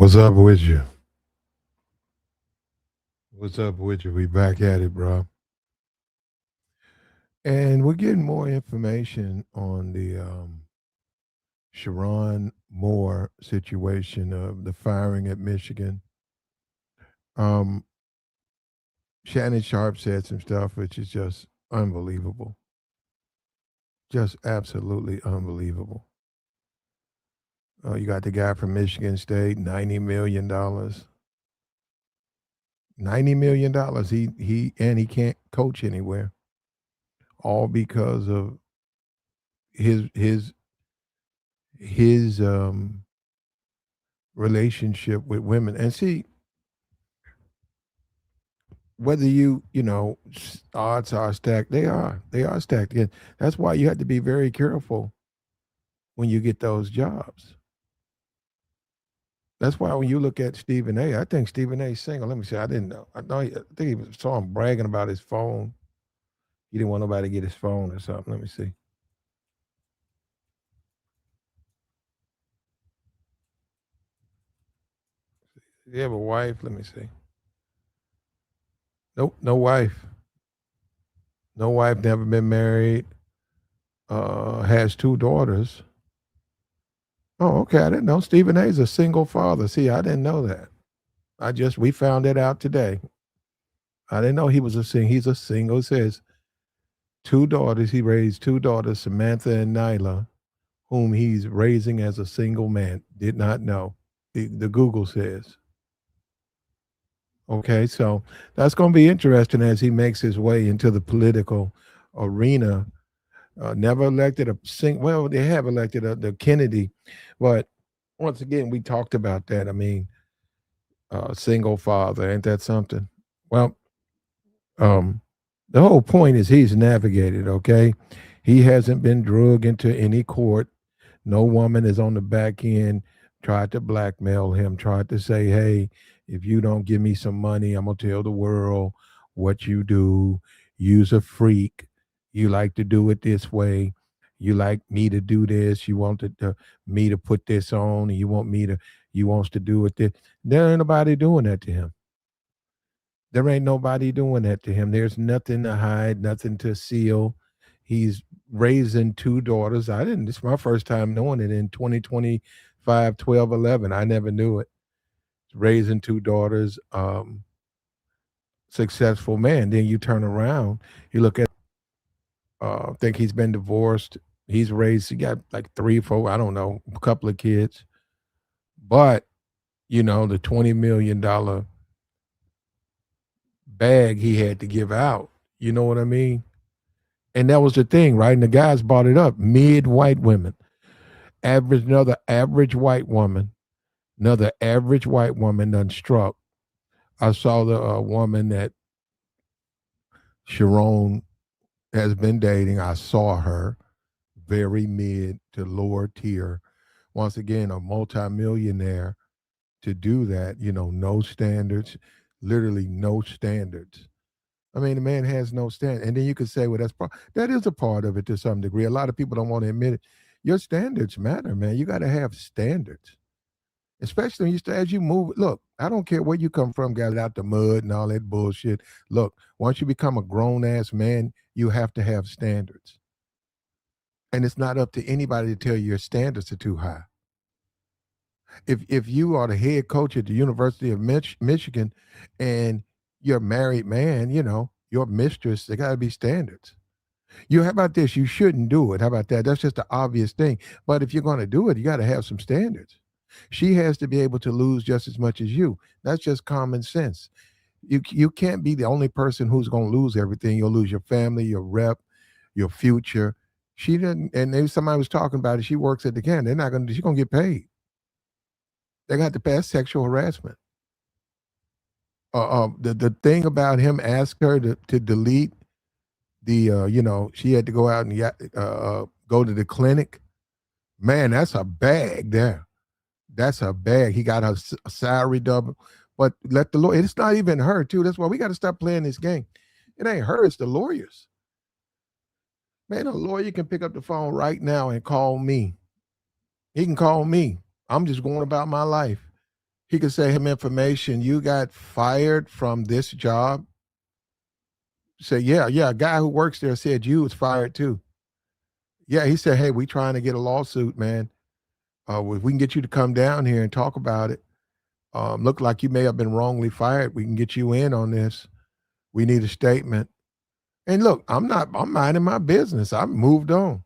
What's up with you? What's up with you? We back at it, bro. And we're getting more information on the Sherrone Moore situation of the firing at Michigan. Um, Shannon Sharp said some stuff which is just unbelievable, just absolutely unbelievable. You got the guy from Michigan State, $90 million, $90 million. He can't coach anywhere, all because of his his his relationship with women. And see, whether odds are stacked, they are stacked. And that's why you have to be very careful when you get those jobs. That's why when you look at Stephen A, I think Stephen A. single. Let me see. I didn't know. I think saw him bragging about his phone. He didn't want nobody to get his phone or something. Let me see. Does he have a wife? Let me see. Nope, no wife. No wife. Never been married. Has two daughters. Oh, okay. I didn't know Stephen A. is a single father. See, I didn't know that. We found that out today. I didn't know he was a sing. He's a single. It says two daughters. He raised two daughters, Samantha and Nyla, whom he's raising as a single man. Did not know. The Google says. Okay, so that's going to be interesting as he makes his way into the political arena. Never elected a sing. Well, they have elected the Kennedy, but once again, we talked about that. I mean, single father, ain't that something? Well, um, the whole point is he's navigated. Okay, he hasn't been drugged into any court. No woman is on the back end tried to blackmail him, tried to say, hey, if you don't give me some money, I'm going to tell the world what you do. You's a freak. You like to do it this way. You like me to do this. You want me to put this on. And you wants to do it this. There ain't nobody doing that to him. There ain't nobody doing that to him. There's nothing to hide, nothing to seal. He's raising two daughters. I didn't, This is my first time knowing it in 2025, 12, 11. I never knew it. Raising two daughters, successful man. Then you turn around, you look at, think he's been divorced. He got like three, four, I don't know, a couple of kids. But, the $20 million bag he had to give out. You know what I mean? And that was the thing, right? And the guys brought it up. Mid white women, another average white woman done struck. I saw the woman that Sherrone has been dating. I saw her, very mid to lower tier. Once again, a multimillionaire to do that, no standards, literally no standards. I mean, the man has no stand. And then you could say, well, that is a part of it to some degree. A lot of people don't want to admit it. Your standards matter, man. You got to have standards, especially as you move. Look, I don't care where you come from, got out the mud and all that bullshit. Look, once you become a grown ass man, you have to have standards. And it's not up to anybody to tell you your standards are too high. If you are the head coach at the University of Michigan and you're a married man, your mistress, there got to be standards. How about this? You shouldn't do it. How about that? That's just the obvious thing. But if you're going to do it, you got to have some standards. She has to be able to lose just as much as you. That's just common sense. You can't be the only person who's going to lose everything. You'll lose your family, your rep, your future. She didn't, and maybe somebody was talking about it. She works at the can. They're not going to. She's going to get paid. They got to pass sexual harassment. The thing about him asked her to delete she had to go out and go to the clinic. Man, that's a bag there. That's a bag. He got her salary double. But let the lawyer, it's not even her, too. That's why we got to stop playing this game. It ain't her, it's the lawyers. Man, a lawyer can pick up the phone right now and call me. He can call me. I'm just going about my life. He could say him information. You got fired from this job. Say, yeah, a guy who works there said you was fired too. Yeah, he said, hey, we trying to get a lawsuit, man. If we can get you to come down here and talk about it. Look like you may have been wrongly fired. We can get you in on this. We need a statement. And look, I'm minding my business. I moved on.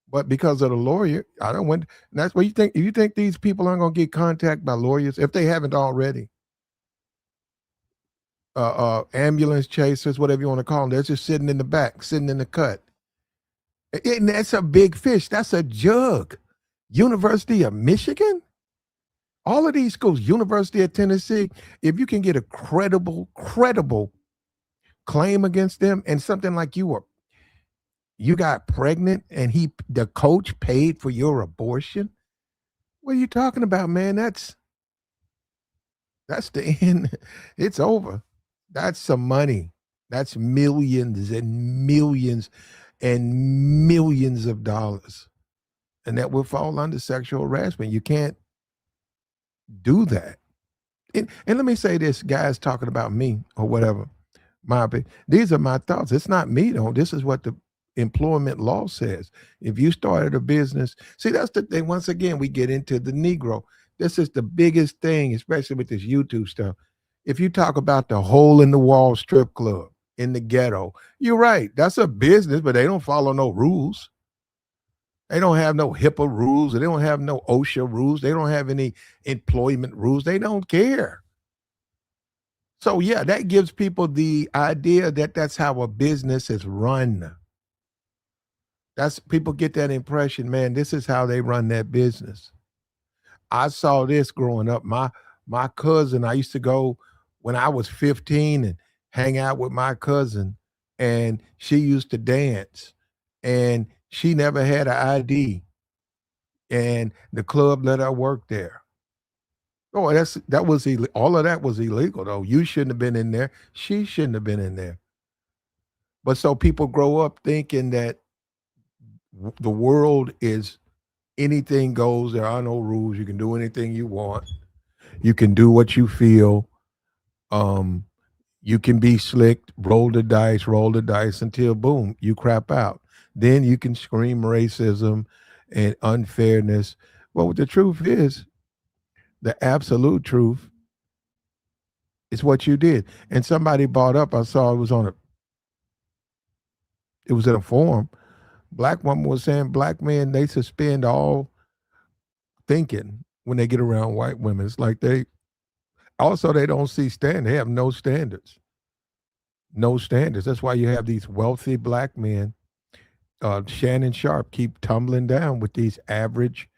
But because of the lawyer, I don't want, and that's what you think. You think these people aren't going to get contacted by lawyers if they haven't already? Ambulance chasers, whatever you want to call them. They're just sitting in the back, sitting in the cut. And that's a big fish. That's a jug. University of Michigan? All of these schools, University of Tennessee, if you can get a credible claim against them and something like you got pregnant and the coach paid for your abortion, what are you talking about, man? That's the end. It's over. That's some money. That's millions and millions and millions of dollars. And that will fall under sexual harassment. You can't do that. And let me say this, guys talking about me or whatever. These are my thoughts. It's not me though. This is what the employment law says. If you started a business, see, that's the thing. Once again, we get into the Negro. This is the biggest thing, especially with this YouTube stuff. If you talk about the hole in the wall strip club in the ghetto, you're right. That's a business, but they don't follow no rules. They don't have no HIPAA rules. They don't have no OSHA rules. They don't have any employment rules. They don't care. So yeah, that gives people the idea that that's how a business is run. That's people get that impression, man. This is how they run that business. I saw this growing up. My cousin, I used to go when I was 15 and hang out with my cousin, and she used to dance, and she never had an ID, and the club let her work there. Oh, that was all of that was illegal though. You shouldn't have been in there. She shouldn't have been in there. But so people grow up thinking that the world is anything goes. There are no rules. You can do anything you want. You can do what you feel. Um, you can be slick, roll the dice until boom, you crap out. Then you can scream racism and unfairness. Well, the truth is, the absolute truth is what you did. And somebody brought up, I saw it was in a forum. Black woman was saying black men, they suspend all thinking when they get around white women. It's like they don't see standards. They have no standards. No standards. That's why you have these wealthy black men, Shannon Sharp, keep tumbling down with these average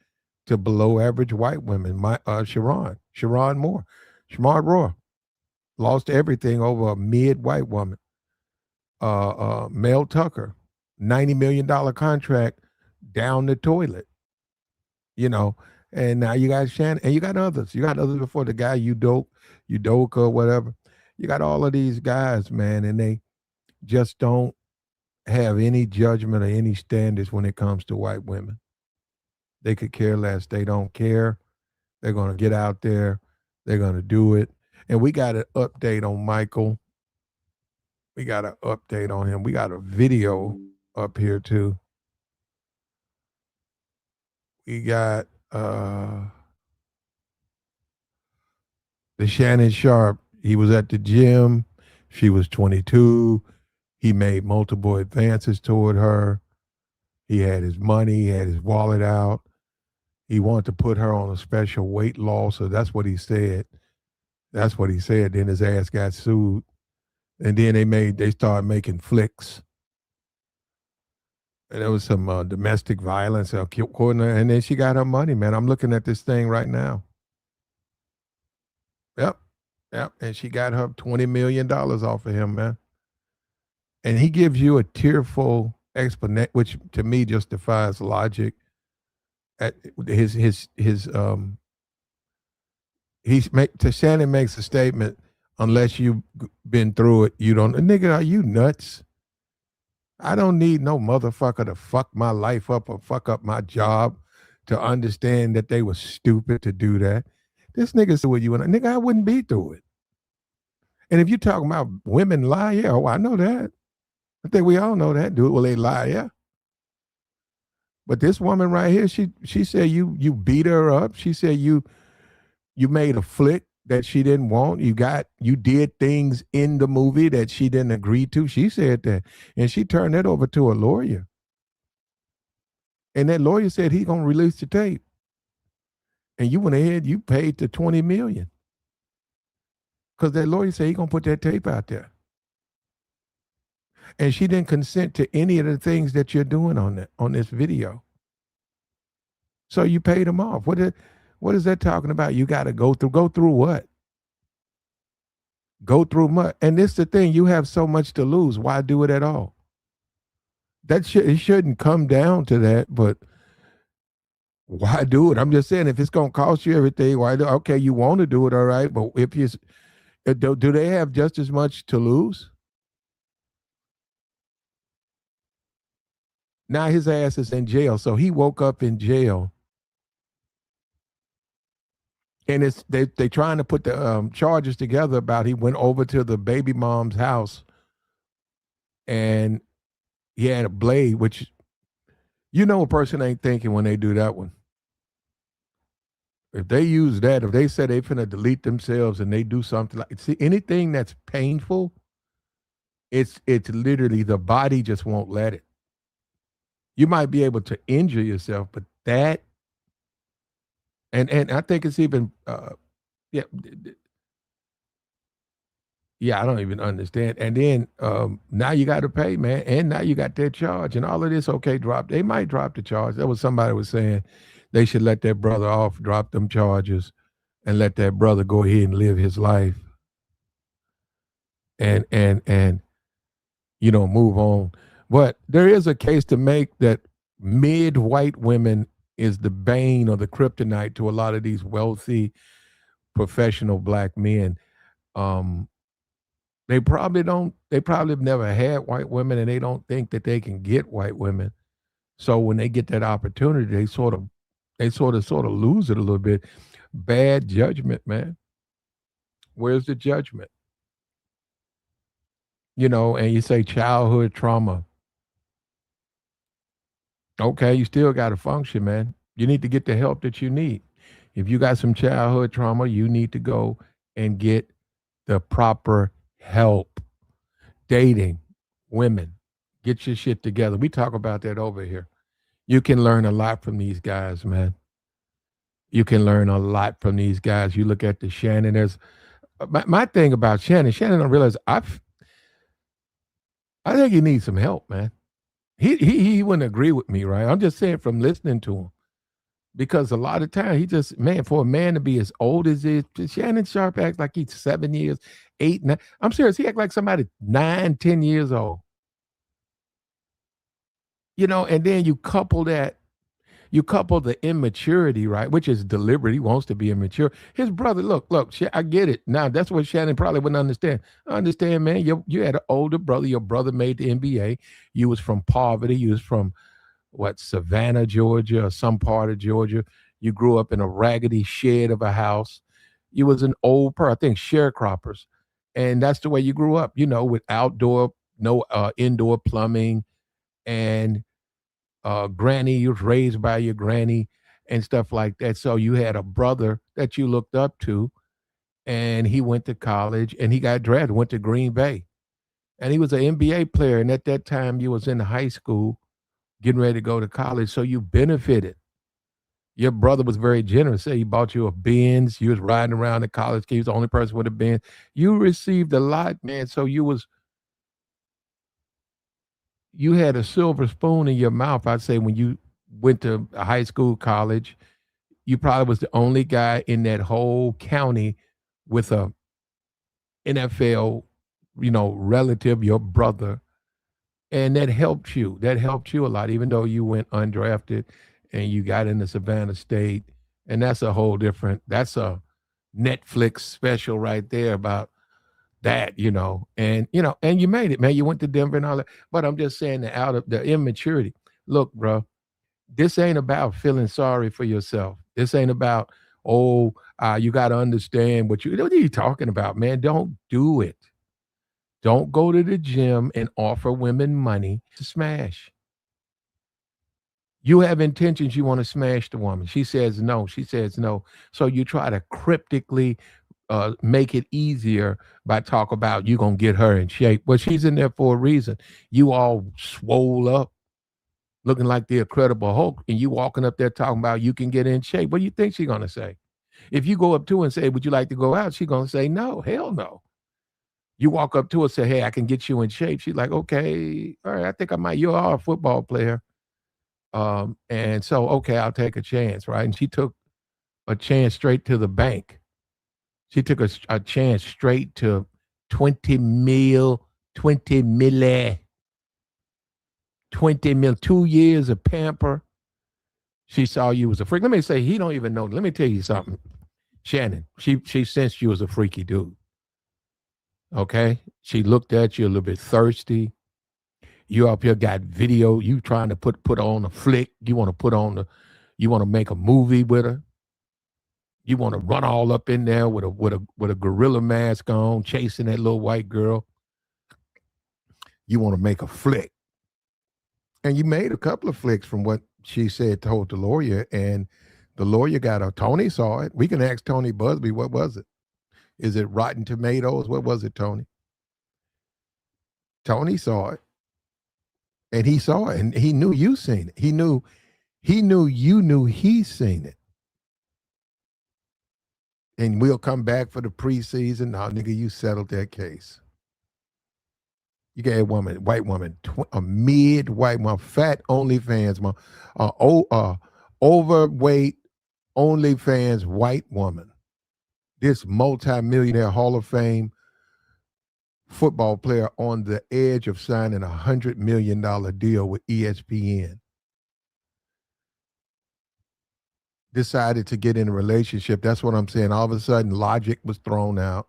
to below average white women. Sherrone Moore, Shamar Roy lost everything over a mid white woman. Mel Tucker, $90 million contract down the toilet, you know. And now you got Shannon, and you got others. You got others before the guy Udoka, whatever. You got all of these guys, man, and they just don't have any judgment or any standards when it comes to white women. They could care less. They don't care. They're going to get out there. They're going to do it. And we got an update on Michael. We got an update on him. We got a video up here too. We got the Shannon Sharp. He was at the gym. She was 22. He made multiple advances toward her. He had his money. He had his wallet out. He wanted to put her on a special weight loss. So that's what he said. That's what he said. Then his ass got sued. And then they started making flicks. And there was some domestic violence, and then she got her money, man. I'm looking at this thing right now. Yep. And she got her $20 million off of him, man. And he gives you a tearful explanation, which to me just defies logic. At Shannon makes a statement, unless you've been through it, you don't. Nigga, are you nuts? I don't need no motherfucker to fuck my life up or fuck up my job to understand that they were stupid to do that. This nigga said with you, and nigga, I wouldn't be through it. And if you're talking about women lie, yeah, oh, I know that. I think we all know that. Do it, will they lie? Yeah. But this woman right here, she said you beat her up. She said you made a flick that she didn't want. You did things in the movie that she didn't agree to. She said that, and she turned that over to a lawyer. And that lawyer said he gonna release the tape. And you went ahead, you paid the $20 million because that lawyer said he gonna put that tape out there. And she didn't consent to any of the things that you're doing on this video. So you paid him off. What is that talking about? You got to go through what? Go through what? And this is the thing, you have so much to lose. Why do it at all? It shouldn't come down to that, but why do it? I'm just saying, if it's going to cost you everything, why do? Okay, you want to do it, all right, but if you do they have just as much to lose? Now his ass is in jail, so he woke up in jail, and they trying to put the charges together about he went over to the baby mom's house, and he had a blade, which a person ain't thinking when they do that one. If they use that, if they say they finna delete themselves and they do something like, see, anything that's painful, it's literally the body just won't let it. You might be able to injure yourself, but that, and I think it's even, yeah, I don't even understand. And then now you got to pay, man, and now you got that charge and all of this. Okay, they might drop the charge. That was somebody was saying they should let that brother off, drop them charges, and let that brother go ahead and live his life, and move on. But there is a case to make that mid-white women is the bane or the kryptonite to a lot of these wealthy, professional black men. They probably have never had white women, and they don't think that they can get white women. So when they get that opportunity, they sort of lose it a little bit. Bad judgment, man. Where's the judgment? And you say childhood trauma. Okay, you still got to function, man. You need to get the help that you need. If you got some childhood trauma, you need to go and get the proper help. Dating, women, get your shit together. We talk about that over here. You can learn a lot from these guys, man. You can learn a lot from these guys. You look at the Shannon. There's my thing about Shannon. Shannon, I realize I think he needs some help, man. He wouldn't agree with me, right? I'm just saying from listening to him, because a lot of time he just, man, for a man to be as old as he is, Shannon Sharp acts like he's 7 years, 8, 9. I'm serious. He acts like somebody 9, 10 years old. And then you couple the immaturity, right? Which is deliberate. He wants to be immature. His brother, look, I get it. Now, that's what Shannon probably wouldn't understand. I understand, man. You had an older brother. Your brother made the NBA. You was from poverty. You was from, Savannah, Georgia, or some part of Georgia. You grew up in a raggedy shed of a house. You was an old person, I think sharecroppers. And that's the way you grew up, with no indoor plumbing, and granny, you was raised by your granny and stuff like that. So you had a brother that you looked up to, and he went to college and he got drafted, went to Green Bay. And he was an NBA player. And at that time, you was in high school, getting ready to go to college. So you benefited. Your brother was very generous. Say he bought you a Benz. You was riding around the college. He was the only person with a Benz. You received a lot, man. So you had a silver spoon in your mouth. I'd say when you went to high school, college, you probably was the only guy in that whole county with a NFL, relative, your brother. And that helped you. That helped you a lot, even though you went undrafted and you got into Savannah State. And that's a Netflix special right there about that, and you made it, man. You went to Denver and all that. But I'm just saying that out of the immaturity. Look, bro, this ain't about feeling sorry for yourself. This ain't about Oh, you got to understand what are you talking about, man? Don't do it. Don't go to the gym and offer women money to smash. You have intentions, you want to smash the woman. She says no. She says no. So you try to cryptically make it easier by talk about you gonna get her in shape. Well, she's in there for a reason. You all swole up, looking like the Incredible Hulk, and you walking up there talking about you can get in shape. What do you think she's gonna say? If you go up to her and say, "Would you like to go out?" She's gonna say, "No, hell no." You walk up to her and say, "Hey, I can get you in shape." She's like, "Okay, all right, I think I might. You are a football player." And so, okay, I'll take a chance, right? And she took a chance straight to the bank. She took a chance straight to 20 mil, 20 milli, 20 mil, 2 years of pamper. She saw you as a freak. Let me say, he don't even know. Let me tell you something, Shannon. She sensed you as a freaky dude. Okay, she looked at you a little bit thirsty. You up here got video. You trying to put on a flick. You want to put on the. You want to make a movie with her. You want to run all up in there with a gorilla mask on, chasing that little white girl. You want to make a flick, and you made a couple of flicks from what she said told the lawyer, and the lawyer got a. Tony saw it. We can ask Tony Busby. What was it? Is it Rotten Tomatoes? What was it, Tony? Tony saw it, and he saw it, and he knew you seen it. He knew you knew he seen it. And we'll come back for the preseason. Now, nigga, you settled that case. You got a woman, white woman, a mid-white woman, fat OnlyFans, overweight OnlyFans white woman. This multi-millionaire Hall of Fame football player on the edge of signing $100 million deal with ESPN. Decided to get in a relationship. That's what I'm saying. All of a sudden, logic was thrown out.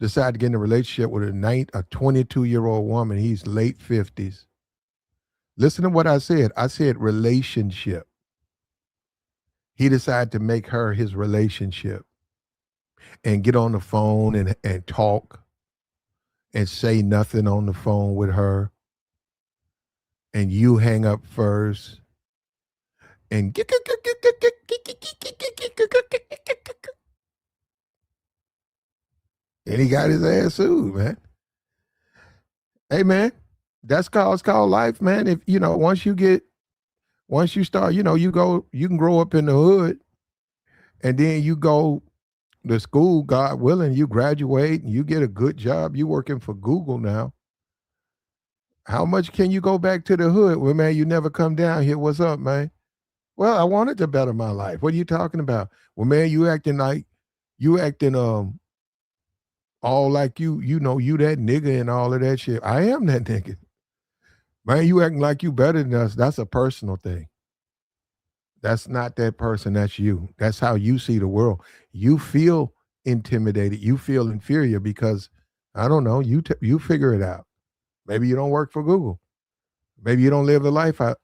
Decided to get in a relationship with a 22-year-old woman. He's late 50s. Listen to what I said. I said relationship. He decided to make her his relationship and get on the phone and talk and say nothing on the phone with her. And you hang up first. And he got his ass sued, man. Hey, man, it's called life, man. If once you start, you can grow up in the hood, and then you go to school, God willing, you graduate and you get a good job. You working for Google now. How much can you go back to the hood? Well, man, you never come down here. What's up, man? Well, I wanted to better my life. What are you talking about? Well, man, you acting all like you that nigga and all of that shit. I am that nigga. Man, you acting like you better than us. That's a personal thing. That's not that person. That's you. That's how you see the world. You feel intimidated. You feel inferior because I don't know. You figure it out. Maybe you don't work for Google. Maybe you don't live the life. And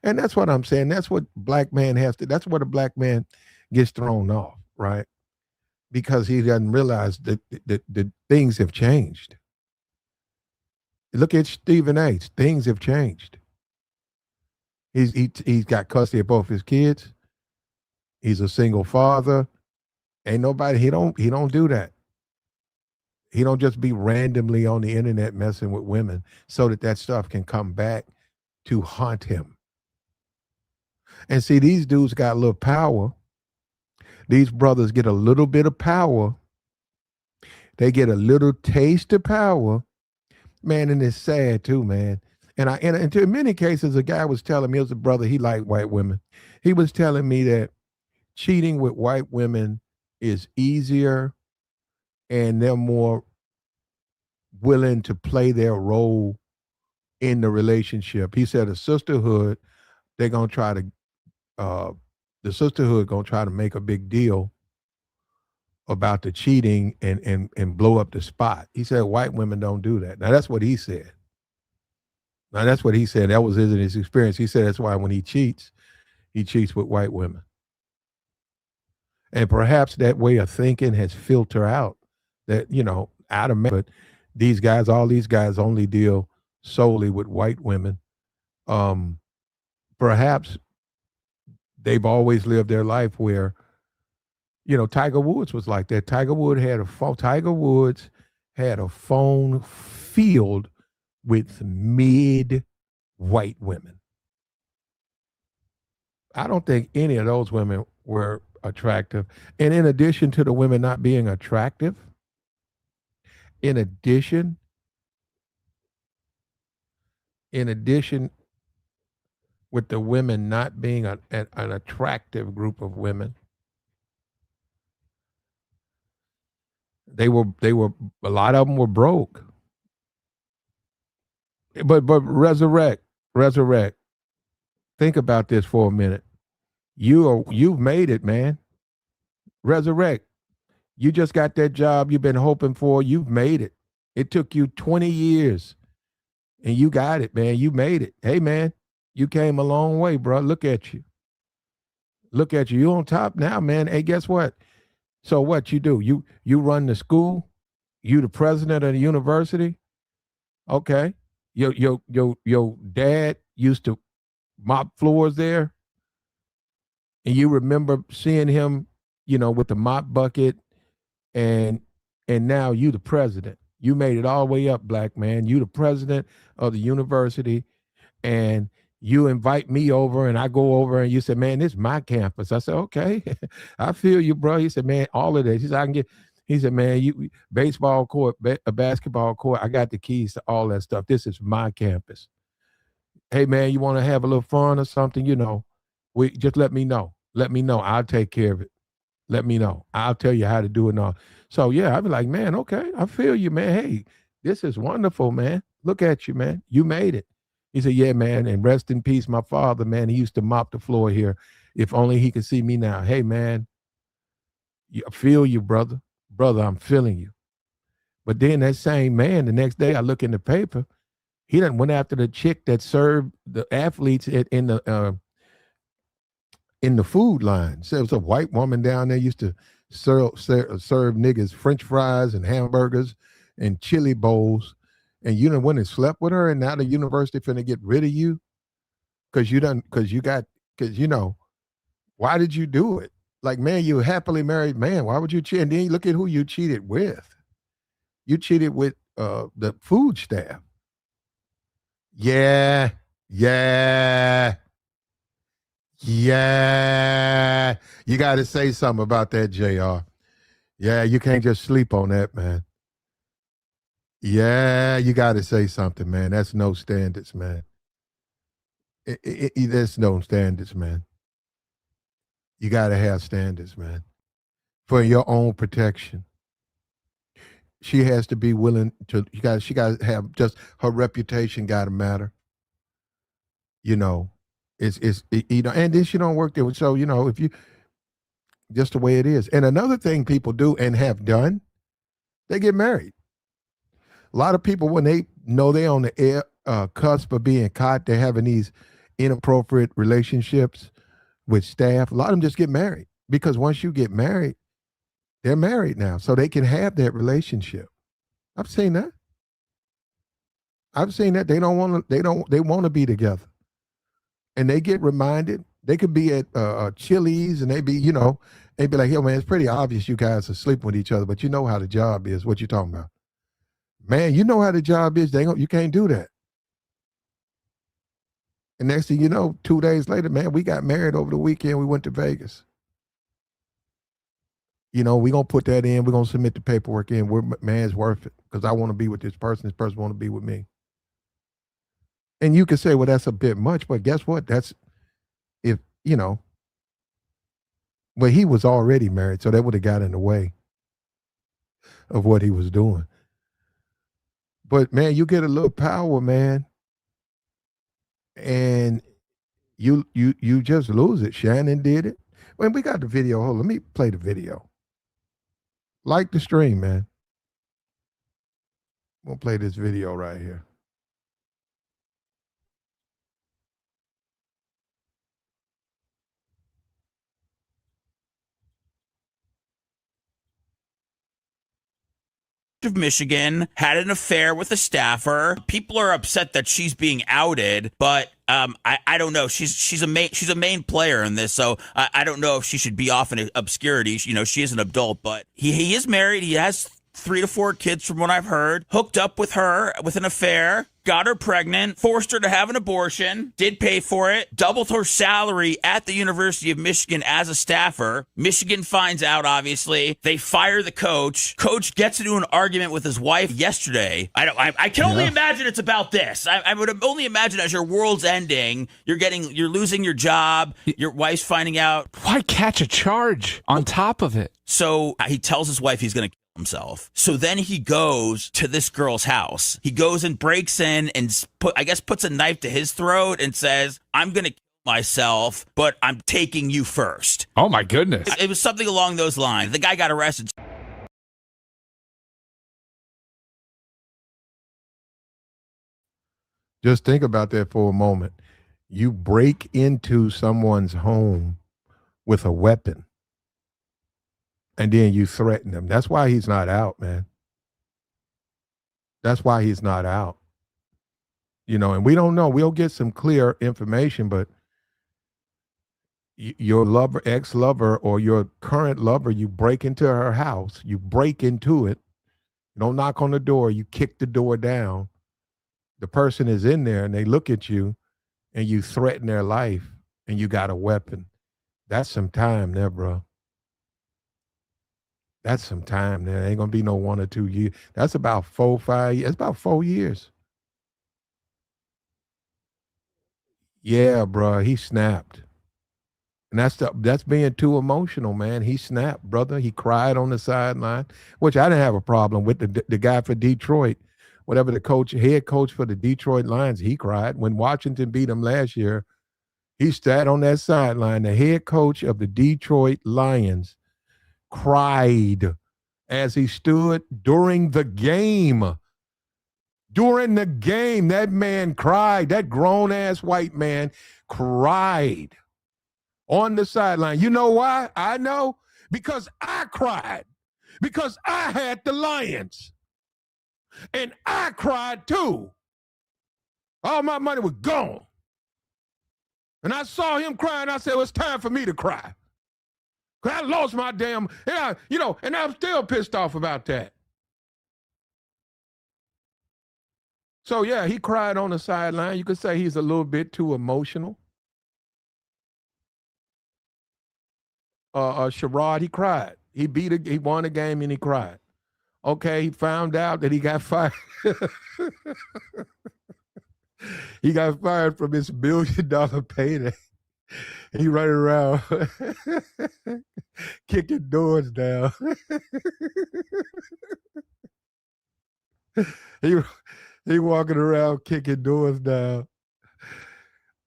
that's what I'm saying. That's what black man has to. That's where the black man gets thrown off, right? Because he doesn't realize that the things have changed. Look at Stephen A. Things have changed. He's got custody of both his kids. He's a single father. Ain't nobody. He don't do that. He don't just be randomly on the internet messing with women so that stuff can come back to haunt him. And see, these dudes got a little power. These brothers get a little bit of power. They get a little taste of power, man, and it's sad too, man. And in many cases, a guy was telling me, it was a brother, he liked white women. He was telling me that cheating with white women is easier and they're more willing to play their role in the relationship. He said a sisterhood, they're gonna try to the sisterhood gonna try to make a big deal about the cheating and blow up the spot. He said white women don't do that. Now that's what he said. That was his experience. He said that's why when he cheats with white women. And perhaps that way of thinking has filtered out that, out of but these guys, all these guys only deal solely with white women. Um, Perhaps they've always lived their life where, Tiger Woods was like that. Tiger Woods had a phone filled with mid white women. I don't think any of those women were attractive. And in addition to the women not being attractive, in addition, in addition, with the women not being an attractive group of women, they were a lot of them were broke. But resurrect. Think about this for a minute. You've made it, man. Resurrect. You just got that job you've been hoping for. You've made it. It took you 20 years and you got it, man. You made it. Hey, man, you came a long way, bro. Look at you. Look at you. You on top now, man. Hey, guess what? So what you do? You run the school. You the president of the university. Okay. Your dad used to mop floors there, and you remember seeing him, with the mop bucket, and now you the president. You made it all the way up, black man. You the president of the university, and you invite me over, and I go over, and you said, "Man, this is my campus." I said, "Okay, I feel you, bro." He said, "Man, all of this." He said, "I can get." He said, "Man, you baseball court, a basketball court. I got the keys to all that stuff. This is my campus. Hey, man, you want to have a little fun or something? We just let me know. Let me know. I'll take care of it. Let me know. I'll tell you how to do it and all." So yeah, I'd be like, "Man, okay, I feel you, man. Hey, this is wonderful, man. Look at you, man. You made it." He said, "Yeah, man, and rest in peace, my father, man. He used to mop the floor here. If only he could see me now. Hey, man, I feel you, brother. Brother, I'm feeling you." But then that same man, the next day I look in the paper, he done went after the chick that served the athletes in the food line. So it was a white woman down there used to serve niggas French fries and hamburgers and chili bowls. And you done went and slept with her, and now the university finna get rid of you because why did you do it? Like, man, you a happily married man. Why would you cheat? And then you look at who you cheated with. You cheated with the food staff. Yeah, yeah, yeah. You got to say something about that, JR. Yeah, you can't just sleep on that, man. Yeah, you got to say something, man. That's no standards, man. There's no standards, man. You got to have standards, man, for your own protection. She has to be willing to. She got to have just her reputation. Got to matter. You know, and then she don't work there. So if you just the way it is. And another thing people do and have done, they get married. A lot of people, when they know they're on the cusp of being caught, they're having these inappropriate relationships with staff. A lot of them just get married because once you get married, they're married now, so they can have that relationship. I've seen that. I've seen that. They don't want to. They don't. They want to be together, and they get reminded. They could be at Chili's, and they'd be like, "Yo, man, it's pretty obvious you guys are sleeping with each other, but you know how the job is. What you talking about, man? You know how the job is. You can't do that." And next thing you know, 2 days later, man, we got married over the weekend. We went to Vegas. We're gonna put that in. We're gonna submit the paperwork in. Man, it's worth it because I want to be with this person. This person want to be with me. And you can say, well, that's a bit much, but guess what? That's if well, he was already married, so that would have got in the way of what he was doing. But man, you get a little power, man, and you just lose it. Shannon did it. When we got the video, hold on, let me play the video. Like the stream, man. We'll play this video right here. of Michigan had an affair with a staffer. People are upset that she's being outed, but I don't know. She's a main player in this, so I don't know if she should be off in obscurity. She is an adult, but he is married. He has 3 to 4 kids from what I've heard. Hooked up with her with an affair. Got her pregnant, forced her to have an abortion, did pay for it, doubled her salary at the University of Michigan as a staffer. Michigan finds out, obviously. They fire the coach. Coach gets into an argument with his wife yesterday. I can only imagine it's about this. I would only imagine as your world's ending, you're losing your job, your wife's finding out. Why catch a charge on top of it? So he tells his wife he's going to himself. So then he goes to this girl's house. He goes and breaks in and puts a knife to his throat and says, "I'm going to kill myself, but I'm taking you first." Oh my goodness. It was something along those lines. The guy got arrested. Just think about that for a moment. You break into someone's home with a weapon, and then you threaten them. That's why he's not out, man. That's why he's not out. And we don't know. We'll get some clear information, but your lover, ex-lover, or your current lover, you break into her house. You break into it. You don't knock on the door. You kick the door down. The person is in there, and they look at you, and you threaten their life, and you got a weapon. That's some time there, bro. That's some time there. Ain't gonna be no 1 or 2 years. That's about 4, 5 years. It's about 4 years. Yeah, bro. He snapped. And that's being too emotional, man. He snapped, brother. He cried on the sideline, which I didn't have a problem with. The guy for Detroit, whatever the head coach for the Detroit Lions, he cried. When Washington beat him last year, he sat on that sideline. The head coach of the Detroit Lions cried as he stood during the game. During the game, that man cried. That grown-ass white man cried on the sideline. You know why? I know. Because I cried. Because I had the Lions. And I cried too. All my money was gone. And I saw him crying. I said, well, it's time for me to cry. Because I lost my damn, and I'm still pissed off about that. So, yeah, he cried on the sideline. You could say he's a little bit too emotional. Sherrone, he cried. He won a game and he cried. Okay, he found out that he got fired. He got fired from his $1 billion payday. He running around kicking doors down. he walking around kicking doors down.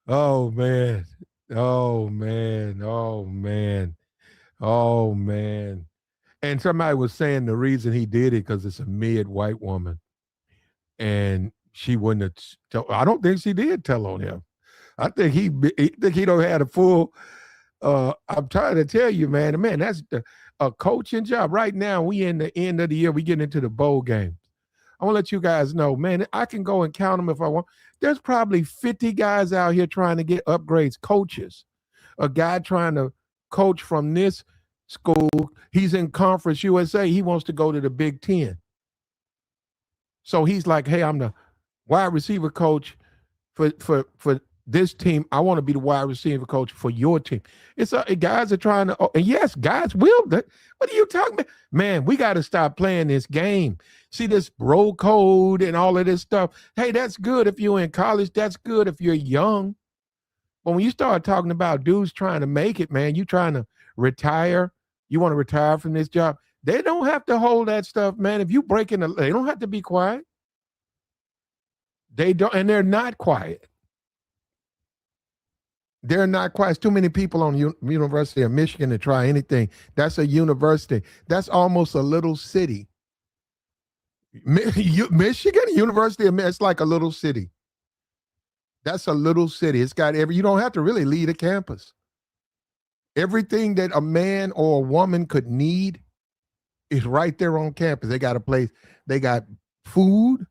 Oh man. Oh man. Oh man. Oh man. And somebody was saying the reason he did it because it's a mid-white woman. And she wouldn't have I don't think she did tell on him. I think he don't had a full. I'm trying to tell you, man. That's a coaching job. Right now, we in the end of the year. We getting into the bowl games. I want to let you guys know, man. I can go and count them if I want. There's probably 50 guys out here trying to get upgrades. Coaches, a guy trying to coach from this school. He's in Conference USA. He wants to go to the Big Ten. So he's like, hey, I'm the wide receiver coach for this team. I want to be the wide receiver coach for your team. It's guys are trying to, and yes, guys will. What are you talking about? Man, we got to stop playing this game. See this bro code and all of this stuff. Hey, that's good if you're in college. That's good if you're young. But when you start talking about dudes trying to make it, man, you trying to retire. You want to retire from this job. They don't have to hold that stuff, man. If you break in, they don't have to be quiet. They don't, and they're not quiet. They're not quiet. There's too many people on University of Michigan to try anything. That's a university. That's almost a little city. Michigan, University of Michigan, it's like a little city. That's a little city. It's got you don't have to really lead a campus. Everything that a man or a woman could need It's right there on campus. They got a place. They got food.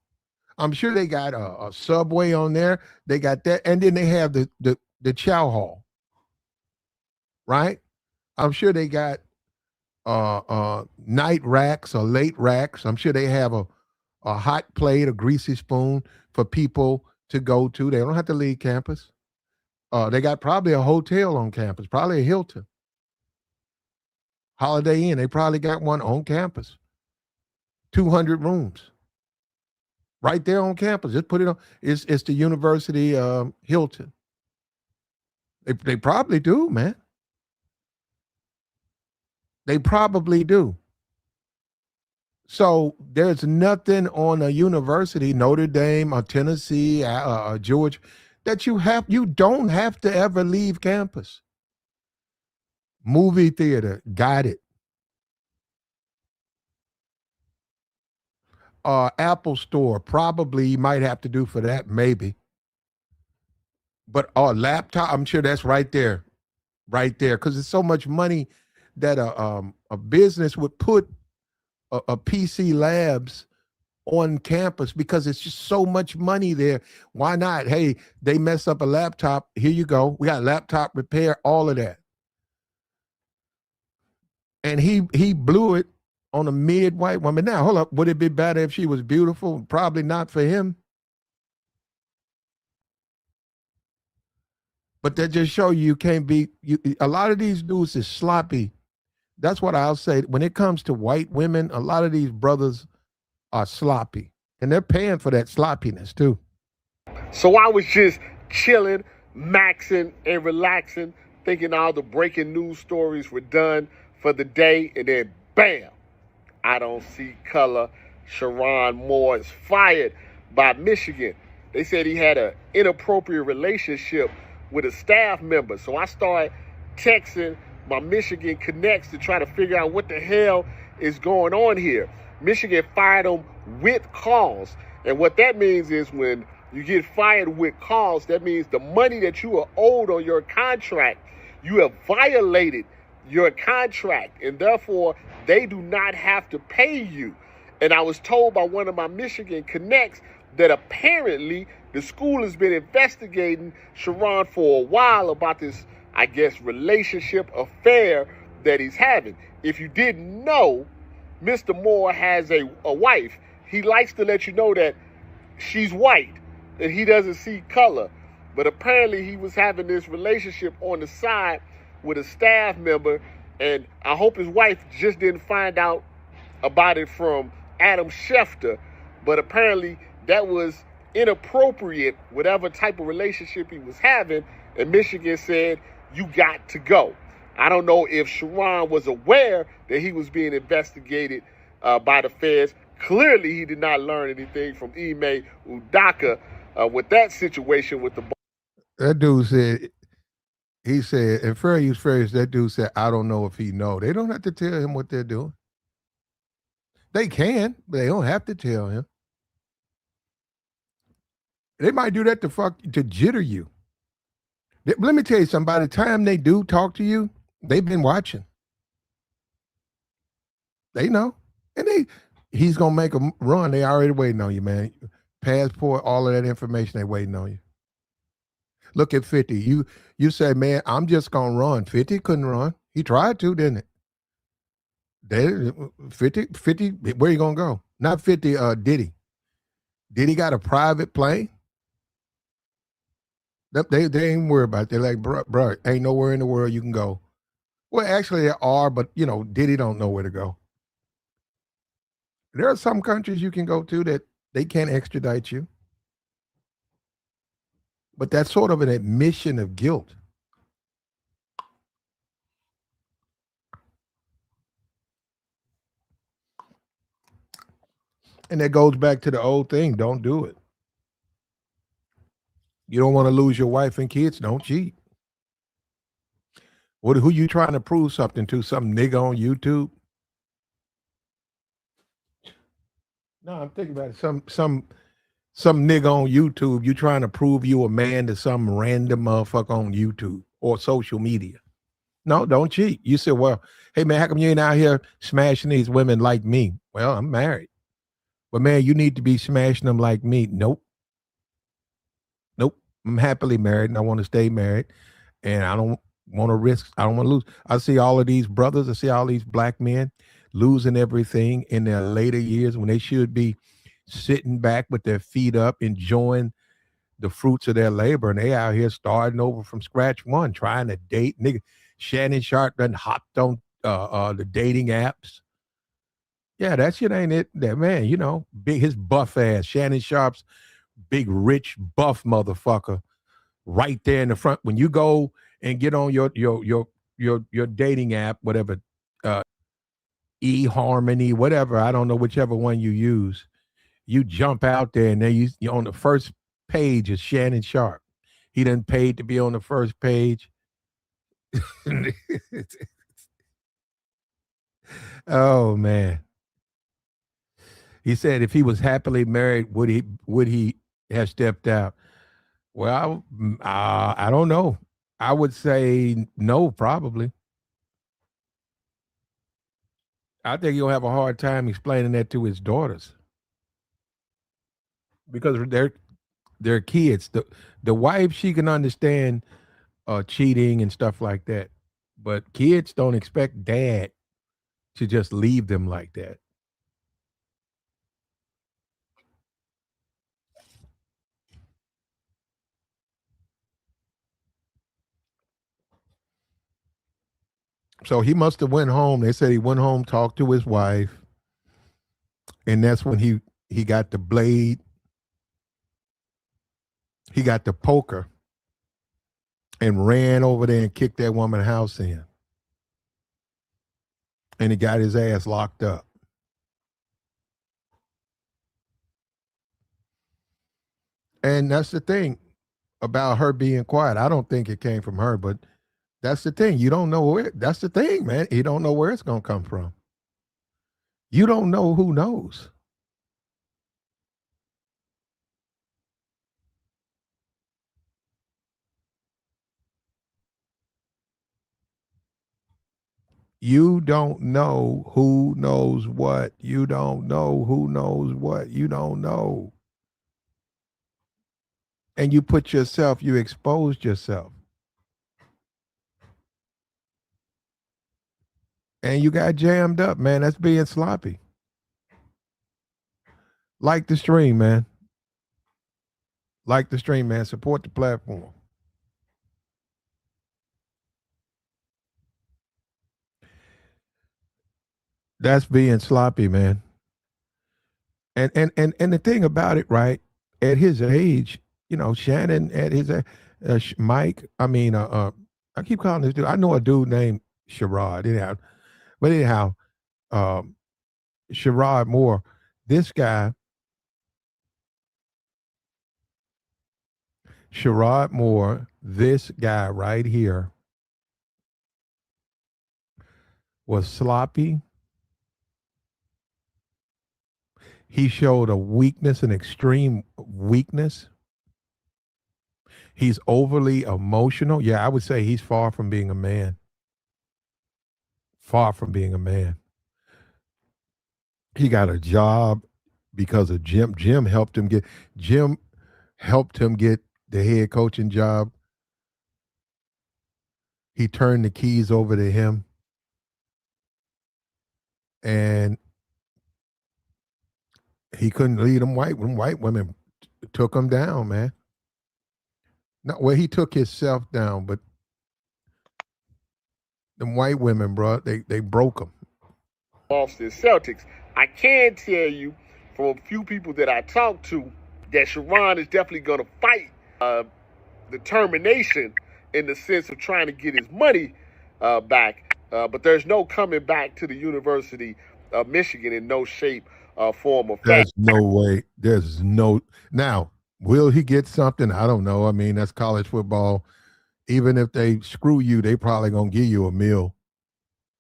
I'm sure they got a Subway on there. They got that, and then they have the chow hall, right? I'm sure they got night racks or late racks. I'm sure they have a hot plate, a greasy spoon for people to go to. They don't have to leave campus. They got probably a hotel on campus, probably a Hilton, Holiday Inn. They probably got one on campus, 200 rooms, right there on campus. Just put it on. It's the University Hilton. They probably do, man. They probably do. So there's nothing on a university, Notre Dame or Tennessee, Georgia, that you don't have to ever leave campus. Movie theater, got it. Apple Store, probably you might have to do for that, maybe. But laptop, I'm sure that's right there, because it's so much money that a business would put a PC Labs on campus because it's just so much money there. Why not? Hey, they mess up a laptop. Here you go. We got laptop repair, all of that. And he blew it on a mid-white woman. Now, hold up. Would it be better if she was beautiful? Probably not for him. But that just show you can't be. A lot of these dudes is sloppy. That's what I'll say. When it comes to white women, a lot of these brothers are sloppy. And they're paying for that sloppiness too. So I was just chilling, maxing, and relaxing, thinking all the breaking news stories were done for the day, and then bam, I don't see color. Sherrone Moore is fired by Michigan. They said he had an inappropriate relationship with a staff member. So I started texting my Michigan connects to try to figure out what the hell is going on here. Michigan fired him with cause. And what that means is when you get fired with cause, that means the money that you are owed on your contract, you have violated your contract, and therefore they do not have to pay you. And I was told by one of my Michigan connects that apparently the school has been investigating Sherrone for a while about this, I guess, relationship affair that he's having. If you didn't know, Mr. Moore has a wife. He likes to let you know that she's white and he doesn't see color. But apparently he was having this relationship on the side with a staff member, and I hope his wife just didn't find out about it from Adam Schefter. But apparently that was inappropriate, whatever type of relationship he was having, and Michigan said, you got to go. I don't know if Sherrone was aware that he was being investigated by the feds. Clearly, he did not learn anything from Ime Udaka with that situation with the. That dude said, he said, and fair use, that dude said, I don't know if he know. They don't have to tell him what they're doing. They can, but they don't have to tell him. They might do that to jitter you. Let me tell you something. By the time they do talk to you, they've been watching. They know. And he's going to make a run. They already waiting on you, man. Passport, all of that information, they waiting on you. Look at 50. You say, man, I'm just going to run. 50 couldn't run. He tried to, didn't it? 50, where you going to go? Not 50, Diddy. Diddy got a private plane? They ain't worried about it. They're like, bro, ain't nowhere in the world you can go. Well, actually there are, but Diddy don't know where to go. There are some countries you can go to that they can't extradite you. But that's sort of an admission of guilt. And that goes back to the old thing. Don't do it. You don't want to lose your wife and kids. Don't cheat. Who you trying to prove something to? Some nigga on YouTube? No, I'm thinking about it. Some nigga on YouTube. You trying to prove you a man to some random motherfucker on YouTube or social media? No, don't cheat. You said, well, hey man, how come you ain't out here smashing these women like me? Well, I'm married. Well, man, you need to be smashing them like me. Nope. Nope. I'm happily married and I want to stay married. And I don't want to risk, I don't want to lose. I see all of these brothers, I see all these black men losing everything in their later years when they should be sitting back with their feet up, enjoying the fruits of their labor, and they out here starting over from scratch one, trying to date. Nigga, Shannon Sharp done hopped on the dating apps. Yeah, that shit ain't it. That man, you know, big his buff ass, Shannon Sharp's big rich buff motherfucker, right there in the front. When you go and get on your dating app, whatever, eHarmony, whatever, I don't know whichever one you use, you jump out there and then you're on the first page is Shannon Sharp. He done paid to be on the first page. Oh man. He said if he was happily married, would he have stepped out? Well, I don't know. I would say no, probably. I think he'll have a hard time explaining that to his daughters because they're kids. The wife, she can understand cheating and stuff like that, but kids don't expect dad to just leave them like that. So he must have went home. They said he went home, talked to his wife, and that's when he got the blade, he got the poker, and ran over there and kicked that woman's house in. And he got his ass locked up. And that's the thing about her being quiet. I don't think it came from her, but that's the thing. You don't know where. That's the thing, man. You don't know where it's gonna come from. You don't know who knows. You don't know who knows what. You don't know who knows what. You don't know. And you put yourself, you exposed yourself. And you got jammed up, man. That's being sloppy. Like the stream, man. Like the stream, man. Support the platform. That's being sloppy, man. And the thing about it, right? At his age, you know, Shannon at his Mike. I mean, I keep calling this dude. I know a dude named Sherrod. Anyhow, but anyhow, um, Sherrod Moore. This guy, Sherrod Moore. This guy right here was sloppy. He showed a weakness, an extreme weakness. He's overly emotional. Yeah, I would say he's far from being a man. Far from being a man. He got a job because of Jim. Jim helped him get the head coaching job. He turned the keys over to him. And he couldn't lead them white. Them white women took him down, man. No, well, he took himself down, but them white women, bro, they broke him. Boston Celtics. I can tell you from a few people that I talked to that Sherrone is definitely going to fight the termination in the sense of trying to get his money back. But there's no coming back to the University of Michigan in no shape, form, or fashion. There's no way. There's no. Now, will he get something? I don't know. I mean, that's college football. Even if they screw you, they probably going to give you a meal,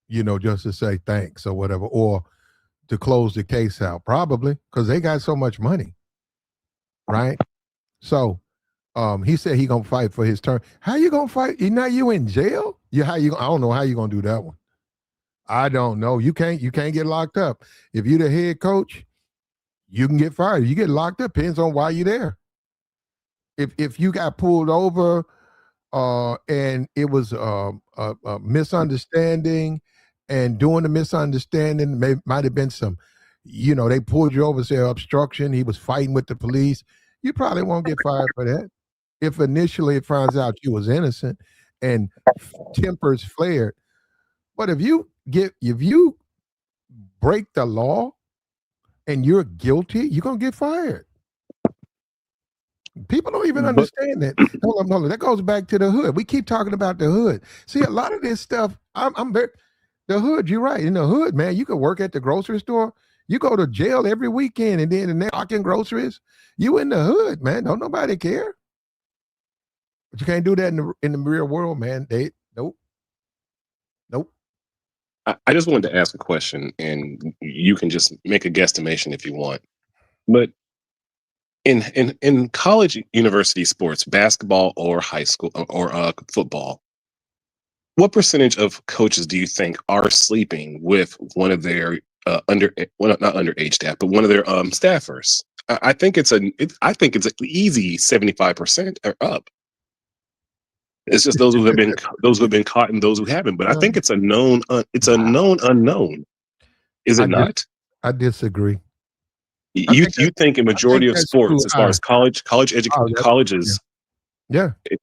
you know, just to say thanks or whatever, or to close the case out, probably, because they got so much money, right? So he said he going to fight for his turn. How you going to fight? Now you in jail? Yeah, I don't know how you gonna do that one. I don't know. You can't get locked up. If you're the head coach, you can get fired. You get locked up, depends on why you're there. If you got pulled over and it was a misunderstanding, and during the misunderstanding might have been some, they pulled you over, say obstruction, he was fighting with the police, you probably won't get fired for that. If initially it finds out you was innocent and tempers flared. But if you break the law and you're guilty, you're gonna get fired. People don't even understand that. Hold on. That goes back to the hood. We keep talking about the hood. See, a lot of this stuff, I'm very, the hood, you're right. In the hood, man, you could work at the grocery store. You go to jail every weekend and then they're knocking groceries. You in the hood, man. Don't nobody care. But you can't do that in the real world, man. Nope. I just wanted to ask a question, and you can just make a guesstimation if you want. But in college, university sports, basketball or high school or football, what percentage of coaches do you think are sleeping with one of their not underage staff, but one of their staffers? I think it's an easy 75% or up. It's just those who have been caught and those who haven't. But I think it's a known known unknown. Is it not? I disagree. You think a majority of sports, as far as colleges,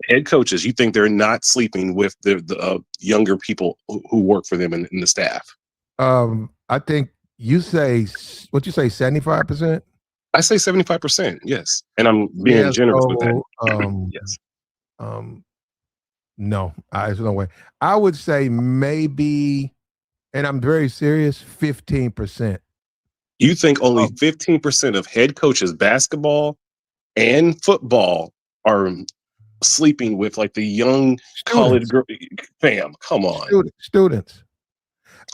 head coaches, you think they're not sleeping with the younger people who work for them in the staff? I think you say 75%. I say 75%. Yes, and I'm being generous with that. Yes. No, there's no way. I would say maybe, and I'm very serious, 15%. You think only 15% of head coaches, basketball and football, are sleeping with like the young college girl? Fam, come on. Students.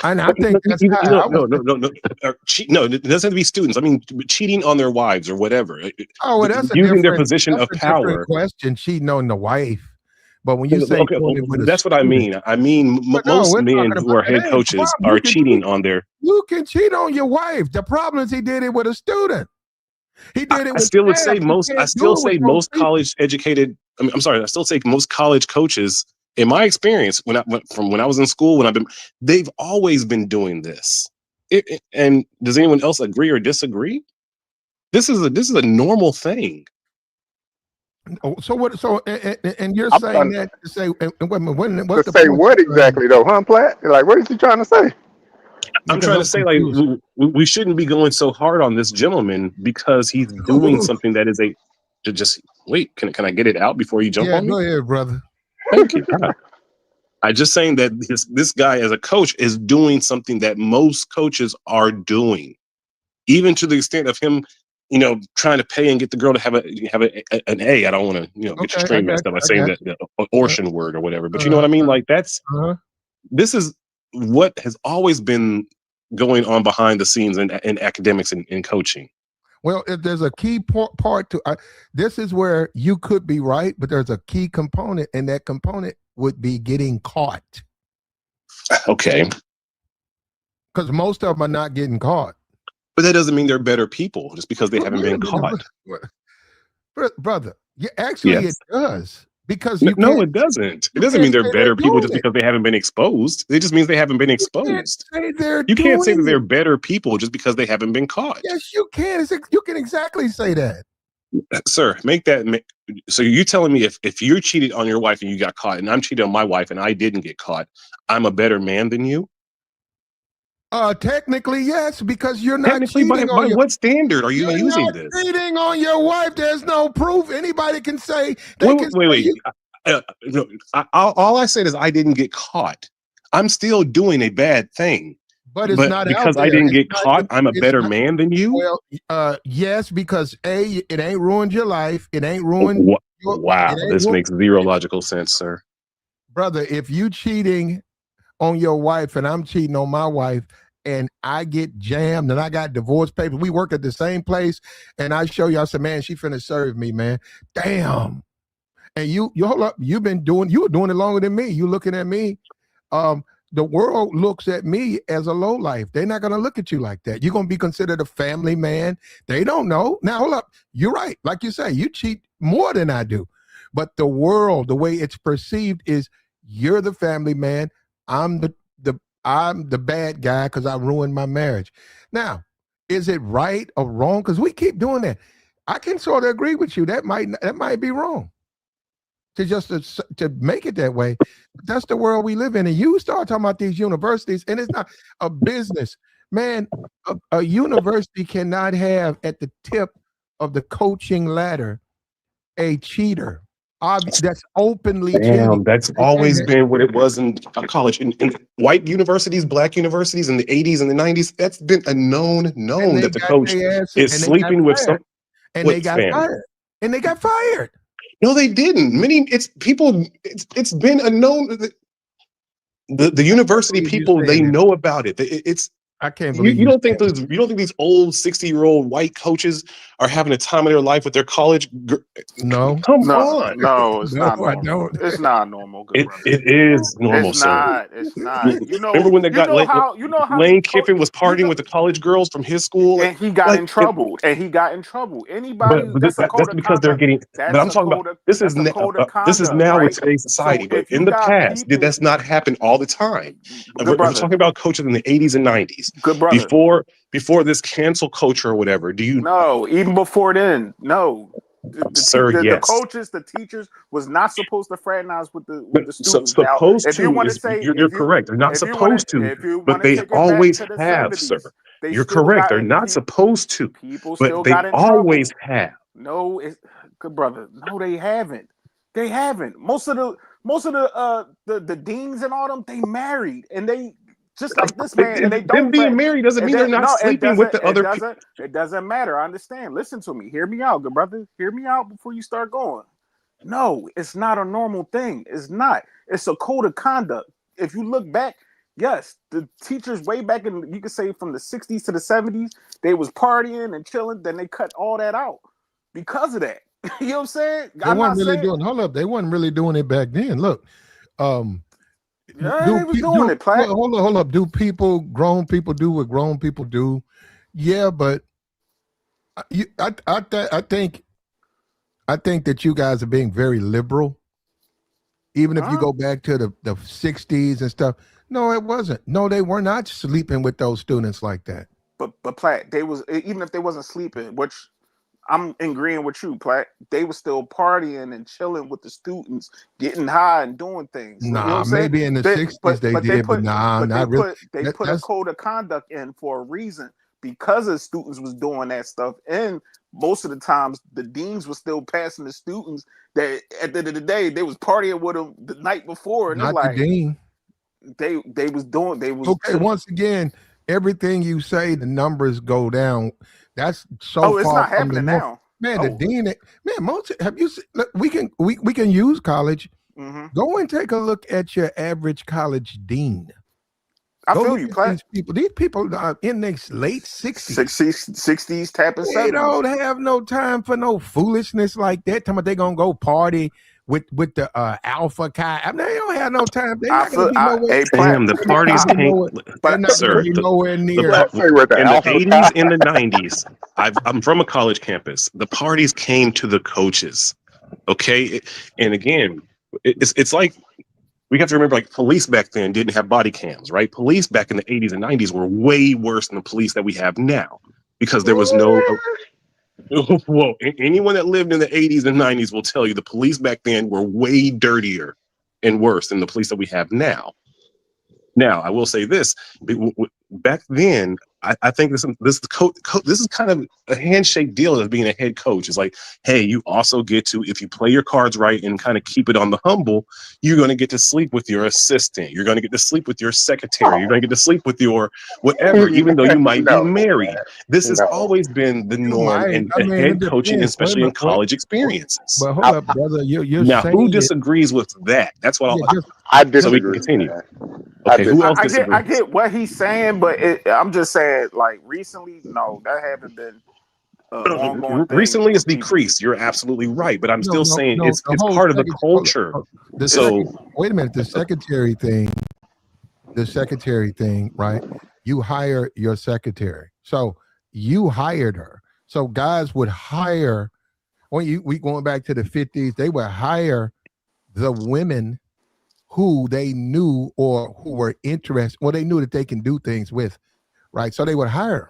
And I think that's no. It doesn't have to be students. I mean, cheating on their wives or whatever. Oh, well, that's using their position of power. Question, cheating on the wife. But when you say that's what I mean. I mean, most men who are head coaches are cheating on their. You can cheat on your wife. The problem is he did it with a student. He did it. I still say most college educated. I'm sorry. I still say most college coaches, in my experience, when I was in school, they've always been doing this. And does anyone else agree or disagree? This is a normal thing. So what? So and you're saying that to say what's to say what exactly though, huh, Platt? Like, what is he trying to say? I'm trying to say, like, we shouldn't be going so hard on this gentleman because he's doing something that is just wait. Can I get it out before you jump on me? Go ahead, brother. Thank you. I'm just saying that this guy as a coach is doing something that most coaches are doing, even to the extent of him, trying to pay and get the girl to have an A. I don't want to, get your string messed up by saying that the abortion word or whatever, but you know what I mean? Like this is what has always been going on behind the scenes in academics and in coaching. Well, if there's a key part to this is where you could be right, but there's a key component, and that component would be getting caught. Okay. Because most of them are not getting caught. But that doesn't mean they're better people just because they haven't been caught. Brother, it does. Because it doesn't. It doesn't mean they're better people just because they haven't been exposed. It just means they haven't been exposed. You can't say that they're better people just because they haven't been caught. Yes, you can. You can exactly say that. Sir, so you're telling me if you're cheated on your wife and you got caught, and I'm cheated on my wife and I didn't get caught, I'm a better man than you? Technically, yes, because you're not cheating by what standard are you using this? Cheating on your wife, there's no proof. Anybody can say. Wait. All I said is I didn't get caught. I'm still doing a bad thing. But it's not because I didn't get caught. I'm a better man than you. Well, yes, because it ain't ruined your life. It ain't ruined. Wow, this makes zero logical sense, sir. Brother, if you cheating on your wife and I'm cheating on my wife, and I get jammed and I got divorce papers, we work at the same place, and I show you, I said, man, she finna serve me, man. Damn. And you hold up. You were doing it longer than me. You looking at me. The world looks at me as a low life. They're not going to look at you like that. You're going to be considered a family man. They don't know. Now, hold up. You're right. Like you say, you cheat more than I do. But the world, the way it's perceived is you're the family man. I'm the bad guy because I ruined my marriage. Now, is it right or wrong? Because we keep doing that. I can sort of agree with you. That might be wrong to make it that way. But that's the world we live in. And you start talking about these universities, and it's not a business. Man, a university cannot have at the tip of the coaching ladder a cheater. That's openly cheating. That's always been what it was in college. In white universities, black universities in the 80s and the 90s, that's been a known that the coach is sleeping with some. And they got fired. And they got fired. No, they didn't. It's been a known. The university people, they know about it. It's. I can't believe you don't think these old 60-year-old white coaches are having a time of their life with their college? No, come on. No, it's not normal. It's not normal. It is normal, sir. It's not. You know. Remember when they got how Lane Kiffin was partying with the college girls from his school, and he got in trouble. Anybody that's because they're getting. But I'm talking about this is now with today's society. But in the past, that's not happen all the time. We're talking about coaches in the 80s and 90s. Good brother. Before this cancel culture or whatever, do you? No, even before then, no. The coaches, the teachers was not supposed to fraternize with the students. You're correct. They're not supposed to, but they always have, sir. You're correct. They're not supposed to, but they always have. No, good brother. No, they haven't. They haven't. Most of the deans and all them, they married and they. Just like this man, and they don't. Them being married doesn't mean they're not sleeping with the other people. It doesn't matter. I understand. Listen to me. Hear me out, good brother. Hear me out before you start going. No, it's not a normal thing. It's not. It's a code of conduct. If you look back, yes, the teachers way back in, you could say from the 60s to the 70s, they was partying and chilling. Then they cut all that out because of that. You know what I'm saying? They wasn't really doing it back then. Look, yeah, they was doing it, Platt. Hold up. Do grown people do what grown people do? Yeah, but I think that you guys are being very liberal. Even if you go back to the 60s and stuff. No, it wasn't. No, they were not sleeping with those students like that. But Platt, they was, even if they wasn't sleeping, which I'm agreeing with you, Platt. They were still partying and chilling with the students, getting high and doing things. Nah, you know what maybe in the 60s they did, but not really. They put a code of conduct in for a reason because the students was doing that stuff. And most of the times, the deans were still passing the students that at the end of the day, they was partying with them the night before. And not the dean. They was doing. They was okay. Once again, everything you say, the numbers go down. That's so it's far not happening now. Man, the dean, most have you seen, look, we can use college. Mm-hmm. Go and take a look at your average college dean. I feel you, Platt. These people are in their late 60s, tapping 70s. They don't have no time for no foolishness like that. Talking about they gonna go party with the Alpha Chi. I mean, they don't have no time. They're not going to be nowhere. The parties can't. But sir, nowhere near. In the 80s and the 90s, I'm from a college campus. The parties came to the coaches. Okay, and again, it's like we have to remember, like, police back then didn't have body cams, right? Police back in the 80s and 90s were way worse than the police that we have now because there was no. Whoa! Anyone that lived in the 80s and 90s will tell you the police back then were way dirtier and worse than the police that we have now. Now, I will say this: back then, I think this is kind of a handshake deal as being a head coach. It's like, hey, you also get to, if you play your cards right and kind of keep it on the humble, you're going to get to sleep with your assistant. You're going to get to sleep with your secretary. You're going to get to sleep with your whatever, even though you might be married. This has always been the norm in head coaching, especially in college experiences. But hold up, brother. You're now, saying who disagrees with that? That's what I disagree. So we can continue. Okay, who else disagrees? I get what he's saying, but I'm just saying, like, recently, no, that haven't been. ongoing thing Recently, it's of people. decreased. You're absolutely right, but I'm No, still no, saying no. it's The whole part of the second, culture. the So wait a minute. The secretary thing, right? You hire your secretary, so you hired her. So guys would hire we going back to the 50s. They would hire the women who they knew or who were interested. Well, they knew that they can do things with, right? So they would hire 'em.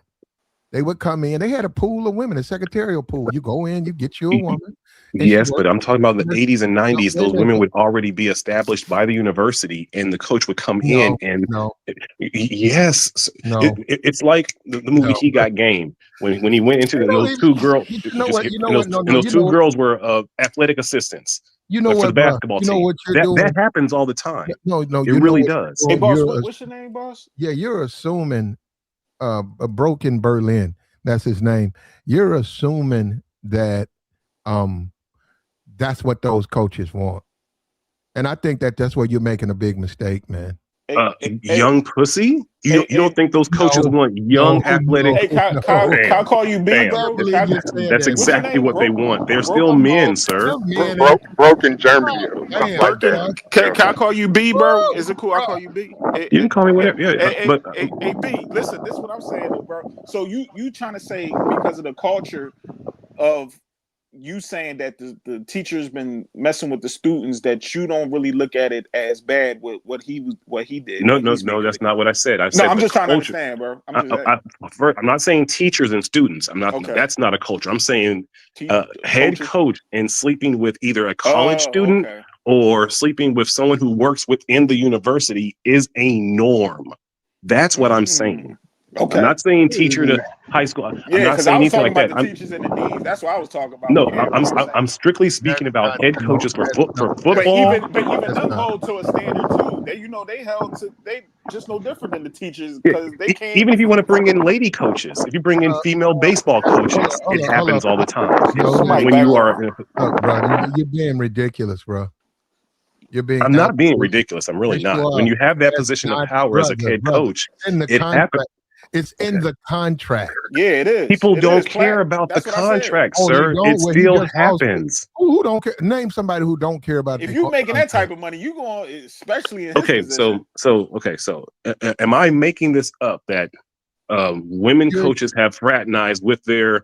They would come in. They had a pool of women, a secretarial pool. You go in, you get you a woman, and she yes, works. but I'm talking about the 80s and No, 90s. wait Those a minute. women would already be established by the university, and the coach would come in No, and no, yes, no, it's like the movie no. He Got Game when he went into They and don't those even. two girls, You know what? You know what? No, and no. those You two know. girls were athletic assistants You know for the what, bro? basketball You know team. what you're That doing? happens all the time. No, no. It You know really what does. Hey, you're boss, doing? what's your name, boss? Yeah, you're assuming a broken Berlin. That's his name. You're assuming that um that's what those coaches want, and I think that that's where you're making a big mistake, man. Hey, hey, Young pussy? hey, You don't think those coaches No, want no, young, athletic? hey, no. can I call you B, Bam. I can't bro? believe you're saying That's that, What's your bro. exactly name, what they bro? want. They're still Broken, men, sir. Them men ain't. Broken Germany, Oh, stuff damn, like Birkin. that. bro. Yeah. Can I call you B, bro? Woo, Is it cool? I bro. call you B. Hey, You can call me whatever. Yeah, but hey, B. Listen, this is what I'm saying, though, bro. So you trying to say because of the culture of you saying that the teacher's been messing with the students that you don't really look at it as bad with what he did no, when no, he's no. speaking That's to you. not what I said. I No, said I'm the just trying to culture. understand, bro. I'm I'm not saying teachers and students. I'm not. okay. That's not a culture. I'm saying head Coaches. coach and sleeping with either a college Oh, student okay. or sleeping with someone who works within the university is a norm. That's what I'm saying. Okay. I'm not saying teacher to high school. I'm Yeah, not because I saying was anything talking like about that. the teachers and the deans. That's what I was talking about. No, But yeah, what you saying? I'm strictly speaking That's about not head no. coaches for That's for no. football. But even That's them not. hold to a standard too. They held to they just no different than the teachers Yeah, because they can't. even if you want to bring in lady coaches, if you bring in female baseball coaches, it Hold happens on. all the time. No, no. Somebody When you are, background. Look, bro, you're being ridiculous, bro. You're being I'm not being absolutely. ridiculous. I'm really Yes, you not. When are. you have that That's position of not, power as a brother, head brother. coach, It's in the it happens. contract. It's in the contract. Yeah, it is. People It don't is. care Platt. about the That's what I said. contract, Oh, they sir. don't. It Well, he still just also. happens. Who don't care? Name somebody who don't care about If the you making that contract. type of money, you going especially in his Okay, position. so am I making this up that women You're, coaches have fraternized with their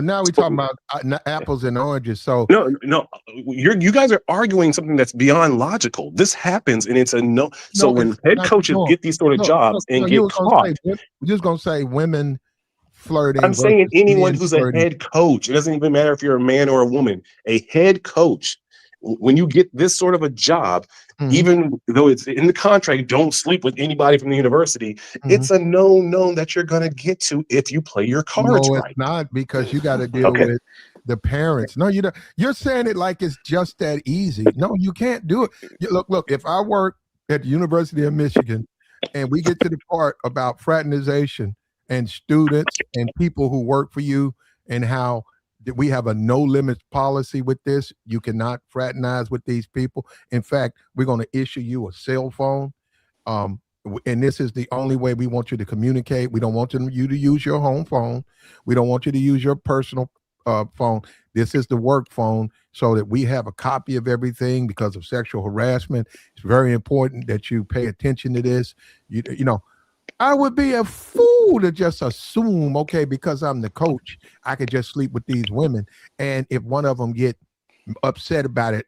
now we're talking about apples and oranges. So no, you guys are arguing something that's beyond logical. This happens, and it's a no. So no, when it's head not. coaches No, get these sort of no, no, jobs no. and You get was gonna caught, say. You're just gonna say women I'm flirting saying versus anyone men who's a flirting. head coach. It doesn't even matter if you're a man or a woman. A head coach, when you get this sort of a job, Mm-hmm. even though it's in the contract, don't sleep with anybody from the university. Mm-hmm. It's a known that you're going to get to if you play your cards No, it's right. not because you got to deal Okay. with the parents. No, you don't. You're saying it like it's just that easy. No, you can't do it. Look. If I work at the University of Michigan, and we get to the part about fraternization and students and people who work for you, and how we have a no limits policy with this, you cannot fraternize with these people. In fact, we're going to issue you a cell phone. And this is the only way we want you to communicate. We don't want you to use your home phone. We don't want you to use your personal phone. This is the work phone, so that we have a copy of everything because of sexual harassment. It's very important that you pay attention to this. You know, I would be a fool to just assume, okay, because I'm the coach, I could just sleep with these women. And if one of them get upset about it,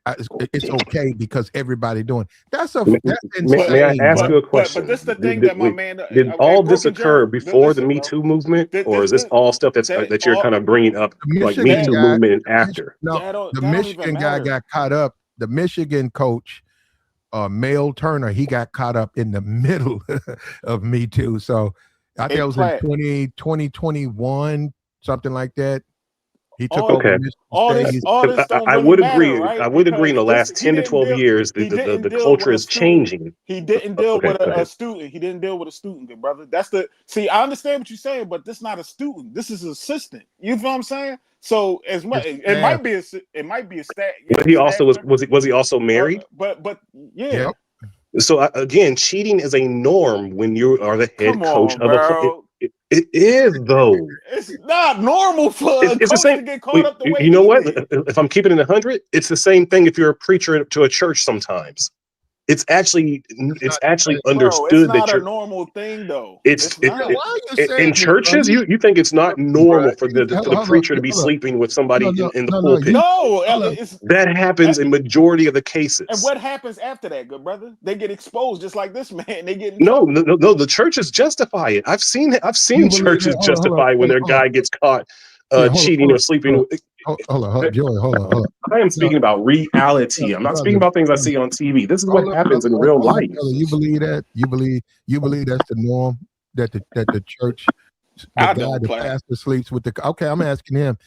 it's okay because everybody doing that's insane. May I ask you a But question? this the thing that my man. Did Hey, all this Broken occur Germ. before the Listen, Me bro. Too movement, or is this This all stuff that that you're kind of bringing up, The like Me Michigan Too guy, movement after? no, that the don't even Michigan guy matter. got caught up. The Michigan coach, Mel Turner, he got caught up in the middle of Me Too. So I think Hey, it was in Platt. 2021, something like that. He took All over Okay. Michigan State. all this don't I really would matter, agree. right? I would agree. In Because the last he 10 to didn't 12 deal. years, He didn't the deal culture with a is student. changing. He didn't deal Okay, with go a ahead. student. He didn't deal with a student, good brother. That's the see. I understand what you're saying, but this not a student. This is an assistant. You feel what I'm saying? So as much His it might staff. be a stat. But Yeah, he also staff member. was he also married? But yeah. Yep. So again, cheating is a norm when you are the head Come coach on, of a. bro. It is though. It's not normal for a It's the coach same. to get caught up the way You know he what? did. If I'm keeping it 100, it's the same thing. If you're a preacher to a church, sometimes it's actually not the same. Bro, it's understood that not a you're. normal thing though. It's It's it, Yeah, not. why are you it saying in this, brother? churches. You think it's not Bruh, normal for the hold preacher to be up. sleeping with No, somebody no, in the no, no. pulpit. No, Hold up. it's That happens in majority of the cases. and what happens after that, good brother? They get exposed just like this man. They get in No, trouble. no. The churches justify it. I've seen You believe churches that? Hold justify when their on. guy gets caught Yeah, cheating or sleeping. hold on. Joey, hold on. I am No, speaking about reality. I'm not speaking about things I see on TV. This is what happens in real life. brother. You believe that? You believe that's the norm, that the church, I don't the play. pastor sleeps with the. Okay, I'm asking him,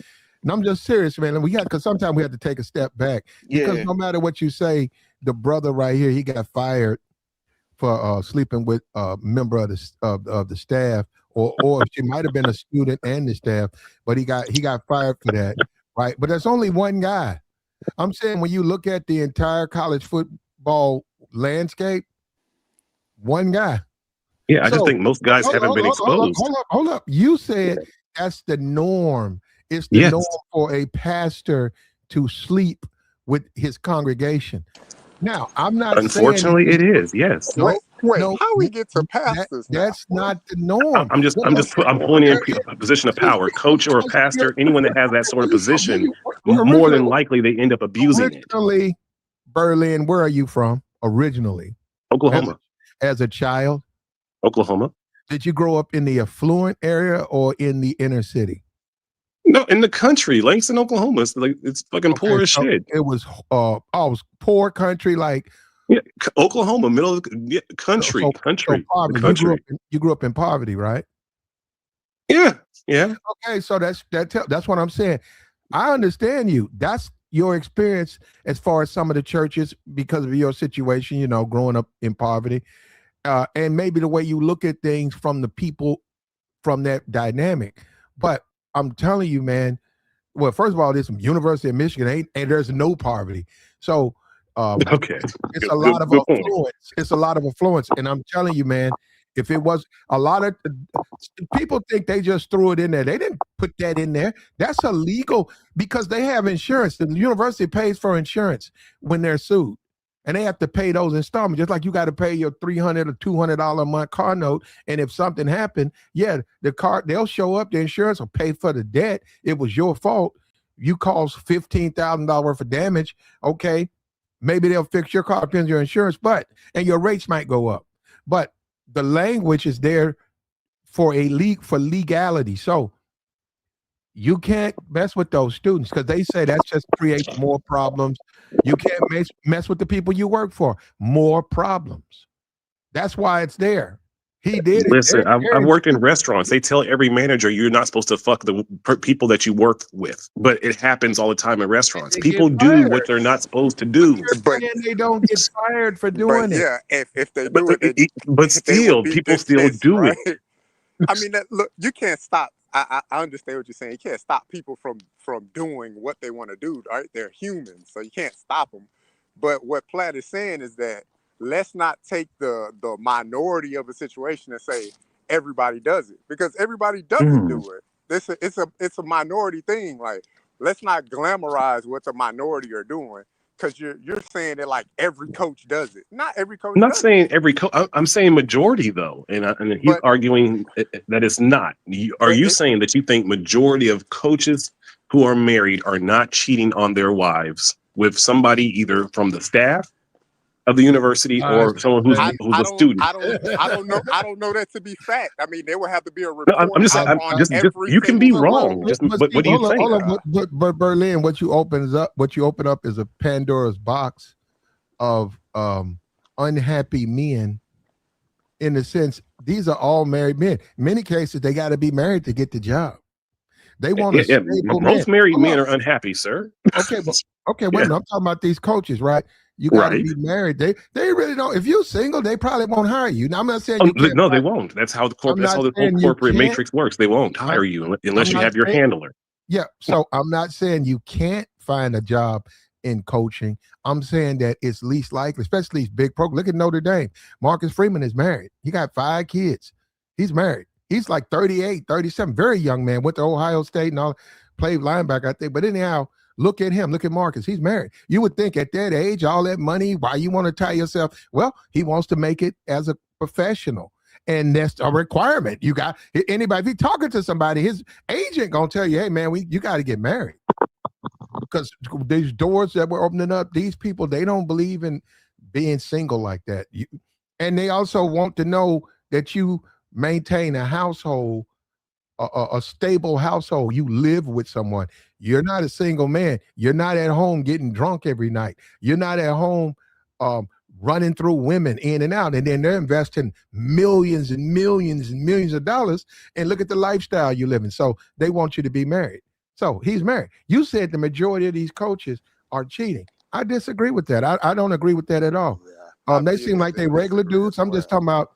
and I'm just serious, man. And because sometimes we have to take a step back, because Yeah. no matter what you say, the brother right here, he got fired for sleeping with a member of the staff, or she might have been a student and the staff, but he got fired for that, right? But there's only one guy. I'm saying when you look at the entire college football landscape, one guy. Yeah, I just So think most guys haven't been exposed. hold up. You said that's the norm. It's the Yes. norm for a pastor to sleep with his congregation. Now, I'm not Unfortunately, saying it is. Yes. no, Wait, no, how we get to that, pastors now? that's not the norm. I'm pointing in a position of power, coach or a pastor, anyone that has that sort of position. More than likely, they end up abusing it. Originally, Berlin, where are you from? Originally, Oklahoma, as a child, Oklahoma. did you grow up in the affluent area or in the inner city? No, in the country, Langston, Oklahoma. It's fucking poor as shit. It was poor country, like Yeah, Oklahoma, middle of the country, so country, poverty. the country. You grew up in poverty, right? Yeah. Okay, so that's what I'm saying. I understand you. That's your experience as far as some of the churches because of your situation, growing up in poverty, and maybe the way you look at things from the people from that dynamic. But I'm telling you, man. Well, first of all, this University of Michigan and there's no poverty. So Okay. it's a lot of affluence. It's a lot of affluence. And I'm telling you, man, if it was a lot of people think they just threw it in there. They didn't put that in there. That's illegal because they have insurance. The university pays for insurance when they're sued. And they have to pay those installments, just like you got to pay your $300 or $200 a month car note. And if something happened, they'll show up. The insurance will pay for the debt. It was your fault. You caused $15,000 worth of damage. Okay, maybe they'll fix your car, depends on your insurance, and your rates might go up. But the language is there for legality. So you can't mess with those students because they say that just creates more problems. You can't mess with the people you work for. More problems. That's why it's there. He did it. Listen, I've worked in restaurants. They tell every manager you're not supposed to fuck the people that you work with, but it happens all the time in restaurants. People do what they're not supposed to do. But they don't get fired for doing it. Yeah, if they do it, but still, people still do it. I mean, look, you can't stop. I understand what you're saying. You can't stop people from doing what they want to do, right? They're humans, so you can't stop them. But what Platt is saying is that let's not take the minority of a situation and say everybody does it, because everybody doesn't do it. It's a minority thing. Like, let's not glamorize what the minority are doing. Because you're saying that like every coach does it. Not every coach. I'm not saying every coach. I'm saying majority though, and he's arguing that it's not. Are you saying that you think majority of coaches who are married are not cheating on their wives with somebody either from the staff of the university or someone who's a student? I don't know that to be fact. I mean, there would have to be a report. No, I'm just you can be wrong. But what do you think? But Berlin, what you open up is a Pandora's box of unhappy men. In the sense, these are all married men. In many cases, they got to be married to get the job. They want to stable most married men are unhappy, sir. Okay, wait a minute. I'm talking about these coaches, right? You got to be married. They really don't. If you're single, they probably won't hire you. Now, I'm not saying you can't. No, they won't. That's how the whole corporate matrix works. They won't hire you unless you have your handler. Yeah. So I'm not saying you can't find a job in coaching. I'm saying that it's least likely, especially these big programs. Look at Notre Dame. Marcus Freeman is married. He got 5 kids. He's married. He's like 38, 37, very young man. Went to Ohio State and all, played linebacker, I think. But anyhow, look at him. Look at Marcus. He's married. You would think at that age, all that money, why you want to tie yourself? Well, he wants to make it as a professional. And that's a requirement. You got anybody, if you're talking to somebody, his agent gonna tell you, hey man, you got to get married. Because these doors that we're opening up, these people, they don't believe in being single like that. And they also want to know that you maintain a household, a stable household. You live with someone. You're not a single man. You're not at home getting drunk every night. You're not at home running through women in and out. And then they're investing millions and millions and millions of dollars. And look at the lifestyle you live in. So they want you to be married. So he's married. You said the majority of these coaches are cheating. I disagree with that. I don't agree with that at all. They seem like they regular dudes. I'm just talking about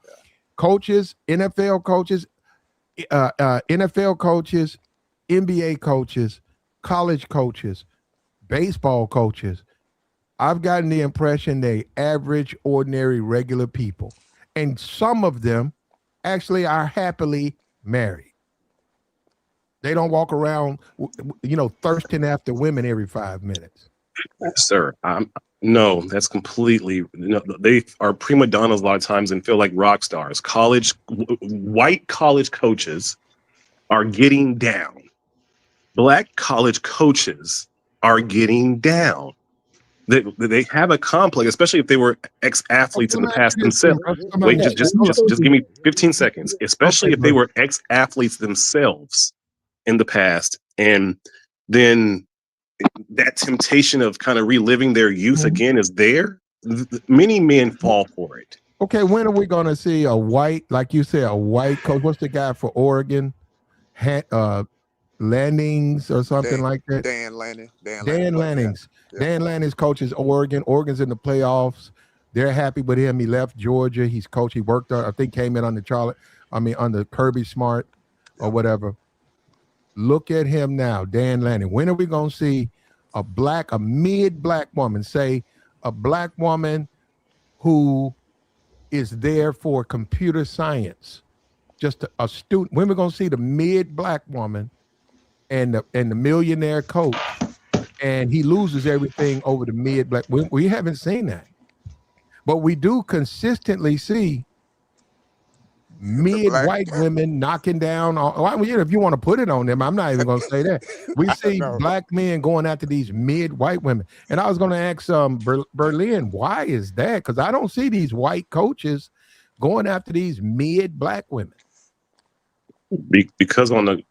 coaches, NFL coaches, NFL coaches, NBA coaches, college coaches, baseball coaches. I've gotten the impression they average, ordinary, regular people. And some of them actually are happily married. They don't walk around, thirsting after women every 5 minutes. Sir, no, that's completely. They are prima donnas a lot of times and feel like rock stars. White college coaches are getting down. Black college coaches are getting down. They have a complex, especially if they were ex-athletes in the past themselves. Wait, just give me 15 seconds. Especially if they were ex-athletes themselves in the past, and then that temptation of kind of reliving their youth again is there. Many men fall for it. Okay, when are we going to see a white, like you said, a white coach? What's the guy for Oregon? Lannings or something like that? Dan Lanning. Dan Lannings. Yeah. Dan Lannings coaches Oregon. Oregon's in the playoffs. They're happy with him. He left Georgia. He's coached. He worked on, I think came in under under Kirby Smart or whatever. Look at him now, Dan Lanning. When are we going to see a mid-black woman, say a black woman who is there for computer science, just a student? When are we going to see the mid-black woman and the millionaire coach, and he loses everything over the mid-black? We haven't seen that. But we do consistently see mid-white women knocking down. If you want to put it on them, I'm not even going to say that. We see black men going after these mid-white women. And I was going to ask Berlin, why is that? Because I don't see these white coaches going after these mid-black women. Because on the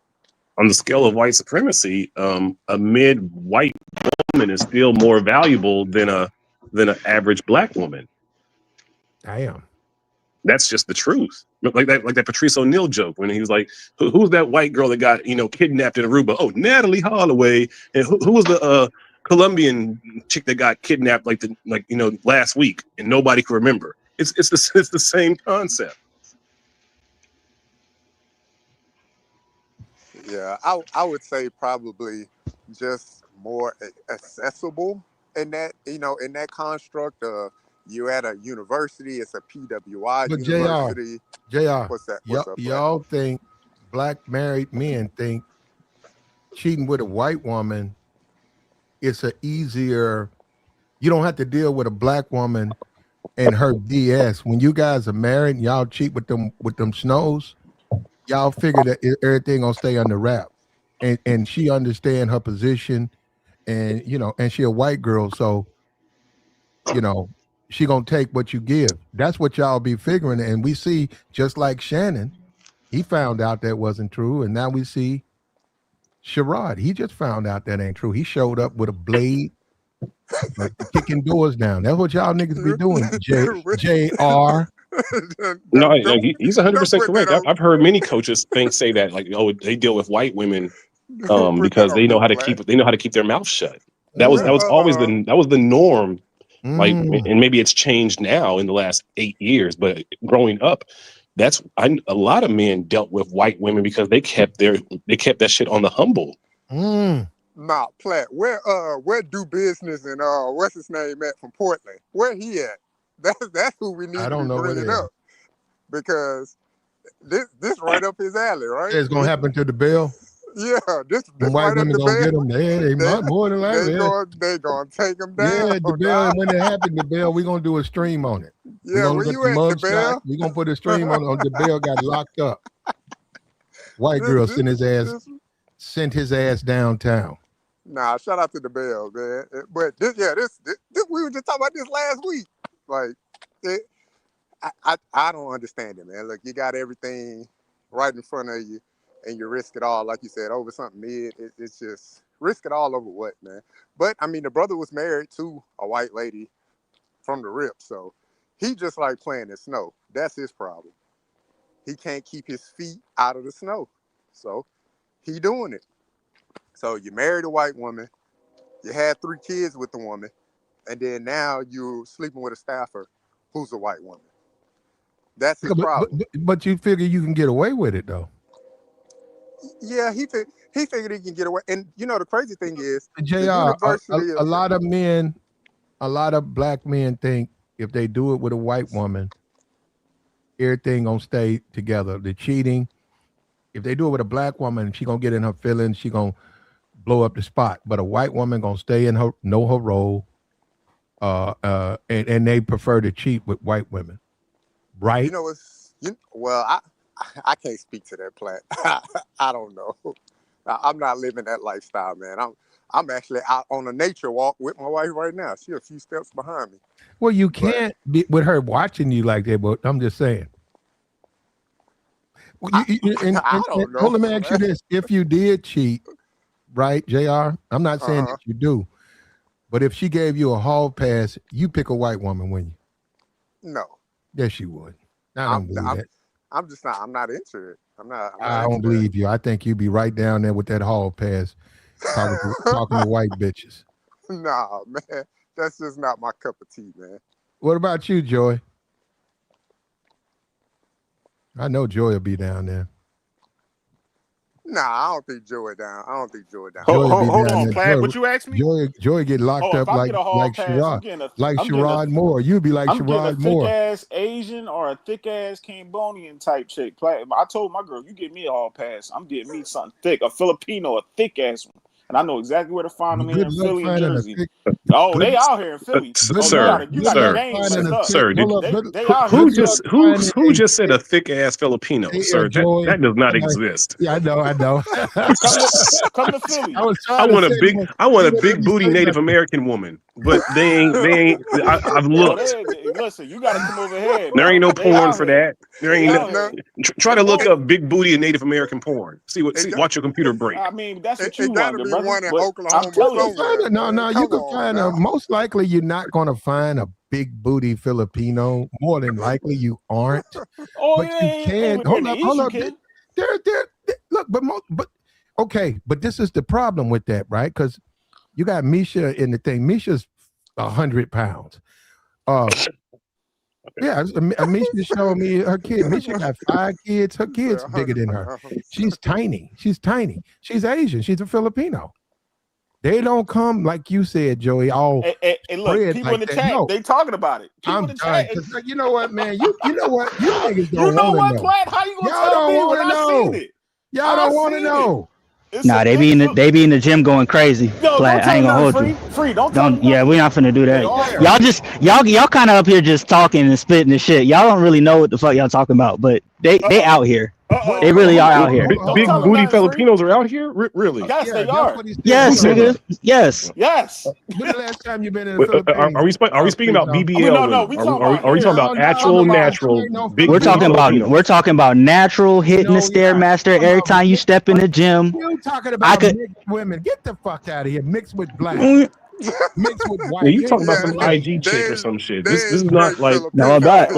scale of white supremacy, a mid-white woman is still more valuable than an average black woman. Damn. That's just the truth. Like that Patrice O'Neal joke when he was like, "Who's that white girl that got kidnapped in Aruba?" Oh, Natalie Holloway. And who was the Colombian chick that got kidnapped last week and nobody can remember? It's the same concept. Yeah, I would say probably just more accessible in that in that construct of. You at a university, it's a PWI but university. JR, what's up? Y'all think black married men think cheating with a white woman, it's a easier, you don't have to deal with a black woman and her BS. When you guys are married and y'all cheat with them snows, y'all figure that everything gonna stay under wrap. And she understand her position, and and she a white girl, so she gonna take what you give. That's what y'all be figuring. And we see, just like Shannon, he found out that wasn't true. And now we see Sherrone. He just found out that ain't true. He showed up with a blade, like kicking doors down. That's what y'all niggas be doing. JR. No, he's 100% correct. I've heard many coaches say that, like, oh, they deal with white women because they know how to keep their mouth shut. That was always the norm. Like, and maybe it's changed now in the last 8 years, but growing up, a lot of men dealt with white women because they kept that shit on the humble. Nah, Platt, where do business and what's his name at from Portland? Where he at? That's who we need to be bringing up, because this right up his alley, right? It's gonna happen to the Bell. Yeah, this When white right up women the gonna get Bell. them, they might more than likely. They gonna take him Yeah, down. the Bell. And when it happened, the Bell, we're gonna do a stream on it. We're Yeah, gonna where look at you the at, mug the shot. Bell? We're gonna put a stream on the Bell got locked up. White girl sent his ass downtown. Nah, shout out to the Bell, man. But this, we were just talking about this last week. Like, I don't understand it, man. Look, you got everything right in front of you, and you risk it all, like you said, over something mid. It's just risk it all over what, man? But I mean, the brother was married to a white lady from the rip, so he just like playing in snow. That's his problem. He can't keep his feet out of the snow, so he doing it. So you married a white woman, you had 3 kids with the woman, and then now you're sleeping with a staffer who's a white woman. That's his problem. But you figure you can get away with it though. Yeah, he figured he can get away. And you know the crazy thing is, JR, a lot of men, a lot of black men think if they do it with a white woman, everything gonna stay together. The cheating, if they do it with a black woman, she gonna get in her feelings, she gonna blow up the spot. But a white woman gonna stay in her, know her role, and they prefer to cheat with white women, right? You know, I can't speak to that, Platt. I don't know. I'm not living that lifestyle, man. I'm actually out on a nature walk with my wife right now. She's a few steps behind me. Well, you can't be with her watching you like that, but I'm just saying. I don't know. Let me ask you this: if you did cheat, right, JR? I'm not saying that you do, but if she gave you a hall pass, you pick a white woman, wouldn't you? No. Yes, you would. I don't believe that. I'm just not. I'm not into it. I don't believe you. I think you'd be right down there with that hall pass, talking to white bitches. Nah, man, that's just not my cup of tea, man. What about you, Joy? I know Joy will be down there. Nah, I don't think Joy down. Hold on, Platt. What you asked me? Joy get locked up like Sherrone Moore. You'd be like Sherrone Moore. I'm getting a thick ass Asian or a thick ass Cambodian type chick. Platt, I told my girl, you get me a hall pass. I'm getting me something thick, a Filipino, a thick ass one. And I know exactly where to find them here in Philly and Jersey. They out here in Philly. Sir, you got your game set up. Sir, they out who here. who just said a thick ass Filipino, sir? That does not exist. Yeah, I know. Come to Philly. I want a big booty Native American woman, but they ain't. I've looked. Listen, you got to come over here. There ain't no porn for that. There ain't no. Try to look up big booty and Native American porn. Watch your computer break. I mean, that's what you want, brother. One in Oklahoma. No, you can find a. Most likely, you're not going to find a big booty Filipino. More than likely, you aren't. But you can. Hold up. Look, but okay. But this is the problem with that, right? Because you got Misha in the thing. Misha's 100 pounds. Yeah, Misha showed me her kid. Misha got 5 kids. Her kid's bigger than her. She's tiny. She's Asian. She's a Filipino. They don't come like you said, Joey. All hey, look, people in the chat, they talking about it. People I'm in the chat. you know what, man? You know what? You niggas don't you know what, know. Platt? How you gonna tell me when I seen it? Y'all don't want to know. Nah, they be in the gym going crazy. Platt, I ain't gonna hold you. Free, don't. Yeah, we're not finna do that. Y'all kind of up here just talking and spitting the shit. Y'all don't really know what the fuck y'all talking about, but they out here. They really are out here. Big booty Filipinos are out here? Really? Yes, they are. Yes, nigga. Yes. When the last time you been in the Philippines? Are we speaking about BBL? No, we are we talking about actual natural? We're talking about natural hitting the Stairmaster every time you step in the gym. You talking about mixed women? Get the fuck out of here. Mixed with black. Mixed with white. Yeah, you talking about some IG chick or some shit. This is not like. No, I'm not.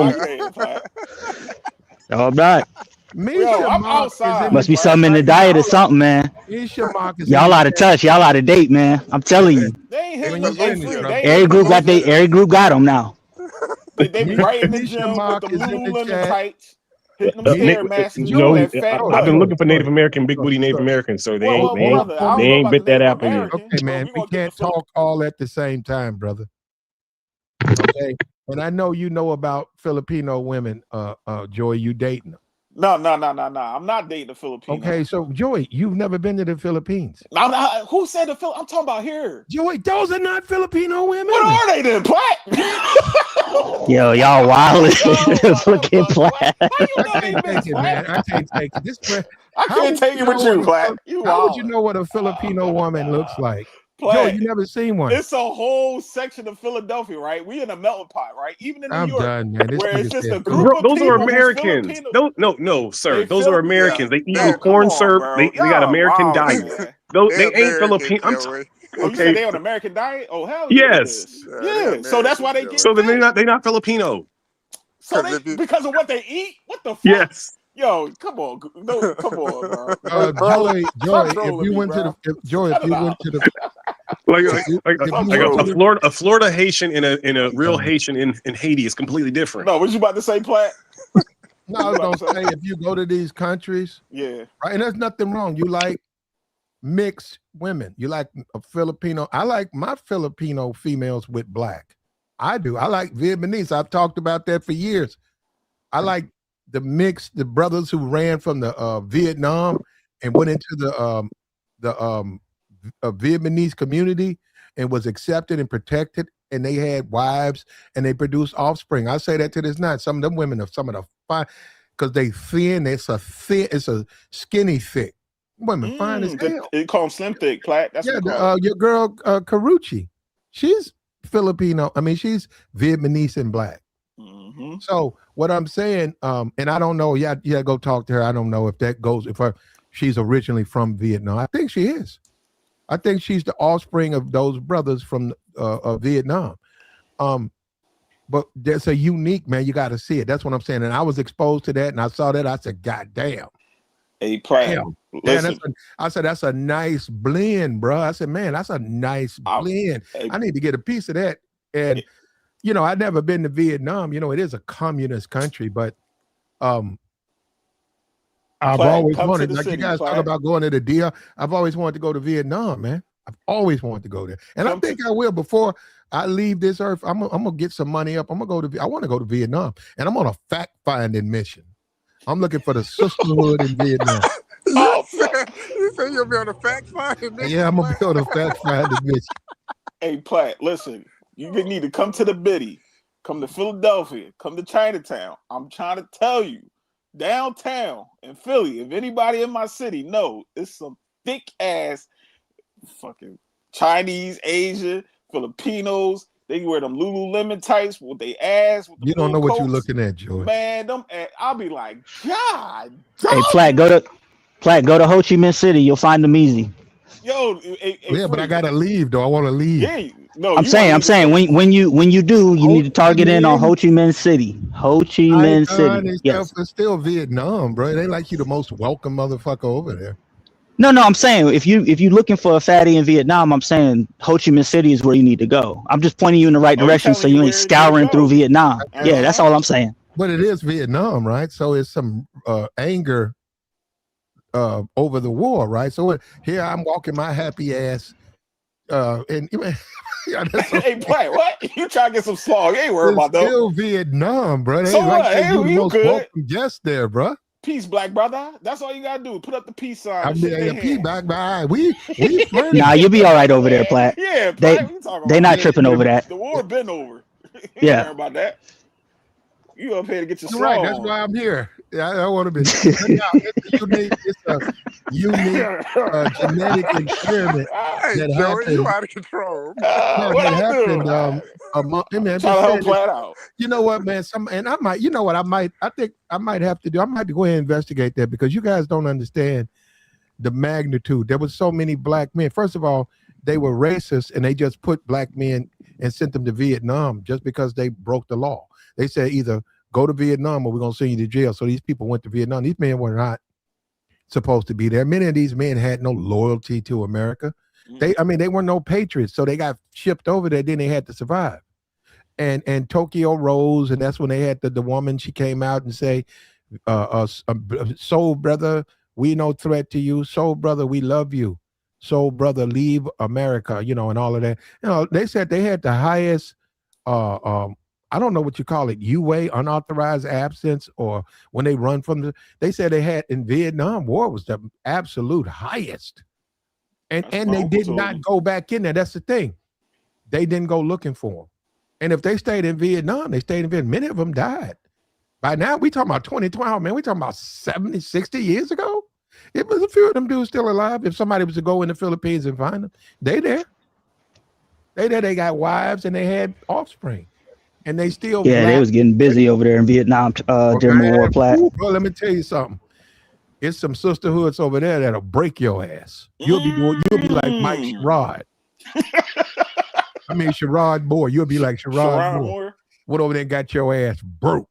No, I'm not. I'm outside. Must be something in the diet or something, man. Y'all out of touch. Y'all out of date, man. I'm telling you. They ain't hitting every group got them now. They be right in the gym with the Lululemon tights. Hitting them Stairmasters. I've been looking for Native American, big booty Native Americans, so they ain't bit that apple yet. Okay, man, we can't talk all at the same time, brother. Okay, and I know you know about Filipino women. Joy, you dating them? No. I'm not dating a Filipino. Okay, so Joey, you've never been to the Philippines. Who said the Phil? I'm talking about here. Joey, those are not Filipino women. What are they then, Platt? Yo, y'all wild as fucking Platt. How you I know they can't mixed, take it, man. Platt? I can't take it. This I can't take it with you, Platt. How would you know what a Filipino woman looks like? Platt, Joey, you never seen one. it's a whole section of Philadelphia, right? We in a melting pot, right? Even in New I'm York, done, man. This where it's nigga just said a group of Those people are who's Americans. Filipino. No, sir. They Those are Americans. They eat Yo, corn come on, syrup. bro. They got Y'all American wild, diet. man. They ain't Filipino. Joey. Oh, you said Okay. they on American diet? Oh, hell yeah. Yes. Yeah. So that's why they get So then fat. they're not Filipino. So 'Cause if you- because of what they eat? What the fuck? Yes. Yo, come on. No, come on, bro. Joey, Stop if trolling you me, went bro. to the Joey, if Cut it you out. went to the Like you a Florida Haitian and a real Haitian in Haiti is completely different. No, what you about to say, Platt? no, I was gonna say if you go to these countries, Yeah. right, and there's nothing wrong. You like mixed women. You like a Filipino. I like my Filipino females with black. I do. I like Vietnamese. I've talked about that for years. I like the brothers who ran from the Vietnam and went into the Vietnamese community and was accepted and protected, and they had wives and they produced offspring. I say that to this night. Some of them women are some of the fine because they thin. It's a skinny thick. Women fine as hell. They call them slim thick, Platt. That's what your girl Karuchi, she's Filipino. I mean, she's Vietnamese and black. Mm-hmm. So what I'm saying, and I don't know. Yeah, go talk to her. I don't know if that goes. She's originally from Vietnam. I think she is. I think she's the offspring of those brothers from Vietnam. But there's a unique, man. You got to see it. That's what I'm saying. And I was exposed to that, and I saw that. I said, God damn. Hey, Platt. Man, I said, that's a nice blend, bro. I said, man, that's a nice blend. I need to get a piece of that. And, I've never been to Vietnam. It is a communist country, but I've always wanted, like you guys talk about going to the deal. I've always wanted to go to Vietnam, man. I've always wanted to go there. And I think I will before I leave this earth. I'm going to get some money up. I want to go to Vietnam, and I'm on a fact-finding mission. I'm looking for the sisterhood in Vietnam. You say you'll be on a fact-finding mission? Yeah, I'm going to be on a fact-finding mission. Hey, Platt, listen. You need to come to the Biddy. Come to Philadelphia. Come to Chinatown. I'm trying to tell you. Downtown in Philly, if anybody in my city know, it's some thick-ass fucking Chinese, Asian, Filipinos. They wear them Lululemon tights with their ass. With You don't know what you're looking at, Joey. Man, I'll be like, God. Hey, Platt, go to Ho Chi Minh City. You'll find them easy. Yo, but I gotta leave though. I want to leave. Yeah, no. I'm saying when you do, you need to target in on Ho Chi Minh City. Ho Chi Minh City. Yes. It's still Vietnam, bro. It ain't like you the most welcome motherfucker over there. No, I'm saying if you looking for a fatty in Vietnam, I'm saying Ho Chi Minh City is where you need to go. I'm just pointing you in the right direction so you ain't scouring through Vietnam. Yeah, that's all I'm saying. But it is Vietnam, right? So it's some anger over the war, right? So here I'm walking my happy ass, and hey, Platt, what? You trying to get some slog? You ain't worried about that. Still Vietnam, bro. They So like what? Hey, you the you most good? welcome guest there, bro. Peace, black brother. That's all you gotta do. Put up the peace sign. I mean, peace back by. We Nah, you'll be all right over there, Platt. Yeah, Platt, we talking they about not tripping over that. The war been over. Yeah. Worry about that. You up here to get your right. slog That's on. why I'm here. I want to be. It's a unique genetic experiment Hey, that Joey, you happened. out of control. What I do? Man, Trying to help Platt out. You know what, man? I think I might have to do. I might go ahead and investigate that because you guys don't understand the magnitude. There was so many black men. First of all, they were racist and they just put black men and sent them to Vietnam just because they broke the law. They said either go to Vietnam or we're going to send you to jail. So these people went to Vietnam. These men were not supposed to be there. Many of these men had no loyalty to America. They were no patriots. So they got shipped over there. Then they had to survive. And Tokyo rose. And that's when they had the woman, she came out and say, soul brother, we no threat to you. Soul brother, we love you. Soul brother, leave America, and all of that. They said they had the highest I don't know what you call it, UA, unauthorized absence, or when they run from they said they had in Vietnam War was the absolute highest. And That's what my they uncle did told not me. go back in there. That's the thing. They didn't go looking for them. And if they stayed in Vietnam, they stayed in Vietnam. Many of them died. By now, we talking about 2012, man. We talking about 70, 60 years ago. It was a few of them dudes still alive. If somebody was to go in the Philippines and find them, they there. They got wives and they had offspring. And they still Yeah, they black. was getting busy over there in Vietnam Oh, during the war, man. Plat. Ooh, bro, let me tell you something. It's some sisterhoods over there that'll break your ass. You'll be like Mike Sherrod. I mean Sherrod Moore. You'll be like Sherrod Moore. Went over there and got your ass broke.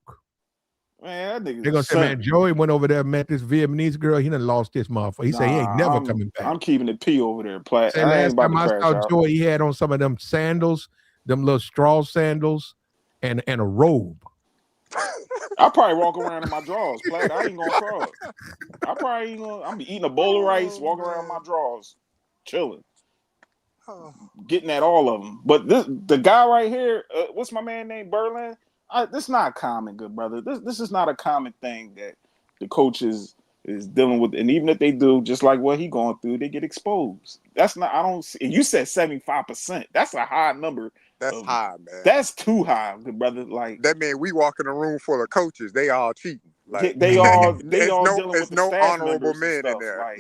Man, that nigga's They're gonna say, man, Joey went over there and met this Vietnamese girl. He done lost this motherfucker. He said he ain't never coming back. I'm keeping the P over there, Plat. Say I ain't last about time to I crash saw out. Joey, he had on some of them sandals, them little straw sandals, and a robe. I probably walk around in my drawers, Plat. I ain't gonna cross. I probably ain't gonna. I'm eating a bowl of rice, walking around in my drawers, chilling, getting at all of them. But the guy right here, what's my man named Berlin? This is not common, good brother. This is not a common thing that the coaches is dealing with, and even if they do, just like what he going through, they get exposed. That's not. I don't. And you said 75%. That's a high number. That's high, man. That's too high, good brother. Like that mean we walk in a room full of coaches, they all cheating. Like they all no, dealing with the no staff honorable members men and in stuff. there. Like,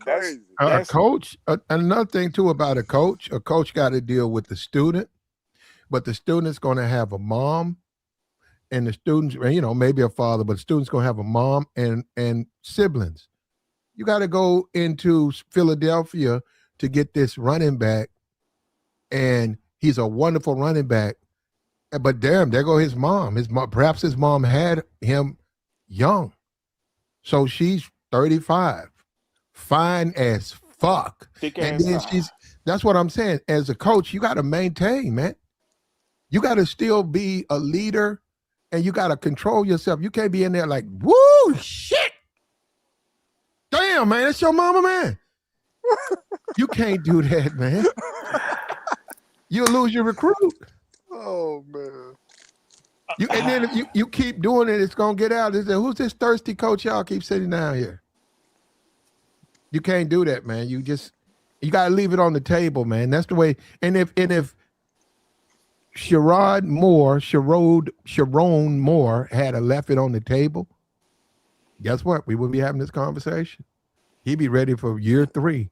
That's crazy. A coach, another thing too about a coach got to deal with the student, but the student's going to have a mom, and the students, maybe a father, but the student's going to have a mom and siblings. You got to go into Philadelphia to get this running back, and he's a wonderful running back. But damn, there go his mom. Perhaps his mom had him young. So she's 35, fine as fuck. And then that's what I'm saying. As a coach, you got to maintain, man. You got to still be a leader, and you got to control yourself. You can't be in there like, woo, shit. Damn, man, that's your mama, man. You can't do that, man. You'll lose your recruit. Oh man! And then if you keep doing it, it's gonna get out. Who's this thirsty coach? Y'all keep sitting down here. You can't do that, man. You gotta leave it on the table, man. That's the way. And if Sherrone Moore had left it on the table, guess what? We would be having this conversation. He'd be ready for year 3.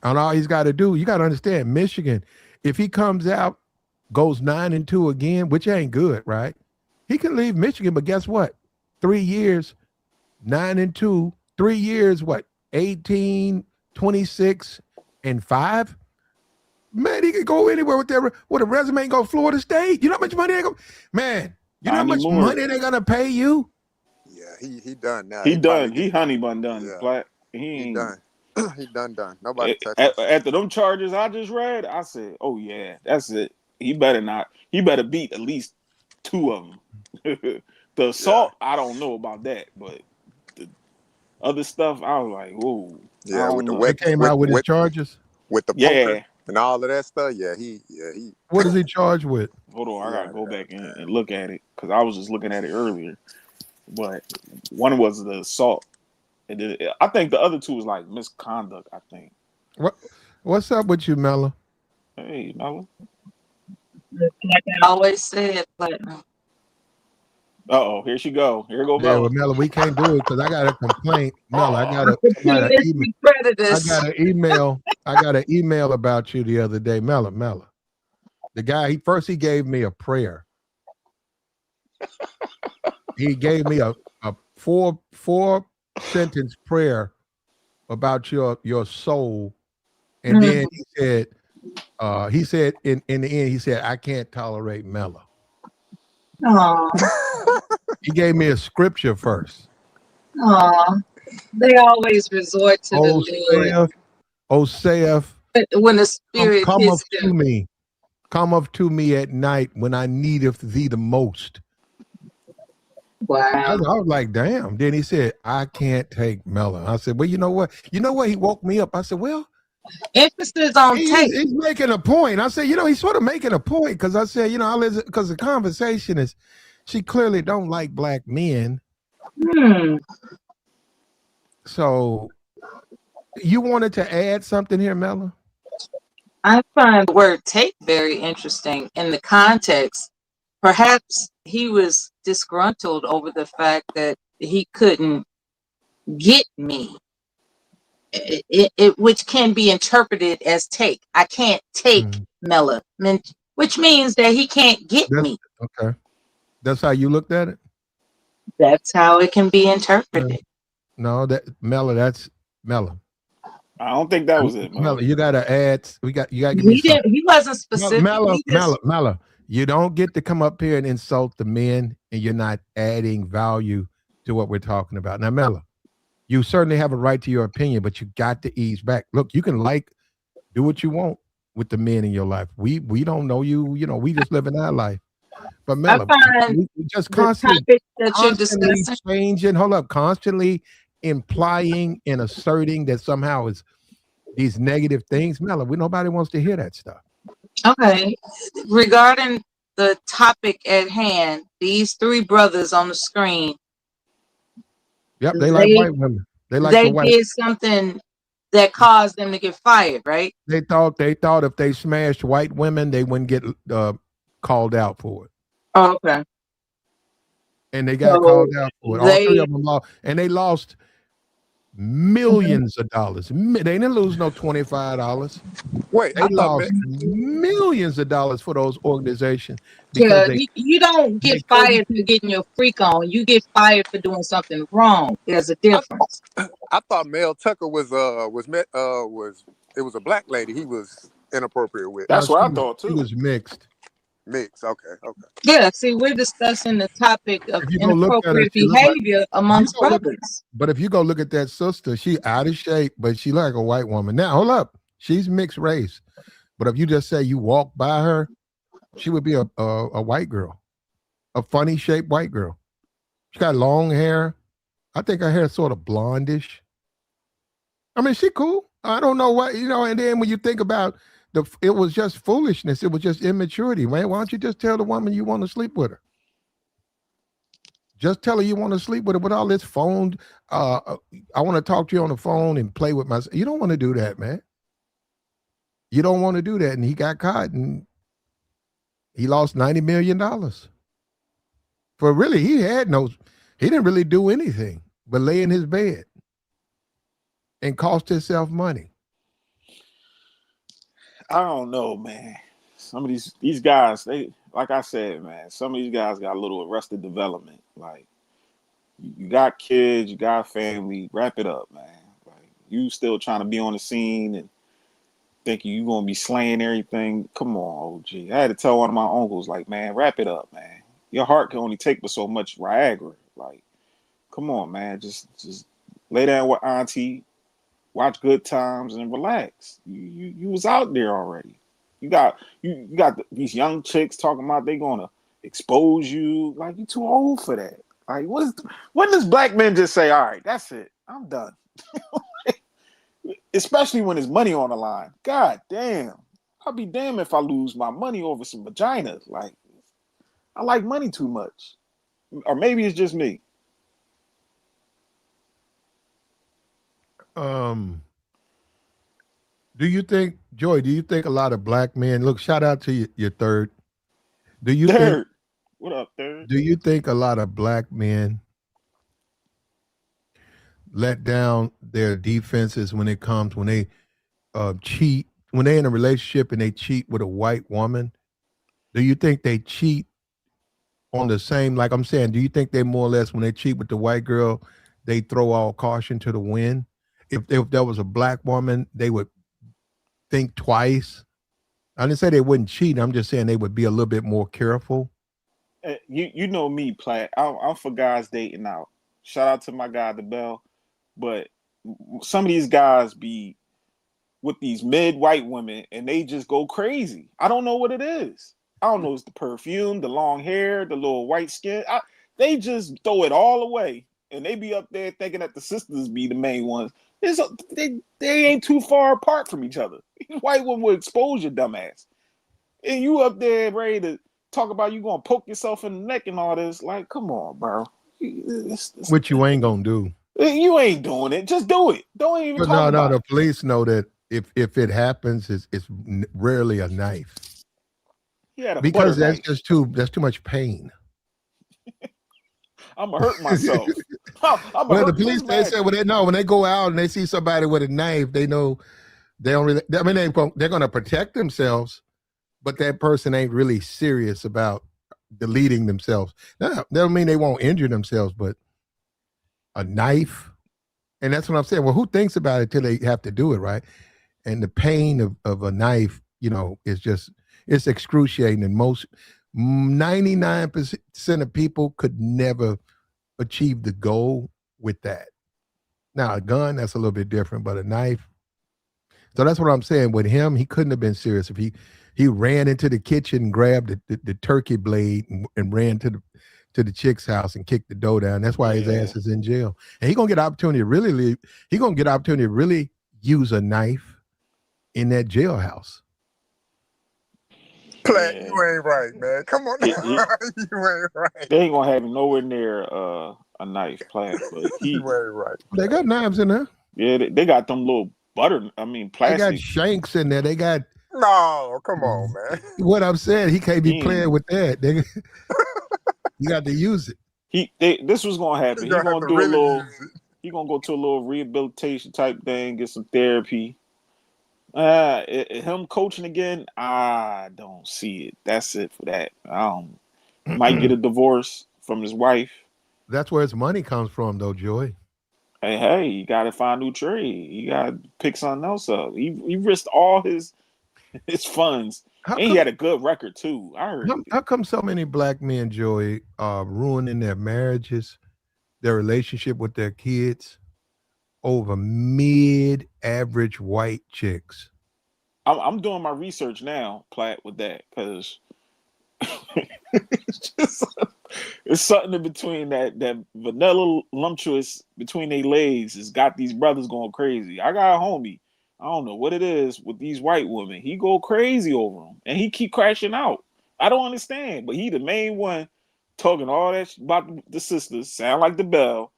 And all he's got to do, you got to understand, Michigan, if he comes out, goes 9-2 again, which ain't good, right? He can leave Michigan, but guess what? 3 years, 9-2, 3 years, what? 18, 26, and 5. Man, he could go anywhere with a resume and go Florida State. You know how much money they go? Man, you know how much money they're gonna pay you? Yeah, he done now. He done. He honey bun done. Yeah. Plat. He done. He done. Nobody touch him. After them charges I just read, I said, "Oh yeah, that's it. He better not. He better beat at least 2 of them." The assault, I don't know about that, but the other stuff, I was like, "Whoa." Yeah, with the They came out with his charges. With the poker and all of that stuff. Yeah, he. What is he charged with? Hold on, I gotta go back and look at it because I was just looking at it earlier. But one was the assault. And I think the other 2 was like misconduct, I think. What's up with you, Mella? Hey, Mella. Like I always said, Platinum. Uh-oh, here she go. Here go Yeah, Mella. well, Mella, we can't do it because I got a complaint. Mella, I got an email about you the other day. Mella. The guy, he gave me a prayer. He gave me a 4-sentence prayer about your soul, and then he said in the end, he said, I can't tolerate Mella. He gave me a scripture first. They always resort to the Lord. O saith, when the Spirit cometh to me at night when I needeth thee the most. Wow. I was like, damn. Then he said, I can't take Mella. I said, well, you know what? He woke me up. I said, well, Emphasis on take. He's making a point. I said, he's sort of making a point because I said, because the conversation is, she clearly don't like black men. So you wanted to add something here, Mella? I find the word take very interesting in the context. Perhaps he was disgruntled over the fact that he couldn't get me, which can be interpreted as take. I can't take Mella, which means that he can't get me. Okay. That's how you looked at it? That's how it can be interpreted. No, that's Mella. I don't think that was it, Mella. You gotta add. You gotta give He me something. didn't. He wasn't specific. Mella. You don't get to come up here and insult the men, and you're not adding value to what we're talking about. Now, Mella, you certainly have a right to your opinion, but you got to ease back. Look, you can do what you want with the men in your life. We don't know you. We just live in our life. But Mella, we just constantly changing. Hold up, constantly implying and asserting that somehow is these negative things. Mella, nobody wants to hear that stuff. Okay. Regarding the topic at hand, these three brothers on the screen. Yep, they like white women. They did something that caused them to get fired, right? They thought if they smashed white women, they wouldn't get called out for it. Oh, okay. And they got called out for it. All three of them lost, and they lost millions of dollars. They didn't lose no $25. Wait, they lost millions of dollars for those organizations. Because you don't get fired for getting your freak on. You get fired for doing something wrong. There's a difference. I thought Mel Tucker was it was a black lady he was inappropriate with. That's what I thought too. He was mixed. Okay. Yeah, see, we're discussing the topic of inappropriate behavior amongst brothers. But if you go look at that sister, she out of shape, but she like a white woman. Now, hold up. She's mixed race. But if you just say you walk by her, she would be a white girl, a funny shaped white girl. She got long hair. I think her hair is sort of blondish. I mean, she cool. I don't know what, and then when you think about it was just foolishness. It was just immaturity, man. Why don't you just tell the woman you want to sleep with her? Just tell her you want to sleep with her with all this phone. I want to talk to you on the phone and play with myself. You don't want to do that, man. You don't want to do that. And he got caught and he lost $90 million. For really, he didn't really do anything but lay in his bed and cost himself money. I don't know, man. Some of these guys, they, like I said, man, some of these guys got a little arrested development. Like, you got kids, you got family, wrap it up, man. Like, you still trying to be on the scene and thinking you gonna be slaying everything. Come on, OG. I had to tell one of my uncles, like, man, wrap it up, man. Your heart can only take but so much Viagra. Like, come on, man. Just lay down with auntie. Watch Good Times and relax. You was out there already. You got these young chicks talking about they gonna expose you. Like, you too old for that. Like, when does black men just say, all right, that's it, I'm done? Especially when there's money on the line. God damn. I'll be damned if I lose my money over some vaginas. Like, I like money too much. Or maybe it's just me. Do you think a lot of black men, look, shout out to your third. What up, third? Do you think a lot of black men let down their defenses when they cheat, when they're in a relationship and they cheat with a white woman? Do you think they cheat on the same, like I'm saying, do you think they more or less, when they cheat with the white girl, they throw all caution to the wind? If there was a black woman, they would think twice. I didn't say they wouldn't cheat. I'm just saying they would be a little bit more careful. You know me, Platt. I'm for guys dating out. Shout out to my guy, the Bell. But some of these guys be with these mid-white women and they just go crazy. I don't know what it is. I don't know. It's the perfume, the long hair, the little white skin. They just throw it all away. And they be up there thinking that the sisters be the main ones. They ain't too far apart from each other. White woman will expose your dumb ass. And you up there ready to talk about you gonna poke yourself in the neck and all this. Like, come on, bro. Which you ain't gonna do. You ain't doing it. Just do it. Don't even But talk about the it. police know that if it happens, it's rarely a knife. He had a Because butter that's knife. that's too much pain. I'm gonna hurt myself. I'm Well, the hurt. police they say when they go out and they see somebody with a knife, they know they don't really. I mean, they're going to protect themselves, but that person ain't really serious about deleting themselves. That don't mean they won't injure themselves, but a knife, and that's what I'm saying. Well, who thinks about it till they have to do it, right? And the pain of a knife, is just it's excruciating, and most 99% of people could never achieve the goal with that. Now, a gun, that's a little bit different, but a knife. So that's what I'm saying. With him, he couldn't have been serious if he ran into the kitchen, grabbed the turkey blade, and ran to the chick's house and kicked the door down. That's why his ass is in jail. And he's gonna get opportunity to really leave. He's gonna get opportunity to really use a knife in that jailhouse. Platt, you ain't right, man. Come on, you ain't right. They ain't gonna have him nowhere near a knife, Platt. But You ain't right. They got knives in there. Yeah, they got them little plastic. They got shanks in there. They got. No, come on, man. What I'm saying, he can't be playing with that. You got to use it. This was gonna happen. He's gonna do a little. He gonna go to a little rehabilitation type thing, get some therapy. Him coaching again, I don't see it. That's it for that. Might get a divorce from his wife. That's where his money comes from, though, Joy. Hey, you got to find a new trade. You got to pick something else up. He risked all his funds, and he had a good record too. I heard. How come so many black men, Joey, are ruining their marriages, their relationship with their kids, over mid-average white chicks? I'm doing my research now, Platt, with that, because it's something in between that vanilla lumptuous between their legs has got these brothers going crazy. I got a homie. I don't know what it is with these white women. He go crazy over them, and he keep crashing out. I don't understand, but he the main one talking all that about the sisters. Sound like the bell,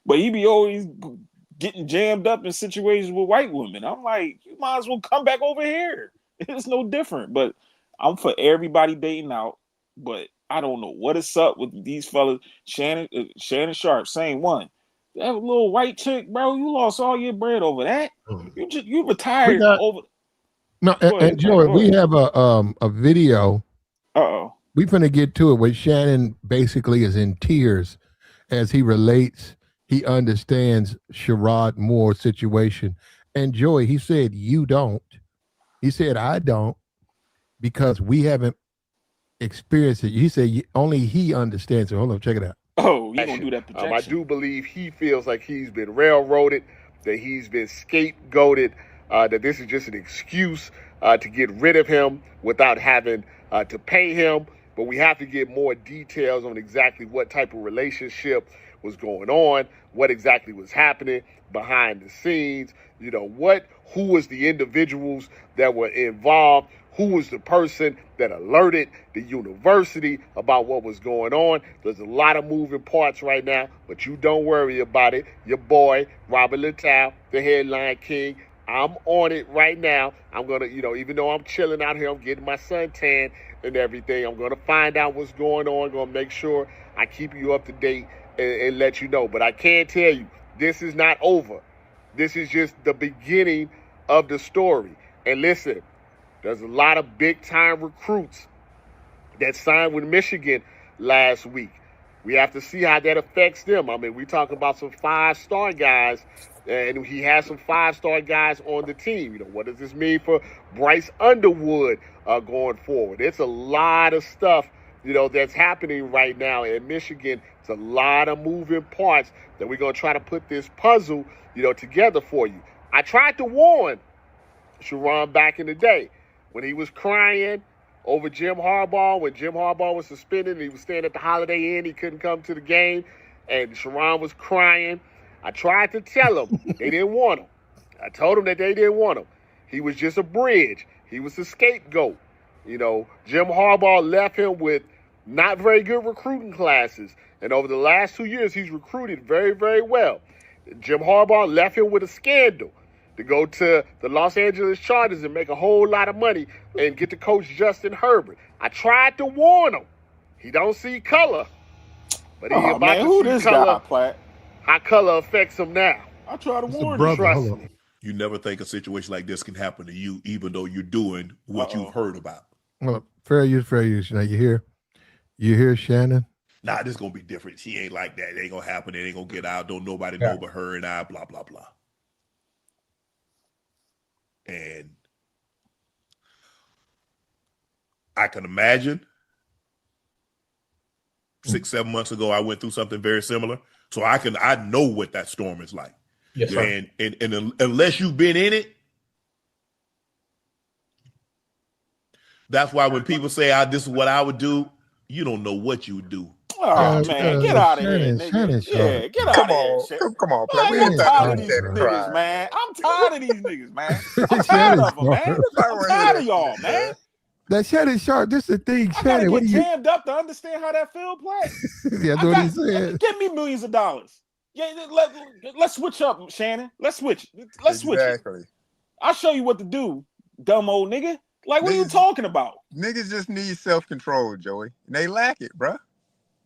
but he be always getting jammed up in situations with white women. I'm like, you might as well come back over here. It's no different. But I'm for everybody dating out, but I don't know what is up with these fellas. Shannon Sharp, same one. That little white chick, bro, you lost all your bread over that. You retired over. No, and Joey, we have a video. We finna get to it where Shannon basically is in tears as he relates. He understands Sherrod Moore's situation. And Joey, he said, you don't. He said, I don't, because we haven't experienced it. He said, only he understands it. Hold on, check it out. Oh, you gonna do that protection? I do believe he feels like he's been railroaded, that he's been scapegoated, that this is just an excuse to get rid of him without having to pay him. But we have to get more details on exactly what type of relationship was going on, what exactly was happening behind the scenes, who was the individuals that were involved, who was the person that alerted the university about what was going on. There's a lot of moving parts right now, but you don't worry about it. Your boy, Robert Littal, the headline king, I'm on it right now. I'm going to, even though I'm chilling out here, I'm getting my suntan and everything, I'm going to find out what's going on. I'm going to make sure I keep you up to date and let you know. But I can tell you, this is not over. This is just the beginning of the story. And listen, there's a lot of big-time recruits that signed with Michigan last week. We have to see how that affects them. I mean, we talk about some 5-star guys, and he has some 5-star guys on the team. What does this mean for Bryce Underwood going forward? It's a lot of stuff, that's happening right now in Michigan. It's a lot of moving parts that we're going to try to put this puzzle, together for you. I tried to warn Sherrone back in the day when he was crying over Jim Harbaugh, when Jim Harbaugh was suspended and he was staying at the Holiday Inn. He couldn't come to the game, and Sherrone was crying. I tried to tell him they didn't want him. I told him that they didn't want him. He was just a bridge. He was a scapegoat. You know, Jim Harbaugh left him with not very good recruiting classes. And over the last 2 years, he's recruited very, very well. Jim Harbaugh left him with a scandal to go to the Los Angeles Chargers and make a whole lot of money and get to coach Justin Herbert. I tried to warn him. He don't see color. But he about man, to who see this color. guy, Platt? How color affects him now. I try to It's a warn brother. you. Hold on. You never think a situation like this can happen to you, even though you're doing what you've heard about. Well, fair use. Now you hear Shannon? Nah, this is gonna be different. She ain't like that. It ain't gonna happen. It ain't gonna get out. Don't nobody know but her and I. Blah blah blah. And I can imagine 6-7 months ago I went through something very similar, so I know what that storm is like. Yes, sir. And unless you've been in it, that's why when people say this is what I would do, you don't know what you would do. Oh man, get out of here, nigga. Shannon, Yeah, get out of here. Come on, Man, play. I'm tired of these Shannon niggas, cry. man. I'm tired of these niggas, man. I'm tired of them, man. I'm tired of y'all, man. That Shannon Sharp, this is the thing, I gotta Shannon. What get do you? jammed up to understand how that feel play. Yeah, that's what he said. Give me millions of dollars. Yeah, let's switch up, Shannon. Let's switch. Let's switch it. Exactly. I'll show you what to do, dumb old nigga. Like, what are you talking about? Niggas just need self-control, Joey. And they lack it, bruh.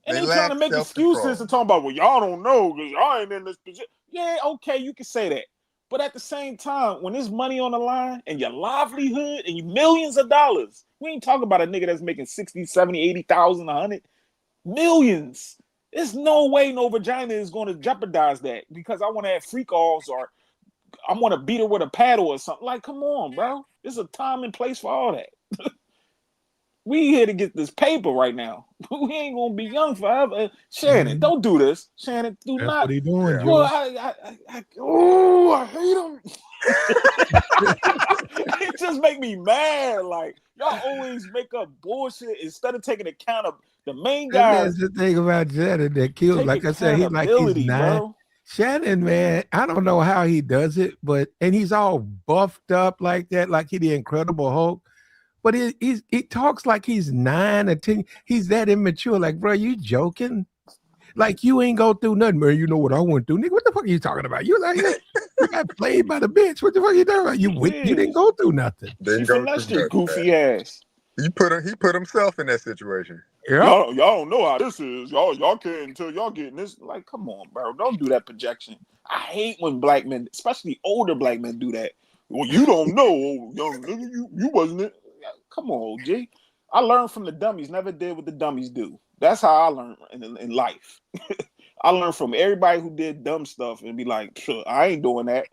And They they trying to lack make self-control. excuses and talking about, well, y'all don't know because y'all ain't in this position. Yeah, okay, you can say that. But at the same time, when there's money on the line and your livelihood and you millions of dollars, we ain't talking about a nigga that's making 60, 70, 80,000, 100. Millions. There's no way no vagina is going to jeopardize that because I want to have freak offs or I want to beat her with a paddle or something. Like, come on, bro. There's a time and place for all that. We here to get this paper right now. We ain't gonna be young forever. Shannon, don't do this. Shannon, do That's not. what he doing, Joey. Well, I hate him. It just make me mad. Like, y'all always make up bullshit instead of taking account of the main guys. That's the thing about Shannon that kills. Take Like I said, he's like he's accountability, 9. bro. Shannon, man, I don't know how he does it, and he's all buffed up like that, like he the Incredible Hulk. But he talks like he's 9 or 10. He's that immature. Like, bro, you joking? Like you ain't go through nothing, man. You know what I went through, nigga. What the fuck are you talking about? You like you got played by the bench. What the fuck are you talking about? You didn't go through nothing. Didn't She go finessed through your nothing, goofy man. ass. He put himself in that situation. Yeah. Y'all don't know how this is. Y'all can't until y'all getting this. Like, come on, bro. Don't do that projection. I hate when black men, especially older black men, do that. Well, you don't know, young nigga. You wasn't it. Come on, OG. I learned from the dummies. Never did what the dummies do. That's how I learned in life. I learned from everybody who did dumb stuff and be like, sure, I ain't doing that.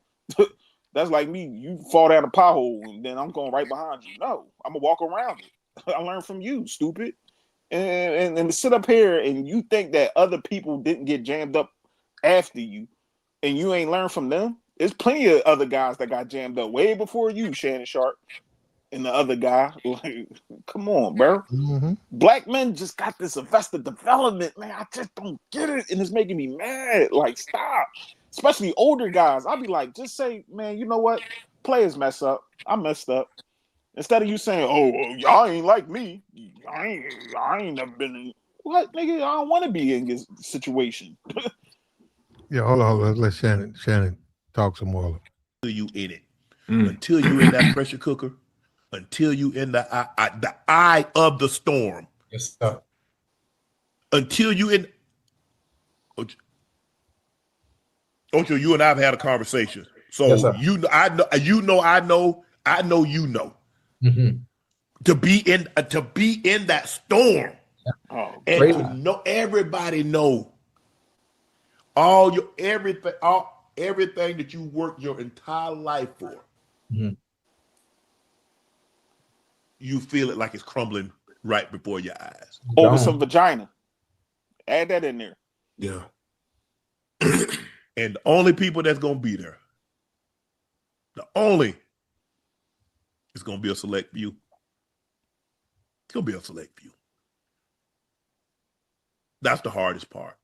That's like me. You fall down a pothole and then I'm going right behind you. No, I'm gonna walk around it. I learned from you, stupid. And to sit up here and you think that other people didn't get jammed up after you and you ain't learned from them. There's plenty of other guys that got jammed up way before you, Shannon Sharp, and the other guy. Like, come on, bro. Mm-hmm. Black men just got this arrested development, man. I just don't get it, and it's making me mad. Like, stop. Especially older guys. I'll be like, just say, man, you know what? Players mess up. I messed up. Instead of you saying, oh, y'all ain't like me. I ain't never been in. What, nigga? I don't want to be in this situation. Yeah, hold on. Let Shannon talk some more. Until you in it, until you in that pressure cooker, until you in the eye of the storm. Yes, sir. Until you in. Ocho, you and I have had a conversation. So Yes, sir. I know. Mm-hmm. To be in that storm, Oh, and Crazy. to know everybody know everything that you worked your entire life for. Mhm. You feel it like it's crumbling right before your eyes. over Gone. some vagina. Add that in there. Yeah. And the only people that's gonna be there, it's gonna be a select few. It's gonna be a select few. That's the hardest part.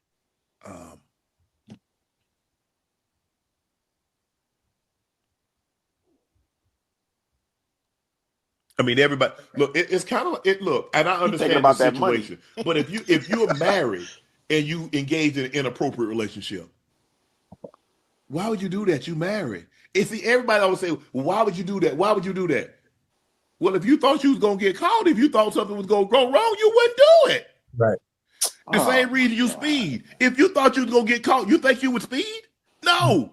I mean, everybody look. It's kind of it. Look, and I He thinking understand the about that money. situation, but if you're married and you engage in an inappropriate relationship, why would you do that? You married. And see, everybody always say, well, "Why would you do that? Why would you do that?" Well, if you thought you was gonna get caught, if you thought something was gonna go wrong, you wouldn't do it. Right. The same reason you speed. If you thought you was gonna get caught, you think you would speed? No.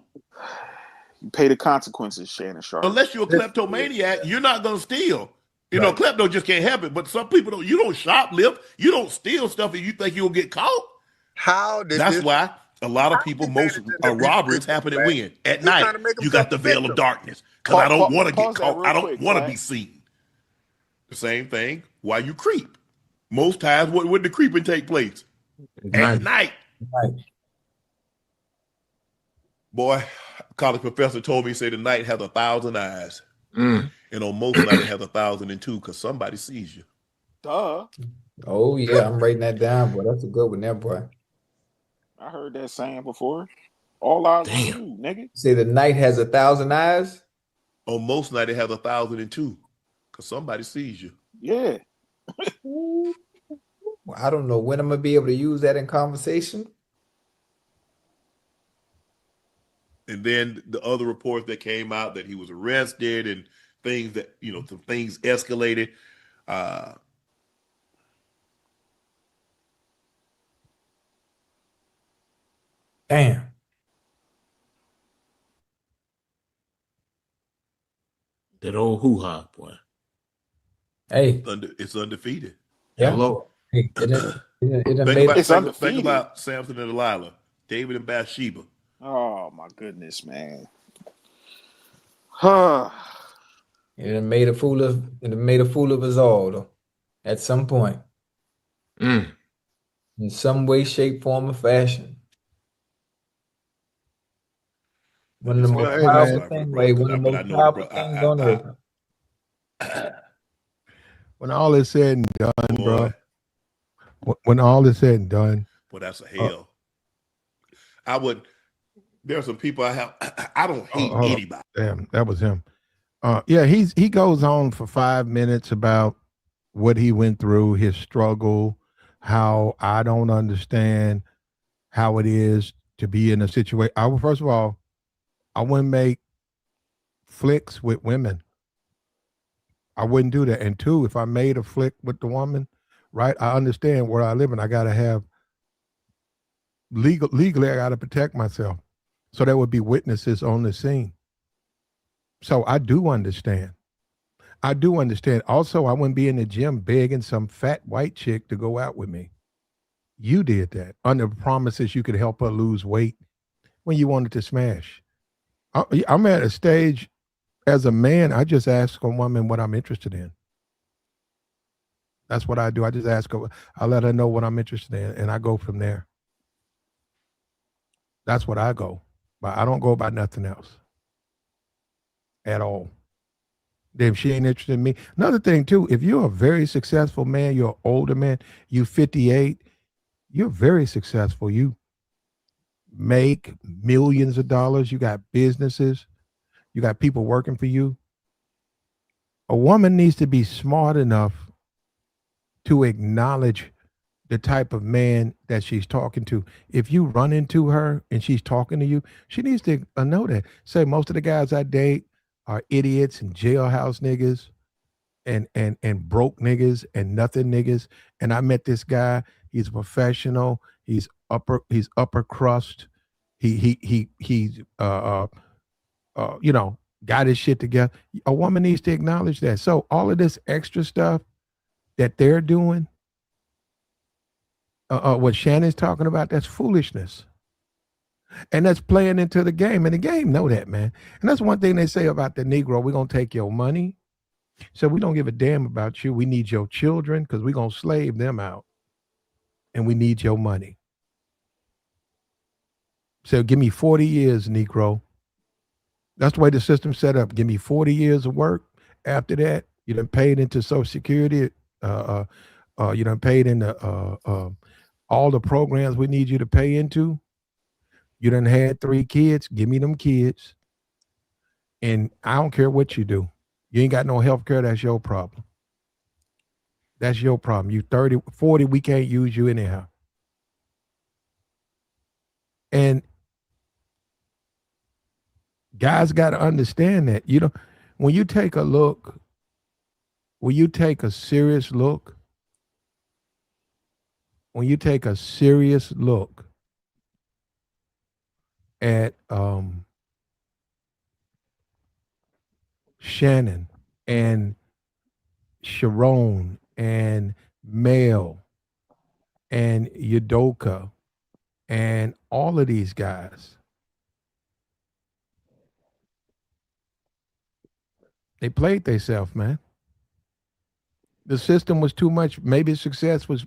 You pay the consequences, Shannon Sharp. Unless you're a kleptomaniac, you're not gonna steal. You know, klepto just can't help it. But some people don't. You don't shoplift. You don't steal stuff, and you think you'll get caught. How did That's this? why a lot of people, most robberies happen at when? At night. You got the veil of darkness because I don't want to get caught. I don't want to be seen. The same thing. Why you creep? Most times, when the creeping take place? At night. Right. Boy, a college professor told me, say the night has 1,000 eyes. And on most nights it has 1,002 because somebody sees you. Duh. Oh yeah, I'm writing that down, boy. That's a good one there, boy. I heard that saying before. All eyes on you, nigga. Say the night has 1,000 eyes. On most nights it has 1,002 because somebody sees you. Yeah. Well, I don't know when I'm gonna be able to use that in conversation. And then the other reports that came out that he was arrested and things that, some things escalated. Damn. That old hoo-ha, boy. Hey. It's undefeated. Yeah. Hello. Hey, think about Samson and Delilah, David and Bathsheba. Oh my goodness, man. It made a fool of us all, though, at some point. In some way, shape, form, or fashion. One of the most powerful things on earth. When all is said and done, bro. When all is said and done. Well, that's a hell. There's some people I don't hate anybody. Damn, that was him. Yeah, he goes on for 5 minutes about what he went through, his struggle, how I don't understand how it is to be in a situation. First of all, I wouldn't make flicks with women. I wouldn't do that. And two, if I made a flick with the woman, right, I understand where I live and I got to have legally, I got to protect myself. So there would be witnesses on the scene. So I do understand. Also, I wouldn't be in the gym begging some fat white chick to go out with me. You did that under promises you could help her lose weight when you wanted to smash. I'm at a stage as a man, I just ask a woman what I'm interested in. That's what I do. I just ask her, I let her know what I'm interested in, and I go from there. That's what I go. But I don't go about nothing else at all. If she ain't interested in me. Another thing, too, if you're a very successful man, you're an older man, you 58, you're very successful. You make millions of dollars. You got businesses. You got people working for you. A woman needs to be smart enough to acknowledge the type of man that she's talking to. If you run into her and she's talking to you, she needs to know that. Say most of the guys I date are idiots and jailhouse niggas and broke niggas and nothing niggas. And I met this guy. He's a professional. He's upper crust. He's got his shit together. A woman needs to acknowledge that. So all of this extra stuff that they're doing, what Shannon's talking about, that's foolishness. And that's playing into the game. And the game know that, man. And that's one thing they say about the Negro. We're going to take your money. So we don't give a damn about you. We need your children because we're going to slave them out. And we need your money. So give me 40 years, Negro. That's the way the system's set up. Give me 40 years of work. After that, you done paid into Social Security. You done paid into all the programs we need you to pay into. You done had 3 kids. Give me them kids. And I don't care what you do. You ain't got no health care, that's your problem. That's your problem. You 30, 40, we can't use you anyhow. And guys got to understand that. You know, when you take a look, when you take a serious look, at Shannon and Sherrone and Mel and Udoka and all of these guys, they played themselves, man. The system was too much. Maybe success was,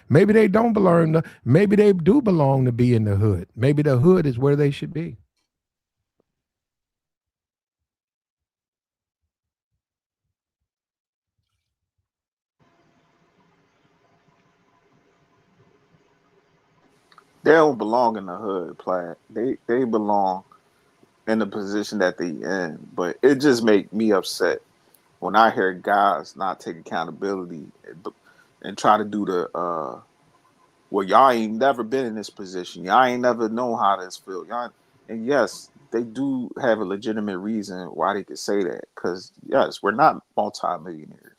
maybe they don't belong to, maybe they do belong to be in the hood. Maybe the hood is where they should be. They don't belong in the hood, Platt. They belong in the position that they in. But it just make me upset when I hear guys not take accountability and try to do the well, y'all ain't never been in this position. Y'all ain't never known how this feel. Y'all, and yes, they do have a legitimate reason why they could say that. Because yes, we're not multimillionaires,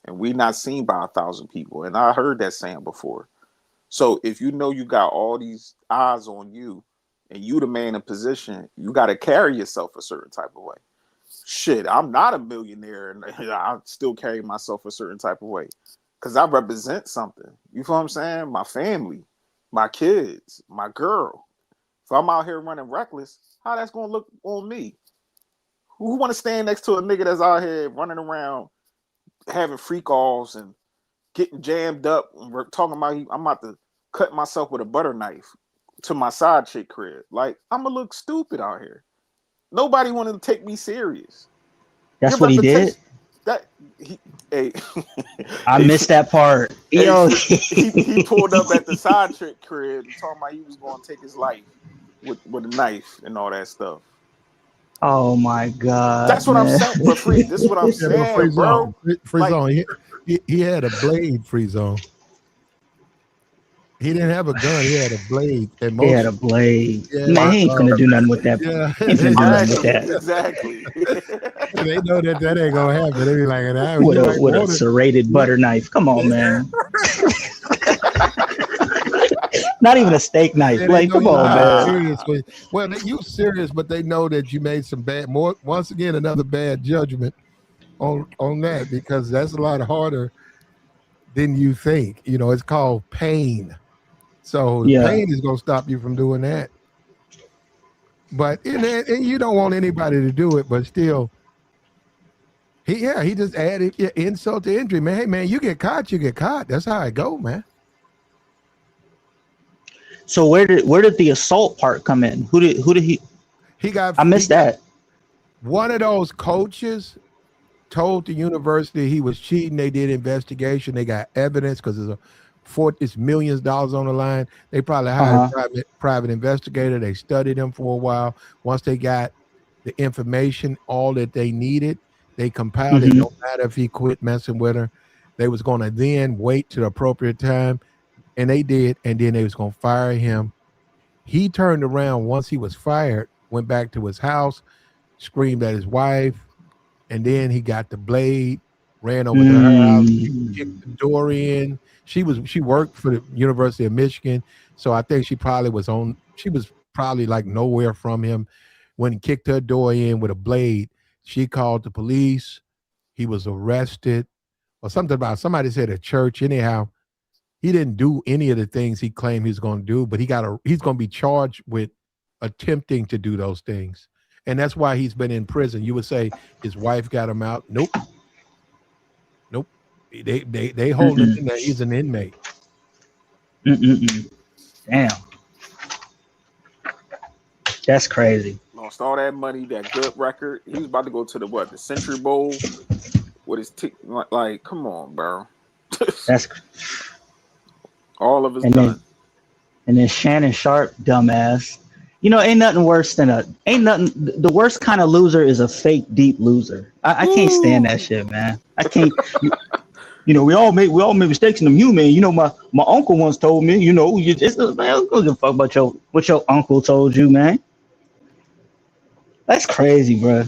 and we not seen by 1,000 people. And I heard that saying before. So if you know you got all these eyes on you, and you the man in position, you got to carry yourself a certain type of way. Shit, I'm not a millionaire, and I still carry myself a certain type of way. Because I represent something. You feel what I'm saying? My family, my kids, my girl. If I'm out here running reckless, how that's going to look on me? Who want to stand next to a nigga that's out here running around having freak offs and getting jammed up and we're talking about I'm about to cut myself with a butter knife to my side chick crib? Like, I'm going to look stupid out here. Nobody wanted to take me serious. That's what he did? That hey, I missed that part. Yo, he pulled up at the side chick crib and talking about he was going to take his life with a knife and all that stuff. Oh my God! That's what I'm saying. But this is what I'm saying, bro. Free zone. He had a blade. Free zone. He didn't have a gun. He had a blade. He had a blade. Yeah, man, he ain't finna do nothing with that. Yeah, he ain't finna do nothing with that. Exactly. They know that ain't gonna happen. They be like, nah, with a serrated butter knife. Come on, man. Not even a steak knife. Yeah, like, come on, man. Serious. Well, you serious, but they know that you made some once again, another bad judgment on that, because that's a lot harder than you think. You know, it's called pain. So pain is going to stop you from doing that. But and you don't want anybody to do it, but still, he just added insult to injury, man. Hey, man, you get caught, you get caught. That's how it go, man. So where did the assault part come in? Who did he? He got. I missed that. One of those coaches told the university he was cheating. They did investigation. They got evidence because it's millions of dollars on the line. They probably hired a private investigator. They studied him for a while. Once they got the information, all that they needed, they compiled it. No matter if he quit messing with her, they was going to then wait to the appropriate time, and they did. And then they was going to fire him. He turned around once he was fired, went back to his house, screamed at his wife, and then he got the blade, ran over to her house, kicked the door in. She worked for the University of Michigan, so I think she was probably like nowhere from him when he kicked her door in with a blade. She called the police. He was arrested, or something about, somebody said a church. Anyhow, he didn't do any of the things he claimed he was going to do, but he's going to be charged with attempting to do those things. And that's why he's been in prison. You would say his wife got him out. Nope. They hold him in there. He's an inmate. Damn. That's crazy. Lost all that money, that good record. He was about to go to the Century Bowl with his like, come on, bro. That's all of his done. And then Shannon Sharp, dumbass. ain't nothing worse than the worst kind of loser is a fake deep loser. I can't stand that shit, man. I can't. We all make mistakes and I'm human. My uncle once told me, man, I don't give a fuck about what your uncle told you, man. That's crazy, bro.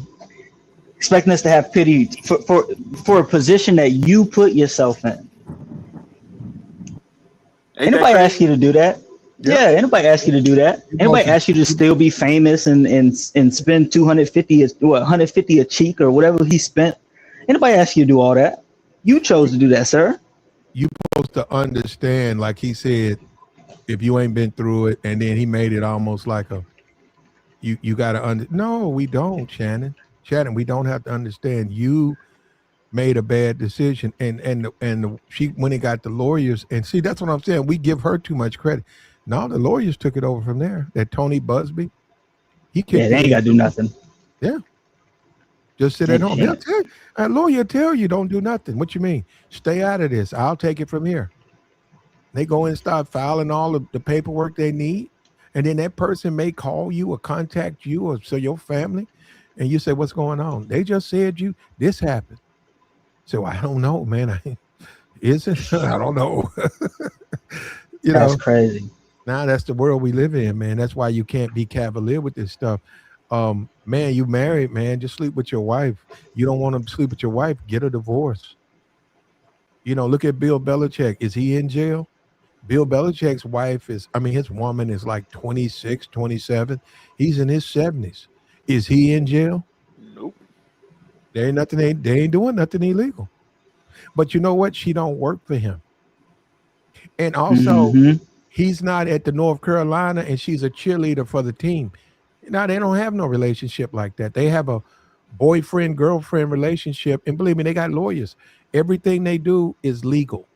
Expecting us to have pity for a position that you put yourself in. Ain't Anybody that ask you to do that? Yep. Yeah, anybody ask you to do that? Anybody ask you to still be famous and spend 150 a cheek or whatever he spent? Anybody ask you to do all that? You chose to do that, sir. You supposed to understand, like he said, if you ain't been through it, and then he made it almost like you got to no, we don't, Shannon, we don't have to understand. You made a bad decision, and she, when it got the lawyers, and see, that's what I'm saying, we give her too much credit. No, the lawyers took it over from there. That Tony Busby, he kicked they ain't got to do nothing. Yeah, just sit at home. They'll tell you, a lawyer tell you don't do nothing. What you mean? Stay out of this. I'll take it from here. They go and start filing all of the paperwork they need, and then that person may call you or contact you or so your family, and you say, "What's going on?" They just said this happened. So I don't know, man. Is it? I don't know. That's crazy. Now that's the world we live in, man. That's why you can't be cavalier with this stuff. Man, you married, man. Just sleep with your wife. You don't want to sleep with your wife, get a divorce. Look at Bill Belichick. Is he in jail? Bill Belichick's wife his woman is like 26, 27. He's in his 70s. Is he in jail? Nope. They ain't doing nothing illegal. But you know what? She don't work for him. And also, he's not at the North Carolina, and she's a cheerleader for the team. Now, they don't have no relationship like that. They have a boyfriend-girlfriend relationship, and believe me, they got lawyers. Everything they do is legal.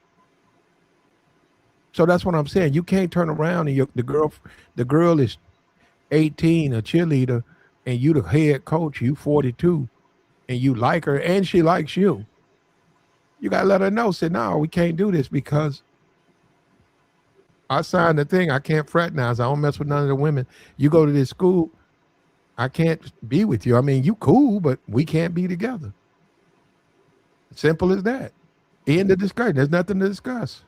So that's what I'm saying. You can't turn around and the girl is 18, a cheerleader, and you the head coach, you 42, and you like her, and she likes you. You got to let her know, say, no, we can't do this because I signed the thing. I can't fraternize. I don't mess with none of the women. You go to this school, I can't be with you. I mean, you cool, but we can't be together. Simple as that. End of discussion. There's nothing to discuss.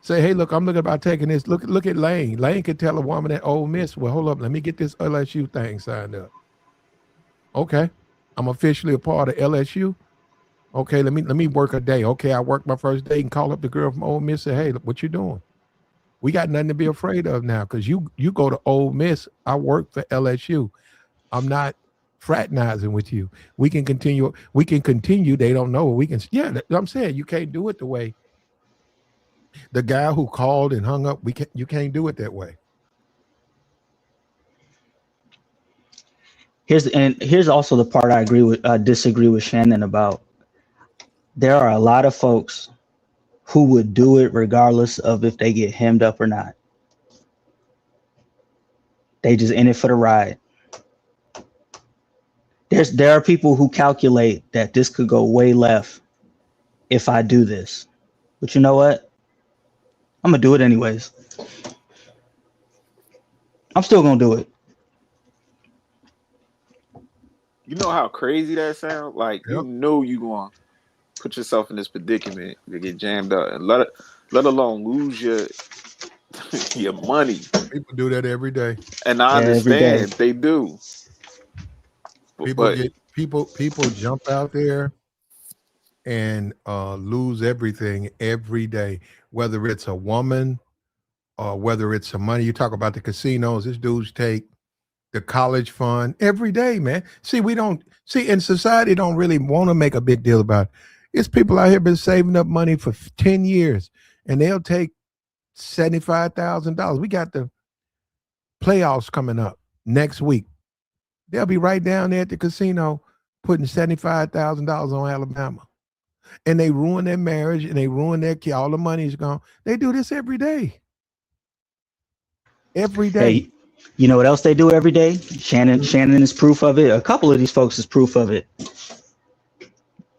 Say, hey, look, I'm looking about taking this. Look at Lane. Lane could tell a woman at Ole Miss, well, hold up, let me get this LSU thing signed up. Okay, I'm officially a part of LSU. Okay, let me work a day. Okay, I work my first day and call up the girl from Ole Miss and say, hey, look, what you doing? We got nothing to be afraid of now because you go to Ole Miss. I work for LSU. I'm not fraternizing with you. We can continue. They don't know. We can. Yeah, I'm saying you can't do it the way the guy who called and hung up. You can't do it that way. Here's also the part I disagree with Shannon about. There are a lot of folks who would do it regardless of if they get hemmed up or not. They just in it for the ride. There are people who calculate that this could go way left if I do this. But you know what? I'm gonna do it anyways. I'm still gonna do it. You know how crazy that sounds? Like, you know you going to put yourself in this predicament to get jammed up and let alone lose your money. People do that every day. And I understand they do. People jump out there and lose everything every day, whether it's a woman or whether it's some money. You talk about the casinos. This dudes take the college fund every day, man. See, and society don't really want to make a big deal about it. It's people out here been saving up money for 10 years, and they'll take $75,000. We got the playoffs coming up next week. They'll be right down there at the casino putting $75,000 on Alabama. And they ruin their marriage and they ruin their kid. All the money's gone. They do this every day. Every day. Hey, you know what else they do every day? Shannon is proof of it. A couple of these folks is proof of it.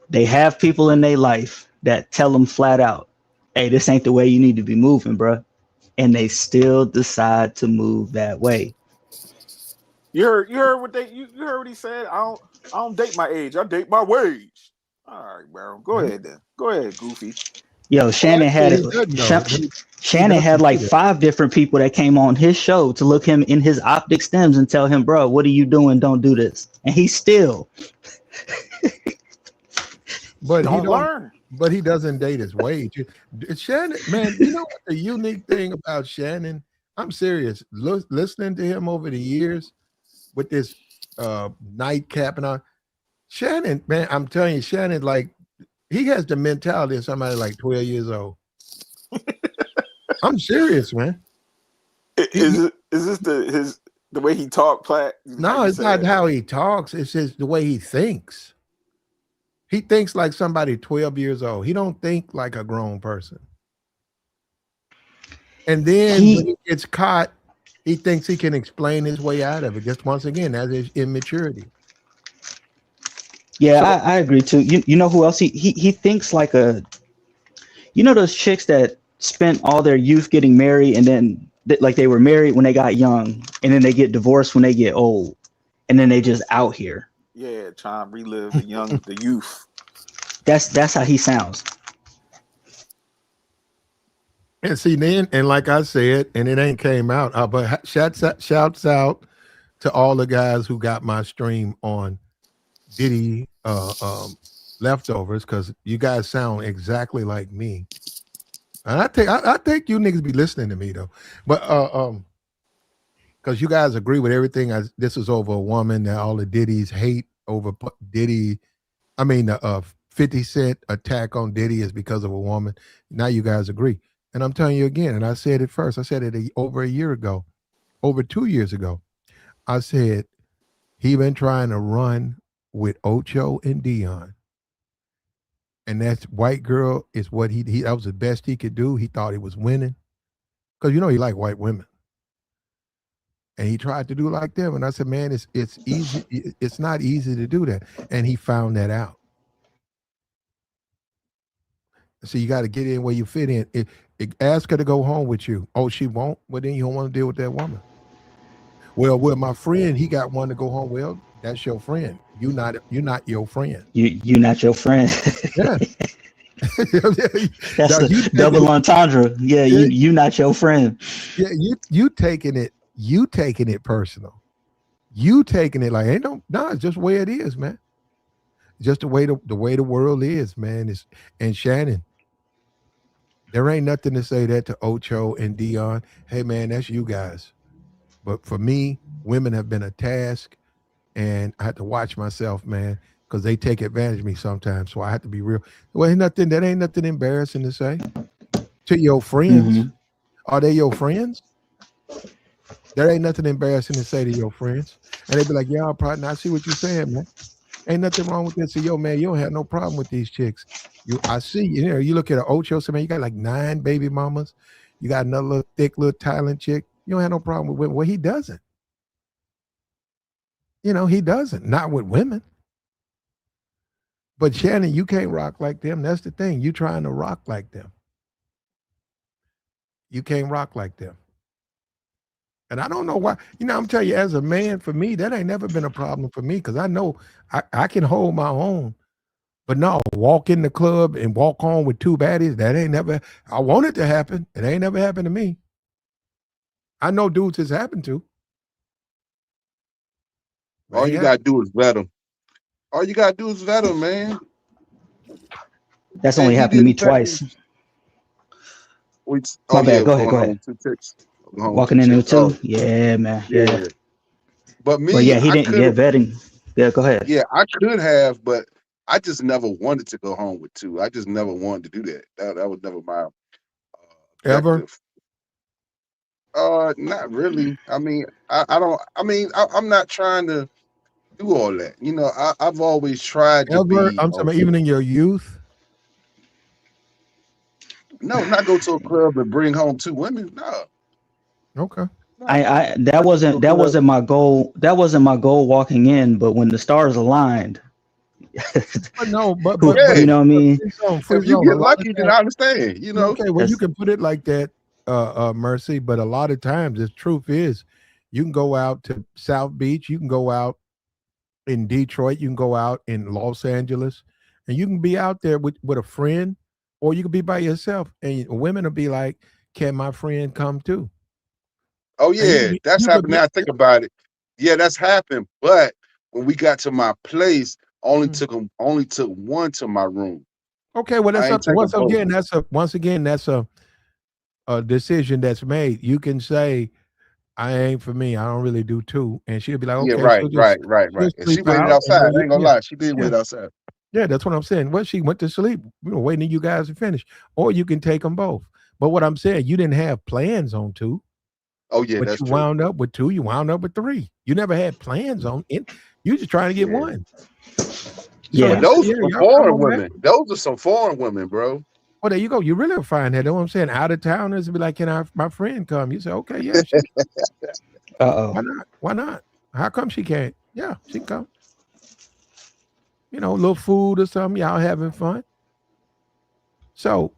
They have people in their life that tell them flat out, hey, this ain't the way you need to be moving, bro. and they still decide to move that way. You heard what he said. I don't date my age. I date my wage. All right, bro. Go ahead then. Go ahead, Goofy. Yo, Shannon had He doesn't know. He Shannon had doesn't like do that. 5 different people that came on his show to look him in his optic stems and tell him, bro, what are you doing? Don't do this. And he still. But he Don't don't. learn. But he doesn't date his wage. Shannon, man, you know what the unique thing about Shannon? I'm serious. Listening to him over the years with this nightcap and all. Shannon, man, I'm telling you, Shannon, like, he has the mentality of somebody like 12 years old. I'm serious, man. Is this the way he talk, Platt? No, it's not how he talks. It's just the way he thinks. He thinks like somebody 12 years old. He don't think like a grown person. And then when he gets caught, he thinks he can explain his way out of it. Just once again, that is immaturity. Yeah, I agree too. You know who else he thinks like a, you know, those chicks that spent all their youth getting married and then like they were married when they got young and then they get divorced when they get old and then they just out here. Yeah, trying to relive the youth. That's how he sounds. And see, then, and like I said, and it ain't came out, but shouts out to all the guys who got my stream on Diddy leftovers, because you guys sound exactly like me. And I think you niggas be listening to me though, but because you guys agree with everything. This is over a woman that all the Diddy's hate over Diddy. I mean, 50 Cent attack on Diddy is because of a woman. Now you guys agree. And I'm telling you again, and I said it first. I said it over a year ago, over 2 years ago. I said he been trying to run with Ocho and Dion. And that white girl is what he that was the best he could do. He thought he was winning. Because you know he liked white women. And he tried to do like them. And I said, man, it's easy. It's not easy to do that. And he found that out. So you got to get in where you fit in. Ask her to go home with you. Oh, she won't? Well, then you don't want to deal with that woman. Well, my friend, he got one to go home. Well, that's your friend. You're not your friend. You're not your friend. Yeah. That's the double entendre. Yeah, you not your friend. Yeah, you taking it personal. You taking it like it's just the way it is, man. Just the way the world is, man. And Shannon, there ain't nothing to say that to Ocho and Dion. Hey man, that's you guys. But for me, women have been a task, and I have to watch myself, man, because they take advantage of me sometimes. So I have to be real. Well, that ain't nothing embarrassing to say to your friends. Mm-hmm. Are they your friends? There ain't nothing embarrassing to say to your friends. And they be like, yeah, probably not. I see what you're saying, man. Ain't nothing wrong with that. So, yo, man, you don't have no problem with these chicks. I see, you look at an Ocho, so man, you got like 9 baby mamas. You got another little thick little Thailand chick. You don't have no problem with women. Well, he doesn't. He doesn't. Not with women. But Shannon, you can't rock like them. That's the thing. You trying to rock like them. You can't rock like them. And I don't know why. I'm telling you, as a man, for me, that ain't never been a problem for me, because I know I can hold my own. But no, walk in the club and walk home with 2 baddies, that ain't never. I want it to happen. It ain't never happened to me. I know dudes it's happened to. All you got to do is vet them. All you got to do is vet them, man. That's only happened to me twice. My bad. Go ahead. Walking in there too? Yeah, man. Yeah. But me, he didn't get vetting. Yeah, go ahead. Yeah, I could have, but I just never wanted to go home with 2. I just never wanted to do that. That was never my ever. Not really. I mean, I don't. I mean, I'm not trying to do all that. I've always tried to be. I'm talking even in your youth. No, not go to a club and bring home 2 women. No. Okay. That wasn't my goal. That wasn't my goal walking in. But when the stars aligned, no, but you know what I mean. If you get lucky, then I understand. Okay, well, you can put it like that. Mercy, but a lot of times the truth is you can go out to South Beach, you can go out in Detroit, you can go out in Los Angeles, and you can be out there with a friend, or you can be by yourself, and women will be like, can my friend come too? Oh And yeah, that's you could happened. be Now I think about it. Yeah, that's happened. But when we got to my place, only took one to my room. okay. Well, I that's ain't up. taking both. Once again that's a decision that's made. You can say, I ain't for me. I don't really do two. And she'll be like, Yeah, okay, right, right, right, she'll right. And she sleep waited out. And outside. then I ain't gonna lie. She did yeah, wait outside. yeah, that's what I'm saying. Well, she went to sleep, waiting till you guys to finish. Or you can take them both. But what I'm saying, you didn't have plans on two, Oh yeah, but that's you true. wound up with two, you wound up with three. You never had plans on it. You just trying to get Yeah. one. So But Yeah. you said, those yeah, are some y'all come foreign on back. women. Those are some foreign women, bro. Well, there you go. You really will find that. That's what I'm saying. Out of towners will be like, can my friend come? You say, okay, yeah, why Uh-oh. not? Why not? How come she can't? Yeah, she can come. A little food or something. Y'all having fun. So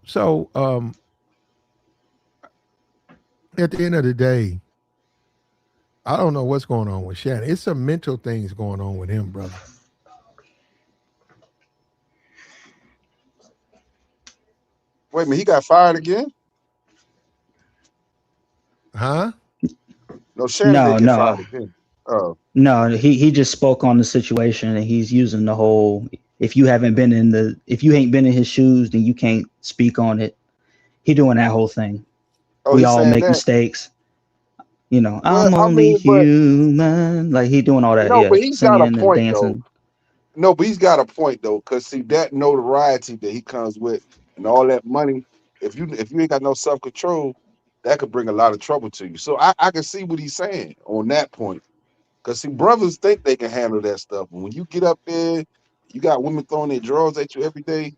at the end of the day, I don't know what's going on with Shannon. It's some mental things going on with him, brother. Wait a minute, he got fired again? Huh? No, Shannon No, didn't get fired no, again. Oh, no. He just spoke on the situation, and he's using the whole. If you ain't been in his shoes, then you can't speak on it. He doing that whole thing. oh, We he's all saying make that. mistakes. Well, I'm I only mean, but human. Like he doing all that, no, yeah, but he's got a singing and point though. dancing. No, but he's got a point though, because see that notoriety that he comes with and all that money, if you ain't got no self control, that could bring a lot of trouble to you. So I can see what he's saying on that point. Because see, brothers think they can handle that stuff. But when you get up there, you got women throwing their drawers at you every day,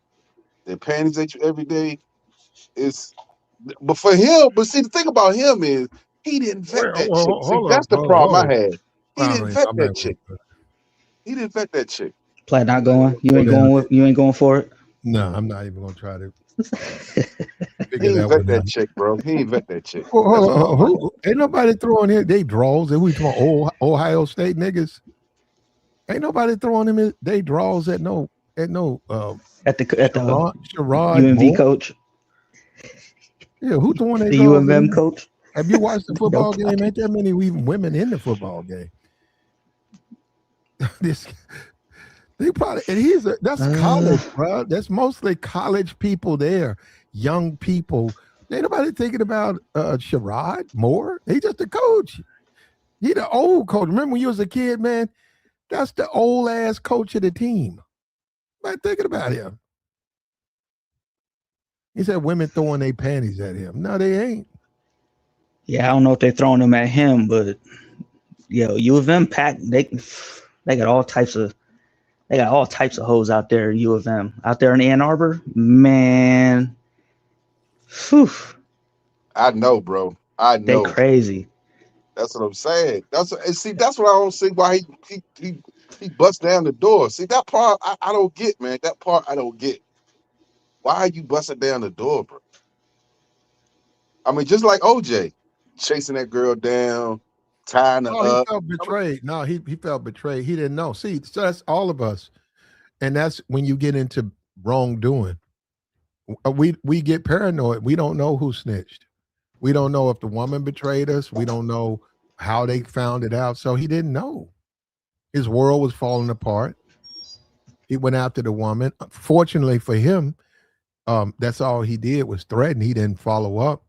their panties at you every day. It's but for him, but see the thing about him is he didn't vet Well, that chick. See, hold that's up. the problem I Hold. had. He didn't vet I'm that not chick. going. He didn't vet that chick. Plat not I'm not going. even going to go down You ain't going for it. No, I'm not even going to try to He figure ain't that vet one that out. chick, bro. He ain't vet that chick. That's Hold the on. problem I had. Who? Ain't nobody throwing here. They draws. And we talking Ohio State niggas. Ain't nobody throwing them. They draws at no At the Sherrod UMV Moore. coach, Yeah, who throwing their the draws at UMM him? coach. Have you watched the football game? Nobody. Ain't that many even women in the football game? this they probably that's Uh, college, bro. That's mostly college people there, young people. Ain't nobody thinking about Sherrod Moore. He just a coach. He the old coach. Remember when you was a kid, man? That's the old ass coach of the team. Nobody thinking about him. He said women throwing their panties at him. No, they ain't. yeah, I don't know if they're throwing them at him, but U of M pack they got all types of hoes out there. U of M out there in Ann Arbor, man. Whew, I know, bro. I they know. crazy. That's what I'm saying. And see, that's what I don't see why he busts down the door. See, that part I don't get, man. That part I don't get. Why are you busting down the door, bro? I mean, just like OJ, chasing that girl down, tying her Oh, he up. felt betrayed. No, he felt betrayed. He didn't know. See, so that's all of us. And that's when you get into wrongdoing. We get paranoid. We don't know who snitched. We don't know if the woman betrayed us. We don't know how they found it out. So he didn't know. His world was falling apart. He went after the woman. Fortunately for him, that's all he did was threaten. He didn't follow up.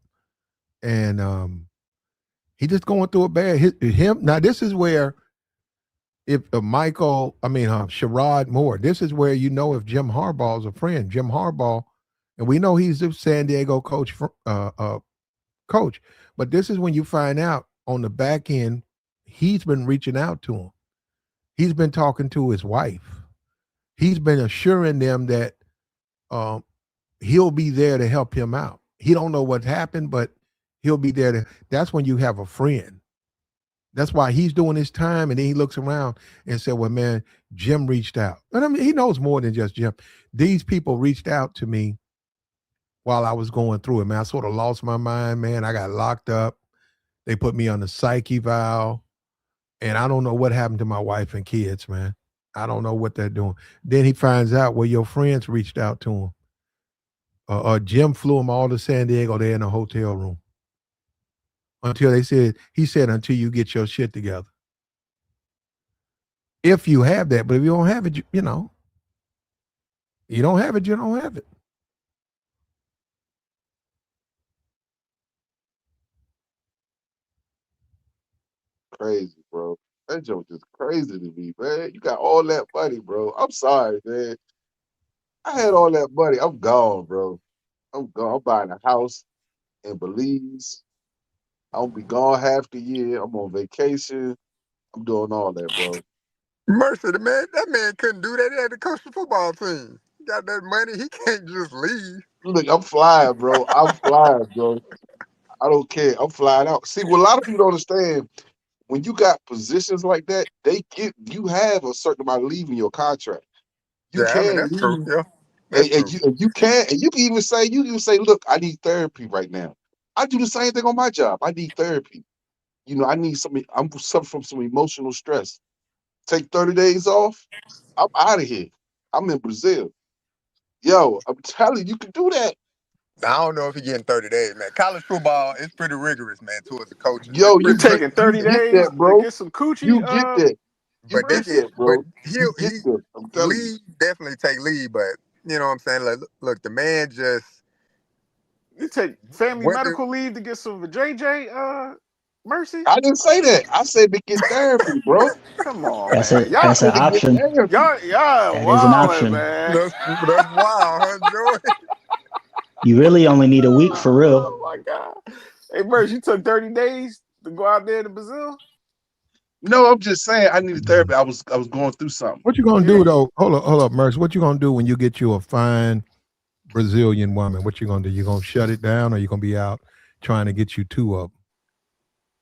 And he just going through a bad him. Now, this is where if Sherrod Moore, this is where you know if Jim Harbaugh's a friend. Jim Harbaugh, and we know he's the San Diego coach, but this is when you find out on the back end, he's been reaching out to him. He's been talking to his wife. He's been assuring them that he'll be there to help him out. He don't know what happened, but he'll be there. That's when you have a friend. That's why he's doing his time, and then he looks around and said, well, man, Jim reached out. And I mean, he knows more than just Jim. These people reached out to me while I was going through it, man. I sort of lost my mind, man. I got locked up. They put me on the psych eval, and I don't know what happened to my wife and kids, man. I don't know what they're doing. Then he finds out, well, your friends reached out to him. Jim flew them all to San Diego. They're in a hotel room. Until he said, until you get your shit together. If you have that, but if you don't have it, you don't have it, you don't have it. Crazy, bro. That joke is crazy to me, man. You got all that money, bro. I'm sorry, man. I had all that money. I'm gone, bro. I'm gone. I'm buying a house in Belize. I'll be gone half the year. I'm on vacation. I'm doing all that, bro. Mercy, that man couldn't do that. He had to coach the football team. He got that money. He can't just leave. Look, I'm flying, bro. I'm flying, bro. I don't care. I'm flying out. See, what a lot of people don't understand, when you got positions like that, you have a certain amount of leave in your contract. You Yeah, I mean can that's true. leave, Yeah, that's true. you can even say, look, I need therapy right now. I do the same thing on my job. I need therapy. I need something. I'm suffering from some emotional stress. Take 30 days off. I'm out of here. I'm in Brazil. Yo, I'm telling you, can do that. I don't know if he getting 30 days, man. College football is pretty rigorous, man, towards the coaches. It's Yo, You pretty taking rigorous. 30 get days that, to bro. get some coochie, You get that. You But get Mercy? that, bro. You he get that. I'm telling you. leave definitely take leave, but you know what I'm saying? Like, look, the man just You take family whether medical leave to get some JJ, Mercy? I didn't say that. I said to get therapy, bro. Come on, That's man. a I Y'all, that's an said to get option. therapy. y'all That is an wildin', option. man. that's wild, huh, Joey? You really only need a week for real. Oh my God. Hey, Mercy, you took 30 days to go out there to Brazil? No, I'm just saying I needed therapy. I was going through something. What you gonna Yeah. do though? Hold up, Merce. What you gonna do when you get you a fine Brazilian woman? What you gonna do? You gonna shut it down, or you gonna be out trying to get you two of them?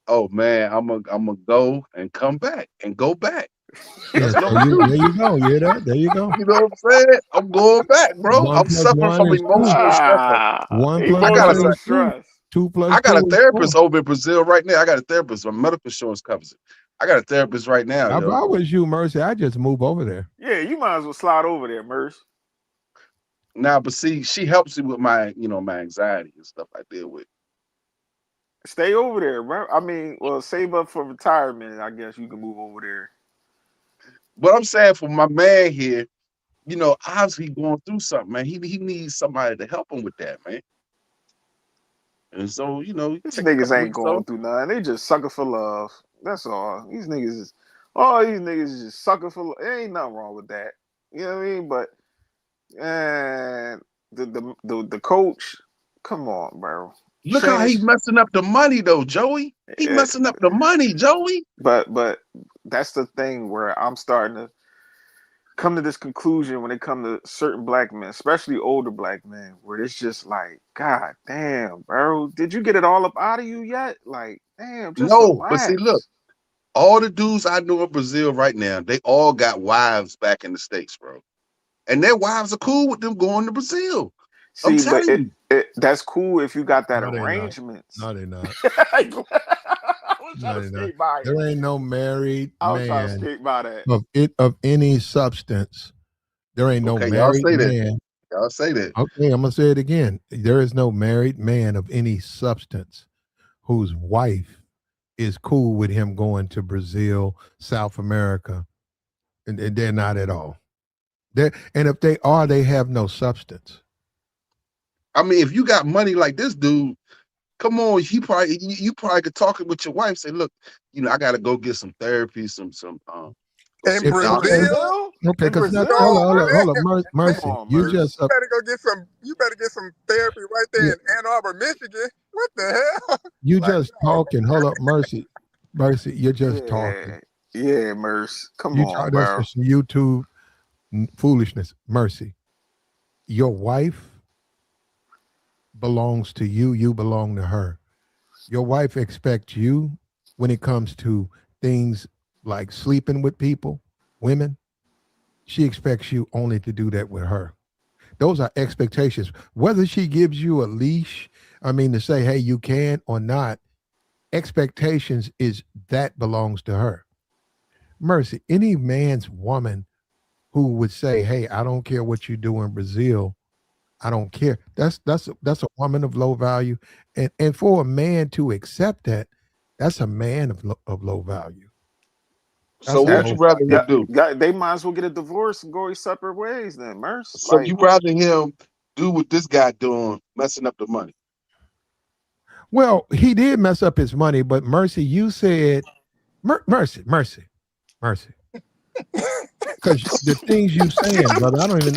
Oh man, I'm gonna go and come back and go back. Yeah, That's what I'm so gonna do. there you go. You hear that? There you go. You know what I'm saying? I'm going back, bro. One I'm plus suffering one from is two. emotional stress right One plus now. one Emotional is two. stress. Two plus I got a two is four. therapist over in Brazil right now. I got a therapist. My medical insurance covers it. I got a therapist right now, If yo. I was you, Mercy, I just move over there. Yeah, you might as well slide over there, Merce. Now, but see, she helps me with my anxiety and stuff I deal with. Stay over there, bro. I mean, well, save up for retirement. I guess you can move over there. But I'm saying for my man here, obviously going through something, man. He needs somebody to help him with that, man. And so, These take a niggas couple ain't weeks going off. through nothing. They just sucker for love. That's all. All these niggas is just sucker for love. There ain't nothing wrong with that. You know what I mean? But and the coach, come on, bro. Look how he Shannon, messing up the money though, Joey. He eh, messing up the money, Joey. but that's the thing where I'm starting to come to this conclusion when it comes to certain black men, especially older black men, where it's just like, God damn, bro, did you get it all up out of you yet? Like, damn, just No, but see, look, relax. all the dudes I know in Brazil right now, they all got wives back in the States, bro. And their wives are cool with them going to Brazil. I'm See, but telling you. that's cool if you got that No, they not. arrangements. No, they not. I was trying No, to they not. skate by it. There ain't no married I was trying to man skate by that. of any substance. There ain't no Okay, y'all married say that. man. Y'all say that. Okay, I'm gonna say it again. There is no married man of any substance whose wife is cool with him going to Brazil, South America, and they're not at all. And if they are, they have no substance. I mean, if you got money like this dude, come on, you probably could talk it with your wife. Say, look, I gotta go get some therapy, go In see a If In okay, doctor. Brazil? Brazil? okay, In because Brazil, hold No, on, bro? Come Mercy, on, you Merce. just you better go get some. You better get some therapy right there yeah, in Ann Arbor, Michigan. What the hell? you Like, just talking. Hold up, Mercy, you're just talking. Yeah. Yeah, Merce. Come You on, talk that's bro. just YouTube foolishness. Mercy, your wife belongs to you. You belong to her. Your wife expects you when it comes to things like sleeping with people, women. She expects you only to do that with her. Those are expectations. Whether she gives you a leash, I mean, to say, hey, you can or not, expectations is that belongs to her. Mercy, any man's woman who would say, hey, I don't care what you do in Brazil, I don't care. That's a woman of low value. And for a man to accept that, that's a man of low value. So That's a what low you rather value. him do? They might as well get a divorce and go each separate ways then, Merce. So Like, you rather him do what this guy doing, messing up the money? Well, he did mess up his money, but Mercy, you said mercy. Because the things you saying, brother, I don't even.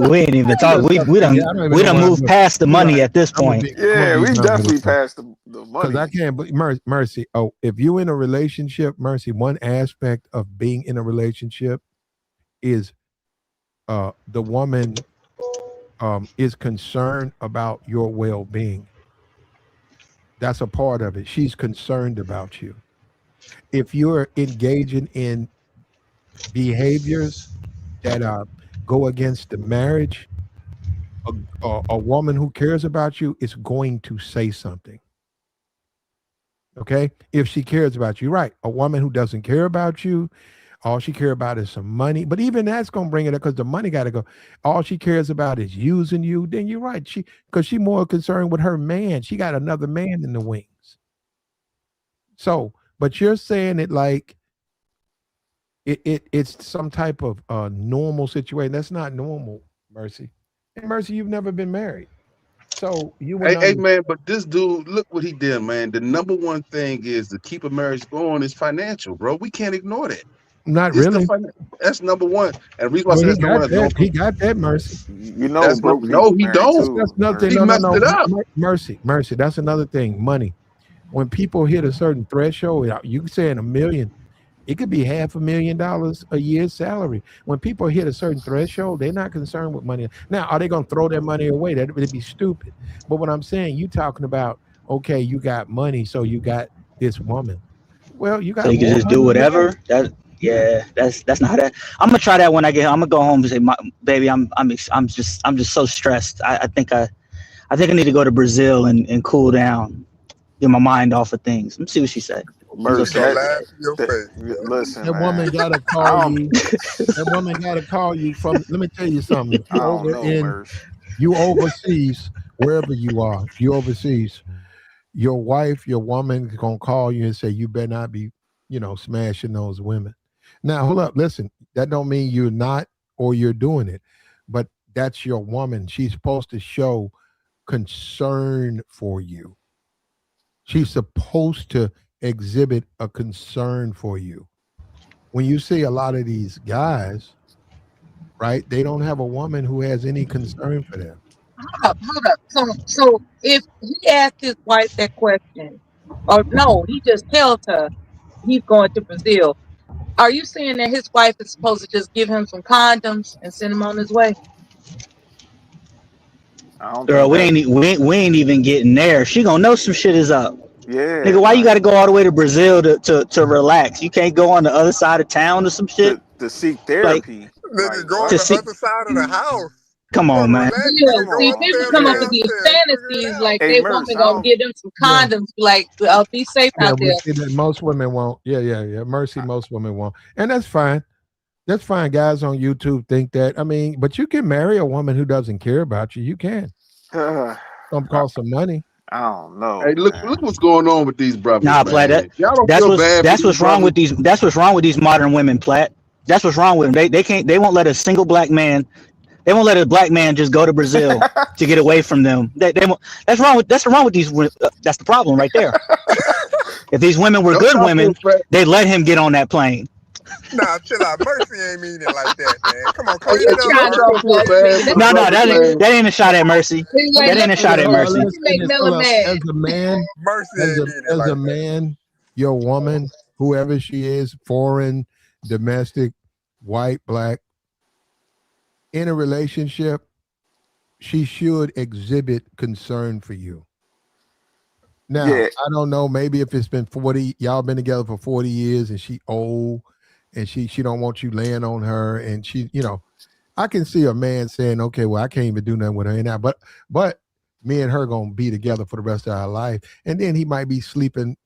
We ain't even talk. Listen up We to me. I don't even we know done where I'm moved going. past the You know, money at this point. I'm gonna yeah, be we done with definitely this one. passed the Because money. I can't. But Mercy. Oh, if you in a relationship, Mercy, one aspect of being in a relationship is the woman is concerned about your well-being. That's a part of it. She's concerned about you. If you're engaging in behaviors that go against the marriage, a woman who cares about you is going to say something. Okay, if she cares about you, right? A woman who doesn't care about you, all she cares about is some money. But even that's gonna bring it up because the money got to go. All she cares about is using you. Then you're right. Because she more concerned with her man. She got another man in the wings. So, but you're saying it like it's some type of normal situation. That's not normal, Mercy. And Mercy, you've never been married, so you Hey, wouldn't hey, understand. man, but this dude, look what he did, man. The number one thing is to keep a marriage going is financial, bro. We can't ignore that. Not It's the really. that's number one. And the reason why I Well, say he that's number got one is that. no, He got that, Mercy. You know, that's number broke no, people he married don't. That's too, nothing. He Merce. No, no, messed no. it up. Mercy. That's another thing. Money. When people hit a certain threshold, you saying a million, it could be $500,000 a year salary. When people hit a certain threshold, they're not concerned with money. Now, are they going to throw their money away? That would be stupid. But what I'm saying, you talking about, okay, you got money, so you got this woman. Well, you So got you can more just do money than that. whatever. That's not how that. I'm gonna try that when I get home. I'm gonna go home and say, baby, I'm just so stressed. I think I need to go to Brazil and cool down, get my mind off of things. Let me see what she said. So She Merce, she gonna said, laugh in your face. listen, That woman man. got to call I don't, you. That woman got to call you from. Let me tell you something. If I you don't over know, in Merce. you overseas, wherever you are, if you overseas, your wife, your woman is gonna call you and say you better not be, smashing those women. Now, hold up, listen. That don't mean you're not or you're doing it, but that's your woman. She's supposed to show concern for you. She's supposed to exhibit a concern for you. When you see a lot of these guys, right, they don't have a woman who has any concern for them. Hold up. So if he asked his wife that question, or no, he just tells her he's going to Brazil. Are you saying that his wife is supposed to just give him some condoms and send him on his way? I don't girl, think that. we ain't even getting there. She gonna know some shit is up. Yeah, Nigga, why you like got to go all the way to Brazil to relax? You can't go on the other side of town or some shit. to seek Like therapy. Nigga, Like go on to what? the see. other side of the house. Come You on, want to man. relax? Yeah, Nigga, Come go see, on, people upstairs to come the up with yeah. these downstairs. Figure it fantasies out. like Hey, they Merce, woman I gonna don't. give them some Yeah. condoms, like be safe Yeah, out well, there. see that most women won't. Yeah. Mercy, most women won't, and that's fine. That's fine. Guys on YouTube think that. I mean, but you can marry a woman who doesn't care about you. You can. Don't I, cost some money. I don't Hey, know, look man. what's going on with these brothers, Nah, Platt. man. Y'all don't feel bad for That's these what's wrong brothers. with these. That's what's wrong with these modern women, Platt. That's what's wrong with them. They can't. They won't let a single black man. They won't let a black man just go to Brazil to get away from them. They won't. That's wrong with. That's wrong with these. That's the problem right there. If these women were Don't good y'all feel women, bad? they'd let him get on that plane. Nah, chill out. Mercy ain't mean it like that, man. Come on, Oh, clean you it up, trying Don't to y'all put Mercy. feel words bad in? for the No, That's no, brothers, man? that ain't a shot at Mercy. like That ain't look, a shot at Hold on, let Mercy. me you say make this. Hold Miller up. mad. Mercy ain't mean it As a like that. man, your woman, whoever she is, foreign, domestic, white, black, in a relationship, she should exhibit concern for you. Now, Yeah, I don't know, maybe if it's been 40, y'all been together for 40 years and she old and she don't want you laying on her and she, I can see a man saying, "Okay, well, I can't even do nothing with her now," but me and her gonna be together for the rest of our life, and then he might be sleeping,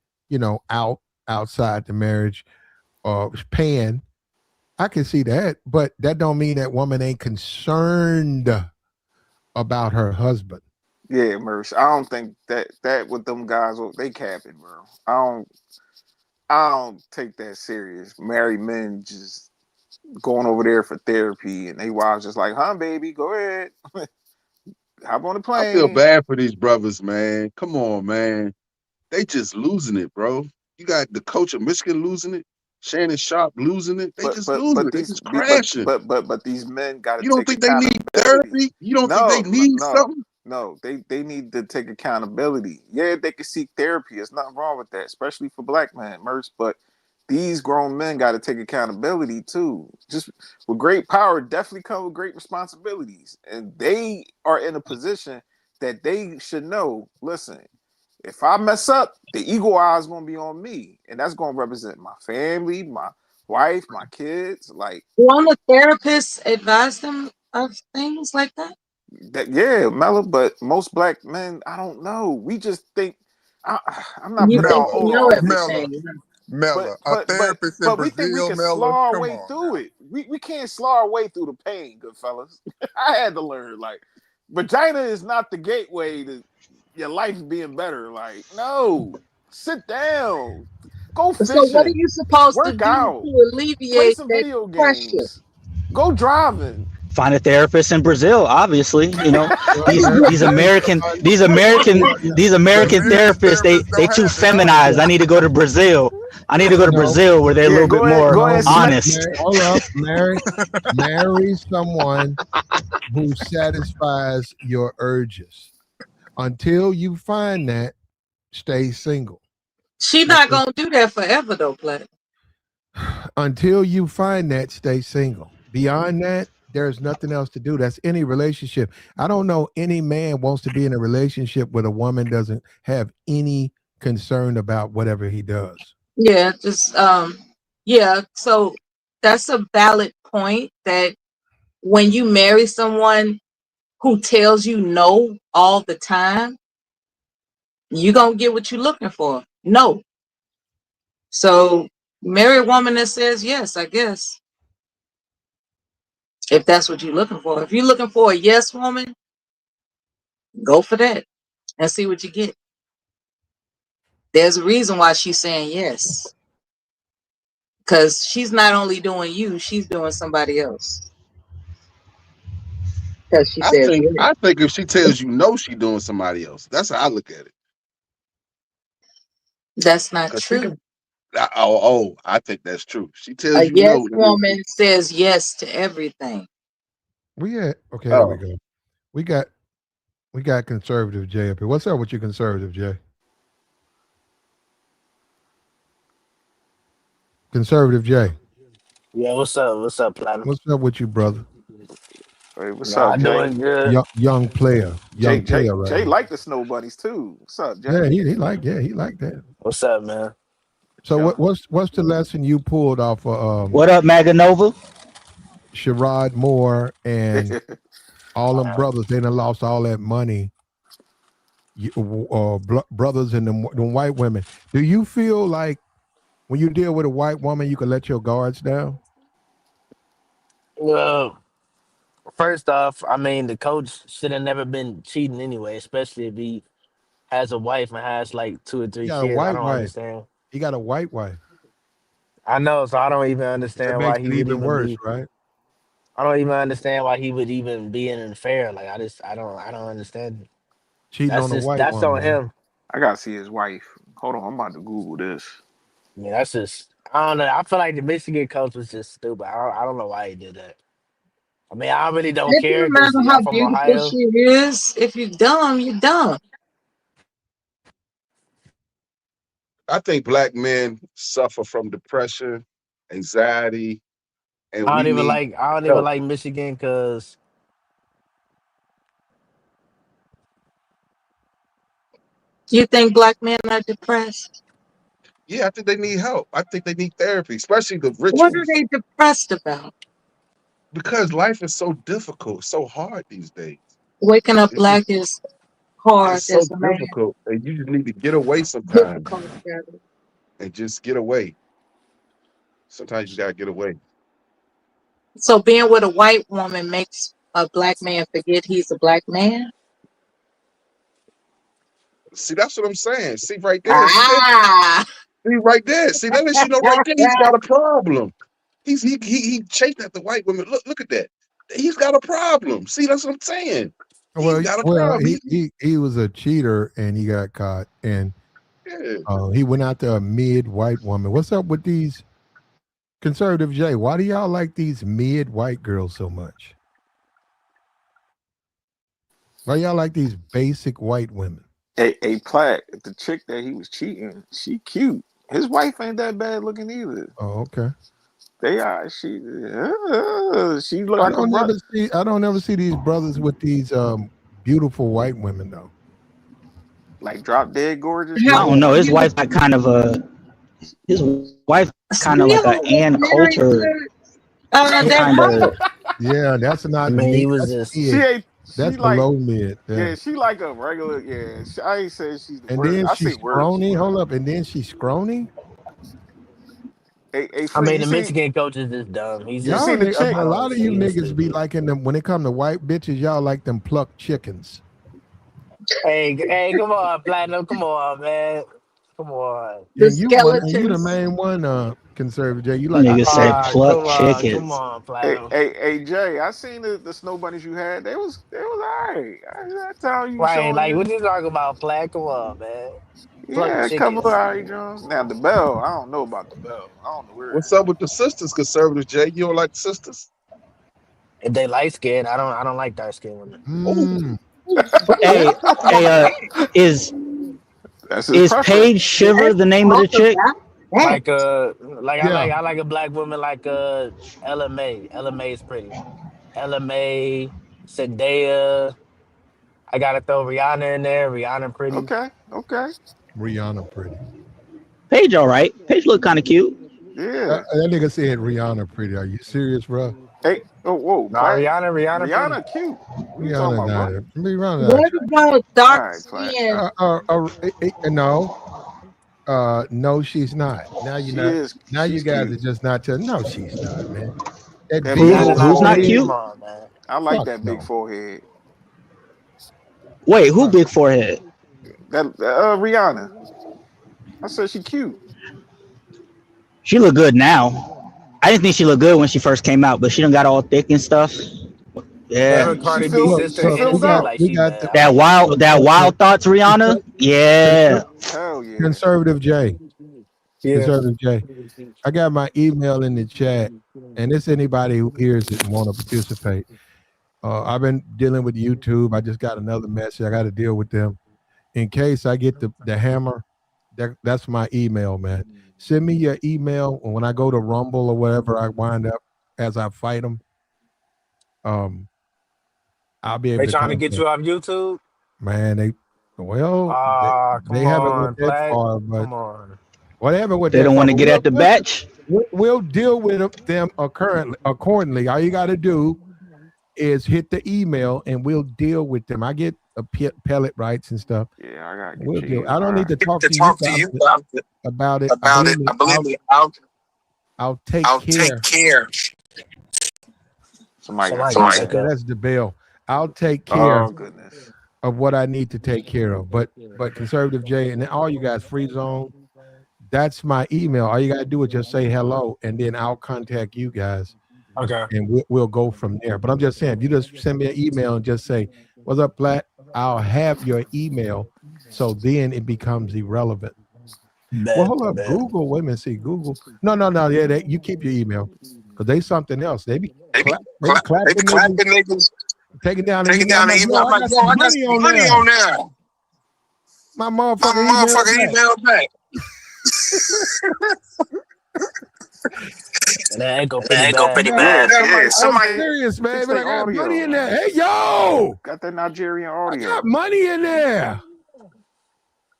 outside the marriage, paying. I can see that, but that don't mean that woman ain't concerned about her husband. Yeah, Merce. I don't think that with them guys, they capping, bro. I don't take that serious. Married men just going over there for therapy, and they wives just like, "Huh, baby, go ahead, hop on the I feel plane." bad for these brothers, man. Come on, man. They just losing it, bro. You got the coach of Michigan losing it, Shannon Sharp losing it. They But just but losing but it. They these just crashing. but these men got to You don't take think they need accountability. therapy? You don't think they No, no, need no, something? no. They need to take accountability. Yeah, they can seek therapy. There's nothing wrong with that, especially for black men, Merce. But these grown men got to take accountability too. Just with great power, definitely come with great responsibilities, and they are in a position that they should know. Listen, if I mess up, the eagle eye is gonna be on me, and that's gonna represent my family, my wife, my kids. Like Won't a therapist advise them of things like that? that, yeah, Mello. But most black men, I don't know. We just think I, I'm not You putting think all Mella, they all know on this, Mella, everything? but Mella. A but but therapist in but we think we Brazil, can slaw Mella. our Come way on through now. it. We can't slaw our way through the pain, good fellas. I had to learn. Like vagina is not the gateway to your life being better. Like no, sit down, go So what are fishing, you supposed to work do out, to play alleviate some that video pressure? games, go driving. Find a therapist in Brazil. Obviously, Well, these marry, these marry American somebody. these American Yeah, these The American American therapists therapists they don't too have the knowledge. feminized. I need to go to Brazil. I need to go to no, Brazil where they're a Yeah, little bit more go ahead, no, smack. honest. hold up, marry someone who satisfies your urges. Until you find that, stay single. She That's not gonna do that forever though, Black. until you find that, stay single. Beyond that, there's nothing else to do. That's any relationship. I don't know any man wants to be in a relationship with a woman doesn't have any concern about whatever he does. Yeah, just yeah. So that's a valid point that when you marry someone who tells you no all the time, you gonna get what you're looking for. No. So marry a woman that says yes, I guess. If that's what you're looking for. If you're looking for a yes woman, go for that and see what you get. There's a reason why she's saying yes. Because she's not only doing you, she's doing somebody else. Because she I says think yes. I think if she tells you no, she doing somebody else. That's how I look at it. That's not Cause she true. can. I think that's true. She A tells you yes no. That means woman says yes to everything. Okay, there we oh, go. We got we got conservative Jay up here. What's up with you, conservative Jay? Conservative Jay. Yeah, what's up? What's up, Platinum? What's up with you, brother? Hey, what's Nah, up, Jay? doing good. Young player, Jay young Jay player, Jay rather. like the snow bunnies too. What's up, Jay? He like that. What's up, man? So Yo. what's the lesson you pulled off of What up, Maganova? Sherrod Moore and all them brothers? They done lost all that money. Brothers and them white women. Do you feel like when you deal with a white woman, you can let your guards down? Well, first off, I mean the coach should have never been cheating anyway, especially if he has a wife and has like two or He three got a kids. I white don't wife. understand. He got a white wife. I know, so I don't even That understand makes why he it would even even worse, be. right? I don't even understand why he would even be in an affair. Like I don't understand it. Cheating on a white That's woman, on man. him. I gotta see his wife. Hold on, I'm about to Google this. Yeah, that's just I don't know. I feel like the Michigan coach was just stupid. I don't know why he did that. I mean, I really don't It care doesn't because matter y'all how from beautiful Ohio. she is. If you're dumb, you're dumb. I think black men suffer from depression, anxiety, and we need I don't even help. like Michigan because You think black men are depressed? Yeah, I think they need help. I think they need therapy, especially the rich What are ones. they depressed about? because life is so difficult, so hard these days. Waking up It's just black is hard it's so as a man. difficult, and you just need to get away sometimes Difficult, rather. and just get away. Sometimes you gotta get away. So being with a white woman makes a black man forget he's a black man. See, that's what I'm saying. See right there. See that? Ah, See right there. See that lets you know right there. He's got a problem. He chased after white women. Look at that. He's got a problem. See, that's what I'm saying. He's got a problem. He was a cheater and he got caught, and Yeah. he went after a mid white woman. What's up with these conservative Jay? Why do y'all like these mid white girls so much? Why y'all like these basic white women? A Platt, the chick that he was cheating, she cute. His wife ain't that bad looking either. Oh, okay. They are. She look like a brother. I don't ever see these brothers with these beautiful white women though. Like drop dead gorgeous. I don't know. His wife like kind of a. His wife kind of like a Ann Coulter. Kind of. Yeah, that's not. I mean, he was that's just. She ain't. That's She like, below mid. yeah, she like a regular. Yeah, I ain't saying she's the And worst. then I she's say worse. scrawny. Hold up, and then she's scrawny. I mean, the Michigan coach is just dumb. He's Y'all just. seen the chick? a lot of you He's niggas be liking them when it come to white bitches. Y'all like them plucked chickens. Hey, come on, Platinum. Come on, man. Come on. the And you the skeletons. main one, conservative Jay. You like Nigga said pluck chickens. Come on, Hey, Platinum. hey, Jay, I seen the snow bunnies you had. They was alright. That's how you Right, showing like them. what you talking about, Platt? Come on, man. Pluck Yeah, a couple chickens. of alright Jones. Now the bell, I don't know about the bell. I don't know where. What's up with the sisters, conservative Jay? You don't like the sisters? If they light skinned, I don't like dark skinned women. Mm. Hey, is That's his preference. Paige Shiver the name of the chick? Like Yeah. I like a black woman like Ella May. Ella May is pretty. Ella May, Zendaya. I gotta throw Rihanna in there. Rihanna pretty. Okay. Rihanna pretty. Paige, all right. Paige look kind of cute. Yeah. That nigga said Rihanna pretty. Are you serious, bro? Hey, whoa, Nah, Rihanna cute. What you Rihanna talking about, not. bro? Rihanna What about dark All right, Platt. skin? No, she's not. Now She you not. is. Now you She's guys cute. are just not telling. No, she's not, man. That That big big Who's not forehead. cute? Come on, man. I like Fuck that big no. forehead. Wait, who big forehead? That Rihanna. I said she cute. She look good now. I didn't think she looked good when she first came out, but she done got all thick and stuff. Yeah. Her She Cardi B filled. sister She hit his filled head out. like we she got bad. the- I like That wild thoughts, Rihanna. Yeah. Hell yeah. Conservative Jay. Yeah. Conservative Jay. I got my email in the chat, and it's anybody who hears it and want to participate. I've been dealing with YouTube. I just got another message. I got to deal with them. In case I get the hammer, that's my email, man. Send me your email, and when I go to Rumble or whatever, I wind up as I fight them. I'll be able They to trying to come. get you off YouTube? Man, they haven't Come went on, that Platt. far, but Come on. whatever with They that don't far. want to get at the batch. We'll deal with them accordingly. All you got to do is hit the email, and we'll deal with them. I get pellet rights and stuff. Yeah, I gotta get We'll your deal. email. I don't need to talk to you about it. I'll take care. Somebody got Somebody to got to That's the bell. I'll take care Oh goodness. of what I need to take care of. But conservative Jay and all you guys, free zone. That's my email. All you gotta do is just say hello, and then I'll contact you guys, Okay. and we'll go from there. But I'm just saying, if you just send me an email and just say, "What's up, Platt?" I'll have your email, so then it becomes irrelevant. Well, hold up, Google. Wait a minute, see Google. No. Yeah, you keep your email because they something else. They be clapping niggas, taking down the email. I'm like, yo, I got some money on there. My motherfucking email back. And that echo pretty bad. Yeah, somebody I'm serious, man. fix But I their got audio. money in there. Hey, yo, Got that Nigerian I audio. got money in there.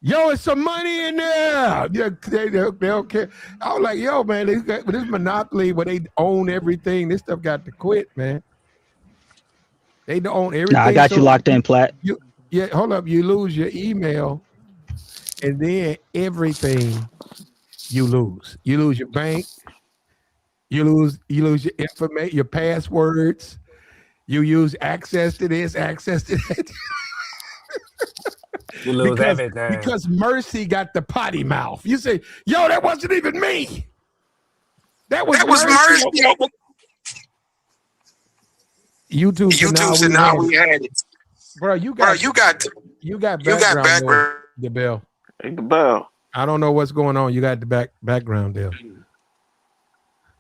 Yo, it's some money in there. Yeah, they don't care. I was like, yo, man, this monopoly where they own everything. This stuff got to quit, man. They don't own Nah, I everything. got you So locked in, Plat. yeah, hold up. You lose your email, and then everything you lose. You lose your bank. You lose your information, your passwords. You use access to this, access to that. You lose everything. because Mercy got the potty mouth. You say, yo, that wasn't even me. That was Mercy. YouTube said, now we had it. Bro, you got background noise, the bell. Hey, the bell. I don't know what's going on. You got the background there.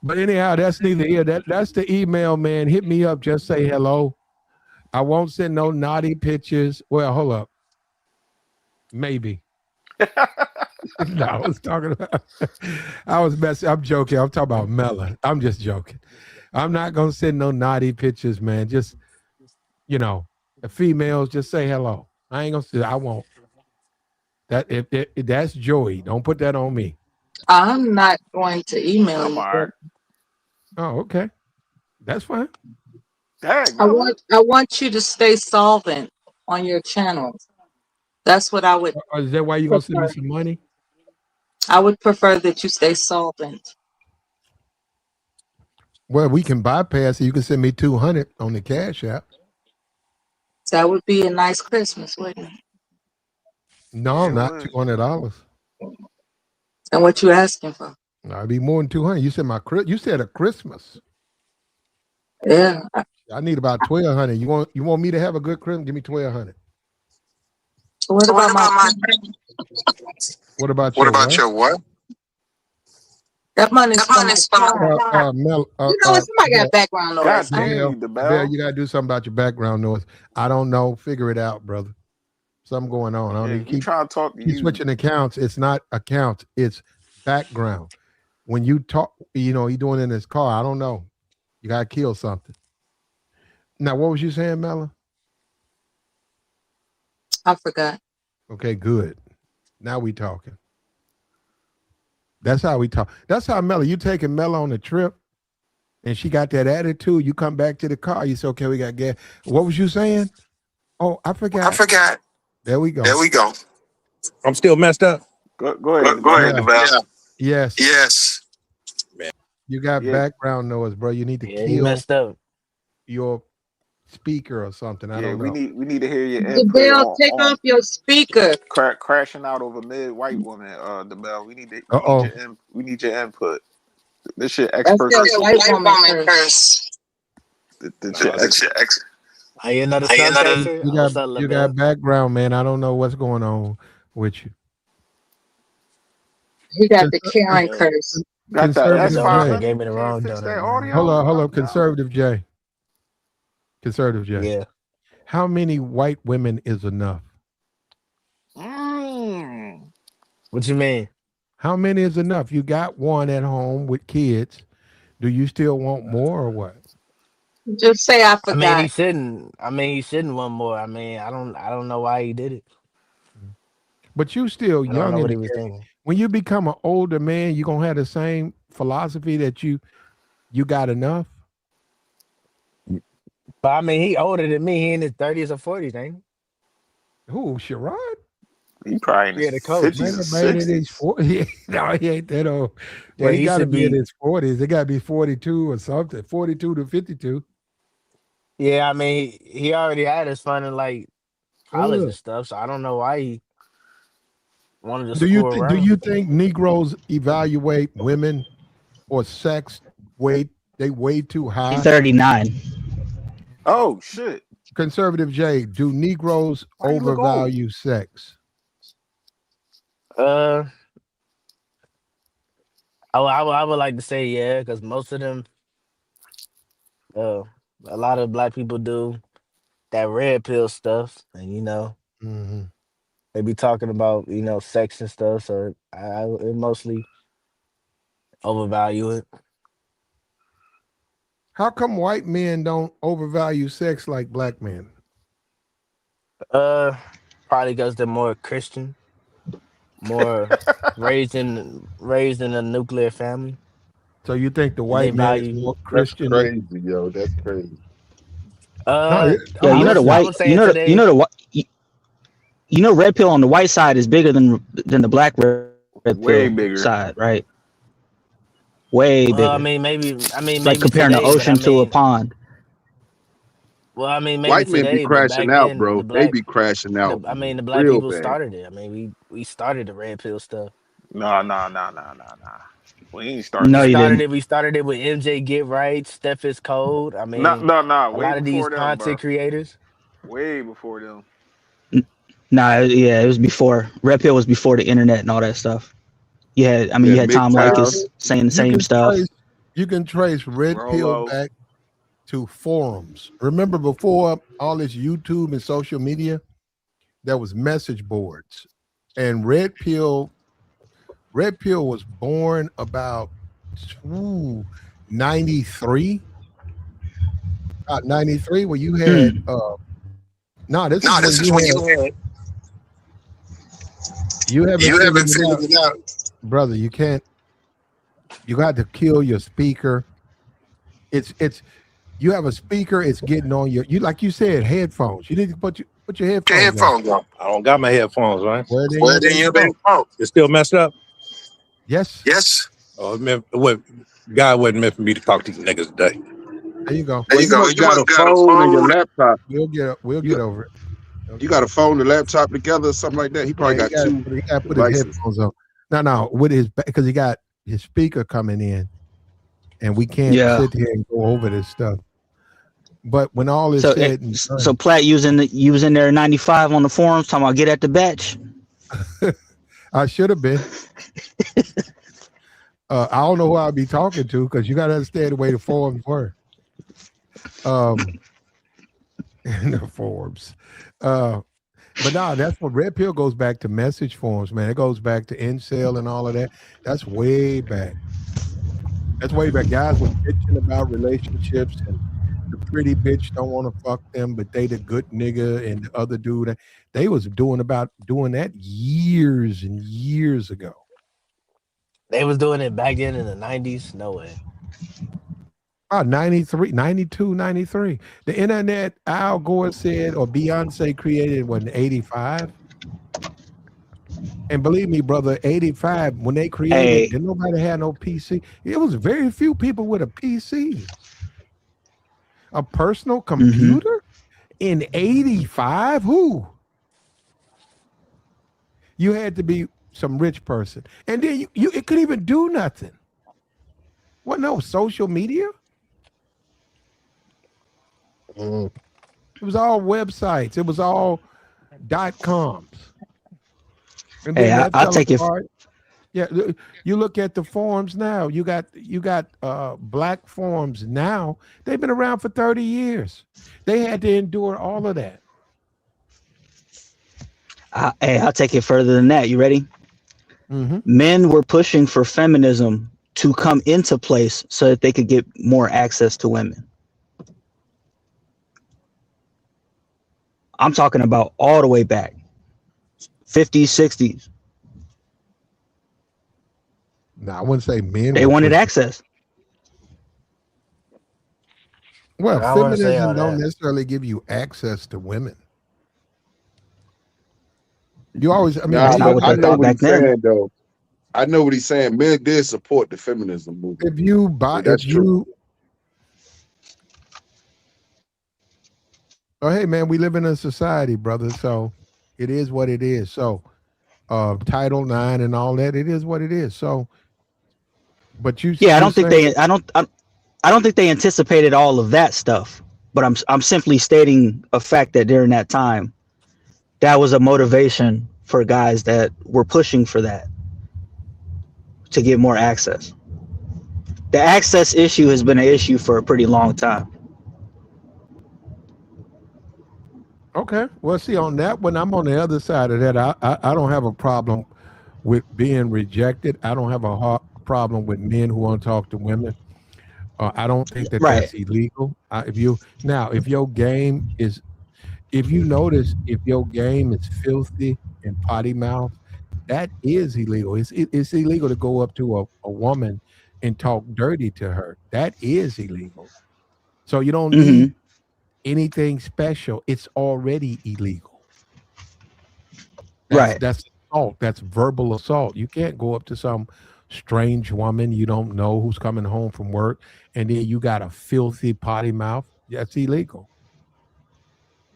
But anyhow, that's neither here. That's the email, man. Hit me up. Just say hello. I won't send no naughty pictures. Well, hold up. Maybe. No, I was talking about. I was messing. I'm joking. I'm talking about Mella. I'm just joking. I'm not gonna send no naughty pictures, man. Just the females. Just say hello. I ain't gonna say. I won't. That if that's Joey. Don't put that on me. I'm not going to email I'm you. all right. Oh, okay. That's fine. Dang, I want you to stay solvent on your channels. That's what I would. Is that why you gonna send me some money? I would prefer that you stay solvent. Well, we can bypass it. You can send me 200 on the Cash App. That would be a nice Christmas, wouldn't it? No, Sure not would. $200. And what you asking for? I'd be more than 200. You said you said a Christmas. Yeah. I need about 1,200. You want me to have a good Christmas? Give me 1,200. What about my? What about your what? That money's from my Mel, you know what? Somebody got background God noise. damn you, the Bell, bell. you gotta do something about your background noise. I don't know. Figure it out, brother. Something going on. I don't Yeah, know. he trying to talk to Keep you. switching accounts. It's not accounts. It's background. When you talk, he doing it in his car. I don't know. You gotta kill something. Now, what was you saying, Mella? I forgot. Okay, good. Now we talking. That's how we talk. That's how Mella. You taking Mella on a trip, and she got that attitude. You come back to the car. You say, "Okay, we got gas." What was you saying? Oh, I forgot. There we go. I'm still messed up. Go ahead, the bell. Yeah. Yes. Man. You got Yeah. background noise, bro. You need to Yeah, he kill messed up. your speaker or something. I Yeah, don't we know. need to hear your The input bell, take on off your speaker. crashing out over mid white woman. The bell. We need your input. This shit That's expert. that white woman curse. Are you another subchaser? What's up, You LaBelle? got background, man. I don't know what's going on with you. He got the Karen curse. Got the Conservative S5. J. Gave me the Can't wrong fix donut, that man. audio. Hold up. Conservative J. Conservative J. Yeah. How many white women is enough? What you mean? How many is enough? You got one at home with kids. Do you still want more or what? Just say I I forgot. mean, he shouldn't want more. I mean, I don't know why he did it. But you still I don't young know in what the he was game. thinking. When you become an older man, you gonna have the same philosophy that you got enough. But I mean, he older than me. He in his 30s or 40s, ain't Who, Sherrone? He probably in he? Yeah, the his coach. 50s or Man in his 60s. 40s. No, he ain't that old. Yeah, Well, he he got to should be in be. his 40s. It got to be 42 or something. 42 to 52. Yeah, I mean, he already had his fun in like college Ugh. and stuff. So I don't know why he wanted to Do you screw do around. you think Negroes evaluate women or sex way too high? 39. Oh shit! Conservative J, do Negroes Why you look old? overvalue sex? I would like to say yeah, because most of them, a lot of black people do that red pill stuff, and Mm-hmm. they be talking about sex and stuff. So I it mostly overvalue it. How come white men don't overvalue sex like black men? Probably because they're more Christian. more raised in a nuclear family, So you think the and they white man is value. more That's Christian than? crazy, yo. That's crazy. No, Yeah, I'm I listening. would say today. red pill on the white side is bigger than the black red Way pill bigger. side, right? Way Well, bigger. I mean, It's like maybe comparing the today, but I ocean to a mean, pond. well, I mean, maybe White men be today, but crashing back out, then, bro. They be crashing out I mean, the black real people bad. started it. I mean, we started the red pill stuff. Nah. We ain't start No, We that. you started didn't. it. We started it with MJ Get Right, Steph is Cold. I mean, Nah. a Way lot of these before them, bro. content creators. Way before them. Nah, yeah, it was before. Red pill was before the internet and all that stuff. Yeah, You had Tom MGTOW. Likas saying the You same can stuff. trace red pill Rolo. back to forums. Remember before all this YouTube and social media, there was message boards, and red pill was born about 93, about 93, where you had no, this is when you haven't figured it out, brother. You can't. You got to kill your speaker. It's you have a speaker. It's getting on you like you said, headphones. You need to put your headphones on. I don't got my headphones, right? Well, then you better talk. It's still messed up. Yes. Oh, what God wasn't meant for me to talk to these niggas today. There you go. Well, you must got a phone and your laptop. We'll get over it. Okay. You got a phone and laptop together or something like that. He probably got two He got to put his devices. headphones on. No, with his because he got his speaker coming in, and we can't sit here and go over this stuff. But when all is said and done, So Platt you was in there in 95 on the forums talking about get at the batch. I should have been. I don't know who I'll be talking to because you got to understand the way the forums were. The forums. But no, that's what red pill goes back to message forums, man. It goes back to incel and all of that. That's way back. That's way back. Guys were bitching about relationships and the pretty bitch don't want to fuck them, but they the good nigga and the other dude. They was doing that years and years ago. They was doing it back then in the 90s. No way. 93, 92, 93. The internet, Al Gore said, or Beyonce created in 85. And believe me, brother, 85, when they created, didn't nobody had no PC. It was very few people with a PC. A personal computer in 85? Who? You had to be some rich person. And then you it couldn't even do nothing. What, no social media? It was all websites. It was all .coms. And Hey, I'll take it. Yeah, you look at the forums now. You got black forums now. They've been around for 30 years. They had to endure all of that. Hey, I'll take it further than that. You ready? Men were pushing for feminism to come into place so that they could get more access to women. I'm talking about all the way back, 50s, 60s. No, I wouldn't say men. They wanted access. Well, I wouldn't say feminism all don't that. necessarily give you access to women. You always, I mean, Nah, That's not but what I they know thought what back he's then. saying though. I know what he's saying. Men did support the feminism movement. if you buy, That's if true. you, oh, hey man, we live in a society, brother. So it is what it is. So Title IX and all that, it is what it is. So, but you, Yeah, I you're don't think saying, I don't think they anticipated all of that stuff. But I'm simply stating a fact that during that time, that was a motivation for guys that were pushing for that to get more access. The access issue has been an issue for a pretty long time. okay. Well, see, on that one, I'm on the other side of that. I don't have a problem with being rejected. I don't have a problem with men who want to talk to women. I don't think that Right. that's illegal. If your game is, if you notice, if your game is filthy and potty mouth, That is illegal. It's illegal to go up to a woman and talk dirty to her. That is illegal. So you don't need Hmm. anything special. It's already illegal. Right. That's assault. That's verbal assault. You can't go up to some strange woman you don't know who's coming home from work and then you got a filthy potty mouth. That's illegal.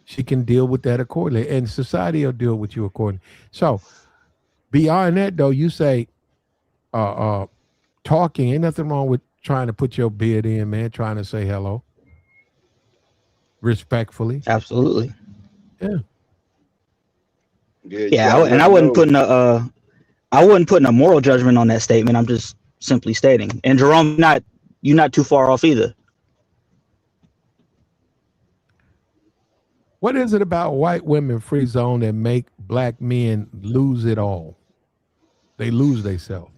She can deal with that accordingly, and society will deal with you accordingly. So beyond that, though, you say uh talking ain't nothing wrong with trying to put your beard in, man. Trying to say hello respectfully. Absolutely. Yeah. Yeah, you Yeah, gotta and let I them wasn't know. putting I wasn't putting a moral judgment on that statement. I'm just simply stating. And Jerome, you're not too far off either. What is it about white women free zone that make black men lose it all? They lose themselves.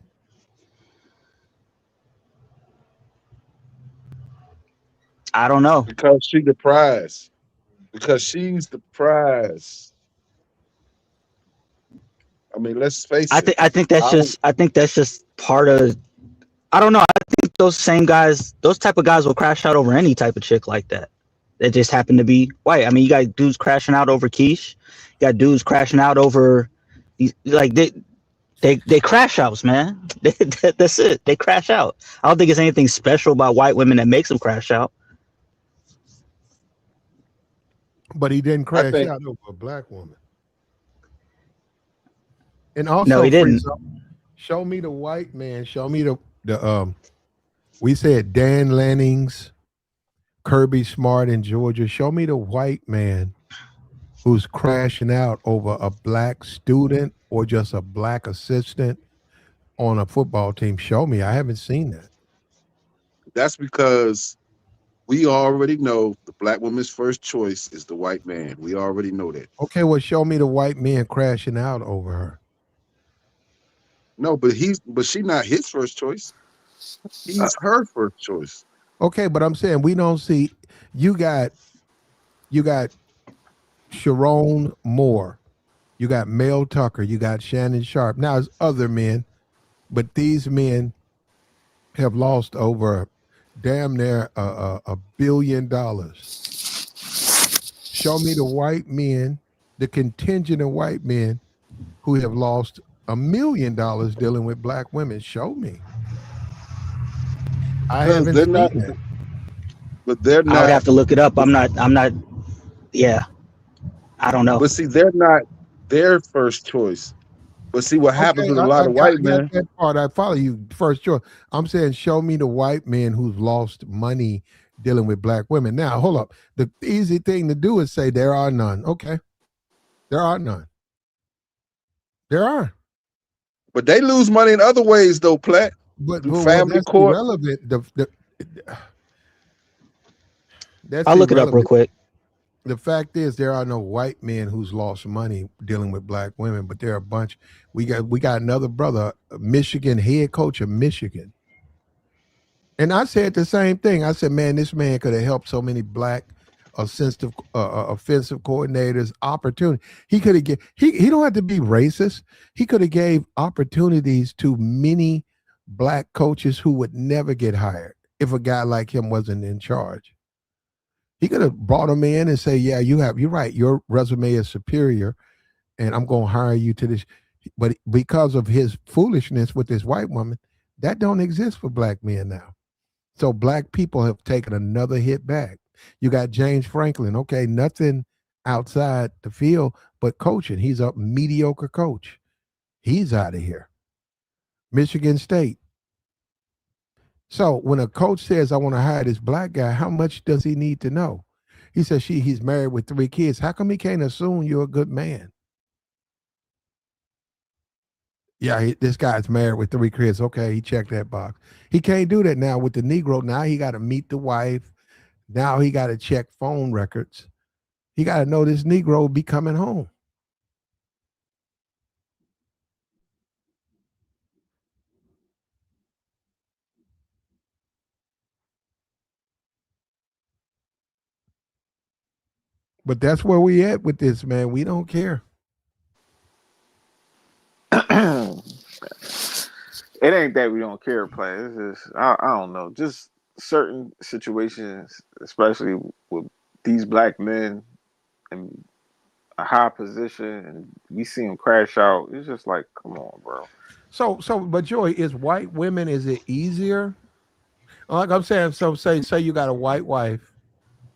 I don't know. Because she the prize. Because she's the prize. I mean, let's face it. Our I think that's just part of. I don't know. I think those same guys, those type of guys, will crash out over any type of chick like that. That just happen to be white. I mean, you got dudes crashing out over quiche. You got dudes crashing out over these, like they crash outs, man. That's it. They crash out. I don't think it's anything special about white women that makes them crash out. But he didn't I crash think out over a black woman. And No, also he free didn't. zone. Show me the white man. Show me the we said Dan Lanning's, Kirby Smart in Georgia. Show me the white man who's crashing out over a black student or just a black assistant on a football team. Show me. I haven't seen that. that's because we already know the black woman's first choice is the white man. We already know that. Okay, well, show me the white man crashing out over her. No, but she not his first choice. He's her first choice. Okay, but I'm saying we don't see you got you got Sherrone Moore, you got Mel Tucker, you got Shannon Sharp. Now there's other men, but these men have lost over damn near $1 billion. Show me the white men, the contingent of white men who have lost $1 million dealing with black women. Show me. I Because haven't they're seen not that. but they're I would not have to look it up. I'm not. Yeah, I don't know. but see, they're not their first choice. But see what happens Okay, with a I lot of got white got men. that part. I follow you first. Sure, I'm saying show me the white men who's lost money dealing with black women. Now, hold up. The easy thing to do is say there are none. Okay, there are none. There are. But they lose money in other ways though, Platt. But Through well, family that's court. irrelevant. That's I'll look it up real irrelevant. quick. The fact is there are no white men who's lost money dealing with black women, but there are a bunch. We got another brother, Michigan head coach of Michigan. And I said the same thing. I said, man, this man could have helped so many black offensive coordinators opportunity. He could have he don't have to be racist. He could have gave opportunities to many black coaches who would never get hired if a guy like him wasn't in charge. He could have brought him in and say, yeah, you're right. Your resume is superior and I'm going to hire you to this. But because of his foolishness with this white woman, that don't exist for black men now. So black people have taken another hit back. You got James Franklin. Okay, nothing outside the field but coaching. He's a mediocre coach. He's out of here. Michigan State. So when a coach says, I want to hire this black guy, how much does he need to know? He says he's married with 3 kids. How come he can't assume you're a good man? Yeah, this guy's married with 3 kids. Okay, he checked that box. He can't do that now with the Negro. Now he got to meet the wife. Now he got to check phone records. He got to know this Negro will be coming home. But that's where we at with this, man. We don't care. It ain't that we don't care, play. It's just I don't know. Just certain situations, especially with these black men in a high position, and we see them crash out. It's just like, come on, bro. So, but Joy, is white women, is it easier? Like I'm saying, so say you got a white wife,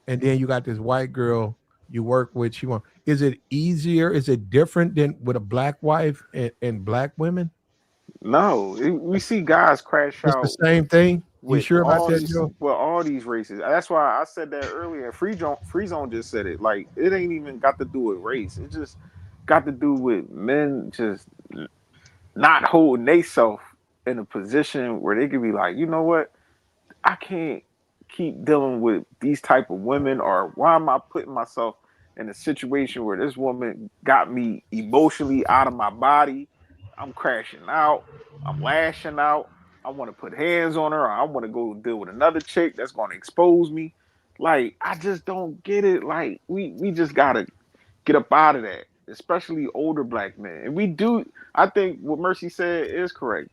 and then you got this white girl you work with. She want. Is it easier? Is it different than with a black wife and black women? No, we see guys crash It's the out same thing. You with sure about that, Joe? all these races. That's why I said that earlier. Free zone just said it. Like it ain't even got to do with race. It just got to do with men just not holding themselves in a position where they could be like, you know what, I can't keep dealing with these type of women, or why am I putting myself in a situation where this woman got me emotionally out of my body? I'm crashing out. I'm lashing out. I want to put hands on her, or I want to go deal with another chick that's going to expose me. Like, I just don't get it. Like, we just gotta get up out of that, especially older black men. And we do. I think what Mercy said is correct.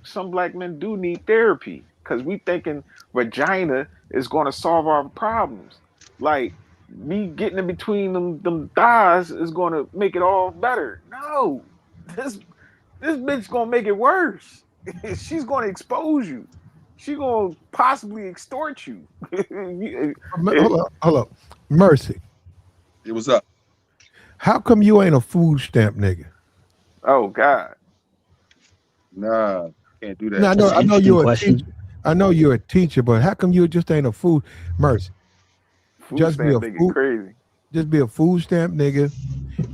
Some black men do need therapy because we thinking vagina is going to solve our problems. Like me getting in between them thighs is going to make it all better. No, this bitch gonna make it worse. She's going to expose you. She gonna possibly extort you. Hold up, Mercy. It was up. How come you ain't a food stamp nigga? Oh God. Nah, can't do No, that. That's an I know interesting you're a teacher. question. I know you're a teacher, but how come you just ain't a food Mercy? Food Just be a stamp nigga food crazy. just be a food stamp nigga,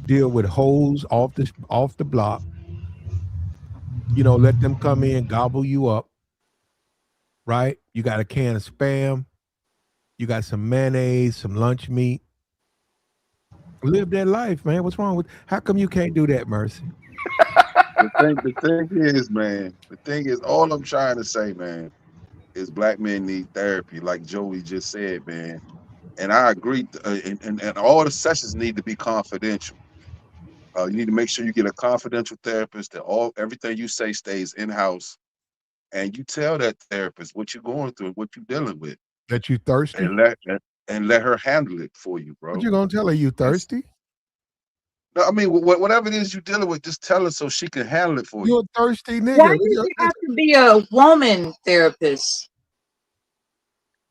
deal with hoes off the block, let them come in, gobble you up, right? You got a can of Spam, you got some mayonnaise, some lunch meat. Live that life, man. What's wrong with how come you can't do that, Mercy? The thing is, man. The thing is, all I'm trying to say, man, is black men need therapy, like Joey just said, man. And I agree. And all the sessions need to be confidential. You need to make sure you get a confidential therapist. That everything you say stays in house, and you tell that therapist what you're going through, what you're dealing with, That you thirsty? and let her handle it for you, What bro. you gonna tell her, you It's, thirsty? no, I mean, whatever it is you're dealing with, just tell her so she can handle it for You you. a thirsty Why nigga. does it have to be a woman therapist?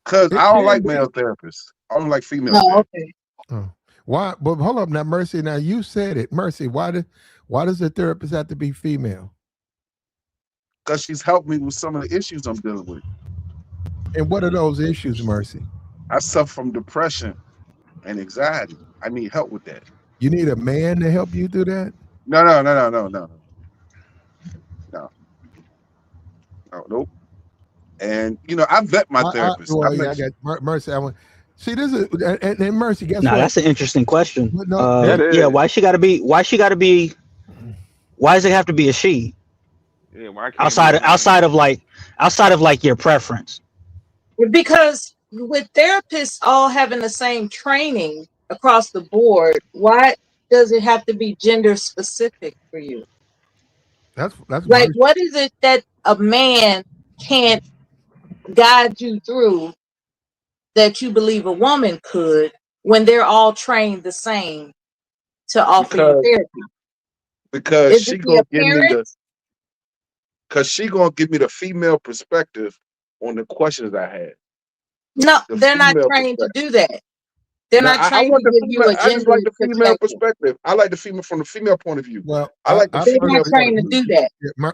Cause It I don't can like be. male therapists. I don't like female Oh, therapists. okay. Oh. Why? But hold up now, Mercy. Now you said it, Mercy. Why does the therapist have to be female? Because she's helped me with some of the issues I'm dealing with. And what are those issues, Mercy? I suffer from depression and anxiety. I need help with that. You need a man to help you do that? No, nope. And I vet my therapist. I Well, make yeah, I got Mercy. I want see this is and Mercy. Guess Now what? that's an interesting question. But no, That Yeah, is. why she gotta be? Why does it have to be a she? Yeah, why can't it be Outside a of man? your preference. Because with therapists all having the same training across the board, why does it have to be gender specific for you? that's Like, Mercy. what is it that a man can't guide you through that you believe a woman could when they're all trained the same to offer you because therapy? because Is it she the gonna give me appearance? the female perspective on the questions I had. No, The they're not female trained to perspective. do that. They're Now not I trained want to the give you female. a I just gender like the female perspective. perspective. I like the female from the female point of view. Well, I like the They're female. not trained to do that.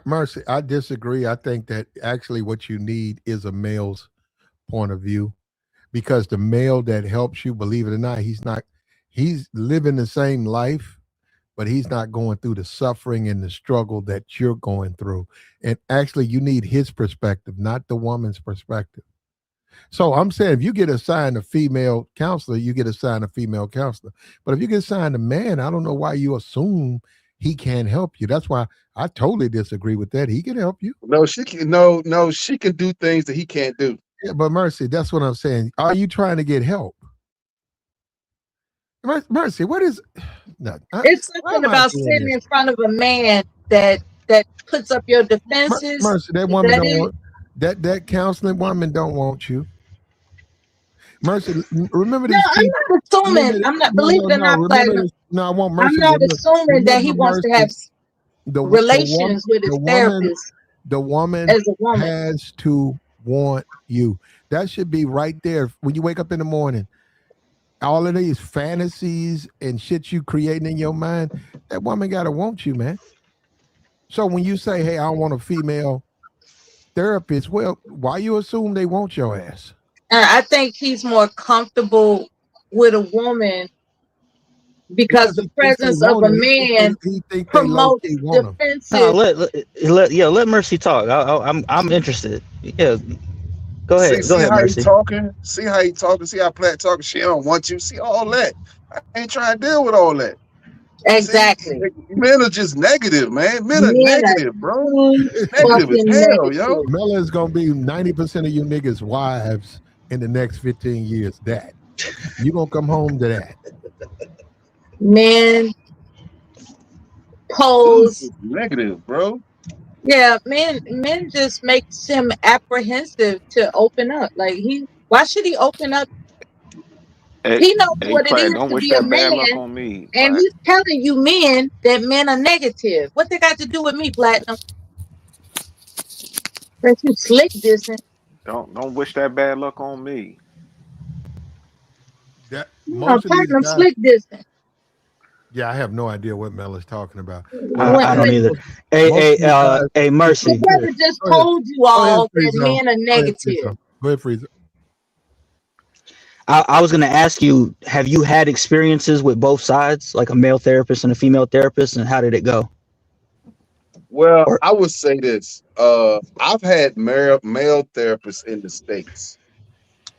Mercy. I disagree. I think that actually what you need is a male's point of view, because the male that helps you, believe it or not, he's living the same life, but he's not going through the suffering and the struggle that you're going through. And actually, you need his perspective, not the woman's perspective. So I'm saying if you get assigned a female counselor, you get assigned a female counselor. But if you get assigned a man, I don't know why you assume he can't help you. That's why I totally disagree with that. He can help you. No, she can. No, she can do things that he can't do. Yeah, but Mercy, that's what I'm saying. Are you trying to get help? Mercy, what is no, It's why something am I about doing sitting this? in front of a man that that puts up your defenses? Mercy, that Is woman that don't it? want that counseling woman don't want you. Mercy, remember No, this I'm key. not Remember, assuming. I'm not, no, believe no, it or no. not, Remember Platinum. this. No, I want I'm Mercy. not assuming that he Remember wants to have Mercy. The woman, relations with his therapist the woman as a woman. has to want you. That should be right there when you wake up in the morning. All of these fantasies and shit you creating in your mind, that woman gotta want you, man. So when you say, "Hey, I want a female therapist," well, why you assume they want your ass? And I think he's more comfortable with a woman because Because the he thinks they presence of want a her. man He think they low key promotes want her. No, defensive. let Mercy talk. I'm interested. Yeah, go See ahead, how he Mercy. talking? See how he talking? See how Platt talking? She don't want you. See all that? I ain't trying to deal with all that. See, Exactly. men are just negative, man. Men are Men are negative, bro. too Negative as fucking hell, yo. negative. Mela is gonna be 90% of you niggas' wives in the next 15 years. That you gonna come home to that. Men Dude's pose. just negative, bro. Yeah, men just makes him apprehensive to open up. Like why should he open up? Hey, He knows hey, what it Platt, is don't to wish be a that bad luck man, on me, and Platt. he's telling you men that men are negative. What they got to do with me, Platinum? Since you slick dissing. Don't wish that bad luck on me. That No, most of these Platinum guys. slick dissing. Yeah, I have no idea what Mela's talking about. I don't either. Most of these guys. Hey, The Mercy. brother just Go ahead. told you Go ahead, all that Friezo. men are Go ahead, negative. Friezo. Go ahead, Friezo. I was gonna ask you, have you had experiences with both sides, like a male therapist and a female therapist, and how did it go? Well, Or I would say this. I've had male therapists in the States.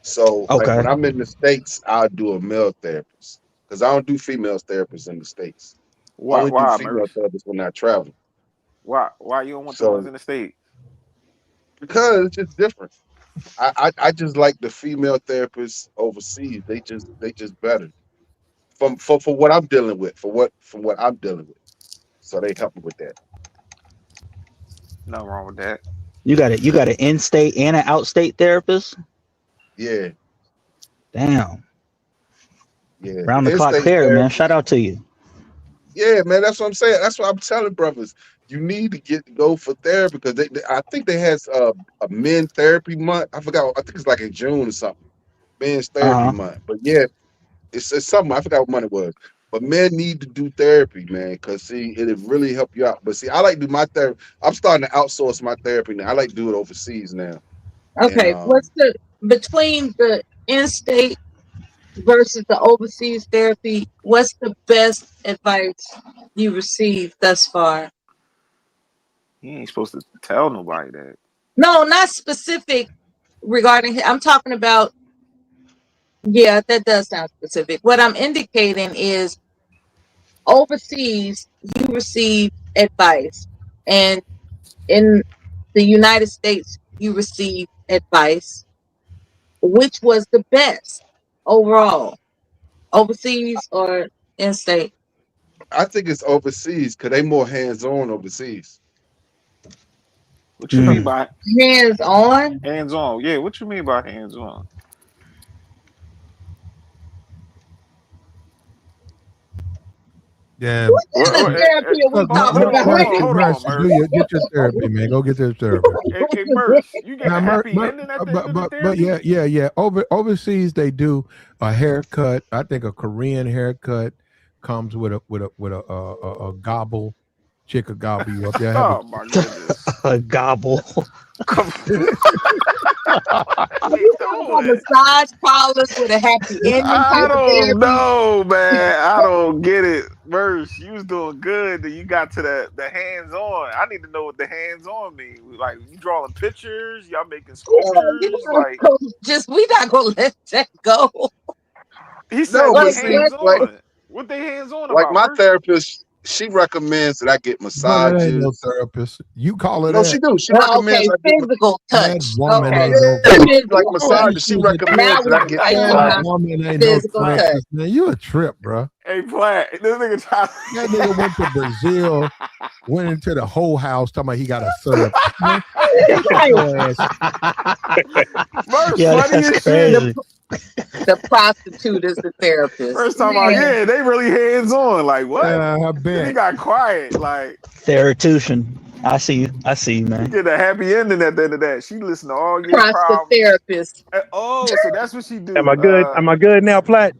So, like okay, when I'm in the States, I'll do a male therapist because I don't do female therapists in the States. I only do Why, female Merce? therapists when I travel. Why you don't want the ones So, in the States? because it's just different. I just like the female therapists overseas. They just better for what I'm dealing with, from what I'm dealing with. So they help me with that. Nothing wrong with that. you got an in-state and an out-state therapist. Yeah, Damn, yeah. round the The clock in-state care, man. therapy. Shout out to you. Yeah, man. That's what I'm saying. That's what I'm telling brothers. You need to go for therapy because I think they has a men therapy month. I forgot. I think it's like in June or something. Men's therapy Uh huh. month. But yeah, it's something. I forgot what month it was. But men need to do therapy, man, because see, it'll really help you out. But see, I like to do my therapy. I'm starting to outsource my therapy now. I like to do it overseas now. And Okay, what's the between the in-state versus the overseas therapy? What's the best advice you received thus far? He ain't supposed to tell nobody that. No, not specific regarding. I'm talking about. Yeah, that does sound specific. What I'm indicating is overseas, you receive advice, and in the United States, you receive advice. Which was the best overall, overseas or in state? I think it's overseas because they more hands-on overseas. What you mean by Hands on? hands on? Yeah, what you mean by hands on? Yeah. What kind of therapy are we Look, talking about? Hold on, Mercy, Merce. get your therapy, man. Go get your therapy. Hey, Merce, you get Now, a happy ending at the end of the but therapy? yeah. Overseas they do a haircut. I think a Korean haircut comes with a gobble. Chick will gobble you up. They have Oh my goodness. A gobble. Massage parlors with a happy ending I type of don't therapy. know, man. I don't get it. Merce, you was doing good. Then you got to the hands on. I need to know what the hands on mean. Like you drawing pictures, y'all making sculptures. Like Just we not gonna let that go. he said, No, they but see, hands on. What they hands on like about, my Merce? therapist, she recommends that I get Brother, that ain't no massages. therapist. You call her No, she that. do. She Oh, recommends okay, I get physical That touch. woman Okay, ain't no. yeah, like physical Oh, touch. massages. She she's a Now recommends that we I can get talk that about massages. woman ain't no physical touch. therapist, man. You a trip, bro. Hey, Platt, this nigga trying. That nigga went to Brazil, went into the whole house talking about he got a therapist. Man, get your ass. Merch Yeah, funny that's as shit. crazy. The prostitute is the therapist. First time out, Man, yeah, they really hands on. Like what? I Then he bet. got quiet. Like Therapeutian. I see you. I see you, you man. get a happy ending at the end of that. She listened to all your prostate problems. therapist. Oh, so that's what she Am do. I good? Am I good now, Platt?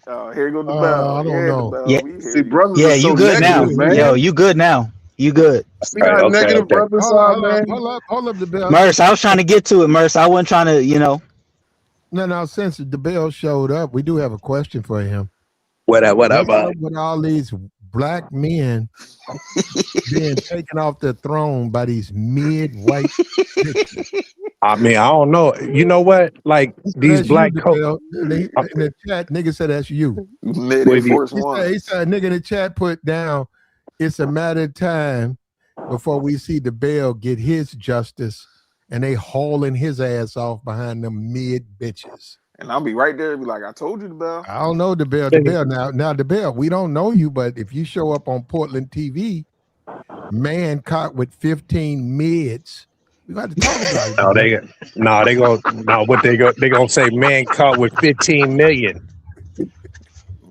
Here go the bell. I don't Yeah, the know. bell. Yeah, We hear See, you. brothers yeah, are so you good now. negative, Yo, man. you good now. You good. See All right, how okay, negative okay. brothers are, man. Hold up the bell. Merce, I was trying to get to it, Merce. I wasn't trying to, No, since the bell showed up, we do have a question for him. What up, What's bud? up with all these black men being taken off the throne by these mid-white bitches? I mean, I don't know. You know what? Like these That's you, black the coats. bell. In the chat, nigga said that's you. Mid What Air do you- Force He One. said, nigga in the chat put down, it's a matter of time before we see the bell get his justice and they hauling his ass off behind them mid bitches. And I'll be right there. Be like, I told you the bell. I don't know the bell. The bell now the bell. We don't know you, but if you show up on Portland TV, man caught with 15 mids, we got to talk about it. They gonna say man caught with 15 million.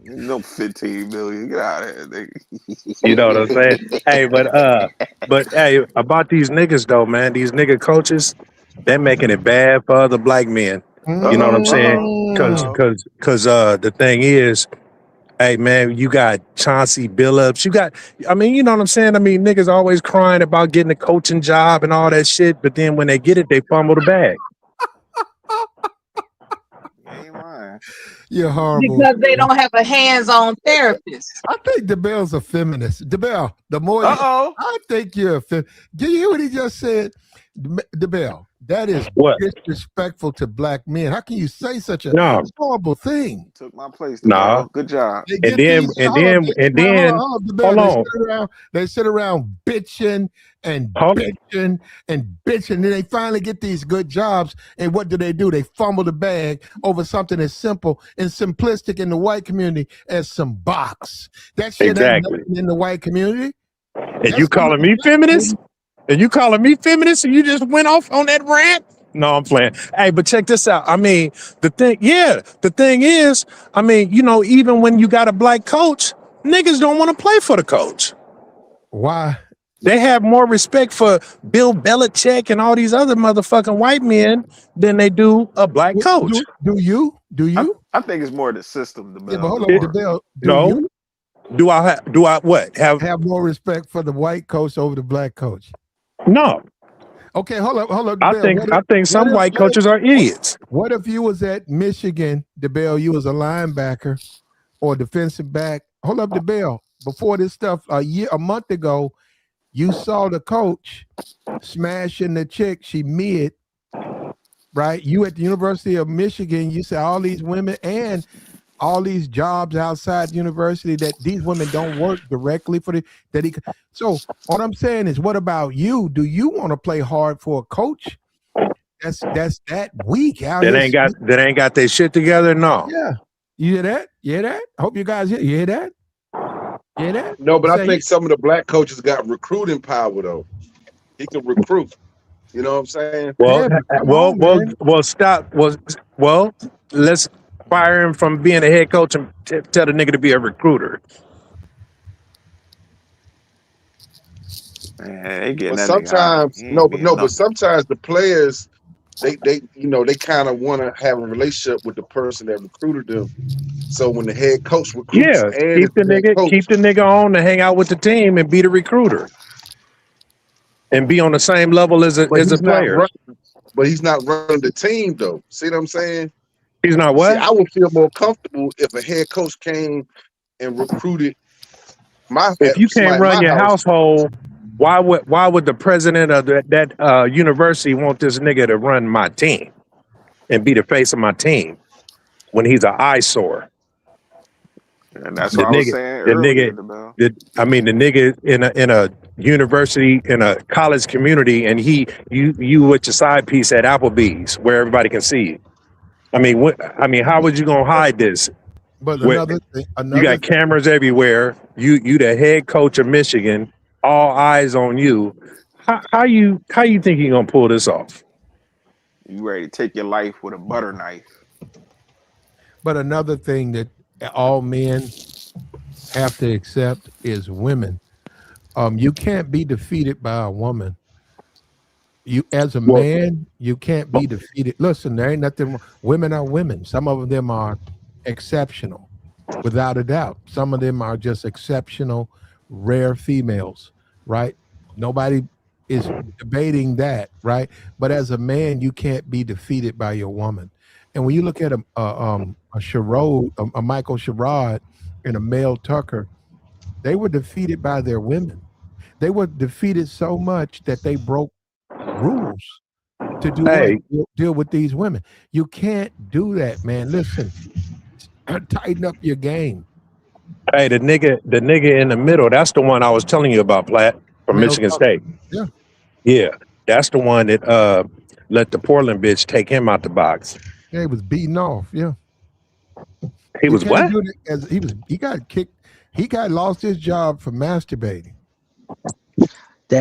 No 15 million. Get out of here, nigga. You know what I'm saying? Hey, but hey, about these niggas though, man, these nigga coaches, they're making it bad for other black men. You know what I'm saying? Cause the thing is, hey man, you got Chauncey Billups, you know what I'm saying? I mean, niggas always crying about getting a coaching job and all that shit, but then when they get it, they fumble the bag. Ain't lying. You're horrible. Because they don't have a hands-on therapist. I think the bell's a feminist. The bell, the more I think you're a feminist. Do you hear what he just said? The bell. That is what? Disrespectful to black men. How can you say such a horrible thing? Took my place. Nah. Good job. They get hold on. They sit around bitching and bitching and bitching. Then they finally get these good jobs. And what do? They fumble the bag over something as simple and simplistic in the white community as some box. That shit ain't nothing in the white community. And you calling me feminist? And you calling me feminist and you just went off on that rant? No, I'm playing. Hey, but check this out. I mean, the thing is, I mean, you know, even when you got a black coach, niggas don't want to play for the coach. Why? They have more respect for Bill Belichick and all these other motherfucking white men than they do a black coach. Do you? I think it's more the system. The bell. Yeah, but hold on, the bell. No. Do I what? Have more respect for the white coach over the black coach? No. Okay, hold up. I think some white coaches are idiots. What if you was at Michigan, DeBell, you was a linebacker or defensive back? Hold up, DeBell. Before this stuff, a month ago, you saw the coach smashing the chick. She mid, right? You at the University of Michigan, you said all these women and all these jobs outside the university that these women don't work directly for So what I'm saying is, what about you? Do you want to play hard for a coach that's that weak out that here? ain't got their shit together? No. Yeah. You hear that? You hear that? I hope you guys hear that? You hear that? No, but I think some of the black coaches got recruiting power though. He can recruit. You know what I'm saying? Let's fire him from being a head coach and tell the nigga to be a recruiter. Man, but sometimes but sometimes the players they kind of want to have a relationship with the person that recruited them. So when the head coach recruits, keep the nigga on to hang out with the team and be the recruiter and be on the same level as a player. But he's not running the team though. See what I'm saying? He's not what? See, I would feel more comfortable if a head coach came and recruited my. If you can't run your household, why would the president of that university want this nigga to run my team and be the face of my team when he's an eyesore? And that's The what I was nigga, saying the earlier, nigga, Bell. the nigga in a university, in a college community, and you with your side piece at Applebee's where everybody can see you. I mean, how would you gonna hide this? But Where you another got cameras everywhere. You the head coach of Michigan, all eyes on you. How you think you gonna pull this off? You ready to take your life with a butter knife. But another thing that all men have to accept is women. You can't be defeated by a woman. You, as a Well, man, you can't be defeated. Listen, there ain't nothing. Women are women. Some of them are exceptional, without a doubt. Some of them are just exceptional, rare females, right? Nobody is debating that, right? But as a man, you can't be defeated by your woman. And when you look at a Sherrode, a Michael Sherrod, and a Mel Tucker, they were defeated by their women. They were defeated so much that they broke rules to do what? hey, Deal with these women. You can't do that, man. Listen, tighten up your game. hey, the nigga in the middle. That's the one I was telling you about, Platt, from Mel Michigan Tucker. State. Yeah. Yeah, that's the one that let the Portland bitch take him out the box. Yeah, he was beaten off. Yeah. He You was can't what? do it as he got kicked. He got lost his job for masturbating.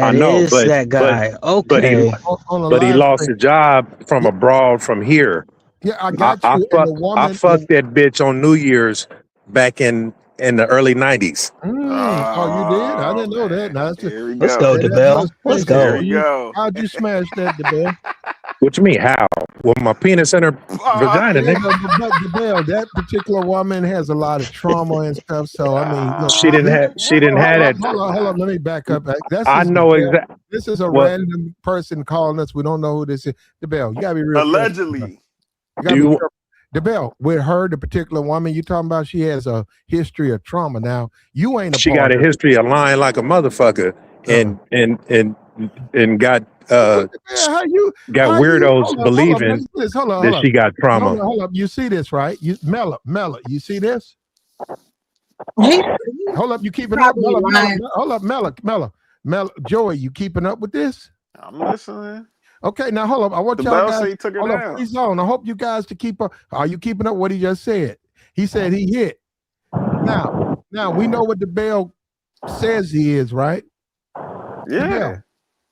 I That know, is that guy. but he Okay. On a but he live lost stream. his job from Yeah, abroad from here. yeah, I got you. And the I woman, fucked that bitch on New Year's back in the early '90s. Oh, you did? I Oh didn't know that. man. Now that's just, Here we Let's go. go, that DeBell. must Let's pussy. Here go. we go. How'd you smash that, DeBell? What you mean? How? With my penis in her vagina, Yeah, nigga. but DeBell, that particular woman has a lot of trauma and stuff. So I mean, look, She didn't have that. hold up. Let me back up. I know exactly This is a what. random person calling us. We don't know who this is. DeBell, you gotta be real careful. Allegedly. You gotta Do be you, careful. DeBell, with her, the particular woman you talking about, she has a history of trauma. Now, you ain't a she part got a of it. history of lying like a motherfucker, and got Man, how you weirdos hold up, let believing me see this. Hold that up. she got No, trauma. hold up. You see this, right? Mella, you see this? He Hold up, you keeping up? probably lying. Hold up, Mella, Joey, you keeping up with this? I'm listening. Okay, now hold up. I want The y'all bell guys. say he took her Hold up, down. free zone. I hope you guys to keep up. Are you keeping up what he just said? He said he hit. Now we know what the bell says he is, right? Yeah. DeBell,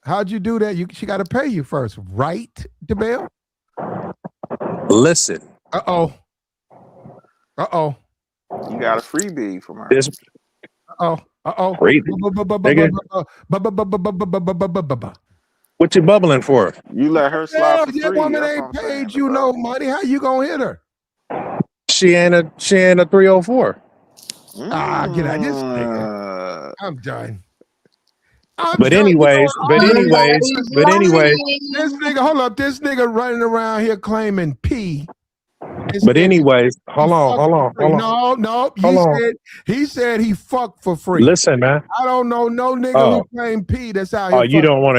how'd you do that? She got to pay you first, right, DeBell? Listen, Uh oh. You got a freebie from her. this crazy nigga. What you bubbling for? You let her slide Hell, for that free. woman That's what ain't I'm saying. paid you no money. How you gonna hit her? She ain't a 304. Get out, this nigga. I'm done. But anyways, This nigga, hold up. This nigga running around here claiming P. hold on. No. He said he fucked for free. Listen, man. I don't know no nigga who claimed P that's out here. You don't want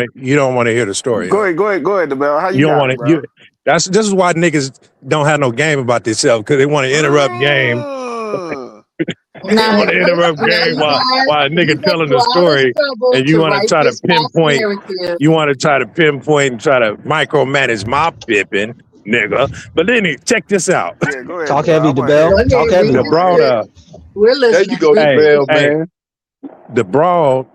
to hear the story. Go ahead, DeBell. How you don't got want it, bro? this is why niggas don't have no game about themselves, because they want to interrupt game. They want to interrupt game while a nigga telling the story, and you want to try to pinpoint. You want to try to pinpoint and try to micromanage my pippin, nigga. But then check this out. Yeah, go ahead. Talk heavy, DeBell. Talk heavy. The broad, We're listening. There you go, DeBell, man. the broad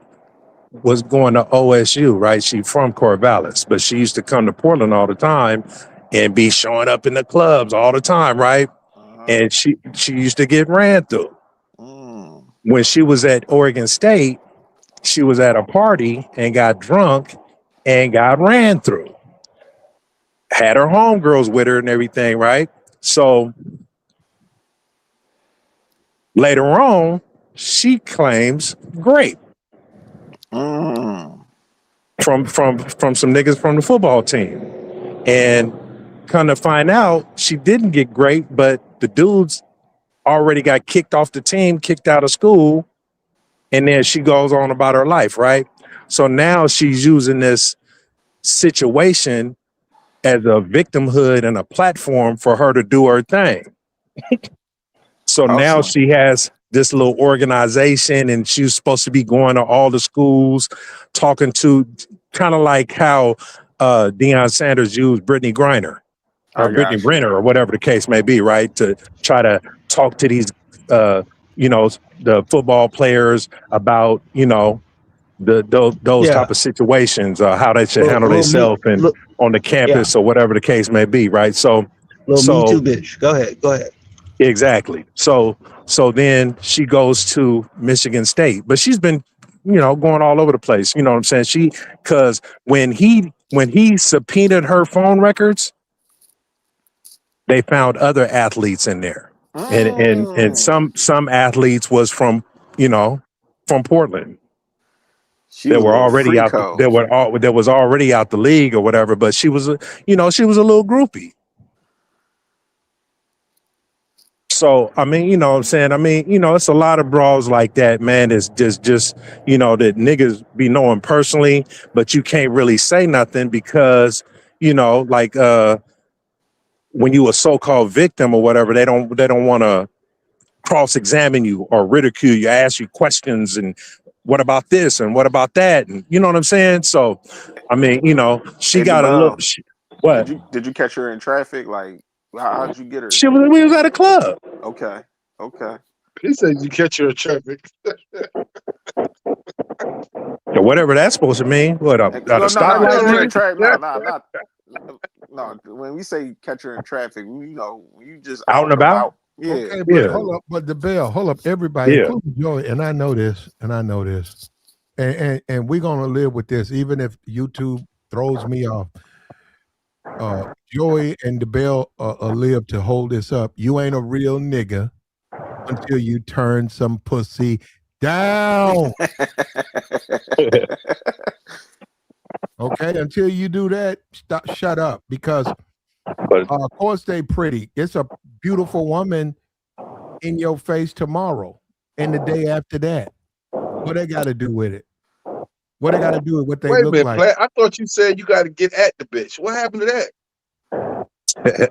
was going to OSU, right? She's from Corvallis, but she used to come to Portland all the time and be showing up in the clubs all the time, right? And she used to get ran through. When she was at Oregon State, she was at a party and got drunk and got ran through. Had her homegirls with her and everything, right? So later on, she claims grape from some niggas from the football team. And come to find out, she didn't get grape, but the dudes already got kicked off the team, kicked out of school, and then she goes on about her life, right? So now she's using this situation as a victimhood and a platform for her to do her thing. So now she has this little organization, and she was supposed to be going to all the schools, talking to kind of like how Deion Sanders used Brittany Griner or I Brittany got you. Renner or whatever the case may be, right? To try to talk to these, the football players about, those Yeah, type of situations, how they should handle little me, themselves and look, on the yeah, campus or whatever the case may be, right? little me So too, bitch. Go ahead. exactly. So then she goes to Michigan State, but she's been, going all over the place. You know what I'm saying? Because when he subpoenaed her phone records, they found other athletes in there, and some athletes was from from Portland She that was a were little already out freako. that was already out the league or whatever. But she was a little groupie. So I mean, you know what I'm saying? I mean, it's a lot of bras like that, man. It's just that niggas be knowing personally, but you can't really say nothing because, like when you a so-called victim or whatever, they don't want to cross-examine you or ridicule you, ask you questions and what about this and what about that? And you know what I'm saying? So I mean, she Hey, got a look. Demel, What? did you catch her in traffic? Like, how'd you get her? We was at a club. Okay. He said you catch your traffic. Or whatever that's supposed to mean. What at a No, stoplight, catch her in nigga? traffic. No. When we say catch her in traffic, you just Out out and and about? about. Yeah. Okay, but Yeah. hold up, but the bell, hold up, everybody, Yeah. including Joey, and I know this, and we're gonna live with this, even if YouTube throws me off. Joey and the bell live to hold this up. You ain't a real nigga until you turn some pussy down. Okay, until you do that, shut up, because of course they pretty. It's a beautiful woman in your face tomorrow and the day after that. What they got to do with it? What they got to do with what they Wait a look minute, like? Platt. I thought you said you got to get at the bitch. What happened to that?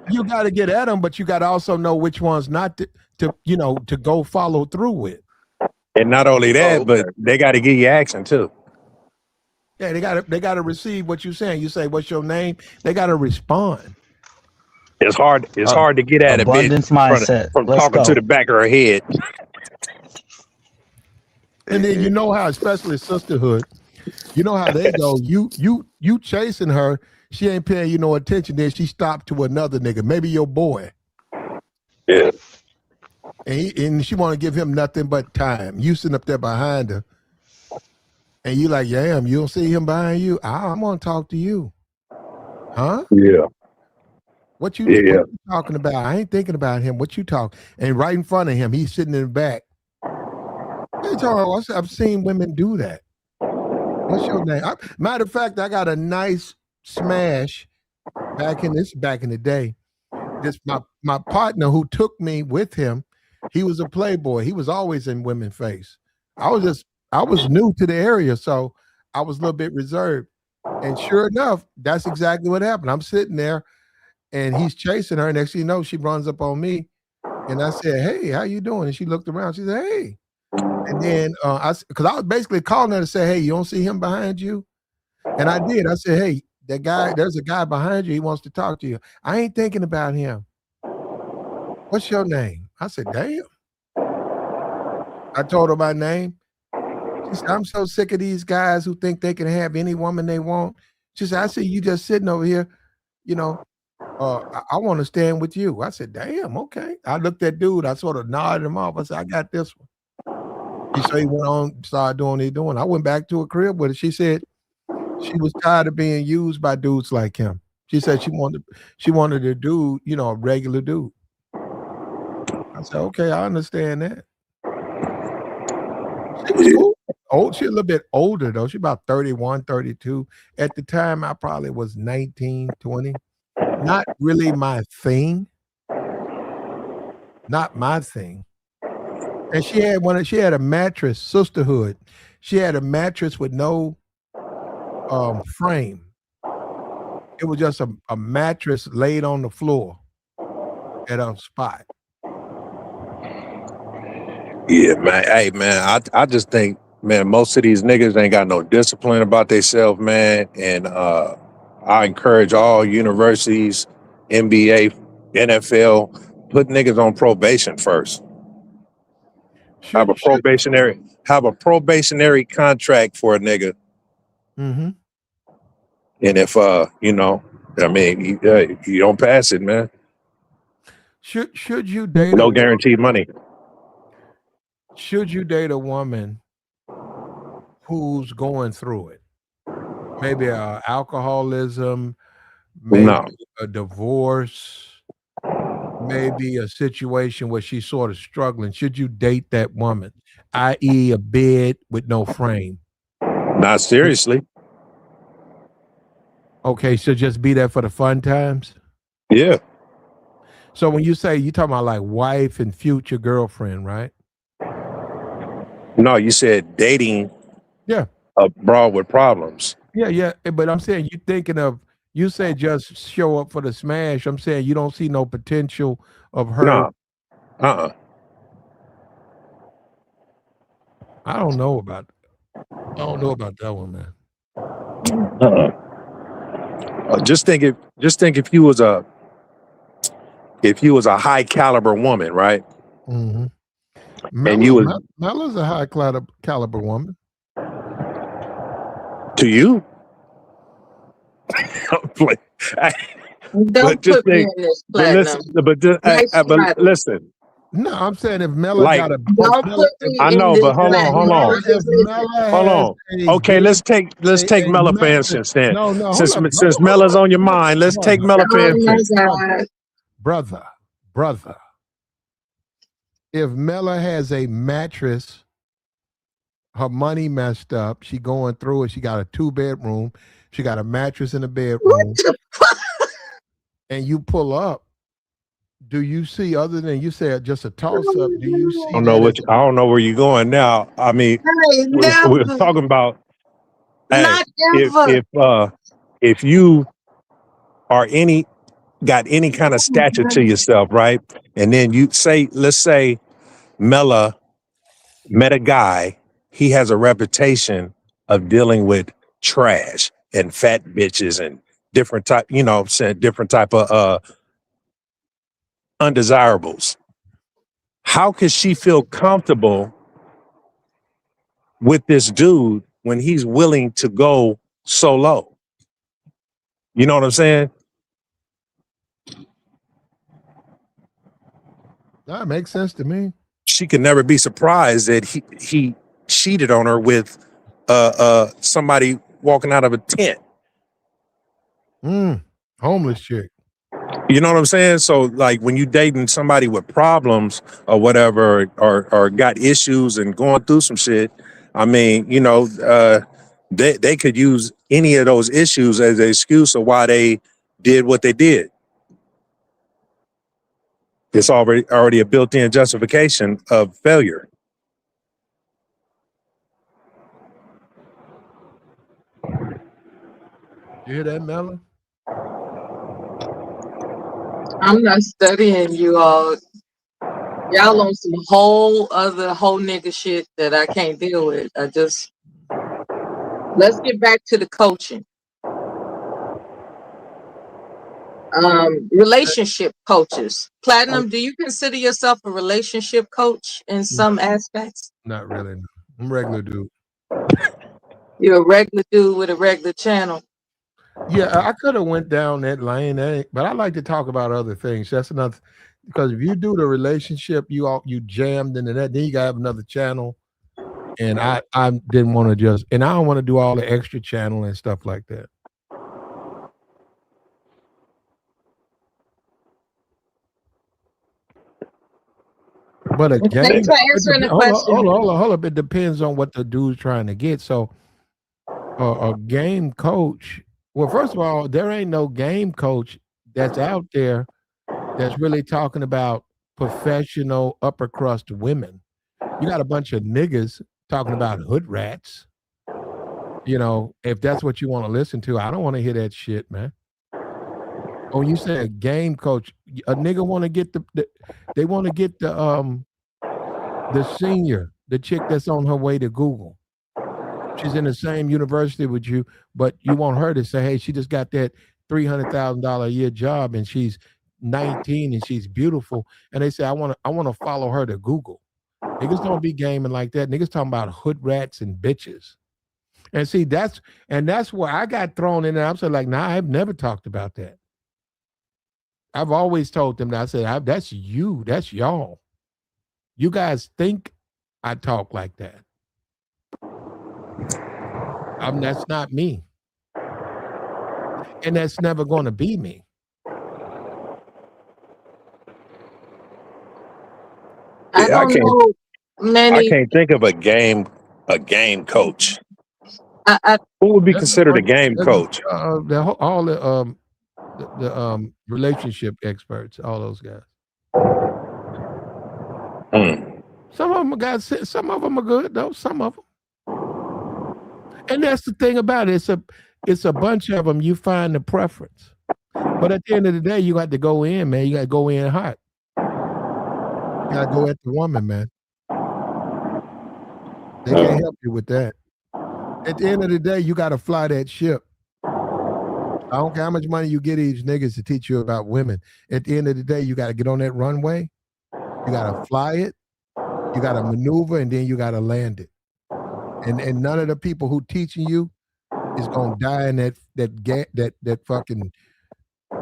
You got to get at them, but you got to also know which ones not to go follow through with. And not only that, but they got to give you action too. Yeah, they got to receive what you're saying. You say, "What's your name?" They got to respond. It's hard. It's hard to get at a bitch Abundance mindset. from Let's talking go. to the back of her head. And then you know how, especially sisterhood, you know how they go. You chasing her, she ain't paying you no attention. Then she stopped to another nigga, maybe your boy. Yeah. And she want to give him nothing but time. You sitting up there behind her, and you like, damn, you don't see him behind you. I'm gonna talk to you, huh? Yeah. What you talking about? I ain't thinking about him. What you talk? And right in front of him, he's sitting in the back. Hey, Charles, I've seen women do that. What's your name? Matter of fact, I got a nice smash back in the day. This my partner who took me with him. He was a playboy. He was always in women's face. I was new to the area, so I was a little bit reserved. And sure enough, that's exactly what happened. I'm sitting there, and he's chasing her. Next thing you know, she runs up on me, and I said, "Hey, how you doing?" And she looked around. She said, "Hey." And then because I was basically calling her to say, "Hey, you don't see him behind you?" And I did. I said, "Hey, there's a guy behind you. He wants to talk to you." I ain't thinking about him. What's your name? I said, "Damn." I told her my name. She said, "I'm so sick of these guys who think they can have any woman they want." She said, "I see you just sitting over here, I want to stand with you." I said, "Damn, okay." I looked at dude. I sort of nodded him off. I said, "I got this one." He said he went on, started doing what he doing. I went back to her crib with her. She said she was tired of being used by dudes like him. She said she wanted a dude, a regular dude. I said, "Okay, I understand that." She was cool. She a little bit older though. She about 31, 32. At the time, I probably was 19, 20. Not really my thing. Not my thing. And she had a mattress, sisterhood. She had a mattress with no frame. It was just a mattress laid on the floor at a spot. Yeah, man. Hey, man, I just think, man, most of these niggas ain't got no discipline about themselves, man. And I encourage all universities, NBA, NFL, put niggas on probation first. Have a probationary contract for a nigga. Mm-hmm. And if you know, I mean, you don't pass it, man. Should you date No guaranteed money. Should you date a woman who's going through it? Maybe alcoholism, maybe No. a divorce, maybe a situation where she's sort of struggling. Should you date that woman, i.e., a bed with no frame? Not seriously. Okay, so just be there for the fun times. Yeah. So when you say you talking about like wife and future girlfriend, right? No, you said dating Yeah. a broad with problems. Yeah. But I'm saying you thinking of, you say just show up for the smash. I'm saying you don't see no potential of her. No. I don't know about that one, man. Just think if you was a high caliber woman, right? Mm-hmm. And you was Mella's a high caliber woman. To you? Don't put me in this, Platinum. But listen. No, I'm saying if Mella Like, got a Don't put me I in know, this, but hold Platinum. on. Just listen. Hold on. Okay, let's take Mella for instance then. No, hold Since up. Mella's on your mind, let's take Mella for Oh my instance. God. Brother. If Mella has a mattress, her money messed up, she going through it, she got a 2-bedroom, she got a mattress in the bedroom, and you pull up, do you see, other than you said just a toss up, do you see I don't know where you're going now. I mean, we're talking about if you are got any kind of stature to yourself, right? And then let's say Mella met a guy, he has a reputation of dealing with trash and fat bitches and different type, you know what I'm saying, different type of undesirables. How could she feel comfortable with this dude when he's willing to go so low? You know what I'm saying? That makes sense to me. She could never be surprised that he cheated on her with somebody walking out of a tent. Homeless chick. You know what I'm saying? So like when you dating somebody with problems or whatever, or got issues and going through some shit, I mean, you know, they could use any of those issues as an excuse of why they did what they did. It's already a built-in justification of failure. You hear that, Mella? I'm not studying you all. Y'all on some whole nigga shit that I can't deal with. Let's get back to the coaching. Relationship coaches. Platinum, do you consider yourself a relationship coach in some aspects? Not really. No. I'm a regular dude. You're a regular dude with a regular channel. Yeah, I could have went down that lane, but I like to talk about other things. That's enough, because if you do the relationship, you jammed into that, then you gotta have another channel. And I didn't want to and I don't want to do all the extra channel and stuff like that. But again, thanks for answering the question. Hold up. It depends on what the dude's trying to get. So a game coach, well, first of all, there ain't no game coach that's out there that's really talking about professional upper crust women. You got a bunch of niggas talking about hood rats. You know, if that's what you want to listen to, I don't want to hear that shit, man. Oh, you say a game coach, a nigga want to get the The senior, the chick that's on her way to Google. She's in the same university with you, but you want her to say, hey, she just got that $300,000 a year job and she's 19 and she's beautiful. And they say, I want to follow her to Google. Niggas don't be gaming like that. Niggas talking about hood rats and bitches. And see, that's where I got thrown in there. I'm saying, like, nah, I've never talked about that. I've always told them that. I said, that's you, that's y'all. You guys think I talk like that. That's not me. And that's never going to be me. I don't know many. I can't think of a game coach. I Who would be considered a game coach? All the relationship experts, all those guys. Some of them are guys. Some of them are good though. Some of them. And that's the thing about it. It's a bunch of them. You find the preference, but at the end of the day, you got to go in, man. You got to go in hot. You got to go at the woman, man. They can't help you with that. At the end of the day, you got to fly that ship. I don't care how much money you get these niggas to teach you about women. At the end of the day, you got to get on that runway. You got to fly it. You got to maneuver, and then you got to land it. And none of the people who teaching you is gonna die in that fucking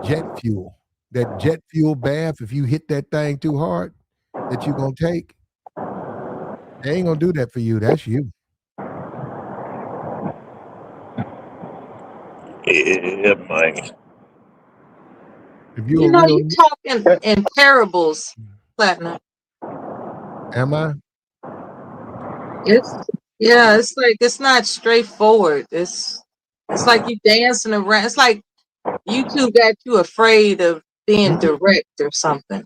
jet fuel. That jet fuel bath. If you hit that thing too hard, that you gonna take. They ain't gonna do that for you. That's you. Yeah, man. If you know, you talking in parables, Platinum. Am I? It's like it's not straightforward. It's like you dancing around. It's like YouTube got you afraid of being direct or something.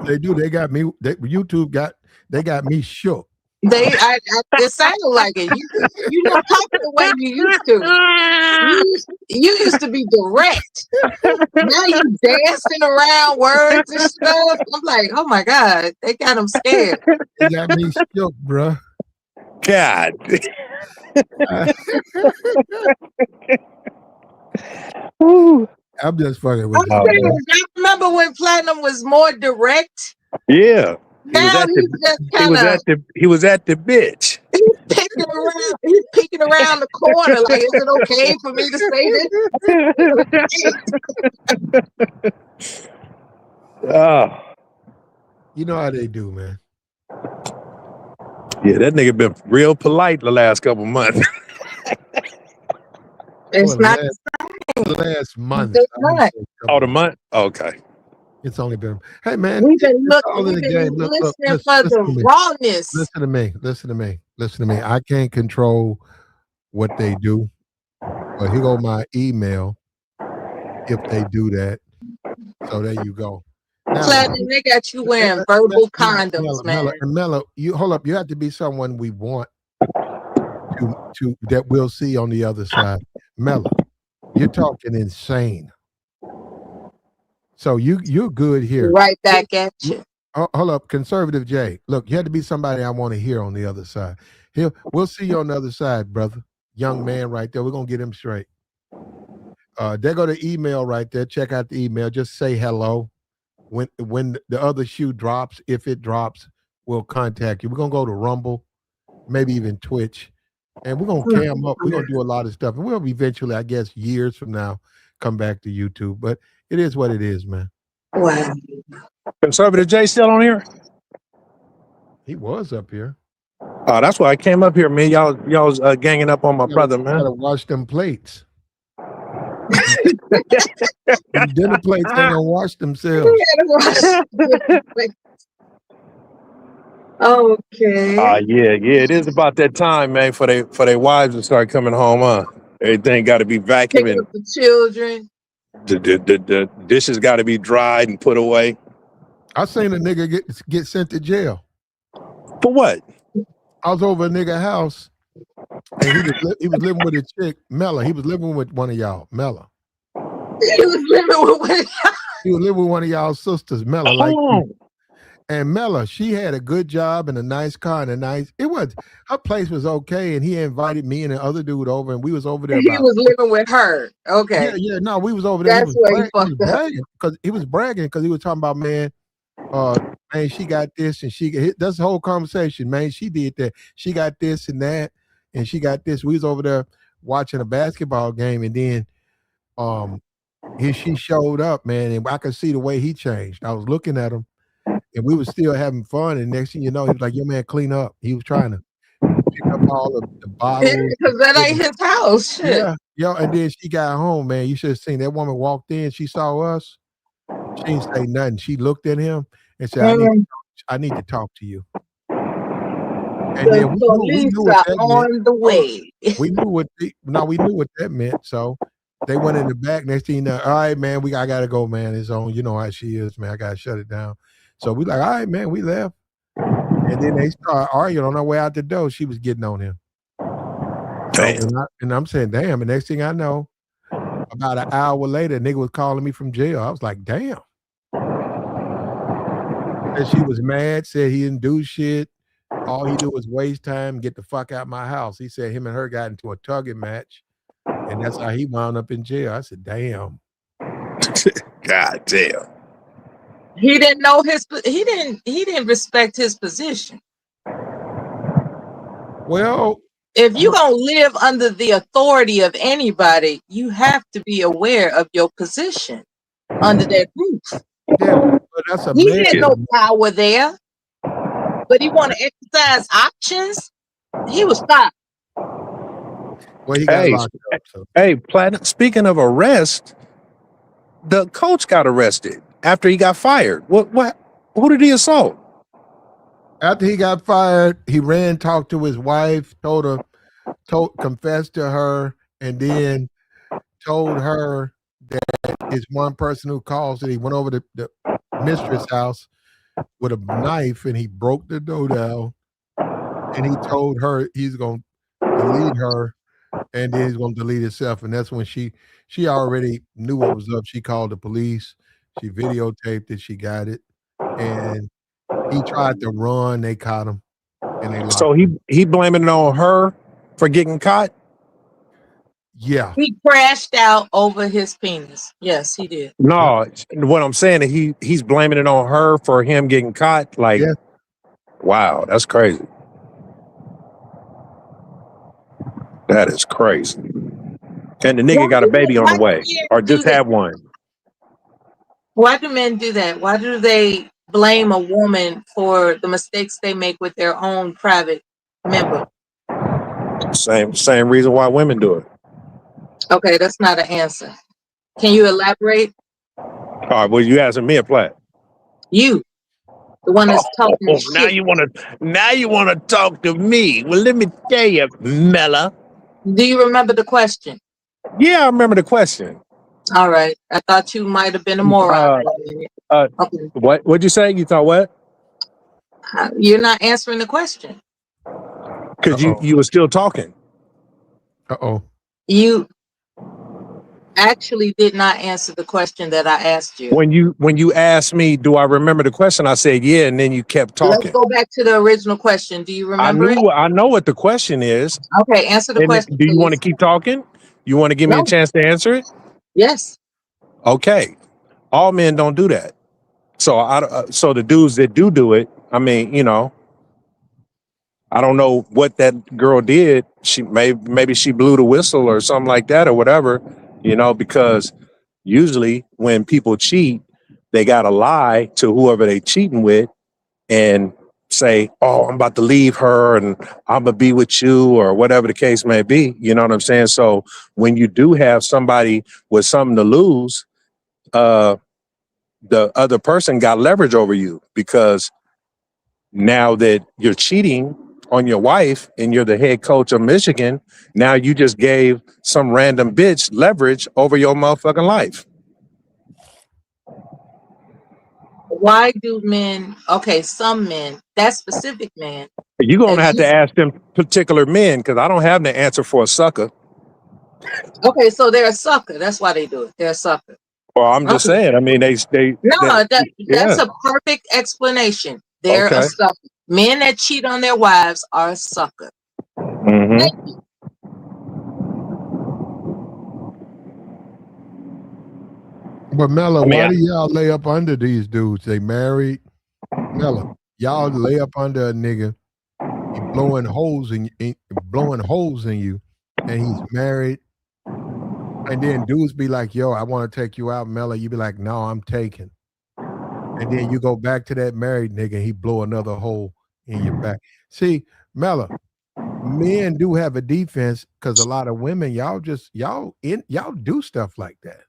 They do. They got me. YouTube got me shook. It sounded like it. You don't talk the way you used to. You used to be direct. Now you dancing around words and stuff. I'm like, oh my God, they got them scared. They got me shook, bro. God. I'm just fucking with I'm you. saying, I remember when Platinum was more direct. Yeah. Now he's just kind of he was at the bitch. He's peeking around the corner. Like, is it okay for me to say this? Oh. You know how they do, man. Yeah, that nigga been real polite the last couple months. It's not the last month. Oh, the month? Okay. It's only been. Hey, man. We've been listening for the rawness. Listen to me. I can't control what they do. But here go my email if they do that. So there you go. Now, Platinum, they got you wearing verbal condoms, man. Mello, you hold up. You have to be someone we want to that we'll see on the other side. Mello, you're talking insane. So you're good here. Right back at you. Hold up, Conservative Jay. Look, you had to be somebody I want to hear on the other side. We'll see you on the other side, brother. Young man right there. We're gonna get him straight. There go the email right there. Check out the email. Just say hello. When the other shoe drops, if it drops, we'll contact you. We're gonna go to Rumble, maybe even Twitch, and we're gonna cam up. We're gonna do a lot of stuff, and we'll eventually, I guess, years from now, come back to YouTube. But it is what it is, man. Wow. Conservative Jay still on here? He was up here. Oh, that's why I came up here, man. Y'all was ganging up on my brother, man. Gotta wash them plates. Them dinner plates, they gonna wash themselves. Okay. Yeah, it is about that time, man, for they wives to start coming home, huh? Everything got to be vacuumed. Pick up the children. The dishes got to be dried and put away. I seen a nigga get sent to jail. For what? I was over a nigga house, and he was living with a chick, Mella. He was living with one of y'all, Mella. He was living with one of y'all sisters, Mella. Like, And Mella, she had a good job and a nice car and a nice. It was her place was okay, and he invited me and the other dude over, and we was over there He about. was living with her. Yeah, Okay. yeah. No, we was over there. That's where he He was fucked up. bragging because he was talking about man, she got this and that's the whole conversation, man. She did that. She got this and that, and she got this. We was over there watching a basketball game, and then she showed up, man, and I could see the way he changed. I was looking at him, and we was still having fun. And next thing you know, he was like, "Yo, man, clean up." He was trying to pick up all the bottles. Because that ain't his house. Shit. Yeah, yo. And then she got home, man. You should have seen that woman walked in. She saw us. She didn't say nothing. She looked at him and said, I need to talk to you. And The then we knew what that on meant. the way. We knew what that meant. So they went in the back. Next thing you know, all right, man, I gotta go, man. It's on. You know how she is, man. I gotta shut it down. So we like, all right, man, we left. And then they started arguing on our way out the door. She was getting on him. Damn. And I'm saying, damn. And next thing I know, about an hour later, a nigga was calling me from jail. I was like, damn. And she was mad, said he didn't do shit. All he do was waste time, get the fuck out of my house. He said him and her got into a tugging match, and that's how he wound up in jail. I said, damn. God damn. He didn't know he didn't respect his position. Well, if you're gonna live under the authority of anybody, you have to be aware of your position under that roof. Yeah, but that's a he man. had no power there, but he want to exercise options. He was stopped. Well, he got locked up. So. Hey, Platinum. Speaking of arrest, the coach got arrested after he got fired. What? Who did he assault? After he got fired, he ran, talked to his wife, confessed to her, and then told her that it's one person who calls it. He went over to the mistress' house with a knife and he broke the door down. And he told her he's going to delete her and then he's going to delete himself. And that's when she already knew what was up. She called the police. She videotaped it. She got it. And he tried to run. They caught him. And they locked him. He blaming it on her for getting caught? Yeah. He crashed out over his penis. Yes, he did. No, what I'm saying is he's blaming it on her for him getting caught. Like, yeah. Wow, that's crazy. That is crazy. And the nigga got a baby on the way, or just had one. Why do men do that? Why do they blame a woman for the mistakes they make with their own private member? Same reason why women do it. Okay, that's not an answer. Can you elaborate? All right, well, you asking me a plat. You, the one that's talking shit. Now you want to talk to me. Well, let me tell you, Mella. Do you remember the question? Yeah, I remember the question. All right. I thought you might have been a moron. Okay. What'd you say? You thought what? You're not answering the question. Because you were still talking. Uh-oh. You actually did not answer the question that I asked you. When you asked me, do I remember the question? I said, yeah, and then you kept talking. Let's go back to the original question. Do you remember it? I know what the question is. Okay, answer the question. Do you want to keep talking? You want to give me a chance to answer it? Yes. Okay. All men don't do that. So so the dudes that do it, I mean, I don't know what that girl did. She maybe she blew the whistle or something like that or whatever, because usually when people cheat, they got to lie to whoever they cheating with and say, oh, I'm about to leave her and I'm going to be with you or whatever the case may be. You know what I'm saying? So when you do have somebody with something to lose, the other person got leverage over you because now that you're cheating on your wife and you're the head coach of Michigan, now you just gave some random bitch leverage over your motherfucking life. Why do men, some men, that specific man. You're going to have to ask them particular men because I don't have the answer for a sucker. Okay, so they're a sucker. That's why they do it. They're a sucker. Well, I'm just Okay. saying. I mean, No, that's yeah. a perfect explanation. They're a Okay. sucker. Men that cheat on their wives are a sucker. Mm-hmm. Thank you. But Mella, I mean, why do y'all lay up under these dudes? They married. Mella, y'all lay up under a nigga. He blowing holes in you, and he's married. And then dudes be like, "Yo, I want to take you out, Mella." You be like, "No, I'm taking." And then you go back to that married nigga, and he blow another hole in your back. See, Mella, men do have a defense because a lot of women, y'all do stuff like that.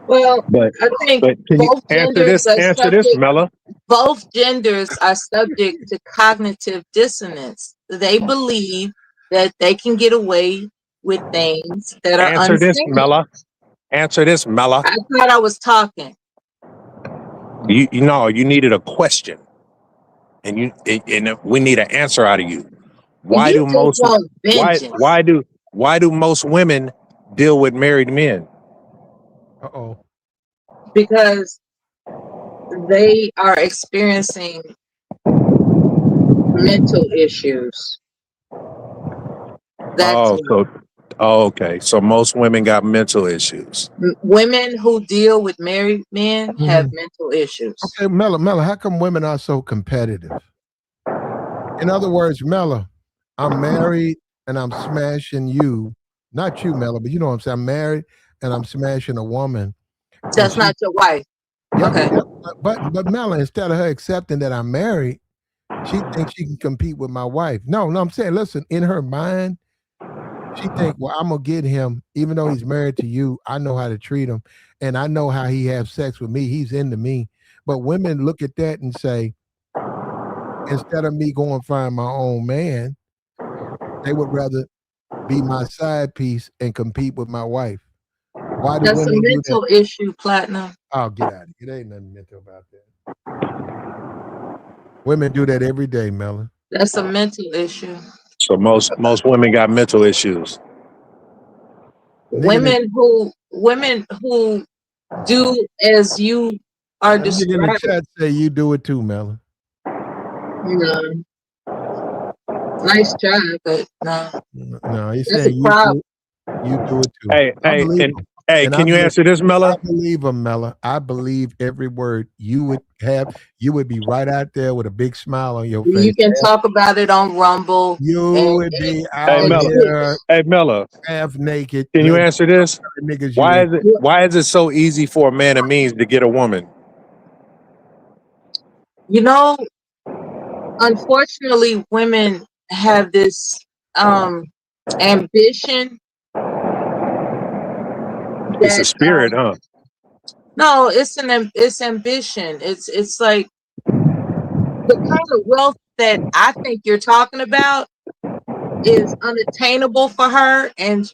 Well, but I think can you both answer genders this? are Answer this, subject. Mella. Both genders are subject to cognitive dissonance. They believe that they can get away with things that are Answer this, unsaid. Mella. Answer this, Mella. I thought I was talking. You know, you needed a question, and we need an answer out of you. Why You do just most want vengeance why do most women deal with married men? Uh-oh. because they are experiencing mental issues. That's Okay. So most women got mental issues. women who deal with married men have Mhm. mental issues. Okay, Mella, how come women are so competitive? In other words, Mella, I'm married and I'm smashing you. Not you, Mella, but you know what I'm saying. I'm married and I'm smashing a woman. And That's not your wife. Yep, Okay. yep. But Mella, instead of her accepting that I'm married, she thinks she can compete with my wife. No, I'm saying, listen, in her mind, she think, well, I'm gonna get him, even though he's married to you. I know how to treat him, and I know how he has sex with me. He's into me. But women look at that and say, instead of me going find my own man, they would rather be my side piece and compete with my wife. Why do That's a women do that? mental issue, Platinum. Oh, get out of here. It ain't nothing mental about that. Women do that every day, Melon. That's a mental issue. So most women got mental issues. Nigga Women who do as you are That nigga in the describing. chat say you do it too, Melon. No. Nice try, but no. No, he's That's a saying problem. you do it too. Hey, I believe him. And can you answer this, Mella? I believe him, Mella. I believe every word you would be right out there with a big smile on your face. You can talk about it on Rumble. You would be Hey, out Mella. here Hey, Mella. half naked. Can you answer this? Niggas Why is it so easy for a man of means to get a woman? You know, unfortunately, women have this ambition. It's a spirit, huh? No, it's ambition. It's like the kind of wealth that I think you're talking about is unattainable for her, and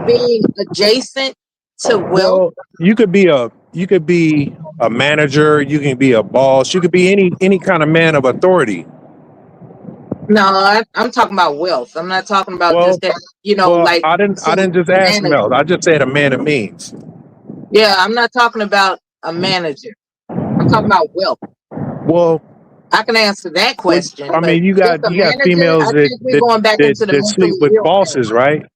being adjacent to wealth. Well, you could be a manager, you can be a boss, you could be any kind of man of authority. No, I'm talking about wealth. I'm not talking about just that. Like I didn't just ask Mel. I just said a man of means. Yeah, I'm not talking about a manager. I'm talking about wealth. Well, I can answer that question. I mean, you got females I think we're going back into the that sleep with mentally ill bosses, thing. right?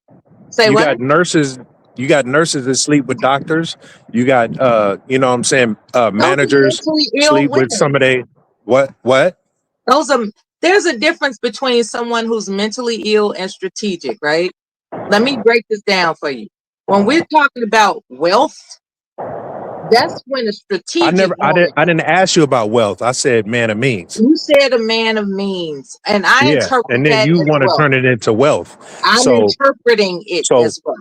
Say you what? got nurses. You got nurses that sleep with doctors. You got you know what I'm saying, managers mentally ill sleep with women. some of they what? There's a difference between someone who's mentally ill and strategic, right? Let me break this down for you. When we're talking about wealth, that's when a strategic I woman. didn't ask you about wealth. I said man of means. You said a man of means, and I interpret and then that you as want to well. turn it into wealth. I'm interpreting it as well.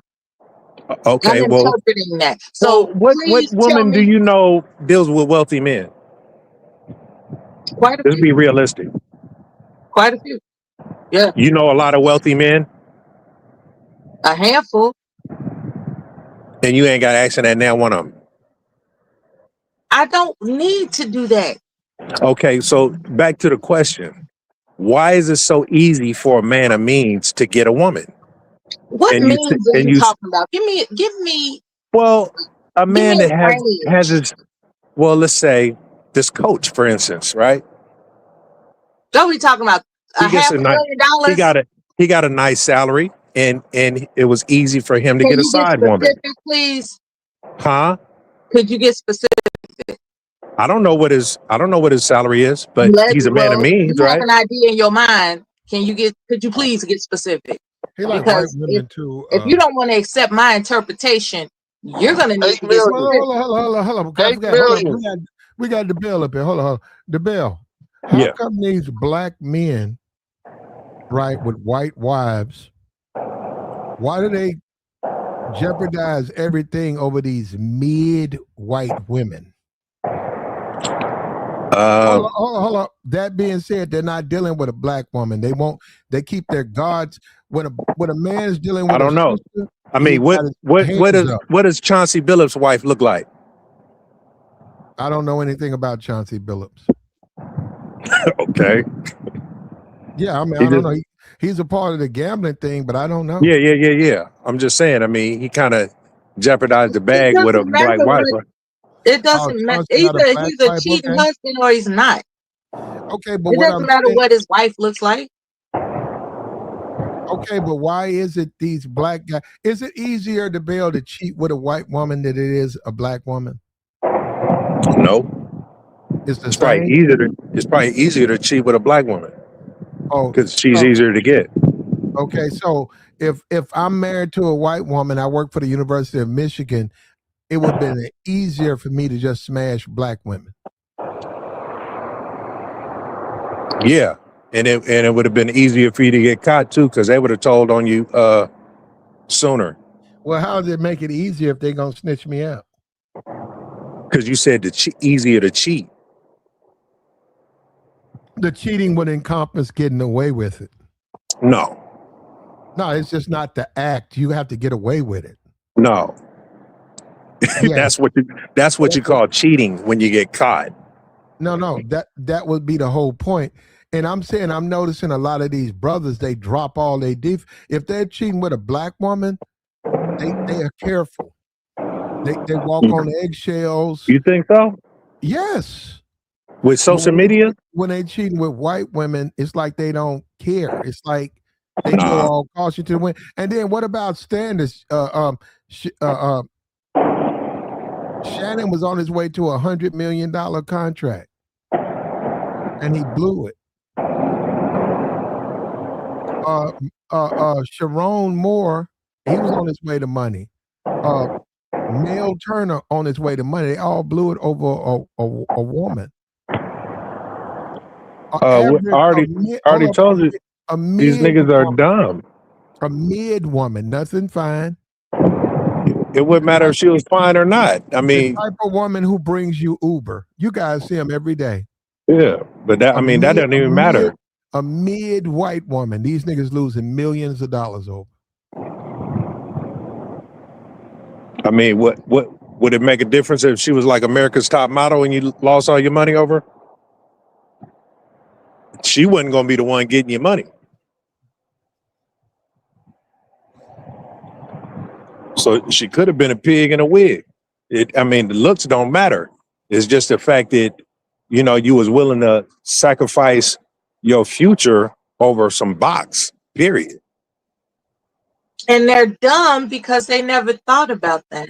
Okay, I'm interpreting that. So what woman do you know deals with wealthy men? Quite a Let's few. be realistic. Quite a few. Yeah. You know a lot of wealthy men? A handful. And you ain't got action at now one of them. I don't need to do that. Okay, so back to the question. Why is it so easy for a man of means to get a woman? What and you means see, are and you you talking about? Give me well, a give me man a that has range. his, well, let's say this coach, for instance, right? So we talking about a He gets half a a nice, million he dollars? got a he got a nice salary, and it was easy for him to Can get a you get side woman, specific, please? huh? Could you get specific? I don't know what his salary is, but he's a man of Well, means, you have right? an idea in your mind. Could you please get specific? He like white Because women too. if you don't want to accept my interpretation, you're gonna need 8 to get Well, million. specific. hold on. I 8 forgot. Hold on. million. We got the bill up here. Hold on. The bill. How Yeah. come these black men, right, with white wives, why do they jeopardize everything over these mid-white women? Hold on. That being said, they're not dealing with a black woman. They keep their guards when a man is dealing I with a don't know. sister, I he mean, got his hands up. what does Chauncey Billups' wife look like? I don't know anything about Chauncey Billups. Okay. Yeah, I mean, He I don't just- know. He's a part of the gambling thing, but I don't know. Yeah. I'm just saying. I mean, he kind of jeopardized the It bag with a doesn't black matter wife. what. It Oh, doesn't matter. Chauncey got a Either black he's a wife. cheating Okay. husband or he's not. Okay, but It what doesn't I'm matter saying, what his wife looks like. okay, but why is it these black guys? Is it easier to be able to cheat with a white woman than it is a black woman? No, It's the it's probably same. easier to cheat with a black woman Oh, because she's so easier to get. okay. So if I'm married to a white woman, I work for the University of Michigan, it would have been easier for me to just smash black women. Yeah, and it would have been easier for you to get caught too because they would have told on you sooner. Well, how does it make it easier if they're gonna snitch me out? Because you said easier to cheat. The cheating would encompass getting away with it. No, it's just not the act. You have to get away with it. no. Yeah. that's what you call cheating when you get caught. No, that would be the whole point. And I'm saying I'm noticing a lot of these brothers, they drop all they if they're cheating with a black woman, they are careful. They walk on eggshells. You think so? Yes. With social media? When they cheating with white women, it's like they don't care. It's like they go all caution to the wind. And then what about standards? Shannon was on his way to $100 million contract, and he blew it. Sherrone Moore, he was on his way to money. Mel Turner on his way to money. They all blew it over a woman. I already told you these niggas are dumb. A mid woman, nothing fine. It wouldn't matter if she was fine or not. I mean, the type of woman who brings you Uber. You guys see them every day. Yeah, but that doesn't even matter. A mid white woman. These niggas losing millions of dollars over. I mean, what would it make a difference if she was like America's Top Model and you lost all your money over her? She wasn't going to be the one getting your money. So she could have been a pig in a wig. The looks don't matter. It's just the fact that, you was willing to sacrifice your future over some box, period. And they're dumb because they never thought about that.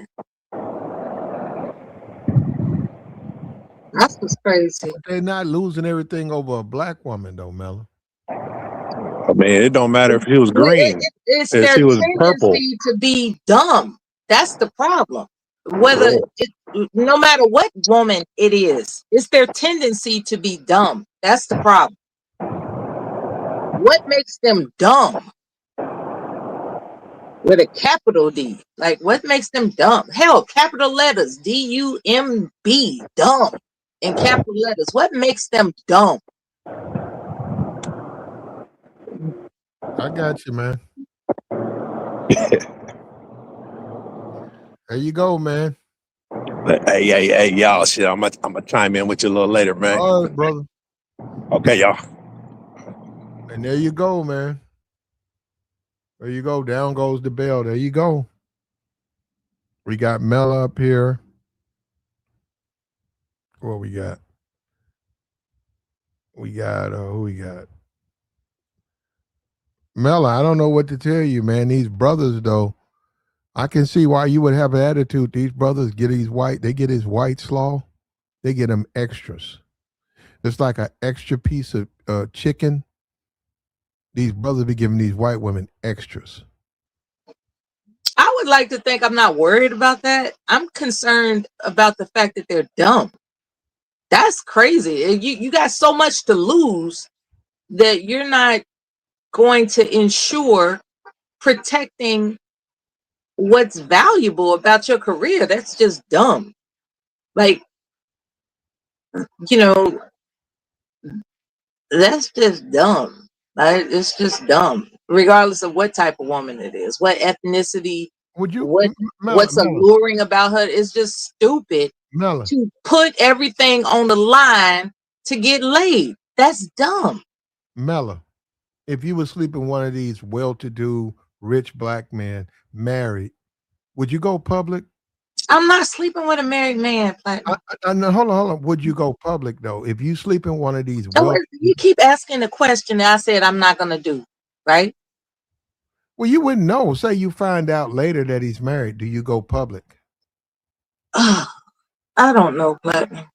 That's what's crazy. They're not losing everything over a black woman, though, Mella. I mean, it don't matter if she was green. It's if their she was purple. tendency to be dumb. That's the problem. No matter what woman it is, it's their tendency to be dumb. That's the problem. What makes them dumb? With a capital D. Like, what makes them dumb? Hell, capital letters, D-U-M-B, dumb, in capital letters. What makes them dumb? I got you, man. There you go, man. Hey, y'all. Shit, I'm gonna chime in with you a little later, man. All right, brother. Okay, y'all. And there you go, man. There you go. Down goes the bell. There you go. We got Mel up here. What we got? We got who we got? Mela, I don't know what to tell you, man. These brothers, though, I can see why you would have an attitude. These brothers get they get his white slaw, they get him extras. It's like an extra piece of chicken. These brothers be giving these white women extras. I would like to think I'm not worried about that. I'm concerned about the fact that they're dumb. That's crazy. You got so much to lose that you're not going to ensure protecting what's valuable about your career. That's just dumb. Like, you know, that's just dumb. It's just dumb, regardless of what type of woman it is, what ethnicity, Would you, what's alluring about her. It's just stupid Mela, to put everything on the line to get laid. That's dumb. Mela, if you were sleeping one of these well-to-do, rich black men, married, would you go public? I'm not sleeping with a married man. No, hold on. Would you go public though? If you sleep in one of these, You keep asking the question that I said I'm not gonna do, right? Well, you wouldn't know. Say you find out later that he's married. Do you go public? I don't know, Platinum.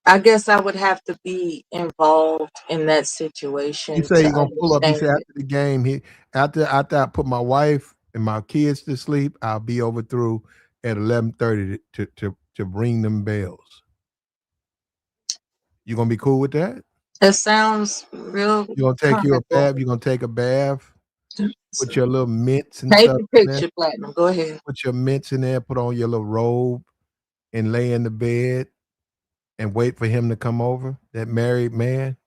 I guess I would have to be involved in that situation. He say to he gonna pull up. He said understand after the game, after I put my wife and my kids to sleep, I'll be over through at 11:30 to ring them bells. You gonna be cool with that? It sounds real. You gonna take you a comical. bath? You gonna take a bath? Put your little mints and Paint stuff the in there. picture, Platinum. Go ahead. Put your mints in there. Put on your little robe and lay in the bed and wait for him to come over. That married man.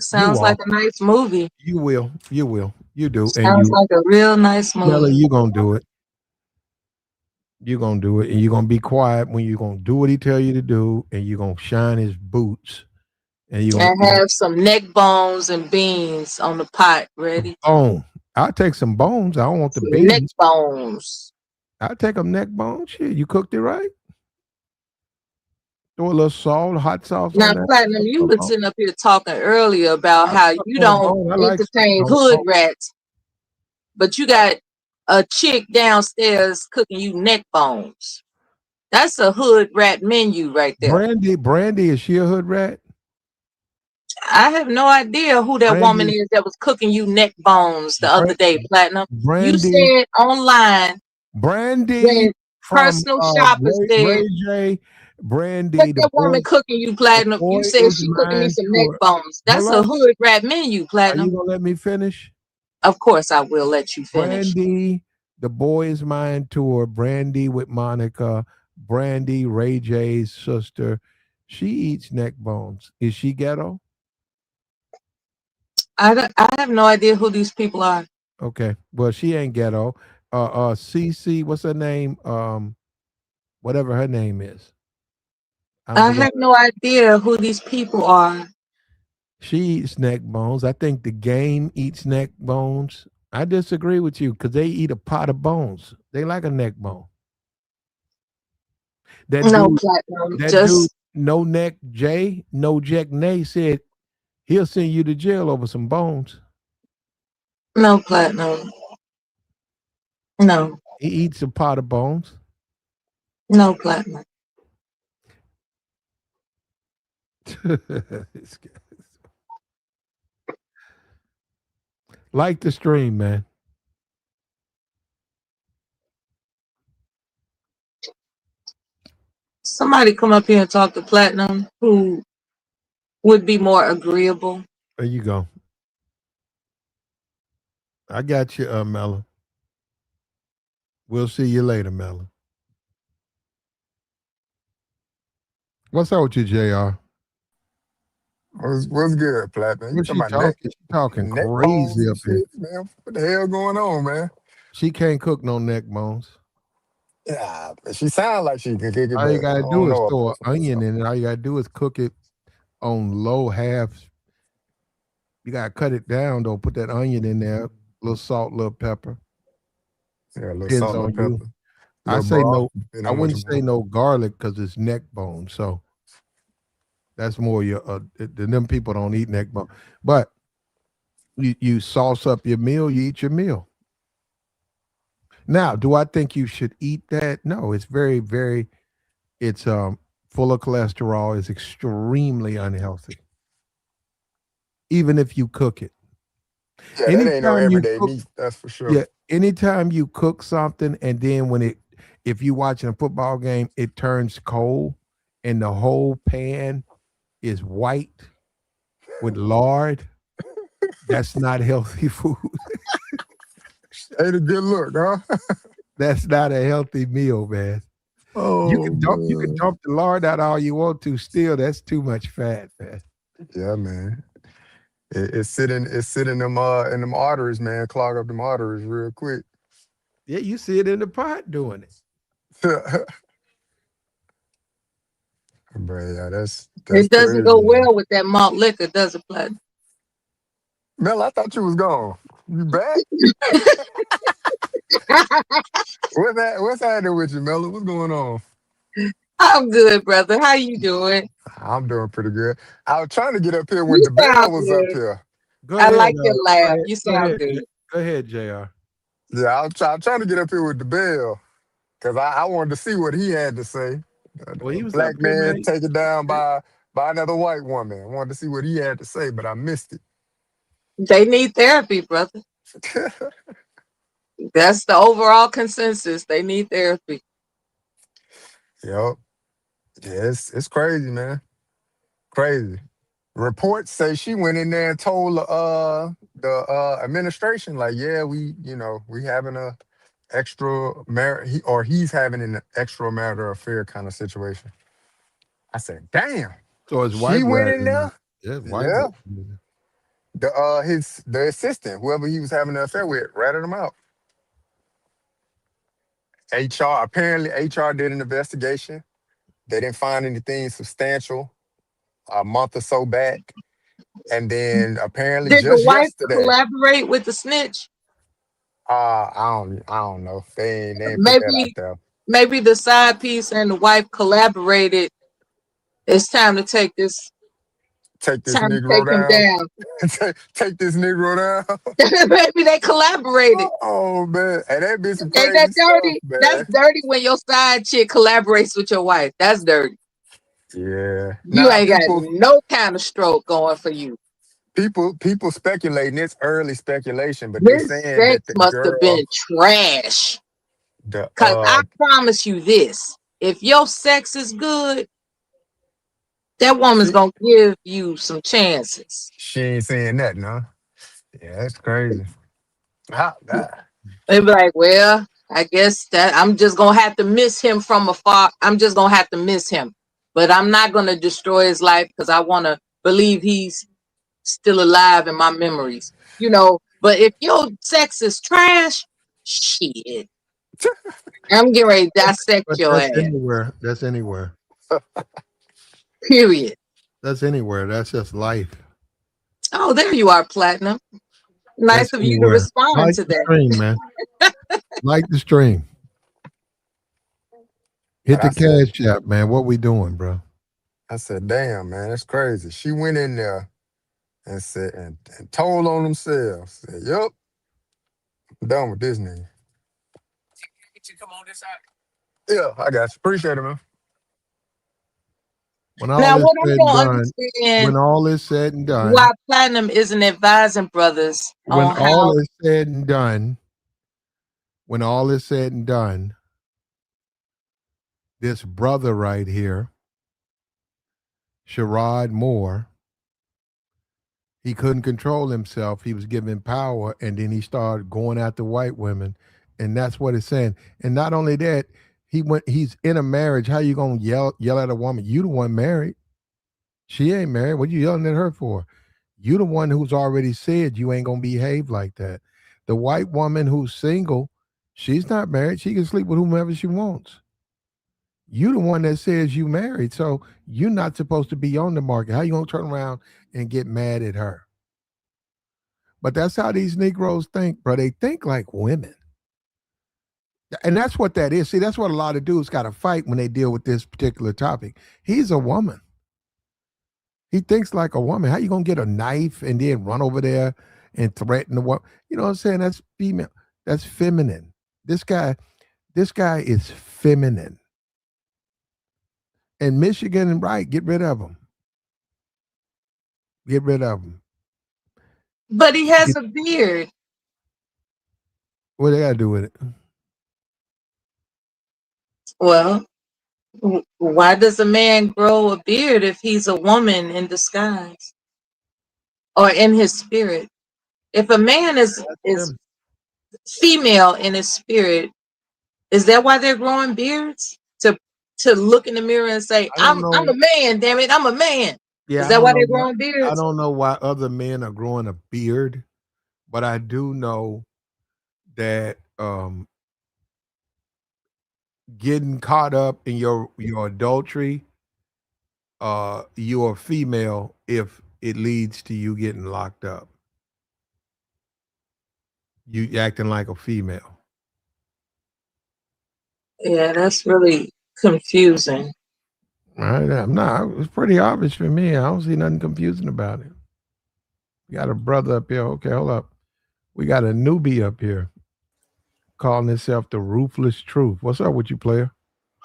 Sounds like a nice movie. You will. You will. You do. Sounds like a real nice Mela, movie. you gonna do it. You're gonna do it, and you're gonna be quiet when you're gonna do what he tell you to do, and you're gonna shine his boots, and you're And gonna have some neck bones and beans on the pot ready. bone. I'll take some bones. I don't want the Some beans. neck bones. I'll take them neck bones. Shit, you cooked it right. Throw a little salt, hot sauce Now, on that. Platinum, you were sitting up here talking earlier about how you don't I like entertain hood rats, but you got a chick downstairs cooking you neck bones. That's a hood rat menu right there. Brandy, is she a hood rat? I have no idea who that woman is that was cooking you neck bones the other day, Platinum. You said online. Brandy from personal shoppers Ray J. Brandy, Look that woman cooking you, Platinum. You said she cooking me some neck bones. That's a hood rat menu, Platinum. Are you gonna let me finish? Of course, I will let you finish. Brandy, the Boy Is Mine tour. Brandy with Monica. Brandy, Ray J's sister. She eats neck bones. Is she ghetto? I have no idea who these people are. Okay, well, she ain't ghetto. CC, what's her name? Whatever her name is. I have no idea who these people are. She eats neck bones. I think the game eats neck bones. I disagree with you because they eat a pot of bones. They like a neck bone. That dude, No Neck Jay, No Jack Nay said he'll send you to jail over some bones. No, Platinum. No. He eats a pot of bones. No, Platinum. Like the stream, man. Somebody come up here and talk to Platinum who would be more agreeable. There you go. I got you, Mela. We'll see you later, Mela. What's up with you, JR? What's good, Platinum? What's she talking? She talking crazy up here. Man, what the hell going on, man? She can't cook no neck bones. Yeah, but she sounds like she can cook it. All you but gotta I do don't is know throw her an onion in it. All you gotta do is cook it on low half You gotta cut it down though. Put that onion in there, little salt, little pepper. Yeah, a little Depends salt, little on you. pepper, I little say broth, no. depending I on what wouldn't you say want. no garlic because it's neck bone. So that's more your. Them people don't eat neck bone, but you sauce up your meal. You eat your meal. Now, do I think you should eat that? No, it's very, very. It's full of cholesterol. It's extremely unhealthy, even if you cook it. Yeah, that ain't no Anytime you everyday cook, meat, that's for sure. yeah. Anytime you cook something, and then if you watching a football game, it turns cold, and the whole pan is white with lard. That's not healthy food. Ain't a good look, huh? That's not a healthy meal, man. Oh You can man. dump the lard out all you want to. Still, that's too much fat, man. Yeah, man. It's sitting in them arteries, man. Clog up them arteries real quick. Yeah, you see it in the pot doing it. But yeah, that's It doesn't crazy, go man. well with that malt liquor, does it, Platinum? Mel, I thought you was gone. You back? What's happening with you, Mel? What's going on? I'm good, brother. How you doing? I'm doing pretty good. I was trying to get up here when You the bell sound was up good. here. Go I ahead. like your Go laugh. ahead. You Go sound ahead. good. Go ahead, Jr. Yeah, I'm trying to get up here with the bell because I wanted to see what he had to say. Well, A he was up black here, man man. taken down by another white woman. I wanted to see what he had to say, but I missed They need therapy, brother. it. That's the overall consensus. They need therapy. Yep. Yeah, it's crazy, man. Crazy. Reports say she went in there and told the administration, like, yeah, we having a he's having an extramarital affair kind of situation. I said, damn. So his She wife went ratted in him there. out. Yeah, his wife. Yeah. The assistant, whoever he was having an affair with, ratted him out. HR did an investigation. They didn't find anything substantial a month or so back. And then apparently Did the just wife yesterday, collaborate with the snitch? I don't know. They ain't put that out Maybe there. maybe the side piece and the wife collaborated. It's time to take this. Take this Time to Negro take him down. down. Take this Negro down. Maybe they collaborated. Oh man. And that be some Ain't that crazy stuff, dirty? That's man. dirty when your side chick collaborates with your wife. That's dirty. Yeah. You Now ain't got no kind of stroke going for you. people speculating, it's early speculation, but they This saying sex that the must have girl, been trash. the Cause I promise you this: if your sex is good, that woman's she gonna give you some chances. she ain't saying that, no. Yeah, that's crazy. God. They be like, well, I guess that I'm just gonna have to miss him from afar. I'm just gonna have to miss him, but I'm not gonna destroy his life because I want to believe he's still alive in my memories. But if your sex is trash, shit, I'm getting ready to dissect But your that's ass. anywhere. That's anywhere. Period. That's anywhere. That's just life. Oh, there you are, Platinum. That's Nice of you to anywhere. respond Like to the that. stream, man. Like the stream. Hit But the cash app, man. What we doing, bro? I said, damn, man, that's crazy. She went in there and said and told on themselves. Said, yep, I'm done with this nigga. Yeah, I got you. Appreciate it, man. When all Now, is what I said and don't done, understand when all is said and done, why Platinum isn't advising brothers when on all how. is said and done, when all is said and done, this brother right here, Sherrod Moore, he couldn't control himself. He was given power, and then he started going after white women, and that's what it's saying. And not only that, he's in a marriage. How you gonna yell at a woman? You the one married. She ain't married. What you yelling at her for? You the one who's already said you ain't gonna behave like that. The white woman who's single, she's not married. She can sleep with whomever she wants. You the one that says you married, so you're not supposed to be on the market. How you gonna turn around and get mad at her? But that's how these Negroes think, bro. They think like women. And that's what that is. See, that's what a lot of dudes got to fight when they deal with this particular topic. He's a woman. He thinks like a woman. How you gonna get a knife and then run over there and threaten the woman? You know what I'm saying? That's female. That's feminine. This guy is feminine. And Michigan, right? Get rid of him. Get rid of him. But he has a beard. What they got to do with it? Well, why does a man grow a beard if he's a woman in disguise or in his spirit? If a man is female in his spirit, is that why they're growing beards? To look in the mirror and say, I'm a man, damn it, I'm a man. Yeah, Is that why they're growing beards? I don't know why other men are growing a beard, but I do know that getting caught up in your adultery, you're a female if it leads to you getting locked up. You acting like a female. Yeah, that's really confusing. Right? It's pretty obvious for me. I don't see nothing confusing about it. We got a brother up here. Okay, hold up. We got a newbie up here calling himself the Ruthless Truth. What's up with you, player?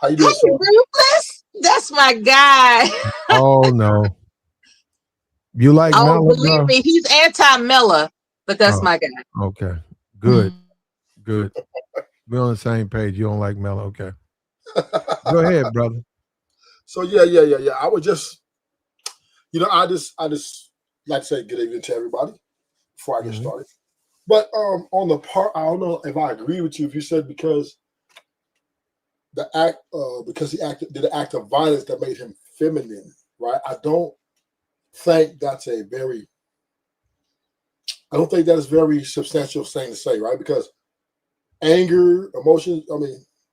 How you doing, Hey, Ruthless? That's my guy. Oh no. You like Mellow, believe bro? me, he's anti-Mella, but that's my guy. Okay. Good. Good. We're on the same page. You don't like Mellow. Okay. Go ahead, brother. So yeah. I would just, I just like to say good evening to everybody before I get started. But on the part, I don't know if I agree with you if you said because he did an act of violence that made him feminine, right? I don't think that is very substantial thing to say, right? Because anger, emotion,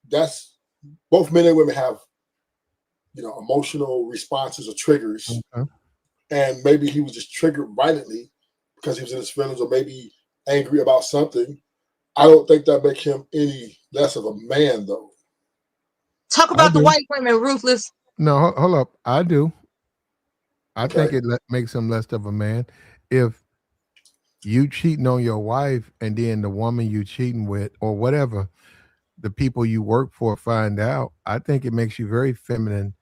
that's both men and women have, emotional responses or triggers. Okay. And maybe he was just triggered violently because he was in his feelings or maybe angry about something. I don't think that makes him any less of a man, though. Talk about the white women, Ruthless. No, hold up. I do. I think it makes him less of a man. If you cheating on your wife and then the woman you cheating with or whatever, the people you work for find out, I think it makes you very feminine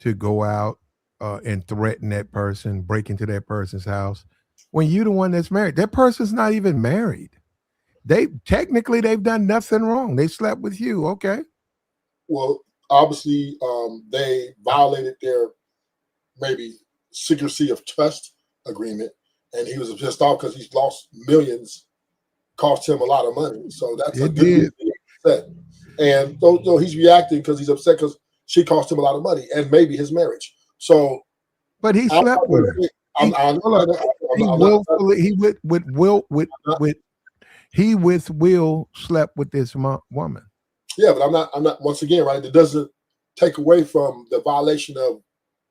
to go out and threaten that person, break into that person's house when you're the one that's married. That person's not even married. They've done nothing wrong. They slept with you. Okay. Well, obviously, they violated their maybe secrecy of trust agreement, and he was pissed off because he's lost millions, cost him a lot of money. So that's a good reason to get upset. And so he's reacting because he's upset because she cost him a lot of money and maybe his marriage. So, but he slept with her. He with will slept with this woman. Yeah, but I'm not. Once again, right? It doesn't take away from the violation of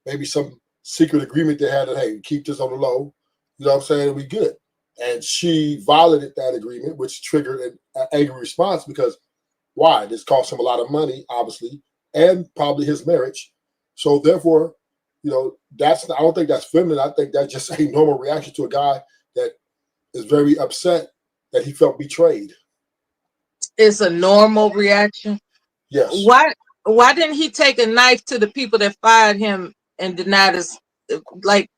maybe some secret agreement they had that, hey, keep this on the low. You know what I'm saying? We good. And she violated that agreement, which triggered an angry response because why? This cost him a lot of money, obviously, and probably his marriage. So therefore, I don't think that's feminine. I think that's just a normal reaction to a guy that is very upset that he felt betrayed. It's a normal reaction. Yes. Why didn't he take a knife to the people that fired him and denied us? Like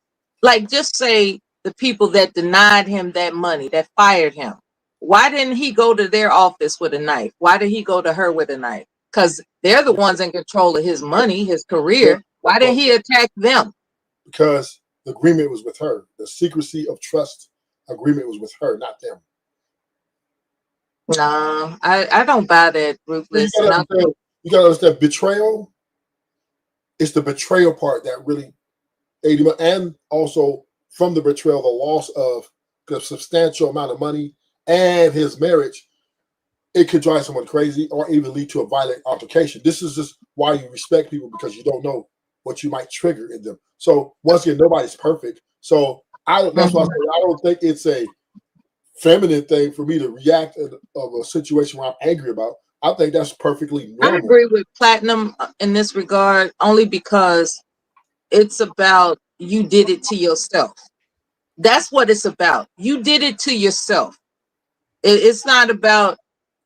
just say the people that denied him that money, that fired him. Why didn't he go to their office with a knife? Why did he go to her with a knife? Because they're the ones in control of his money, his career. Why didn't he attack them? Because the agreement was with her. The secrecy of trust agreement was with her, not them. No, I don't buy that, Ruthless. You gotta understand betrayal. It's the betrayal part that really ate him up, and also from the betrayal, the loss of a substantial amount of money and his marriage. It could drive someone crazy or even lead to a violent altercation. This is just why you respect people, because you don't know what you might trigger in them. So once again, nobody's perfect. So that's why I don't think it's a feminine thing for me to react of a situation where I'm angry about. I think that's perfectly I normal. agree with Platinum in this regard, only because it's about you did it to yourself. That's what it's about. You did it to yourself. It's not about,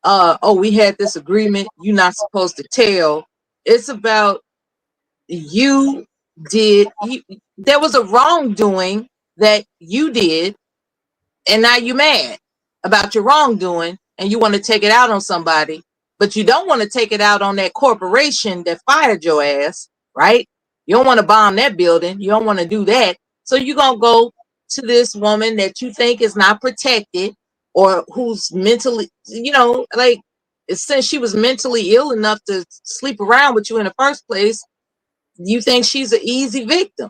oh, we had this agreement, you're not supposed to tell. It's about you there was a wrongdoing that you did, and now you're mad about your wrongdoing and you want to take it out on somebody, but you don't want to take it out on that corporation that fired your ass, right? You don't want to bomb that building. You don't want to do that. So you're going to go to this woman that you think is not protected, or who's mentally, like, since she was mentally ill enough to sleep around with you in the first place, you think she's an easy victim.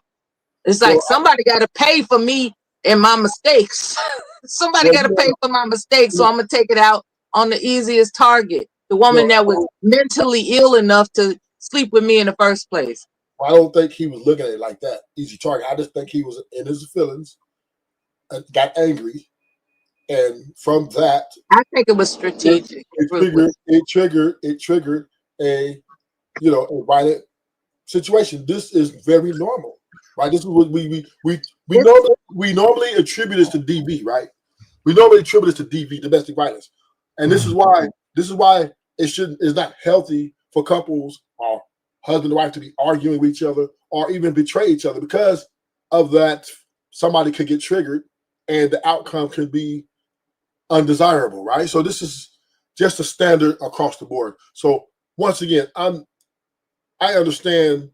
It's like, Well, somebody got to pay for me and my mistakes. Somebody well, got to pay for my mistakes, so I'm gonna take it out on the easiest target, the woman well, that was mentally ill enough to sleep with me in the first place. I don't think he was looking at it like that. Easy target. I just think he was in his feelings, got angry, and from that, I think it was strategic. it triggered a a violent situation. This is very normal, right? This is what we normally attribute this to DV, right? We normally attribute this to DV, domestic violence, and this is why it's not healthy for couples or husband and wife to be arguing with each other or even betray each other, because of that. Somebody could get triggered, and the outcome could be undesirable, right? So this is just a standard across the board. So once again, I understand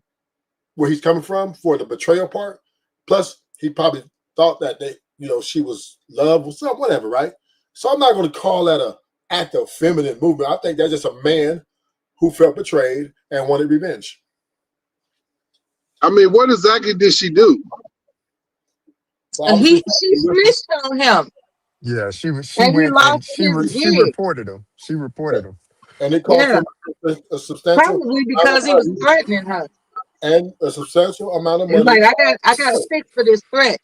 where he's coming from for the betrayal part. Plus, he probably thought that she was love or something, whatever, right? So I'm not going to call that a act of feminine movement. I think that's just a man who felt betrayed and wanted revenge. I mean, what exactly did she do? So She snitched on him. Yeah, she and he went and lost his she gig. reported him. She reported him. And it cost him a substantial, probably because he was threatening her. And a substantial amount of It's money. like, I got a fix for this threat.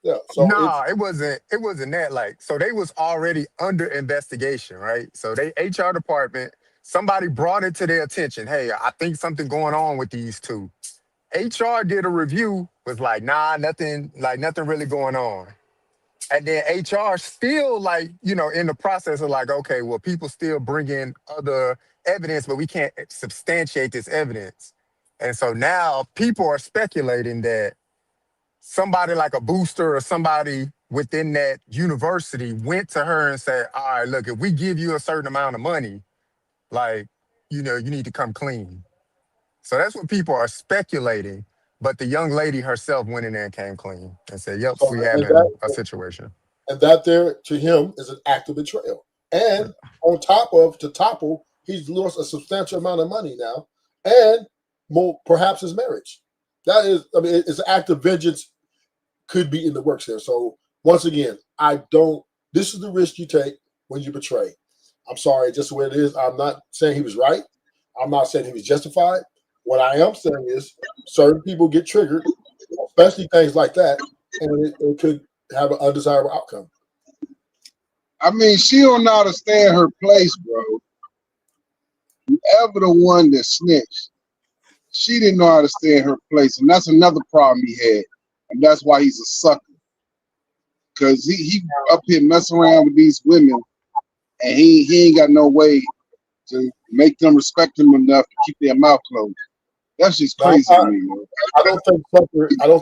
Yeah. So no, it wasn't that. Like, so they was already under investigation, right? So they HR department, somebody brought it to their attention. Hey, I think something going on with these two. HR did a review, was like, nah, nothing really going on. And then HR still, like, in the process of like, okay, well, people still bring in other evidence, but we can't substantiate this evidence. And so now people are speculating that somebody like a booster or somebody within that university went to her and said, all right, look, if we give you a certain amount of money, like, you need to come clean. So that's what people are speculating. But the young lady herself went in there and came clean and said, yep, we having a situation. And that there to him is an act of betrayal. And on top of, to topple, he's lost a substantial amount of money now, and more, perhaps his marriage. That is, I mean, it's an act of vengeance, could be in the works there. So once again, this is the risk you take when you betray. I'm sorry, just the way it is. I'm not saying he was right. I'm not saying he was justified. What I am saying is certain people get triggered, especially things like that, and it could have an undesirable outcome. I mean, she don't know how to stay in her place, bro. Whoever the one that snitched, she didn't know how to stay in her place, and that's another problem he had, and that's why he's a sucker. Cause he up here messing around with these women, and he ain't got no way to make them respect him enough to keep their mouth closed. That's just crazy to me, bro. I don't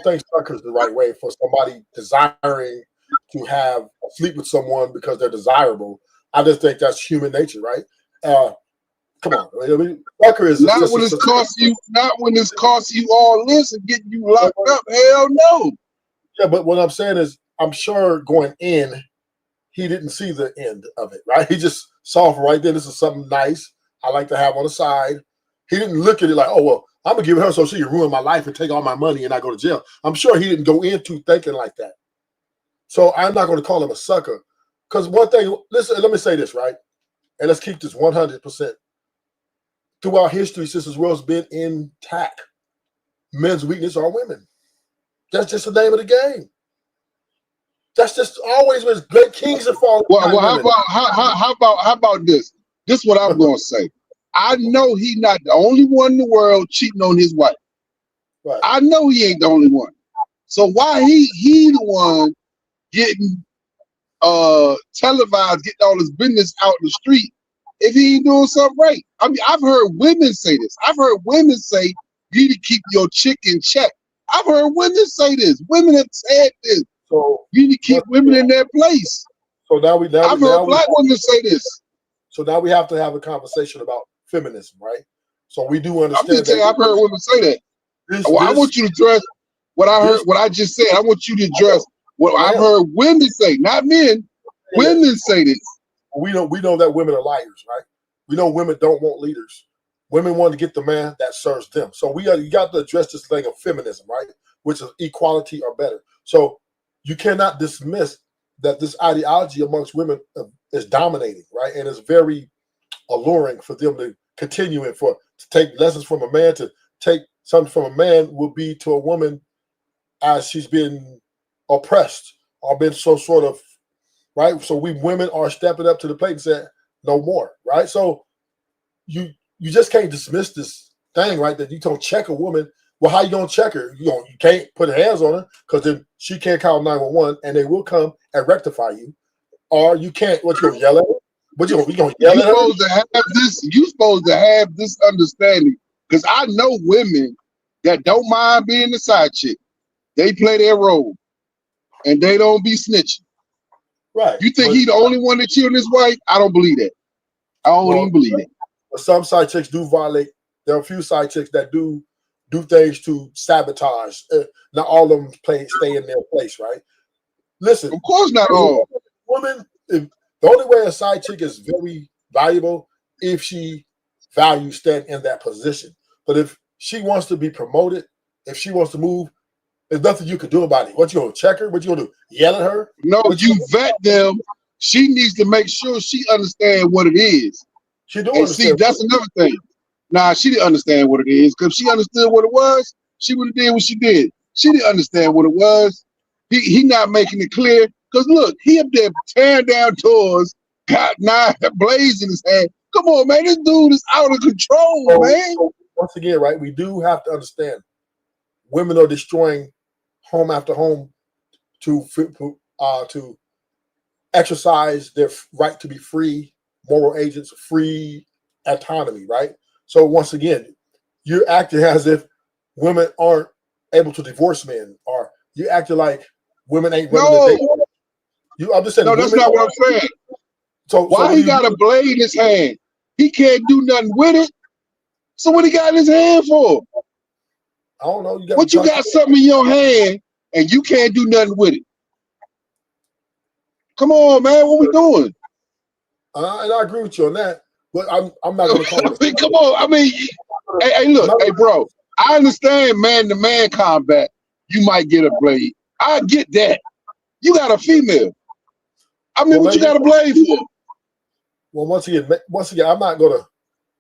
think sucker is the right way for somebody desiring to have sleep with someone because they're desirable. I just think that's human nature, right? Come on, I mean, sucker is not when it's costing you all this and getting you locked up. Hell no. Yeah, but what I'm saying is, I'm sure going in, he didn't see the end of it, right? He just saw from right there, this is something nice I like to have on the side. He didn't look at it like, oh, well, I'm going to give it her so she can ruin my life and take all my money and I go to jail. I'm sure he didn't go into thinking like that. So I'm not going to call him a sucker. Because one thing, listen, let me say this, right? And let's keep this 100%. Throughout history, since this world's been intact, men's weakness are women. That's just the name of the game. That's just always was great kings and fallen Well, behind women. how about this? This is what I'm gonna say. I know he's not the only one in the world cheating on his wife. Right. I know he ain't the only one. So why he the one getting televised, getting all his business out in the street if he ain't doing something right? I mean, I've heard women say this. I've heard women say you need to keep your chick in check. I've heard women say this. Women have said this. So you need to keep women in their place. So I've heard black women say this. So now we have to have a conversation about feminism, right? So we do understand. I'm just saying, I've heard women say that. I want you to address what I heard, what I just said. I want you to address what I've heard women say, not men. Women say this. We know that women are liars, right? We know women don't want leaders. Women want to get the man that serves them. So you got to address this thing of feminism, right? Which is equality or better. So you cannot dismiss that this ideology amongst women is dominating, right? And it's very alluring for them to continue and to take lessons from a man, to take something from a man will be to a woman as she's been oppressed or been so sort of, right? So we women are stepping up to the plate and saying, no more, right? So you just can't dismiss this thing, right? That you don't check a woman. Well, how you gonna check her? You can't put hands on her because then she can't call 911 and they will come and rectify you. Or you can't. What you gonna yell at her? What you gonna yell at her? You supposed to have this understanding, because I know women that don't mind being the side chick. They play their role and they don't be snitching. Right. You think he the only one that cheated on his wife? I don't believe that. I don't even believe it. But some side chicks do violate. There are a few side chicks that do things to sabotage. Not all of them stay in their place, right? Listen, of course not all. Women, the only way a side chick is very valuable if she values staying in that position. But if she wants to be promoted, if she wants to move, there's nothing you can do about it. What you gonna check her? What you gonna do? Yell at her? No, you vet them. She needs to make sure she understands what it is. She do and understand. See, that's another thing. Nah, she didn't understand what it is, because if she understood what it was, she would have did what she did. She didn't understand what it was. He not making it clear. Because look, he up there tearing down doors, got 9 blades in his hand. Come on, man, this dude is out of control, man. So once again, right, we do have to understand women are destroying home after home to exercise their right to be free, moral agents, free autonomy, right? So once again, you're acting as if women aren't able to divorce men, or you acting like women ain't willing to date. I'm just saying. No, that's not what I'm saying. So why he got a blade in his hand? He can't do nothing with it. So what he got in his hand for? I don't know. You got something in your hand and you can't do nothing with it? Come on, man. What we doing? And I agree with you on that. But I'm not going to call it. Come on. I mean, hey, look, hey, bro. I understand man-to-man combat. You might get a blade. I get that. You got a female. I mean, what you got a blade for? Well, once again, I'm not going to.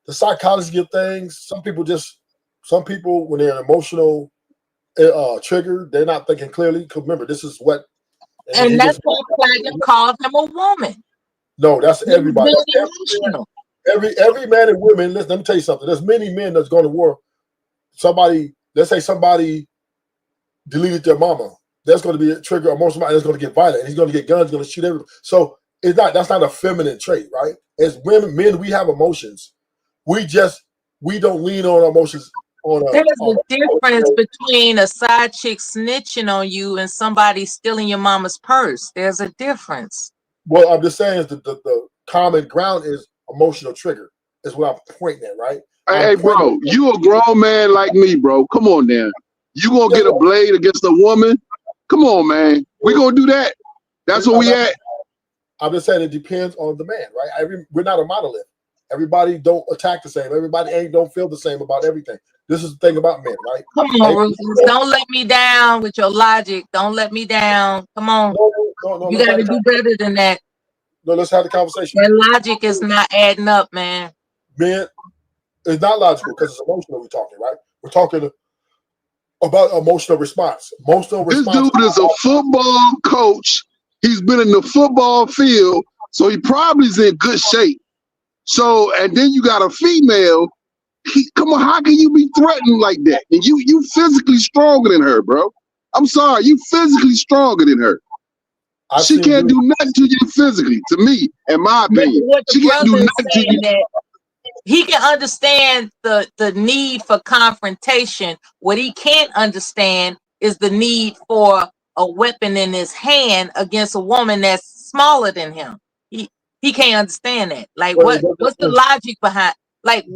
The psychology of things. Some people, when they're emotional trigger, they're not thinking clearly. Because remember, this is what. And that's why Platinum called him a woman. No, that's everybody. Emotional. Every man and women. Listen, let me tell you something. There's many men that's going to war. Let's say somebody deleted their mama. That's going to be a trigger emotional. That's going to get violent. He's going to get guns. Going to shoot everyone. So that's not a feminine trait, right? As women, men, we have emotions. We don't lean on our emotions. There's a difference between a side chick snitching on you and somebody stealing your mama's purse. There's a difference. Well, I'm just saying is the common ground is emotional trigger. Is what I'm pointing at, right? Hey, bro, you a grown man like me, bro. Come on now. You gonna get a blade against a woman? Come on, man. We gonna do that. That's where we at. I'm just saying it depends on the man, right? We're not a monolith. Everybody don't attack the same. Everybody don't feel the same about everything. This is the thing about men, right? Come on, Rufus. Don't let me down with your logic. Don't let me down. Come on. No, you got to do better than that. No, let's have the conversation. That logic is not adding up, man. Man, it's not logical because it's emotional we're talking, right? We're talking about emotional response. This dude is a football coach He's been in the football field, so he probably is in good shape. So, and then you got a female. Come on, how can you be threatened like that? And you physically stronger than her, bro. I'm sorry, you physically stronger than her. She can't do nothing to you physically, to me, in my opinion. What the She can't do brother is nothing to you. saying that he can understand the need for confrontation. What he can't understand is the need for a weapon in his hand against a woman that's smaller than him. He can't understand that. Like what's the logic behind like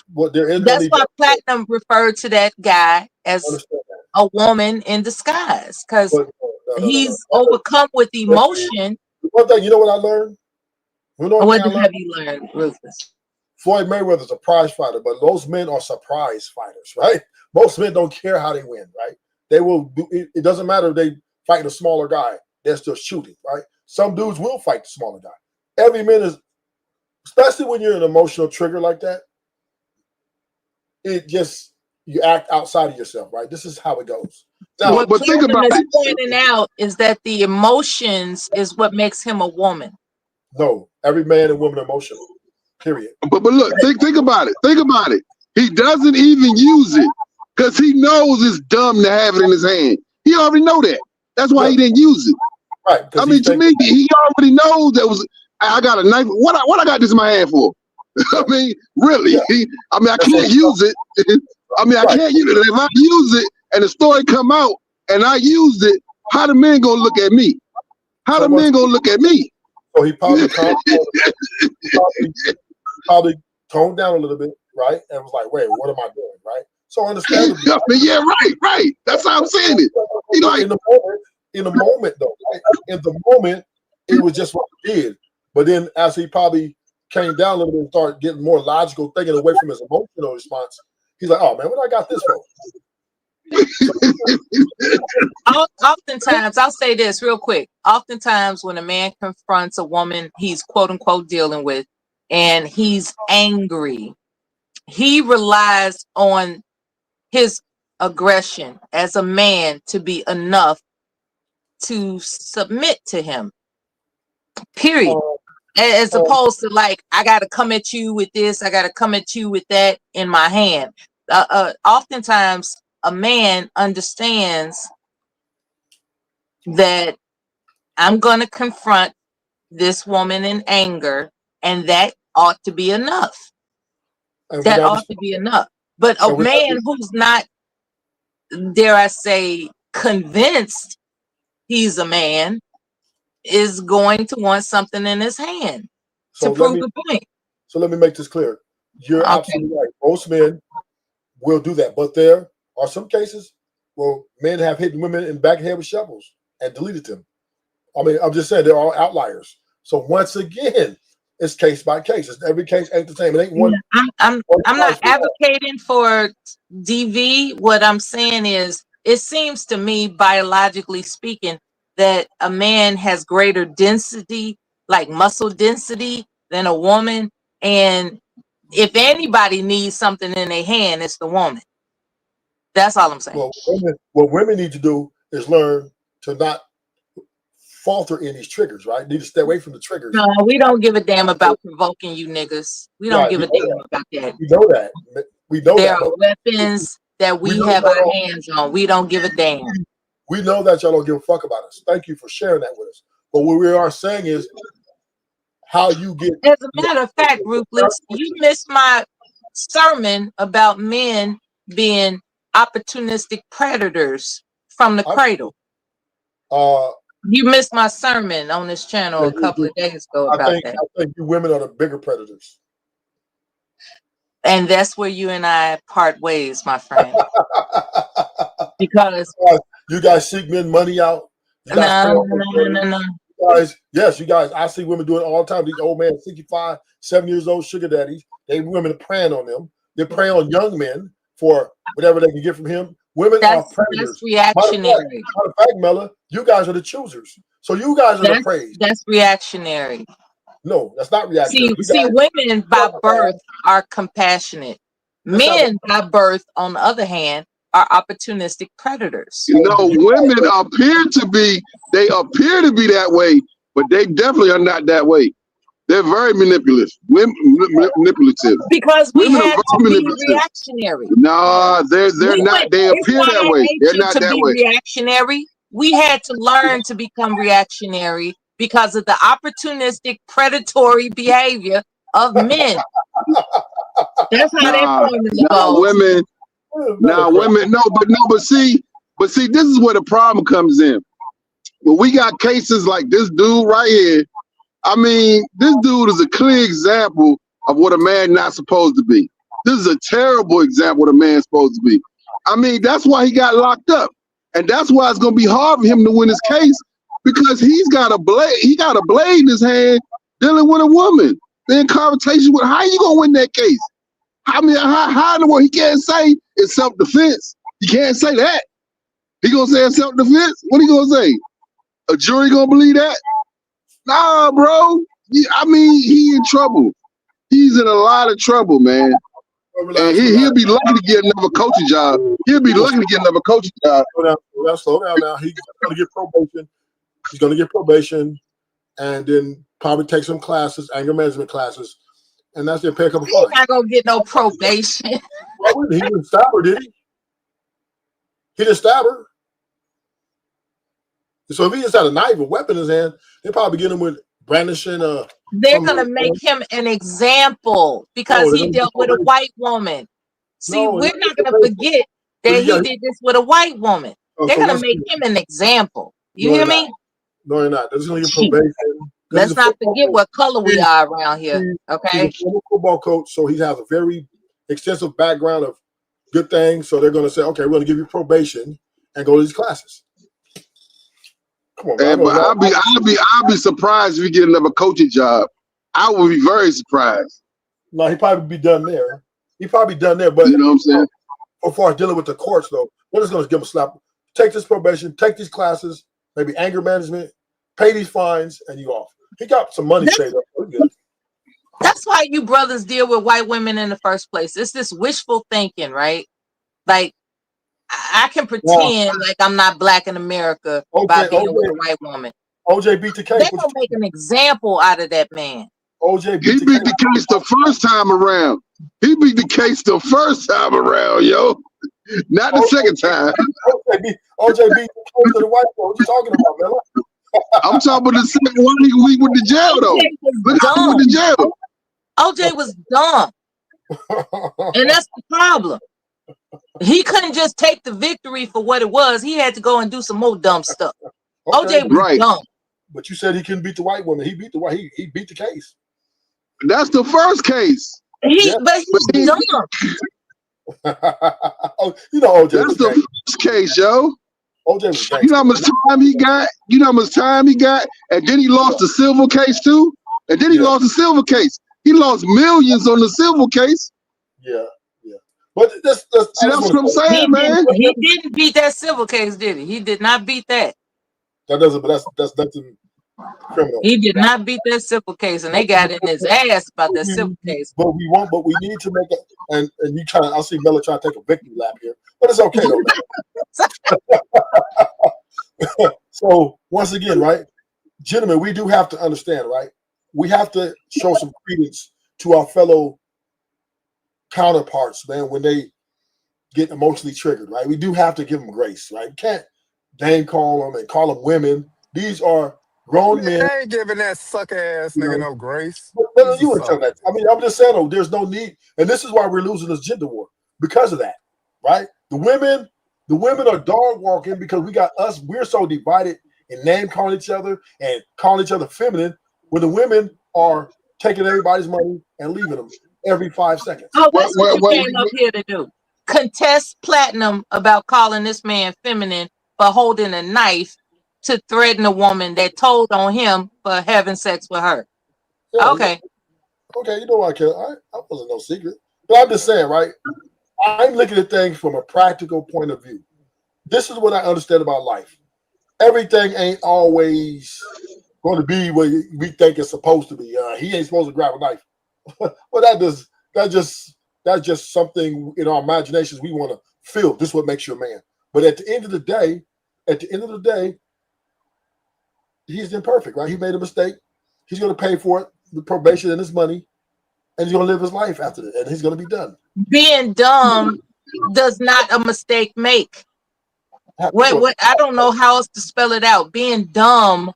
But there is no that's need why to Platinum referred to that guy as understand that. a woman in disguise because But no. he's overcome with emotion. One thing, you know what I learned? You know What thing I learned? have you learned, Rufus? Floyd Mayweather's a prize fighter, but those men are surprise fighters, right? Most men don't care how they win, right? They will do it doesn't matter if they fight a smaller guy, they're still shooting, right? Some dudes will fight the smaller guy. Every man is, especially when you're an emotional trigger like that, it just you act outside of yourself, right? This is how it goes. Now, What Platinum is pointing out is that the emotions is what makes him a woman. No, every man and woman are emotional. Period. But look, think about it. Think about it. He doesn't even use it because he knows it's dumb to have it in his hand. He already know that. That's why he didn't use it. Right. I mean, to me, he already knows that was. I got a knife. What I got this in my hand for? I mean, really? I mean, I can't use it. I mean, I can't use it. If I use it and the story come out and I used it, how the men gonna look at me? How the men gonna look at me? So he probably probably toned down a little bit, right? And was like, wait, what am I doing, right? So understandably. Yeah, right. That's how I'm saying it. He like in the moment though, right? In the moment, it was just what he did. But then as he probably came down a little bit and started getting more logical, thinking away from his emotional response, he's like, oh man, what I got this for? Oftentimes, I'll say this real quick. Oftentimes, when a man confronts a woman he's quote unquote dealing with, and he's angry, he relies on his aggression as a man to be enough to submit to him. Period. As opposed to like, I got to come at you with this, I got to come at you with that in my hand. Oftentimes, a man understands that I'm going to confront this woman in anger, and that ought to be enough. That ought to be enough. But a man who's not, dare I say, convinced he's a man is going to want something in his hand to prove the point. So let me make this clear. You're absolutely right. Most men will do that, but there are some cases where men have hit women in the back of the head with shovels and deleted them. I mean, I'm just saying there are outliers. So once again, it's case by case. Every case ain't the same. It ain't one. I'm not advocating for DV. What I'm saying is, it seems to me, biologically speaking, that a man has greater density, like muscle density, than a woman. And if anybody needs something in their hand, it's the woman. That's all I'm saying. Well, what women need to do is learn to not falter in these triggers, right? Need to stay away from the triggers. No, we don't give a damn about provoking you niggas. We don't give a damn about that. We know that. We know there that. are weapons that we have our hands on. We don't give a damn. We know that y'all don't give a fuck about us. Thank you for sharing that with us. But what we are saying is how you get. As a matter of fact, Ruthless, you missed my sermon about men being opportunistic predators from the cradle. You missed my sermon on this channel a couple of days ago about that. I think you women are the bigger predators. And that's where you and I part ways, my friend. Because you guys seek men money out. No. You guys, I see women doing it all the time. These old men, 65, 7 years old, sugar daddies, women are preying on them. They prey on young men for whatever they can get from him. Women are predators. That's reactionary. Matter of fact, Mella, you guys are the choosers. So you guys are the prey. That's reactionary. No, that's not reactionary. See, women by birth are compassionate. Men by birth, on the other hand, are opportunistic predators. You know, women appear to be that way, but they definitely are not that way. They're very manipulative. Women manipulative. Because we Women are had very to be manipulative. reactionary. No, they're not. They It's appear why that I way. hate They're you not to that be way. reactionary. We had to learn to become reactionary because of the opportunistic, predatory behavior of men. That's how that formula goes. Women. Women. But see, this is where the problem comes in. Well, we got cases like this dude right here. I mean, this dude is a clear example of what a man not supposed to be. This is a terrible example of what a man's supposed to be. I mean, that's why he got locked up. And that's why it's gonna be hard for him to win his case, because he's got a blade, in his hand dealing with a woman. They're in conversation with, how you gonna win that case? I mean, how in the world? He can't say it's self-defense. He can't say that. He gonna say it's self-defense? What he gonna say? A jury gonna believe that? Nah, bro. I mean, he in trouble. He's in a lot of trouble, man. And he'll be lucky to get another coaching job. Slow down now. He's going to get probation. He's going to get probation, and then probably take some classes, anger management classes, and that's their pay a couple He's not going to get no probation. He didn't stab her, did he? He didn't stab her. So if he just had a knife, a weapon in his hand, they probably get him with brandishing. They're going to make him an example because he dealt with a white woman. See, we're not going to forget that he did this with a white woman. They're going to make him an example. You hear me? No, you're not. They're just going to get probation. Let's not forget what color we are around here. Okay. He's a former football coach, so he has a very extensive background of good things. So they're going to say, okay, we're going to give you probation and go to these classes. Come on, but I'll be surprised if he get another coaching job. I would be very surprised. No, he'd probably be done there. He'd probably be done there, but you know what I'm saying? As far as dealing with the courts, though, we're just going to give him a slap. Take this probation, take these classes, maybe anger management, pay these fines, and you off. He got some money saved up. We're good. That's why you brothers deal with white women in the first place. It's this wishful thinking, right? Like, I can pretend like I'm not black in America by being with a white woman. OJ beat the case. They're gonna make an example out of that man. OJ beat the case the first time around. Yo. Not the second time. OJ beat the case to the white woman. What you talking about, man? I'm talking about the second one he went to jail, though. Look how he went to jail. OJ was dumb. And that's the problem. He couldn't just take the victory for what it was. He had to go and do some more dumb stuff. Okay. OJ was dumb. But you said he couldn't beat the white woman. He beat the white. He beat the case. That's the first case. But he's dumb. Oh, you know OJ. That's the first case, yo. OJ was you know how much time he got? And then he lost the civil case too. And then he lost the civil case. He lost millions on the civil case. Yeah. But that's what I'm saying, man. He didn't beat that civil case, did he? He did not beat that. That doesn't. But that's nothing criminal. He did not beat that civil case, and they got in his ass about that civil case. But we need to make it. And you trying? I see Miller trying to take a victory lap here, but it's okay though. So once again, right, gentlemen, we do have to understand, right? We have to show some credence to our fellow counterparts, man, when they get emotionally triggered, right? We do have to give them grace, right? We can't name call them and call them women. These are grown men. I ain't giving that suck ass nigga no grace. But you wouldn't tell that. I mean, I'm just saying, though, there's no need, and this is why we're losing this gender war because of that, right? The women are dog walking because we're so divided and name calling each other and calling each other feminine, when the women are taking everybody's money and leaving them every 5 seconds. Oh, that's what you came up here to do. Contest platinum about calling this man feminine for holding a knife to threaten a woman that told on him for having sex with her. Yeah, okay. Okay, you know what, I wasn't no secret. But I'm just saying, right? I'm looking at things from a practical point of view. This is what I understand about life. Everything ain't always going to be what we think it's supposed to be. He ain't supposed to grab a knife. Well, that just That's just something in our imaginations we want to feel. This is what makes you a man. But at the end of the day, he's imperfect, right? He made a mistake. He's going to pay for it, the probation and his money, and he's going to live his life after that, and he's going to be done. Being dumb does not a mistake make. What I don't know how else to spell it out. Being dumb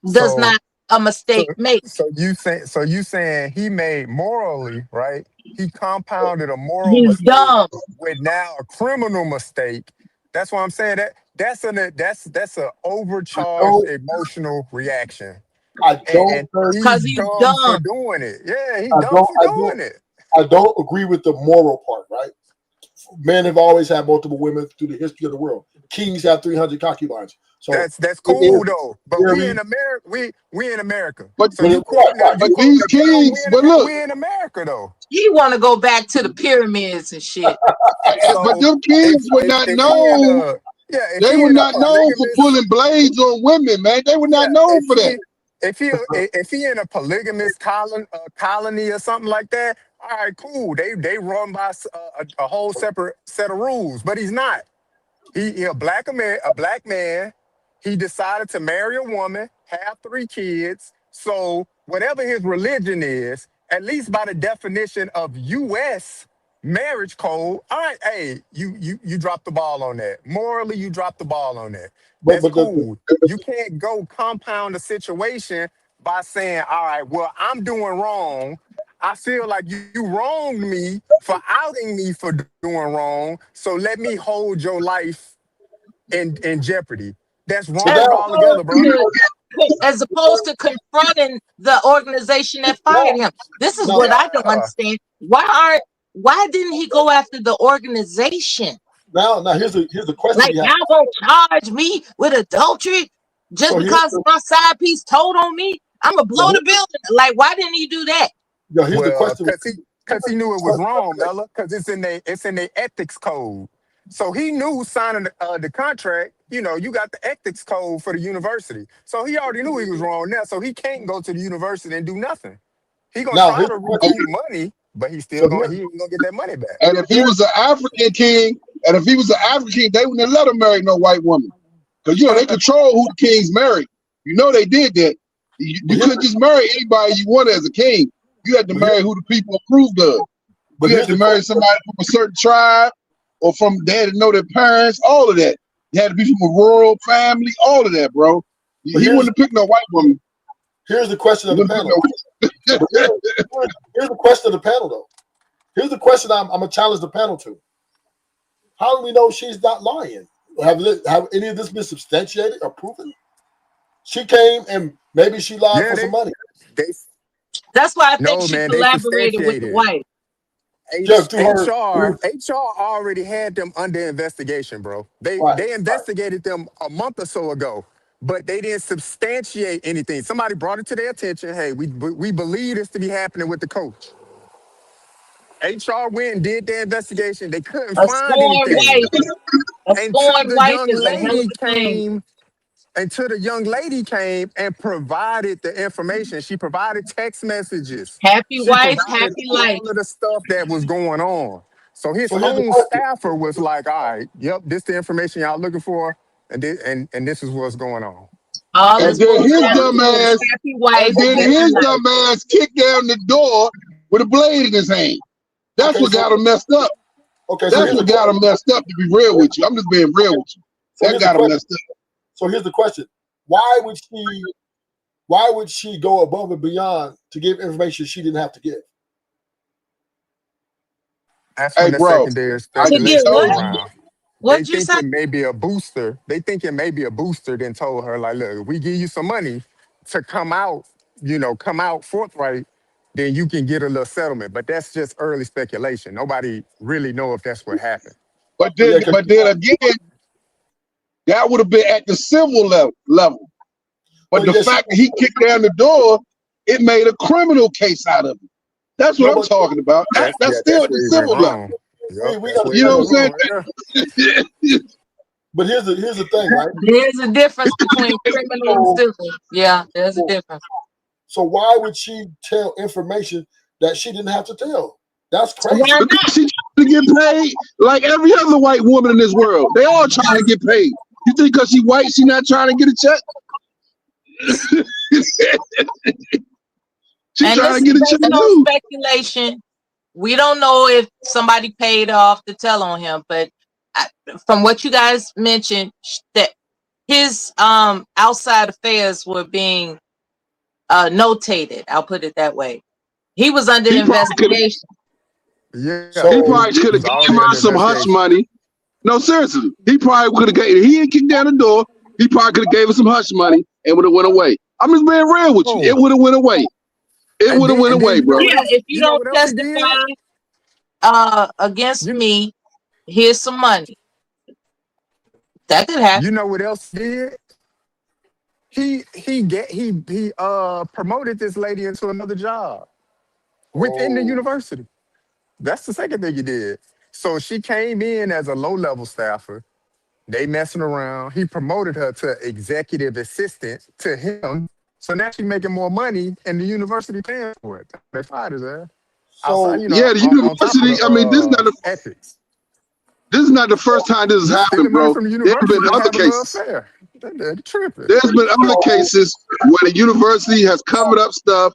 does So, not a mistake make. so you saying he made morally, right? He compounded a moral He's mistake dumb. with now a criminal mistake. That's why I'm saying that's a overcharged emotional reaction. I don't And Because he's he's dumb for dumb. doing it. Yeah, he's dumb for doing it. I don't agree with the moral part, right? Men have always had multiple women through the history of the world. Kings have 300 concubines. So That's cool though. But we in America, we in America. But So you quoting these kings, but look, we in America though. You want to go back to the pyramids and shit. but them kings were not known. They were not known for pulling blades on women, man. They were not known for that. If he in a polygamous colony or something like that, all right, cool. They run by a whole separate set of rules, but he's not. He a black man. He decided to marry a woman, have 3 kids. So whatever his religion is, at least by the definition of U.S. marriage code, all right, hey, you dropped the ball on that. Morally, you dropped the ball on that. That's cool. You can't go compound a situation by saying, all right, well, I'm doing wrong. I feel like you wronged me for outing me for doing wrong. So let me hold your life in jeopardy. That's wrong altogether, bro. As opposed to confronting the organization that fired him. This is what I don't understand. Why didn't he go after the organization? Now here's the question. Like, y'all won't charge me with adultery just because my side piece told on me? I'm gonna blow the building. Like, why didn't he do that? Here's the question. Because he knew it was wrong, Bella. Because it's in their ethics code. So he knew signing the contract. You know, you got the ethics code for the university. So he already knew he was wrong now. So he can't go to the university and do nothing. He gonna try to recoup money, but he ain't gonna get that money back. And if he was an African king, they wouldn't have let him marry no white woman. Because they control who the kings marry. They did that. You couldn't just marry anybody you wanted as a king. You had to marry who the people approved of. You had to marry somebody from a certain tribe or they had to know their parents, all of that. You had to be from a rural family, all of that, bro. He wouldn't have picked no white woman. Here's the question of the panel. Here's the question of the panel, though. Here's the question I'm going to challenge the panel to. How do we know she's not lying? Have any of this been substantiated or proven? She came and maybe she lied for some money. That's why I think she collaborated with the wife. HR already had them under investigation, bro. They investigated them a month or so ago, but they didn't substantiate anything. Somebody brought it to their attention. Hey, we believe this to be happening with the coach. HR went and did their investigation. They couldn't find anything. Until the young lady came and provided the information. She provided text messages. Happy wife, happy life. All of the stuff that was going on. So his own staffer was like, all right, yep, this is the information y'all looking for, and this is what's going on. And then his dumb ass kicked down the door with a blade in his hand. That's what got him messed up. Okay, that's what got him messed up, to be real with you. I'm just being real with you. That got him messed up. So here's the question: Why would she go above and beyond to give information she didn't have to give? That's when the secondary speculation around. They think it may be a booster. They think it may be a booster. Then told her, like, look, if we give you some money to come out forthright, then you can get a little settlement. But that's just early speculation. Nobody really know if that's what happened. But then again, that would have been at the civil level. But the fact that he kicked down the door, it made a criminal case out of it. That's what I'm talking about. That's still at the civil level. You know what I'm saying? But here's the thing, right? There's a difference between criminal and civil. Yeah, there's a difference. So why would she tell information that she didn't have to tell? That's Why crazy. not? Because she trying to get paid like every other white woman in this world. They all trying to get paid. You think because she white, she not trying to get a check? She And trying this to is get a check based on too. speculation. We don't know if somebody paid off to tell on him, but from what you guys mentioned, that his outside affairs were being notated. I'll put it that way. He was under He probably could have. investigation. Yeah, He So probably he could have was gave already her under some hush investigation. money. No, seriously, he probably could have gave. He didn't kick down the door. He probably could have gave her some hush money and would have went away. I'm just being real with you. It Oh, would have went away. It would have went and then away, you know bro. what Yeah, else? if you You know don't what else he testify did? against You me, here's some money. That could happen. you know what else he did? He promoted this lady into another job within the oh, university. That's the second thing he did. So she came in as a low level staffer. They messing around. He promoted her to executive assistant to him. So now she's making more money, and the university paying for it. They fired his ass. Outside, so Yeah, the on top of university. the I mean, ethics. this is not the first time this has Just happened, stealing money bro. from the There have been university and other having an cases. affair. They're tripping. There's been other so cases where the university has covered up stuff,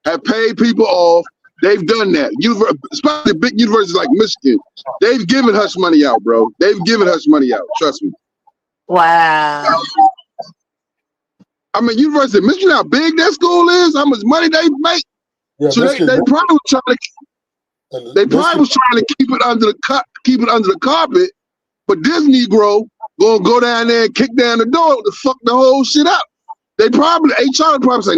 have paid people off. They've done that. Especially big universities like Michigan, they've given hush money out, bro. They've given hush money out. Trust me. Wow. I mean, University of Michigan, how big that school is, how much money they make. yeah, So they Michigan probably was trying to and they probably Michigan. was trying to keep it under the carpet. But this Negro gonna go down there and kick down the door to fuck the whole shit up. They probably HR would probably say,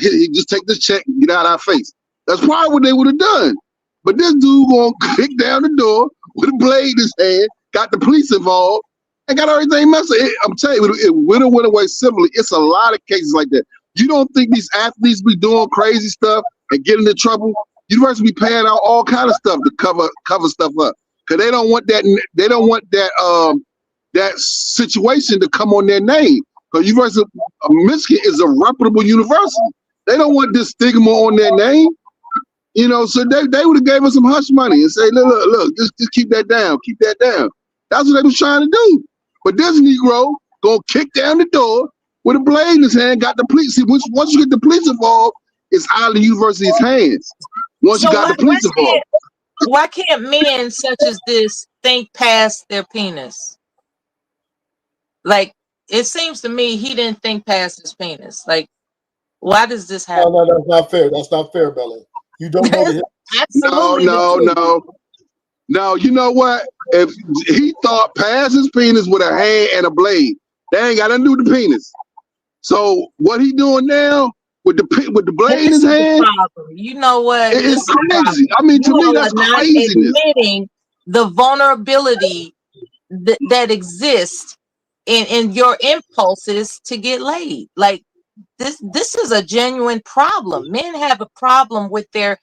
he just take this check and get out of our face. That's probably what they would have done. But this dude gonna kick down the door with a blade in his hand, got the police involved, and got everything messed up. I'm telling you, it would have went away similarly. It's a lot of cases like that. You don't think these athletes be doing crazy stuff and getting into trouble? University be paying out all kind of stuff to cover stuff up. Cause they don't want that. They don't want that situation to come on their name. Because University of Michigan is a reputable university. They don't want this stigma on their name. So they would have gave us some hush money and say, look, just keep that down, keep that down. That's what they was trying to do. But this Negro gonna kick down the door with a blade in his hand, got the police. See, once you get the police involved, it's out of the university's hands. Once you got the police involved. Why can't men such as this think past their penis? Like, it seems to me he didn't think past his penis. Like, why does this happen? No, that's not fair. That's not fair, Belly. You don't know the Absolutely. No. You know what? If he thought past his penis with a hand and a blade, they ain't got nothing to do with the penis. So what he doing now with the blade in his hand? You know what? It's crazy. I mean, to me, that's craziness. Admitting the vulnerability that exists in your impulses to get laid. Like this is a genuine problem. Men have a problem with their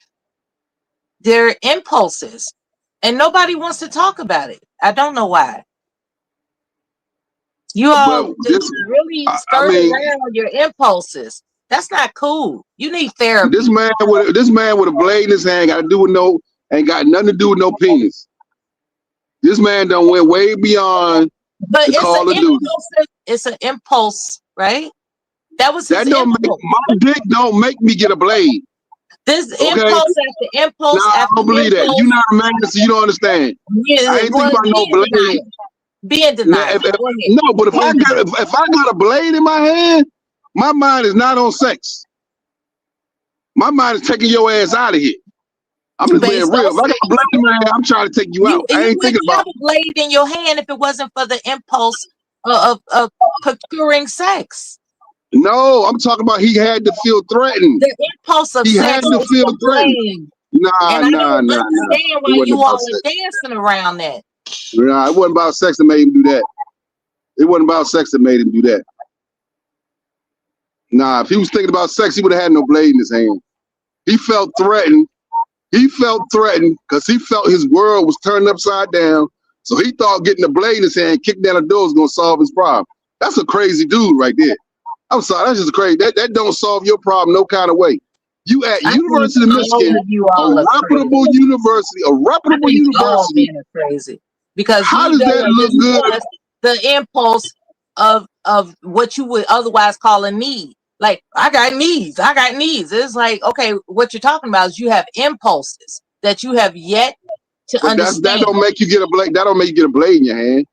impulses, and nobody wants to talk about it. I don't know why. You all just really stir around your impulses. That's not cool. You need therapy. This man with a blade in his hand ain't got nothing to do with no penis. This man done went way beyond the Call of Duty. It's an impulse, right? That was his impulse. My dick don't make me get a blade. This impulse after impulse I after don't believe impulse. that. You're not a man, so you don't understand. Yeah, I ain't thinking about no blade. Be in denial. No, but if I got a blade in my hand, my mind is not on sex. My mind is taking your ass out of here. I'm just being real. If I got a blade in my hand, I'm trying to take you out. I ain't thinking about a blade in your hand if it wasn't for the impulse of procuring sex. No, I'm talking about he had to feel threatened. The impulse of he sex had to feel threatened. And I don't understand why you all are dancing around that. Nah, it wasn't about sex that made him do that. It wasn't about sex that made him do that. Nah, if he was thinking about sex, he would have had no blade in his hand. He felt threatened. He felt threatened because he felt his world was turned upside down. So he thought getting a blade in his hand, kicking down the door was going to solve his problem. That's a crazy dude right there. I'm sorry, that's just crazy. That don't solve your problem no kind of way. You at I think University of all Michigan, of you a all are crazy. reputable university, I think all men are crazy because How you does don't that look good? express the impulse of what you would otherwise call a need. Like I got needs. It's like, okay, what you're talking about is you have impulses that you have yet to But that understand. don't make you get a blade. That don't make you get a blade in your hand.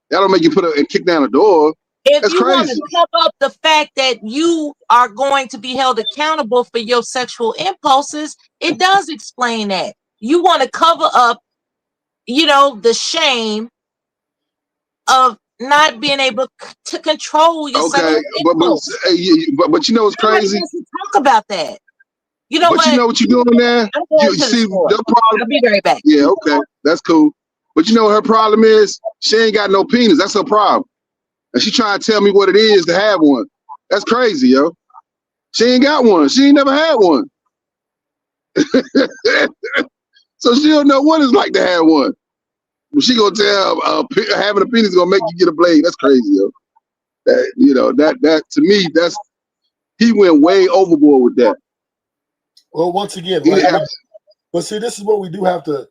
That don't make you put and kick down a door. If That's you want crazy. to cover up the fact that you are going to be held accountable for your sexual impulses, it does explain that. You want to cover up, the shame of not being able to control your Okay, sexual impulse. but you know what's Nobody crazy? wants to talk about that. You know But what? you know what you're doing there? I'm going You to the see store. the problem. I'll be right back. Yeah, okay, that's cool. But you know what her problem is? She ain't got no penis. That's her problem. And she trying to tell me what it is to have one. That's crazy, yo. She ain't got one. She ain't never had one. So she don't know what it's like to have one. But she gonna tell having a penis gonna make you get a blade. That's crazy, yo. That to me, he went way overboard with that. Well, once again, He right? didn't have But see, this is what we do have to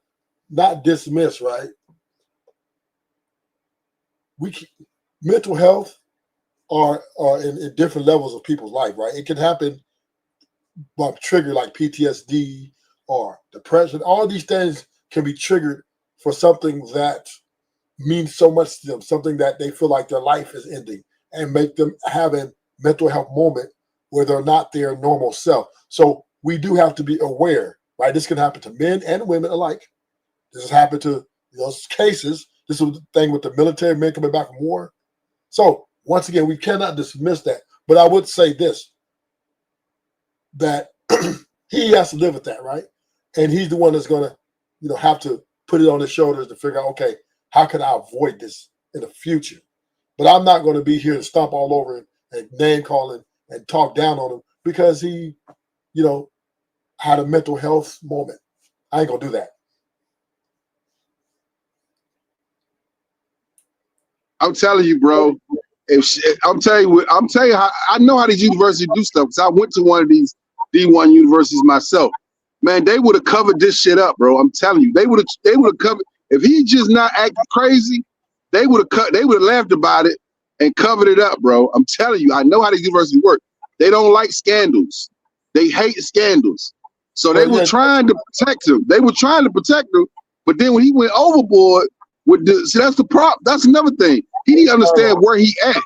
not dismiss, right? Mental health are in different levels of people's life, right? It can happen by trigger like PTSD or depression. All these things can be triggered for something that means so much to them, something that they feel like their life is ending, and make them have a mental health moment where they're not their normal self. So we do have to be aware, right? This can happen to men and women alike. This has happened to those cases. This was the thing with the military men coming back from war. So once again, we cannot dismiss that. But I would say this, that he has to live with that, right? And he's the one that's going to, have to put it on his shoulders to figure out, okay, how can I avoid this in the future? But I'm not going to be here to stomp all over him and name calling and talk down on him because he, had a mental health moment. I ain't going to do that. I'm telling you, bro. I'm telling you how I know how these universities do stuff. Cause I went to one of these D1 universities myself. Man, they would have covered this shit up, bro. I'm telling you, they would have covered. If he just not acting crazy, they would have laughed about it and covered it up, bro. I'm telling you, I know how these universities work. They don't like scandals. They hate scandals. So they were trying to protect him. But then when he went overboard see, that's the problem. That's another thing. He didn't understand where he at.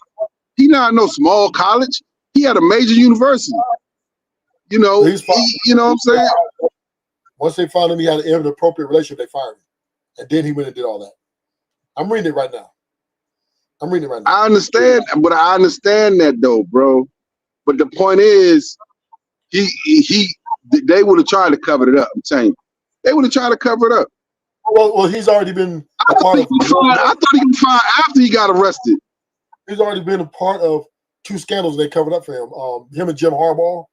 He not no small college. He had a major university. You know what I'm saying? Once they found him, he had an inappropriate relationship, they fired him. And then he went and did all that. I'm reading it right now. I understand, but I understand that though, bro. But the point is, they would have tried to cover it up. I'm telling you, they would have tried to cover it up. Well, he's already been I thought he was fine after he got arrested. He's already been a part of 2 scandals they covered up for him. Him and Jim Harbaugh,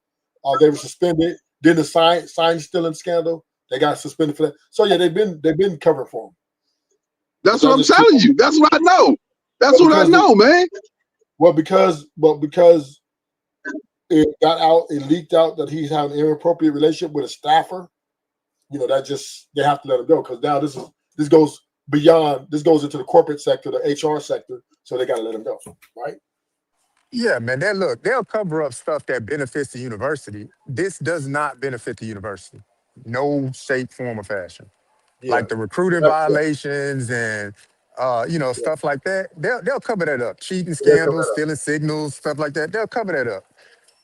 they were suspended. Then the sign stealing scandal, they got suspended for that. So yeah, they've been covering for him. That's what I'm telling you. That's what I know. That's what I know, man. Well, because it got out, it leaked out that he's having an inappropriate relationship with a staffer. They have to let him go because now this goes beyond. This goes into the corporate sector, the HR sector. So they got to let him go, right? Yeah, man. They'll cover up stuff that benefits the university. This does not benefit the university. No shape, form, or fashion. Yeah. Like the recruiting violations and stuff like that. They'll cover that up. Cheating scandals, stealing signals, stuff like that. They'll cover that up.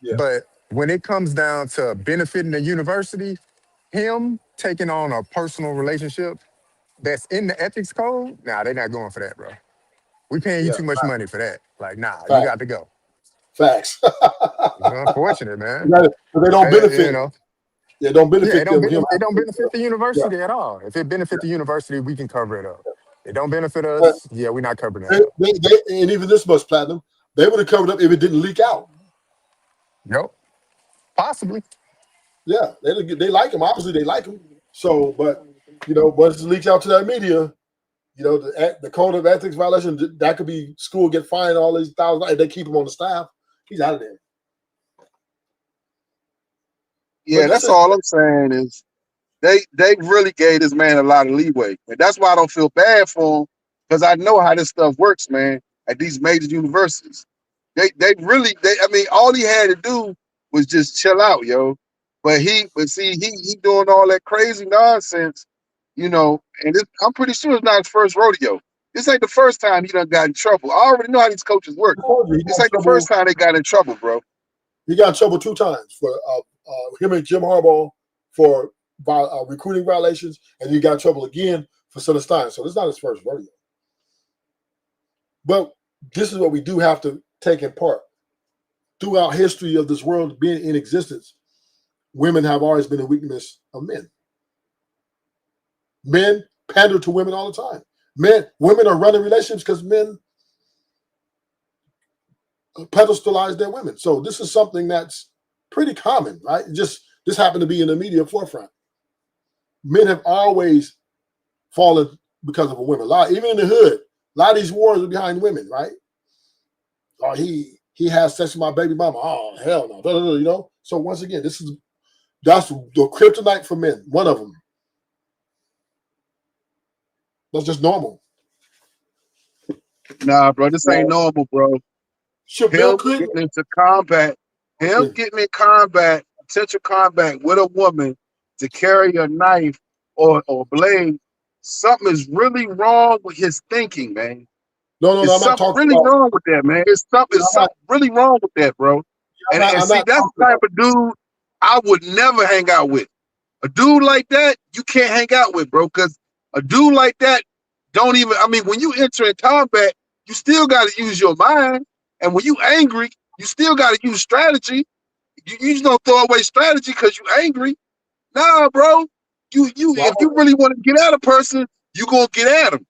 Yeah. But when it comes down to benefiting the university, him taking on a personal relationship that's in the ethics code, they're not going for that, bro. We paying you too much money for that. Like, you got to go. Facts. It's unfortunate, man. But they don't benefit. They don't Yeah, benefit them. it don't benefit the university at all. If it benefit the university, we can cover it up. It don't benefit us, we're not covering that up. And even this much, Platinum, they would have covered up if it didn't leak out. Nope. Possibly. Yeah, they like him. Obviously, they like him. So, but once it leaks out to that media, the code of ethics violation, that could be school get fined all these $1,000. If they keep him on the staff, he's out of there. Yeah, that's all I'm saying is they really gave this man a lot of leeway. And that's why I don't feel bad for him, because I know how this stuff works, man, at these major universities. They I mean, all he had to do was just chill out, yo. But see, he doing all that crazy nonsense, you know, and I'm pretty sure it's not his first rodeo. This ain't the first time he done got in trouble. I already know how these coaches work. This ain't the first time they got in trouble, bro. He got in trouble 2 times for him and Jim Harbaugh for recruiting violations, and he got in trouble again for Stein. So this is not his first rodeo. But this is what we do have to take in part. Throughout history of this world being in existence, women have always been a weakness of men. Men pander to women all the time. Women are running relationships because men pedestalize their women. So this is something that's pretty common, right? This happened to be in the media forefront. Men have always fallen because of a woman. Even in the hood, a lot of these wars are behind women, right? Oh, he has sex with my baby mama. Oh, hell no. You know? So once again, that's the kryptonite for men. One of them. That's just normal. Nah, bro, this ain't normal, bro. Sure, Bill Clinton getting into combat, getting in combat, potential combat with a woman to carry a knife or blade, something is really wrong with his thinking, man. No, I'm not talking really wrong with that, man. It's something really wrong with that, bro. And see, that's the type of dude I would never hang out with. A dude like that, you can't hang out with, bro, because a dude like that don't even, I mean, when you enter in combat, you still got to use your mind. And when you angry, you still got to use strategy. You just don't throw away strategy because you angry. Nah, bro. If you really want to get at a person, you gonna get at him.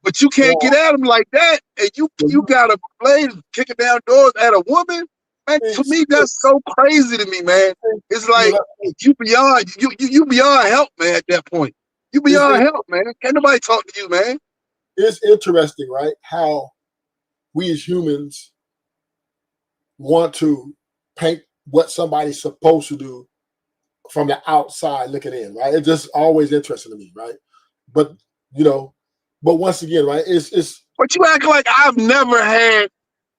But you can't get at him like that. And you got a blade kicking down doors at a woman. Man, to me, that's so crazy to me, man. It's like you beyond help, man. At that point, you beyond help, man. Can't nobody talk to you, man. It's interesting, right? How we as humans want to paint what somebody's supposed to do from the outside looking in, right? It's just always interesting to me, right? But once again, right? It's. But you act like I've never had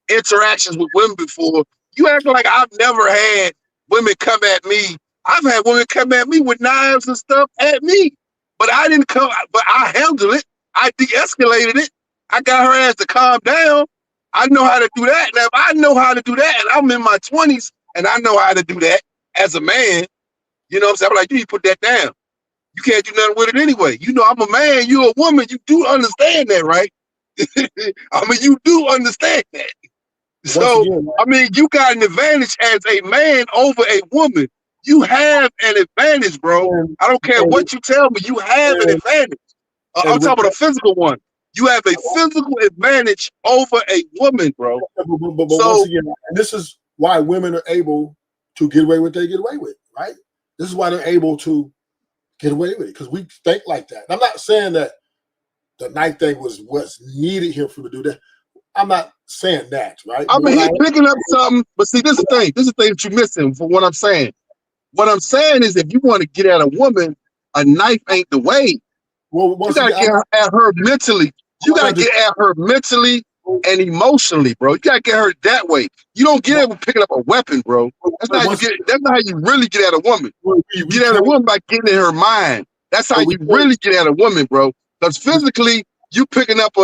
interactions with women before. You act like I've never had women come at me. I've had women come at me with knives and stuff at me, but I didn't come. But I handled it. I de-escalated it. I got her ass to calm down. I know how to do that. Now, if I know how to do that, and I'm in my 20s, and I know how to do that as a man, you know what I'm saying? I'm like, you put that down. You can't do nothing with it anyway. You know, I'm a man, you're a woman. You do understand that, right? I mean, you do understand that. So, again, I mean, you got an advantage as a man over a woman. You have an advantage, bro. I don't care what you tell me. You have an advantage. I'm talking about a physical one. You have a physical advantage over a woman, bro. But once again, and this is why women are able to get away with what they get away with, right? This is why they're able to get away with it, because we think like that. And I'm not saying that the knife thing was what's needed here for him to do that. I'm not saying that, right? I mean, he's picking up something, but see, this is the thing. This is the thing that you're missing for what I'm saying. What I'm saying is, if you want to get at a woman, a knife ain't the way. Well, you gotta get at her mentally. You gotta get at her mentally and emotionally, bro. You gotta get her that way. You don't get her with picking up a weapon, bro. That's not how you really get at a woman. You get at a woman by getting in her mind. That's how you really get at a woman, bro. Because physically, you picking up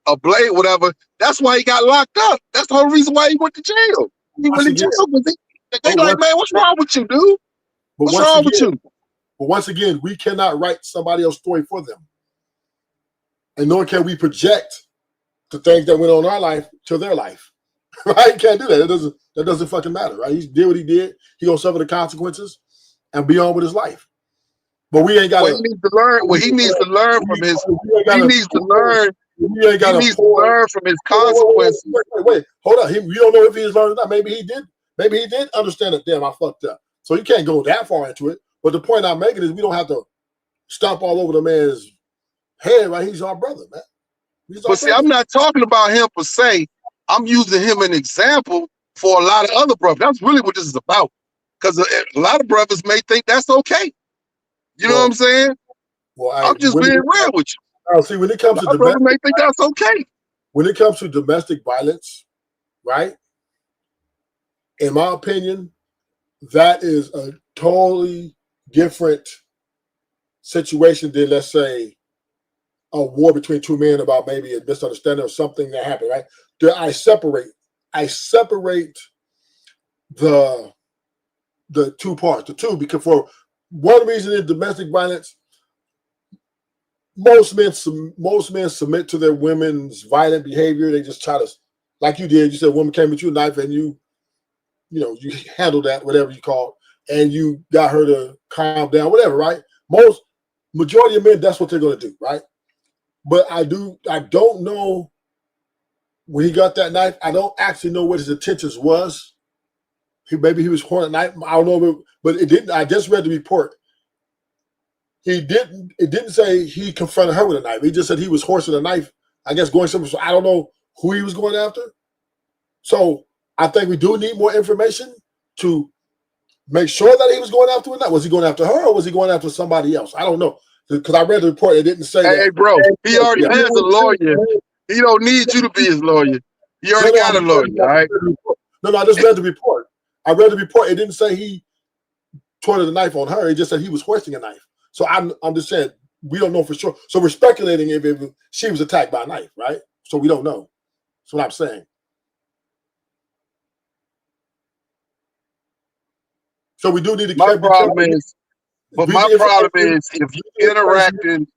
a blade, whatever. That's why he got locked up. That's the whole reason why he went to jail. He went to jail because they like, man, what's wrong with you, dude? What's wrong with you? But once again, we cannot write somebody else's story for them. And nor can we project the things that went on in our life to their life. Right? You can't do that. That doesn't fucking matter, right? He did what he did. He gonna suffer the consequences and be on with his life. But we ain't got he needs to learn. Well, he needs to learn from his. He needs to learn. He needs to learn from his consequences. Wait. Hold on. We don't know if he's learned or not. Maybe he did. Maybe he did understand that. Damn, I fucked up. So you can't go that far into it. But the point I'm making is we don't have to stomp all over the man's head, right? He's our brother, man. But see, I'm not talking about him per se. I'm using him as an example for a lot of other brothers. That's really what this is about. because a lot of brothers may think that's okay. You know what I'm saying? Well, I'm just being real with you. Now, see, when it comes A to lot of brothers domestic, may think that's okay. when it comes to domestic violence, right? In my opinion, that is a totally different situation than, let's say, a war between two men about maybe a misunderstanding or something that happened, right? I separate the two parts, the two, because for one reason in domestic violence, most men submit to their women's violent behavior. They just try to, like you did. You said a woman came with you a knife and you handled that, whatever you call it, and you got her to calm down, whatever, right? Majority of men, that's what they're going to do, right? But I don't know when he got that knife. I don't actually know what his intentions was. Maybe he was holding a knife. I don't know, but it didn't. I just read the report. It didn't say he confronted her with a knife. He just said he was horsing a knife, I guess, going somewhere. So I don't know who he was going after. So I think we do need more information to make sure that he was going after her. Was he going after her or was he going after somebody else? I don't know. Because I read the report, it didn't say that. Hey, bro, he already has a lawyer. He don't need you to be his lawyer. He already got a lawyer, all right? No, I just read the report. I read the report. It didn't say he pointed a knife on her. It just said he was hoisting a knife. So I'm just saying we don't know for sure. So we're speculating if she was attacked by a knife, right? So we don't know. That's what I'm saying. So we do need to. My problem is if you're interacting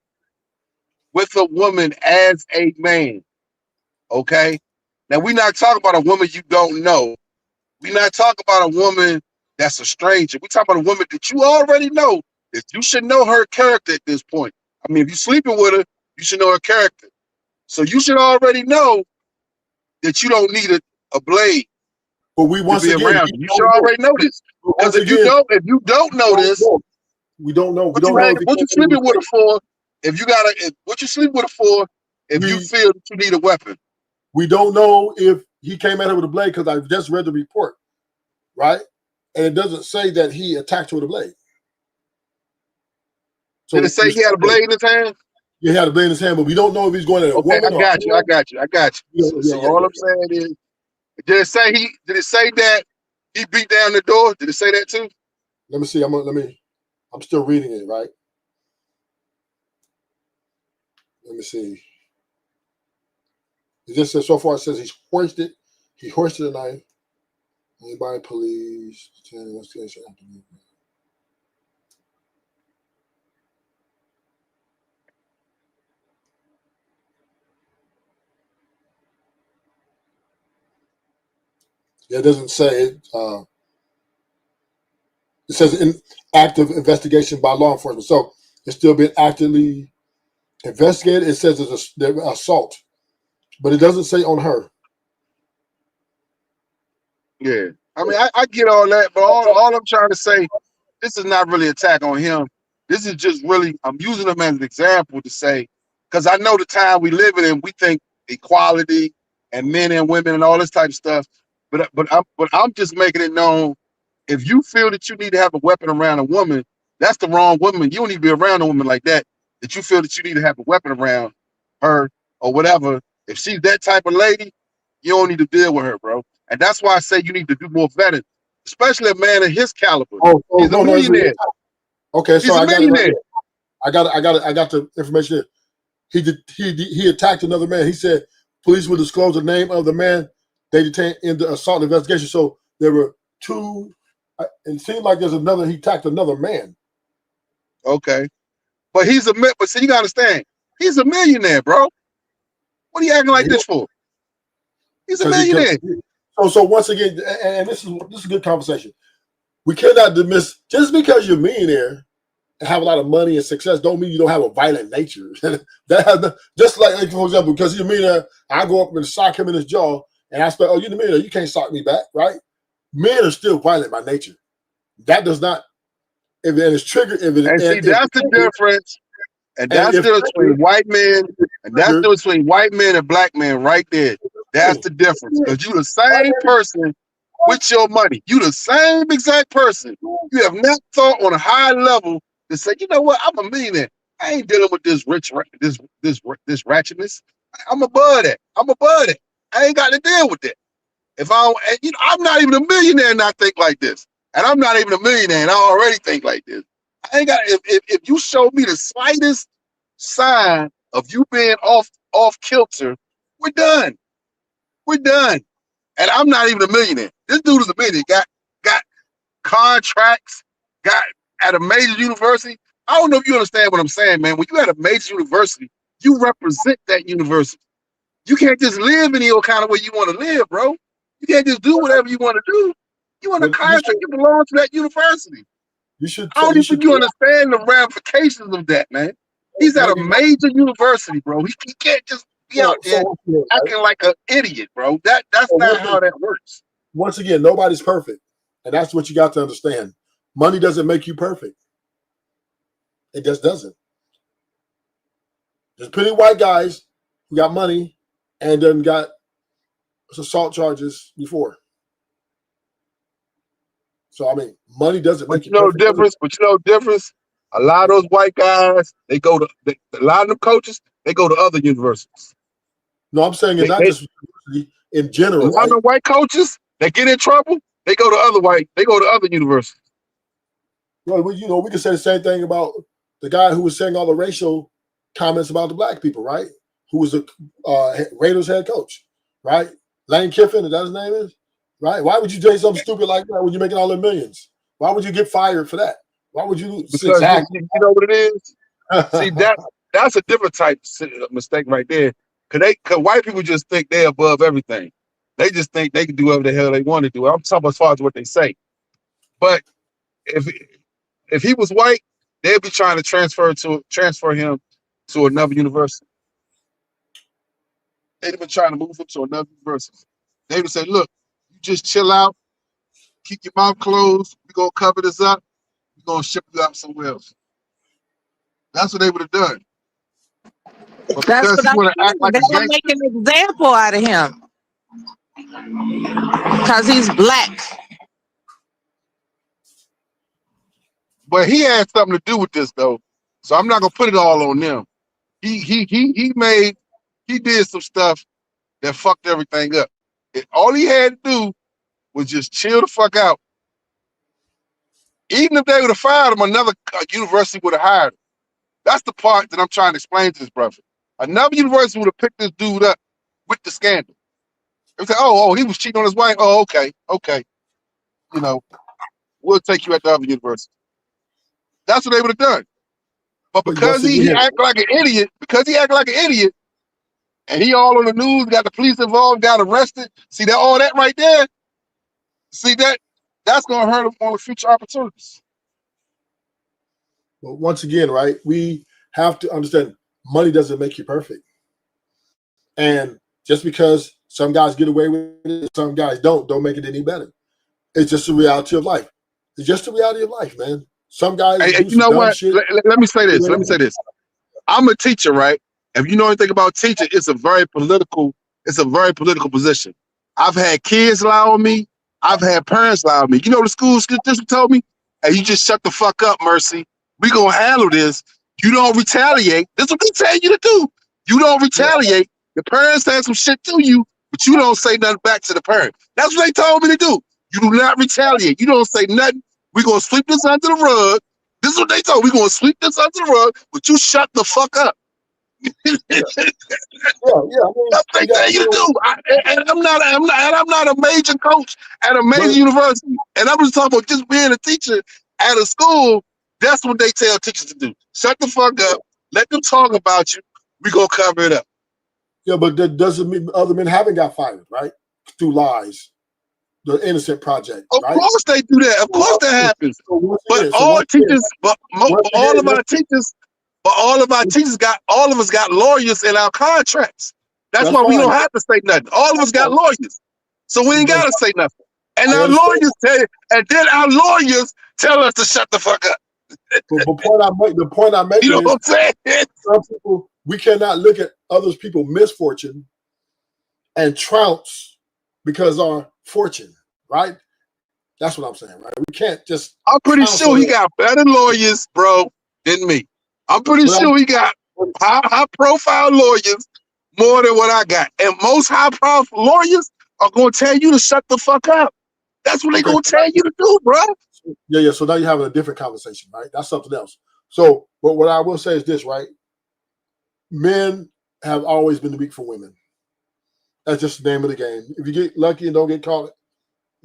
with a woman as a man, okay? Now we're not talking about a woman you don't know. We're not talking about a woman that's a stranger. We're talking about a woman that you already know. That you should know her character at this point. I mean, if you're sleeping with her, you should know her character. So you should already know that you don't need a blade but we to be around you. You should already know this. Because if you don't know this, we don't know. What you sleeping with her for? What you sleep with her for? If you feel that you need a weapon, we don't know if he came at her with a blade because I just read the report, right? And it doesn't say that he attacked her with a blade. So did it say he had a blade in his hand? He had a blade in his hand, but we don't know if he's going at a woman. I got you. So all I'm saying is, did it say that he beat down the door? Did it say that too? Let me see. I'm still reading it, right? Let me see. It just says so far. It says he hoisted a knife. Anybody, police, investigation. It doesn't say it. It says in active investigation by law enforcement. So it's still being actively investigated. It says it's an assault, but it doesn't say on her. Yeah. I mean, I get all that, but all I'm trying to say, this is not really an attack on him. This is just really, I'm using him as an example to say, because I know the time we live in, we think equality and men and women and all this type of stuff. But I'm just making it known, if you feel that you need to have a weapon around a woman, that's the wrong woman. You don't need to be around a woman like that, that you feel that you need to have a weapon around her or whatever. If she's that type of lady, you don't need to deal with her, bro. And that's why I say you need to do more vetting, especially a man of his caliber. He's a millionaire. Okay, so I got it right here. I got the information here. He attacked another man. He said police will disclose the name of the man they detained in the assault investigation. So there were two. It seemed like there's another. He attacked another man. Okay, but but see, you gotta understand, he's a millionaire, bro. What are you acting like this for? He's a millionaire. So once again, and this is a good conversation. We cannot dismiss just because you're a millionaire and have a lot of money and success don't mean you don't have a violent nature. Just like for example, because you're a millionaire, I go up and sock him in his jaw, and I say, "Oh, you're the millionaire. You can't sock me back, right?" Men are still violent by nature. That does not. If it is triggered, that's the difference. And that's the difference between white men, and that's the difference between white men and black men right there. That's the difference. Because you're the same person with your money. You the same exact person. You have not thought on a high level to say, you know what, I'm a millionaire. I ain't dealing with this this ratchetness. I'm above that. I'm above it. I ain't got to deal with that. If I don't, I'm not even a millionaire and I think like this. And I'm not even a millionaire and I already think like this. I ain't got if you show me the slightest sign of you being off kilter, we're done. We're done. And I'm not even a millionaire. This dude is a millionaire. Got contracts, got at a major university. I don't know if you understand what I'm saying, man. When you at a major university, you represent that university. You can't just live any old kind of way you want to live, bro. You can't just do whatever you want to do. You want a contract, you belong to that university. You should. I don't even think you understand the ramifications of that, man. He's at a major university, bro. He can't just be out there acting like an idiot, bro. That's not how that works. Once again, nobody's perfect. And that's what you got to understand. Money doesn't make you perfect. It just doesn't. There's plenty of white guys who got money and then got assault charges before. So, I mean, money doesn't make you perfect. But you know the difference? A lot of those white guys, a lot of them coaches, they go to other universities. No, I'm saying it's not just university, in general. A lot of white coaches, they get in trouble, they go to other universities. Well, we can say the same thing about the guy who was saying all the racial comments about the black people, right? Who was the Raiders head coach, right? Lane Kiffin, is that his name is? Right? Why would you say something stupid like that when you're making all the millions? Why would you get fired for that? Why would you? Because you know what it is? See, that's a different type of mistake right there. Cause white people just think they're above everything. They just think they can do whatever the hell they want to do. I'm talking as far as what they say. But if he was white, they'd be trying to transfer him to another university. They'd been trying to move him to another university. They would say, look, you just chill out, keep your mouth closed, we're gonna cover this up, we're gonna ship you out somewhere else. That's what they would have done. But That's because what he want to act like a they'll gangster, make an example out of him because he's black. but he had something to do with this though. So I'm not gonna put it all on them. He did some stuff that fucked everything up. All he had to do was just chill the fuck out. Even if they would have fired him, another university would have hired him. That's the part that I'm trying to explain to this brother. Another university would have picked this dude up with the scandal. They would say, oh, he was cheating on his wife. Oh, okay. You know, we'll take you at the other university. That's what they would have done. But because he acted like an idiot, and he all on the news, got the police involved, got arrested. See that all that right there? See that's gonna hurt him on the future opportunities. But once again, right, we have to understand money doesn't make you perfect. And just because some guys get away with it, some guys don't make it any better. It's just the reality of life. It's just the reality of life, man. Some guys do you know some dumb what? shit. Let me say this. I'm a teacher, right? If you know anything about teaching, it's a very political position. I've had kids lie on me. I've had parents lie on me. You know the school district told me? Hey, you just shut the fuck up, Mercy. We gonna handle this. You don't retaliate. This is what they tell you to do. You don't retaliate. The parents say some shit to you, but you don't say nothing back to the parent. That's what they told me to do. You do not retaliate. You don't say nothing. We're gonna sweep this under the rug. This is what they told me. We're gonna sweep this under the rug, but you shut the fuck up. That's what they tell you to do. And I'm not a major coach at a major university. And I'm just talking about just being a teacher at a school. That's what they tell teachers to do. Shut the fuck up. Let them talk about you. We're gonna cover it up. Yeah, but that doesn't mean other men haven't got fired, right? Through lies. The Innocent Project. Of course they do that. Of course that happens. But all of us got lawyers in our contracts. That's why we don't have to say nothing. All of us got lawyers. So we ain't gotta say nothing. And our lawyers tell us to shut the fuck up. The point I'm making you know what I'm saying? Some people, we cannot look at other people's misfortune and trounce because our fortune, right? That's what I'm saying, right? We can't just. I'm pretty sure he got better lawyers, bro, than me. I'm pretty sure he got high profile lawyers more than what I got. And most high profile lawyers are going to tell you to shut the fuck up. That's what they're going to tell you to do, bro. Yeah. So now you're having a different conversation, right? That's something else. So, but what I will say is this, right? Men have always been weak for women. That's just the name of the game. If you get lucky and don't get caught,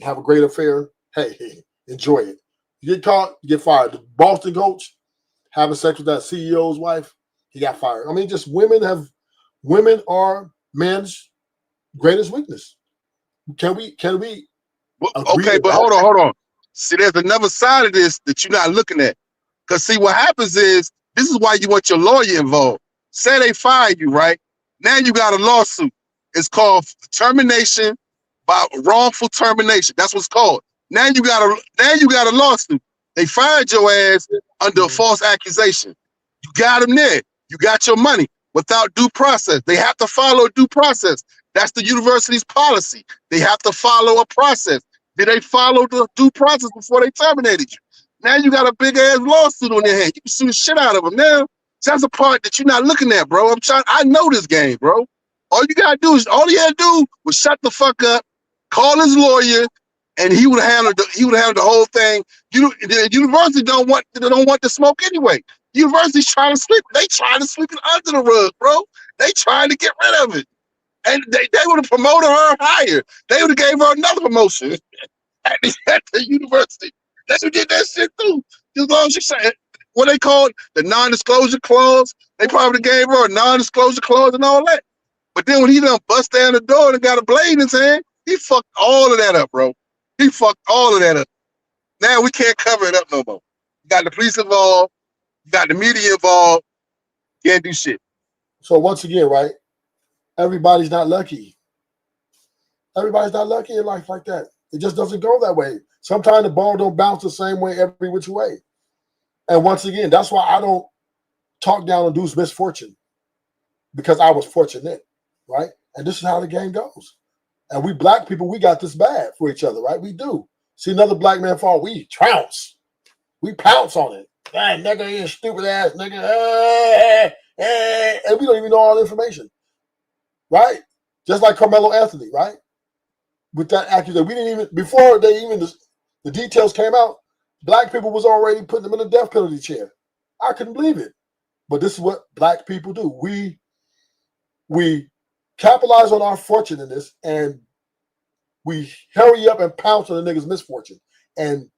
have a great affair, hey, enjoy it. You get caught, you get fired. The Boston coach having sex with that CEO's wife, he got fired. I mean, just women are men's greatest weakness. Can we agree Okay, but hold on. See, there's another side of this that you're not looking at. Because see, what happens is, this is why you want your lawyer involved. Say they fire you, right? Now you got a lawsuit. It's called termination by wrongful termination. That's what's called. Now you got a lawsuit. They fired your ass under a false accusation. You got them there. You got your money without due process. They have to follow due process. That's the university's policy. They have to follow a process. Did they follow the due process before they terminated you? Now you got a big ass lawsuit on your hand. You can sue the shit out of them now. So that's a part that you're not looking at, bro. I know this game, bro. All he had to do was shut the fuck up, call his lawyer, and he would have handled the whole thing. The university don't want the smoke anyway. The university's trying to sweep. They trying to sweep it under the rug, bro. They trying to get rid of it. And they would have promoted her higher. They would have gave her another promotion at the university. They would did that shit too. As long as she said what they call the non-disclosure clause, they probably gave her a non-disclosure clause and all that. But then when he done bust down the door and got a blade in his hand, he fucked all of that up, bro. He fucked all of that up. Now we can't cover it up no more. You got the police involved, you got the media involved, can't do shit. So once again, right? Everybody's not lucky. Everybody's not lucky in life like that. It just doesn't go that way. Sometimes the ball don't bounce the same way every which way. And once again, that's why I don't talk down on dude's misfortune, because I was fortunate, right? And this is how the game goes. And we black people, we got this bad for each other, right? We do. See another black man fall, we trounce. We pounce on it. Hey, nigga, you stupid ass nigga. And we don't even know all the information, right? Just like Carmelo Anthony, right? With that accusation, we didn't even, before they even, the details came out, black people was already putting them in the death penalty chair. I couldn't believe it. But this is what black people do. We capitalize on our fortune in this, and we hurry up and pounce on the nigga's misfortune. And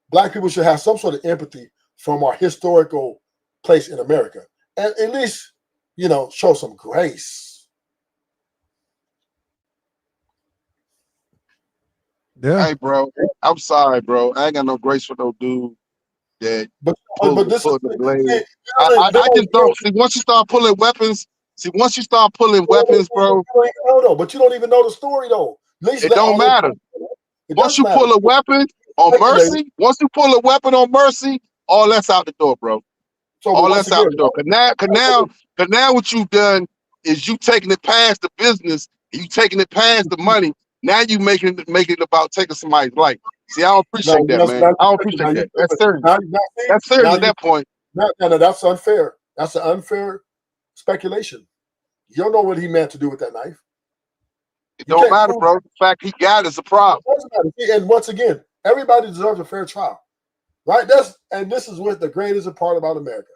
black people should have some sort of empathy from our historical place in America. And at least, show some grace. Yeah. Hey, bro, I'm sorry, bro. I ain't got no grace for no dude that pull the blade. I just don't see. Once you start pulling weapons, bro. But you don't even know the story, though. It don't matter. Once you pull a weapon on Mercy, all that's out the door, bro. All that's out the door. Cause now what you've done is you taking it past the business, you taking it past the money. Now you making it about taking somebody's life. See, I don't appreciate that, man. I don't appreciate that. That's serious. That's serious at that point. No, that's unfair. That's an unfair speculation. You don't know what he meant to do with that knife. It don't matter, bro. The fact he got is a problem. And once again, everybody deserves a fair trial, right? This is what the greatest part about America.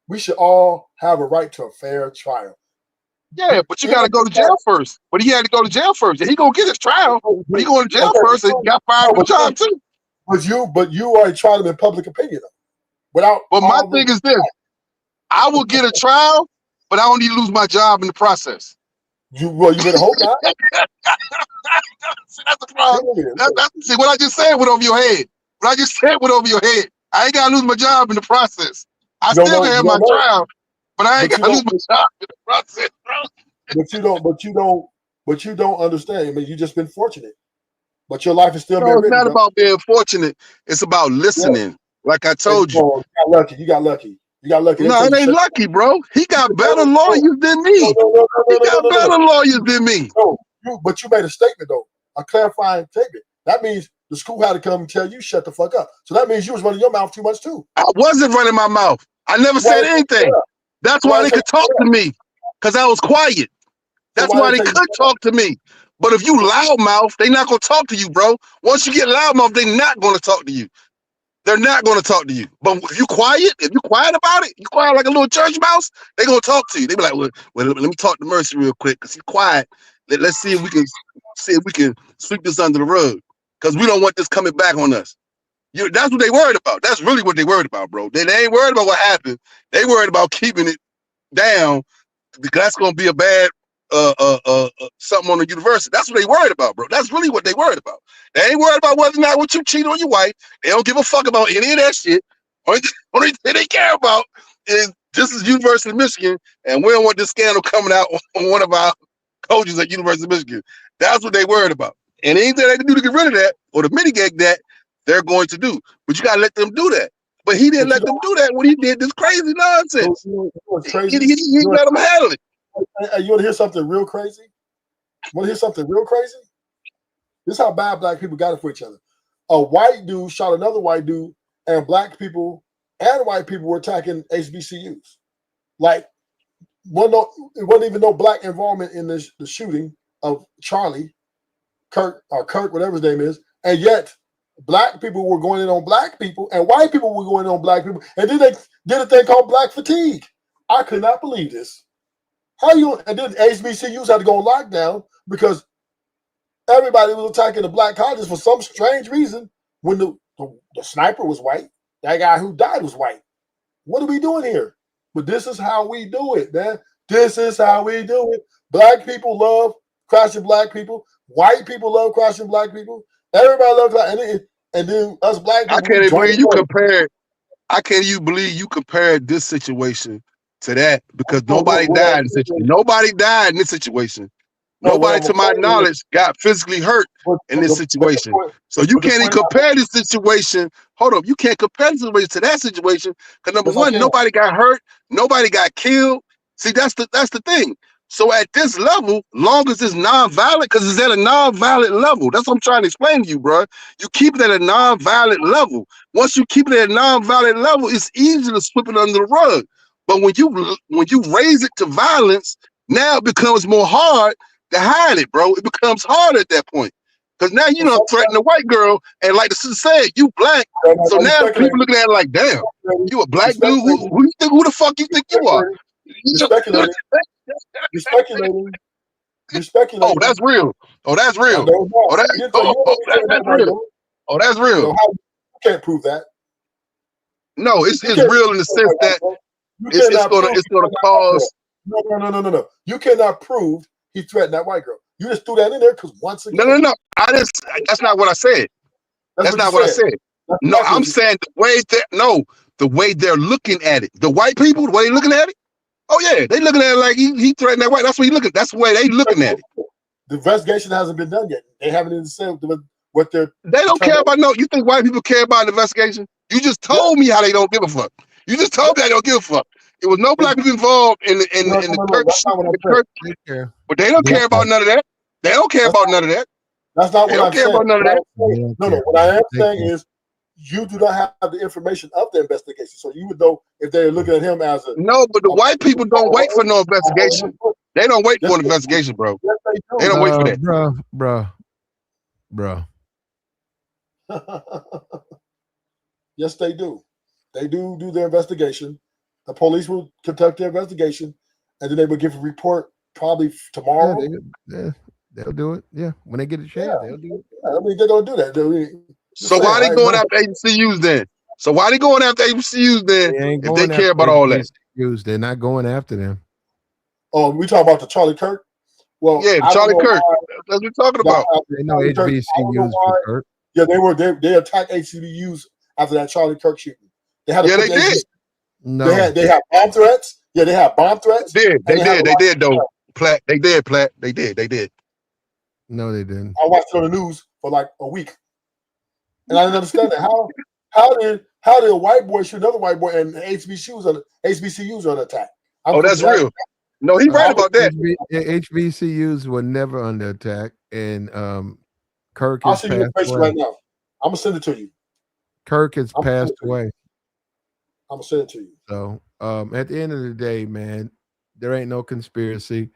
We should all have a right to a fair trial. Yeah, but you got to go to jail first. But he had to go to jail first. And he gonna get his trial. But he going to jail first, and he got fired from the job too. But you already tried him in public opinion, though. But my thing is this: I will get a trial, but I don't need to lose my job in the process. You better hope not. See, that's the problem. See, what I just said went over your head. I ain't gotta lose my job in the process. I still can have my trial, but I ain't gotta lose my job in the process, bro. But you don't understand. I mean, you just been fortunate. But your life is still it's not about being fortunate. It's about listening. Yeah. Like I told you. You got lucky. No, it ain't lucky, bro. He got better lawyers than me. He got better lawyers than me. But you made a statement, though. A clarifying statement. That means the school had to come and tell you shut the fuck up. So that means you was running your mouth too much too. I wasn't running my mouth. I never said anything. That's why they could talk to me, because I was quiet. That's why they could talk to me. But if you loudmouth, they not gonna talk to you, bro. Once you get loudmouth, they not gonna talk to you. They're not gonna talk to you. But if you quiet about it, you quiet like a little church mouse, they gonna talk to you. They be like, well, let me talk to Mercy real quick, because he's quiet. Let's see if we can sweep this under the rug, because we don't want this coming back on us. That's what they worried about. That's really what they worried about, bro. They ain't worried about what happened. They worried about keeping it down, because that's gonna be a bad something on the university. That's what they worried about, bro. That's really what they worried about. They ain't worried about whether or not what you cheat on your wife. They don't give a fuck about any of that shit. Only thing they care about is this is University of Michigan, and we don't want this scandal coming out on one of our coaches at University of Michigan. That's what they worried about. And anything they can do to get rid of that or to mitigate that, they're going to do. But you gotta let them do that. But he didn't let them do that when he did this crazy nonsense. He let them handle it. Hey, you want to hear something real crazy? Want to hear something real crazy? This is how bad black people got it for each other. A white dude shot another white dude, and black people and white people were attacking HBCUs. Like, it wasn't even no black involvement in the shooting of Charlie, Kirk, whatever his name is, and yet black people were going in on black people, and white people were going in on black people, and then they did a thing called black fatigue. I could not believe this. And then HBCUs had to go on lockdown because everybody was attacking the black colleges for some strange reason when the sniper was white. That guy who died was white. What are we doing here? But this is how we do it, man. This is how we do it. Black people love crashing black people. White people love crashing black people. Everybody loves black, and then us black people. I can't even believe you compared this situation to that, because nobody died in this situation. Nobody died in this situation. Nobody, to my knowledge, got physically hurt in this situation. So you can't even compare this situation. Hold up, you can't compare this situation to that situation, because number one, nobody got hurt, nobody got killed. See, that's the thing. So at this level, long as it's non-violent, because it's at a non-violent level. That's what I'm trying to explain to you, bro. You keep it at a non-violent level. Once you keep it at a non-violent level, it's easy to sweep it under the rug. But when you raise it to violence, now it becomes more hard to hide it, bro. It becomes hard at that point. Because now you don't threaten a white girl, and like the sister said, you black. So now people looking at it like, damn, you a black dude? Who the fuck you think you are? You're speculating. You're speculating. You're speculating. Oh, that's real. Oh, that's real. That's real. Oh, that's real. You can't prove that. No, it's real in the sense that it's gonna cause. No. You cannot prove he threatened that white girl. You just threw that in there because once again. No. That's not what I said. That's not what I said. No, I'm saying the way they're looking at it. The white people, the way they're looking at it. Oh yeah, they looking at it like he threatened that white. That's what he looking. That's the way they looking at it. The investigation hasn't been done yet. They haven't even said what they're. They don't care about You think white people care about an investigation? You just told me how they don't give a fuck. You just told me they don't give a fuck. It was no black people involved in the Kirk. But they don't care about none of that. They don't care about none of that. That's not what I'm saying. They don't care about none of that. No. What I am saying is, you do not have the information of the investigation, so you would know if they're looking at him as a. No, but the white people don't wait for no investigation. They don't wait for an investigation, bro. Yes, they don't wait for that, bro. Yes, they do. They do their investigation. The police will conduct their investigation, and then they will give a report probably tomorrow. They'll do it. Yeah, when they get a chance, they'll do it. I mean, they're gonna do that. So why they going after HBCUs then? So why they going after HBCUs then? If they care about all that, they're not going after them. Oh, we talking about the Charlie Kirk? Well, yeah, Charlie Kirk. That's what we're talking about. They know HBCUs for Kirk. Yeah, they attacked HBCUs after that Charlie Kirk shooting. They had they did. No, they had bomb threats. Yeah, they had bomb threats. They did though. Platt. They did. No, they didn't. I watched it on the news for like a week, and I didn't understand that. How did a white boy shoot another white boy and HBCUs on attack? That's real. No, he's right about that. HBCUs were never under attack, and Kirk I'll is see your face right now. I'm gonna send it to you. Kirk has I'm gonna send passed it to you. away. I'm gonna send it to you. So at the end of the day, man, there ain't no conspiracy.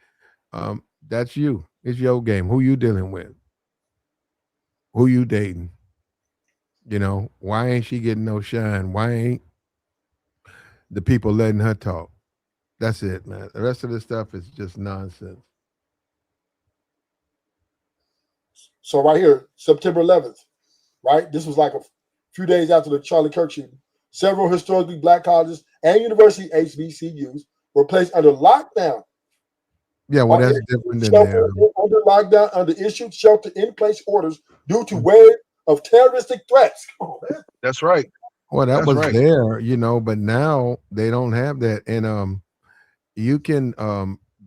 That's you. It's your game. Who you dealing with? Who you dating? You know, why ain't she getting no shine? Why ain't the people letting her talk? That's it, man. The rest of the stuff is just nonsense. So right here, September 11th, right? This was like a few days after the Charlie Kirk shooting. Several historically black colleges and university HBCUs were placed under lockdown. Yeah, well, that's different than there. Under lockdown, under issued shelter-in-place orders due to wave of terroristic threats. Oh, man. That's right. Well, that That's was right. there, you know, but now they don't have that. And you can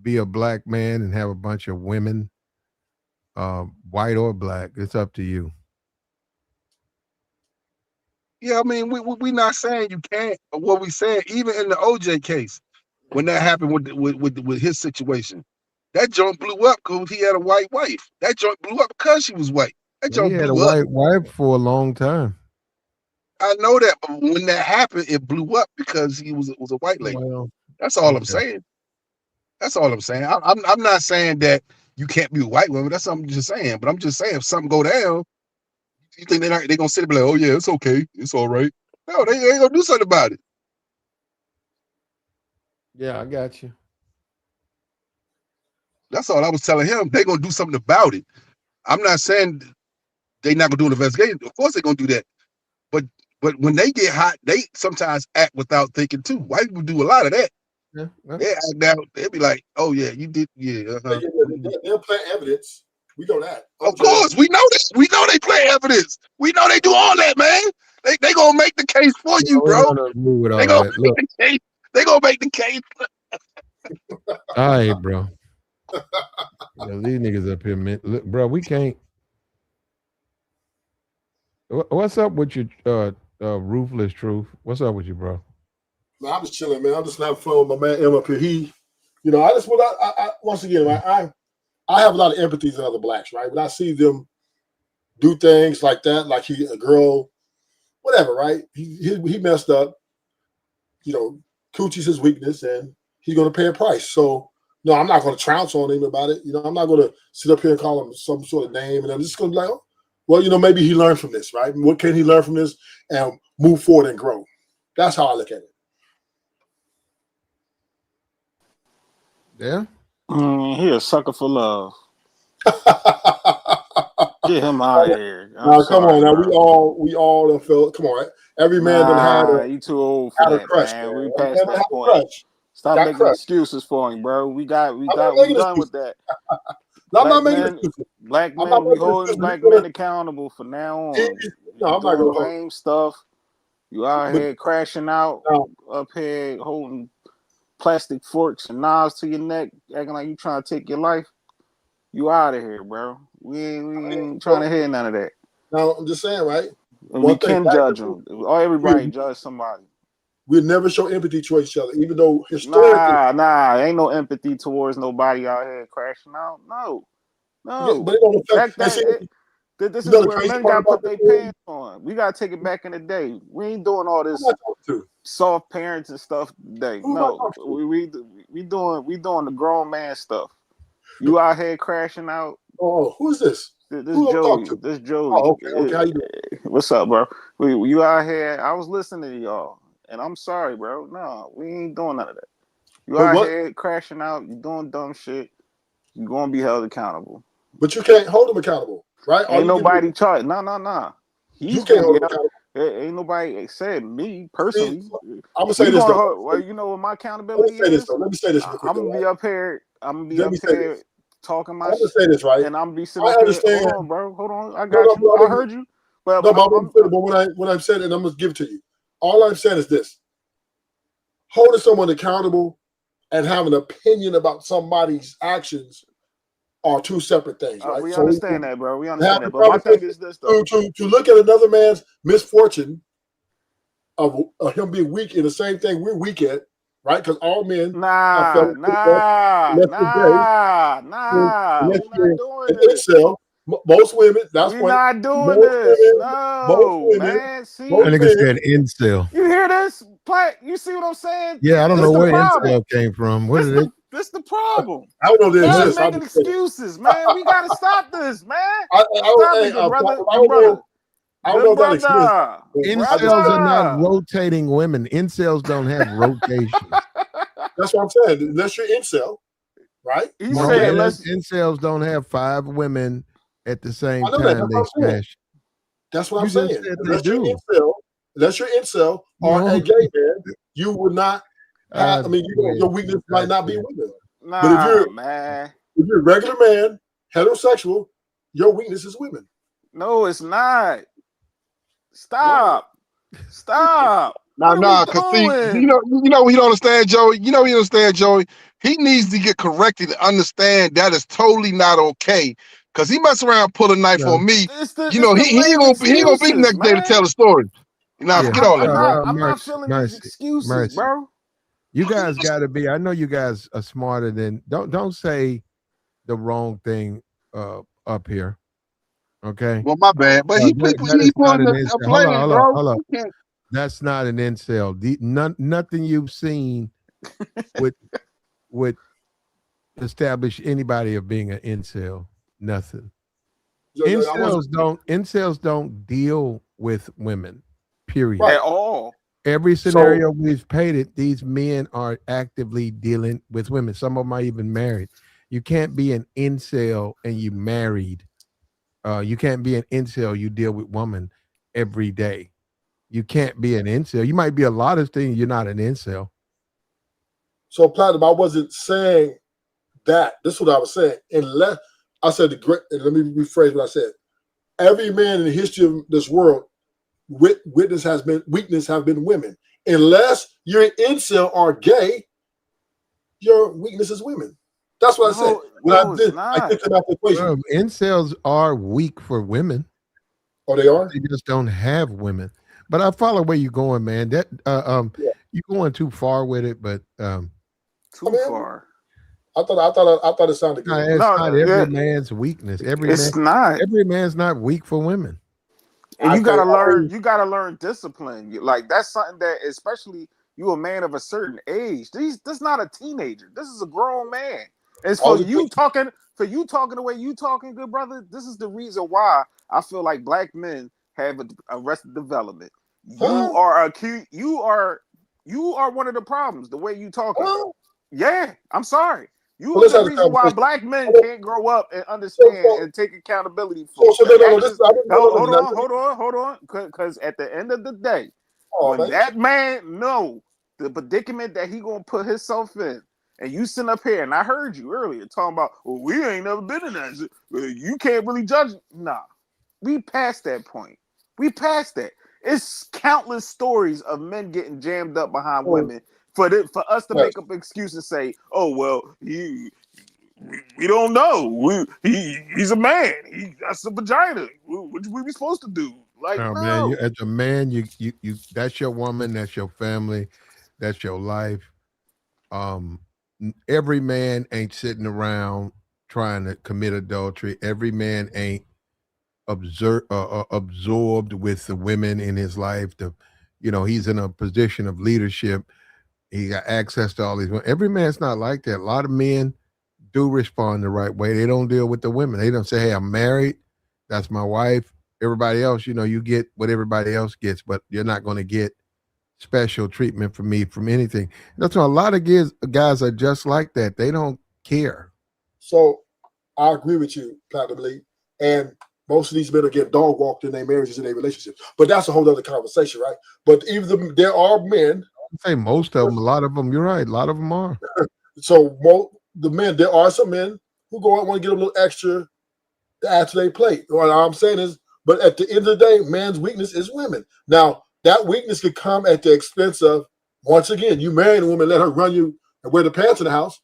be a black man and have a bunch of women, white or black. It's up to you. Yeah, I mean, we not saying you can't. But what we saying, even in the OJ case, when that happened with his situation, that joint blew up because he had a white wife. That joint blew up because she was white. That He joint had a blew up. white wife for a long time. I know that, but when that happened, it blew up because he was a white lady. Well, That's all I'm okay. saying. That's all I'm saying. I'm not saying that you can't be a white woman. That's something I'm just saying. But I'm just saying, if something go down, you think they're gonna sit there and be like, oh yeah, it's okay, it's all right. No, they ain't gonna do something about it. Yeah, I got you. That's all I was telling him. They're gonna do something about it. I'm not saying they're not gonna do an investigation. Of course they're gonna do that. But when they get hot, they sometimes act without thinking too. White people do a lot of that. Yeah, They act out. They'll be like, "Oh yeah, you did, yeah." They'll plant evidence. We know that. Of course, we know this. We know they play evidence. We know they do all that, man. They gonna make the case for you, We're bro. gonna agree with They all gonna that. make Look, the case. They gonna make the case. all right, bro. Yeah, these niggas up here, man. Look, bro, we can't. What's up with your ruthless truth? What's up with you, bro? Man, I'm just chilling, man. I'm just having fun with my man M up here. He, you know, I just want I once again, right? I have a lot of empathy for other blacks, right? When I see them do things like that, like a girl, whatever, right? He messed up. You know, coochie's his weakness, and he's going to pay a price. So, no, I'm not going to trounce on him about it. You know, I'm not going to sit up here and call him some sort of name, and I'm just going to be like, oh, well, you know, maybe he learned from this, right? What can he learn from this and move forward and grow? That's how I look at it. Yeah. He a sucker for love. Get him out of here. Now, come on, now we all have felt. Come on, every man that had you too old for that, crush, man. We Every passed man that had a point. crush. Stop Got making crushed. excuses for him, bro. We done excuses. with that. No, I'm not making excuses. Black I'm not men, we making holding excuses. black men accountable from now on. No, I'm not Doing going to hold. lame stuff. You out But- here crashing out, up here holding plastic forks and knives to your neck, acting like you trying to take your life. You out of here, bro. We ain't trying to hear none of that. Now, I'm just saying, right? And One we thing, can black judge people, them. Everybody judge somebody. we never show empathy towards each other, even though historically. Ain't no empathy towards nobody out here crashing out. No. Yeah, but it don't affect. This is where men got to put their pants on. We got to take it back in the day. We ain't doing all this soft parents and stuff today. No, we doing the grown man stuff. You out here crashing out. Oh, who's this? This Who Joey. I'm talking to? This Joey. Oh, okay. How you doing? What's up, bro? You out here? I was listening to y'all, and I'm sorry, bro. No, we ain't doing none of that. You out here crashing out. You doing dumb shit. You gonna be held accountable. But you can't hold them accountable, right? Ain't nobody charged. Nah. You can't hold them accountable. Ain't nobody said me personally. I'm gonna say this though. Well, you know what my accountability is? Let me say this real quick. I'm gonna be up here. Talking my shit. I'm gonna say this, right? And I'm be sitting up here. Hold on, bro. Hold on. I got you. I heard you. But when I've said it, I'm gonna give it to you. All I've said is this: holding someone accountable and having an opinion about somebody's actions are two separate things, right? We understand that, bro. We understand that. But my thing is this, though. To look at another man's misfortune of him being weak in the same thing we're weak at, right? Because all men Nah. We're not doing this. Most women. That's We're what not doing most this. women. Most No, women. man. See, That Most nigga men. said incel. you hear this? Platt, you see what I'm saying? Yeah, I don't This know the where problem. incel came from. What is it? This the problem. I don't know if they Y'all exist. I'm making just saying. excuses, man. We gotta stop this, man. Stop Hey, it, good brother. I Good don't brother. know. I don't know Good if that exists. brother. But I just Incels are saying. not Brother. rotating women. Incels don't have rotations. That's what I'm saying. Unless you're incel, right? He No, said, Okay. incels don't have 5 women at the same I know that. time That's they what I'm saying. smash. That's what I'm You just saying. said they do. Unless you're incel or No. a gay man, you would not have. I mean, swear your weakness to might God, not be swear. weakness. But nah, man. if you're a regular man, heterosexual, your weakness is women. No, it's not. Stop. Stop. Nah, What are we cause see, doing? what you don't understand, Joey. You know, he don't understand, Joey. He needs to get corrected to understand that is totally not okay. Cause he mess around, pull a knife No. on me. It's the He ain't lame gonna be the excuses, next day to tell man. the story. Nah, Yeah. forget all that, bro. I'm not feeling these Mercy. excuses, Mercy. bro. You guys got to be. I know you guys are smarter than. Don't say the wrong thing up here. Okay. Well, my bad, but he That is not pulling an a incel. Hold on. blame, Hold on. bro. Hold on. You can't- That's not an incel. Nothing you've seen would establish anybody of being an incel. Nothing. Incels don't deal with women. Period. At all. Every scenario we've painted, these men are actively dealing with women. Some of them are even married. You can't be an incel and you married. You can't be an incel. You deal with women every day. You can't be an incel. You might be a lot of things. You're not an incel. So, Platinum, I wasn't saying that. This is what I was saying. Unless I said let me rephrase what I said. Every man in the history of this world, weakness have been women. Unless you're an incel or gay, your weakness is women. That's what I said. It's not. I took them out the equation. Well, incels are weak for women. Oh, they are? They just don't have women. But I follow where you're going, man. That you're going too far with it, but Too far. I thought it sounded good. it's not every man's weakness. It's not. Every man's not weak for women. And you gotta learn. You gotta learn discipline. Like that's something that, especially you, a man of a certain age. This not a teenager. This is a grown man. It's for you talking. For you talking the way you talking, good brother. This is the reason why I feel like black men have arrested development. You are accused. You are one of the problems. The way you talking. Yeah, I'm sorry. You are the reason why black men can't grow up and understand and take accountability for. Hold on. Because at the end of the day, when that man know the predicament that he gonna put himself in, and you sit up here, and I heard you earlier talking about, well, we ain't never been in that. You can't really judge. Nah, we passed that point. We passed that. It's countless stories of men getting jammed up behind women for us to make up excuses and say, "Oh well, we don't know. He's a man. That's a vagina. What we supposed to do?" Like, Oh, no. man, as a man, you that's your woman, that's your family, that's your life. Every man ain't sitting around trying to commit adultery. Every man ain't absorbed with the women in his life. He's in a position of leadership. He got access to all these women. Every man's not like that. A lot of men do respond the right way. They don't deal with the women. They don't say, "Hey, I'm married. That's my wife." Everybody else, you get what everybody else gets, but you're not going to get special treatment from me from anything. That's why a lot of guys are just like that. They don't care. So I agree with you, Platinum Lee. And most of these men are getting dog walked in their marriages and their relationships. But that's a whole other conversation, right? But even there are men. I say most of them, a lot of them, you're right. A lot of them are. So there are some men who go out and want to get a little extra to add to their plate. What I'm saying is, but at the end of the day, man's weakness is women. Now, that weakness could come at the expense of, once again, you marry a woman, let her run you and wear the pants in the house.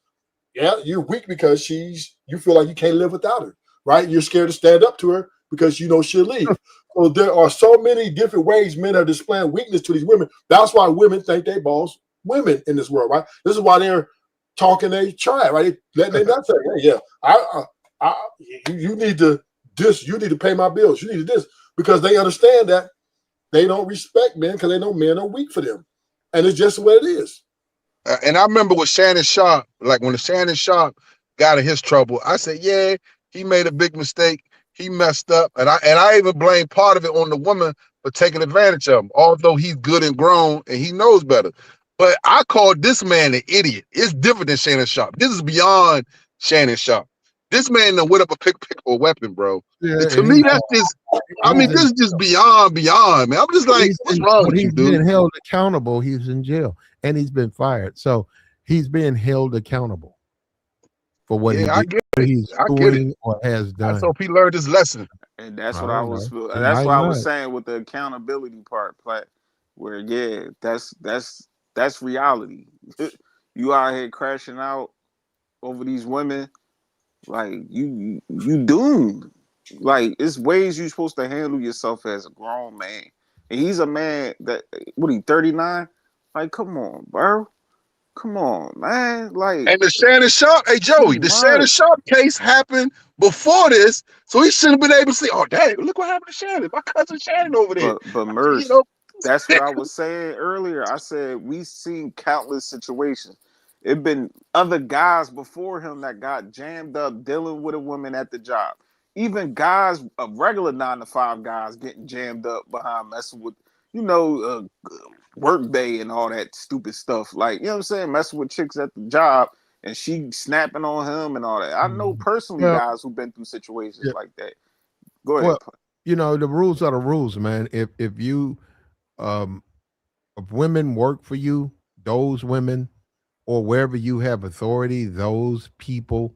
Yeah, you're weak because you feel like you can't live without her, right? You're scared to stand up to her because you know she'll leave. So there are so many different ways men are displaying weakness to these women. That's why women think they boss women in this world, right? This is why they're talking they try, right? Letting they not say, hey, yeah, you need to this. You need to pay my bills. You need to this because they understand that they don't respect men because they know men are weak for them, and it's just what it is. And I remember with Shannon Sharp, like when Shannon Sharp got in his trouble, I said, yeah, he made a big mistake. He messed up. And I even blame part of it on the woman for taking advantage of him, although he's good and grown and he knows better. But I called this man an idiot. It's different than Shannon Sharp. This is beyond Shannon Sharp. This man done went up a pick a weapon, bro. Yeah, And to and me, that's just, I mean, this is just beyond, man. I'm just like, what's wrong with you, he's dude? being held accountable. He's in jail and he's been fired. So he's being held accountable for what he Yeah, I did, get what it. he's I get it. doing or has I done. hope he learned his lesson. And that's I what I don't was. know. He That's might what I was not. saying with the accountability part, Plat. Where yeah, that's reality. You out here crashing out over these women, like you doomed. Like it's ways you're supposed to handle yourself as a grown man. And he's a man that what he 39. Like come on, bro. Come on, man. Like And the Shannon Sharp, hey too Joey, the Shannon much. Sharp case happened before this, so he should have been able to see, oh dang, look what happened to Shannon. My cousin Shannon over there. But You Merce, know, that's what I was saying earlier. I said we've seen countless situations. It been other guys before him that got jammed up dealing with a woman at the job. Even guys, regular 9 to 5 guys, getting jammed up behind messing with, work day and all that stupid stuff. Like you know what I'm saying, messing with chicks at the job and she snapping on him and all that. I know personally Well, guys who've been through situations yeah, like that. Go ahead. well, the rules are the rules, man. If you um if women work for you, those women, or wherever you have authority, those people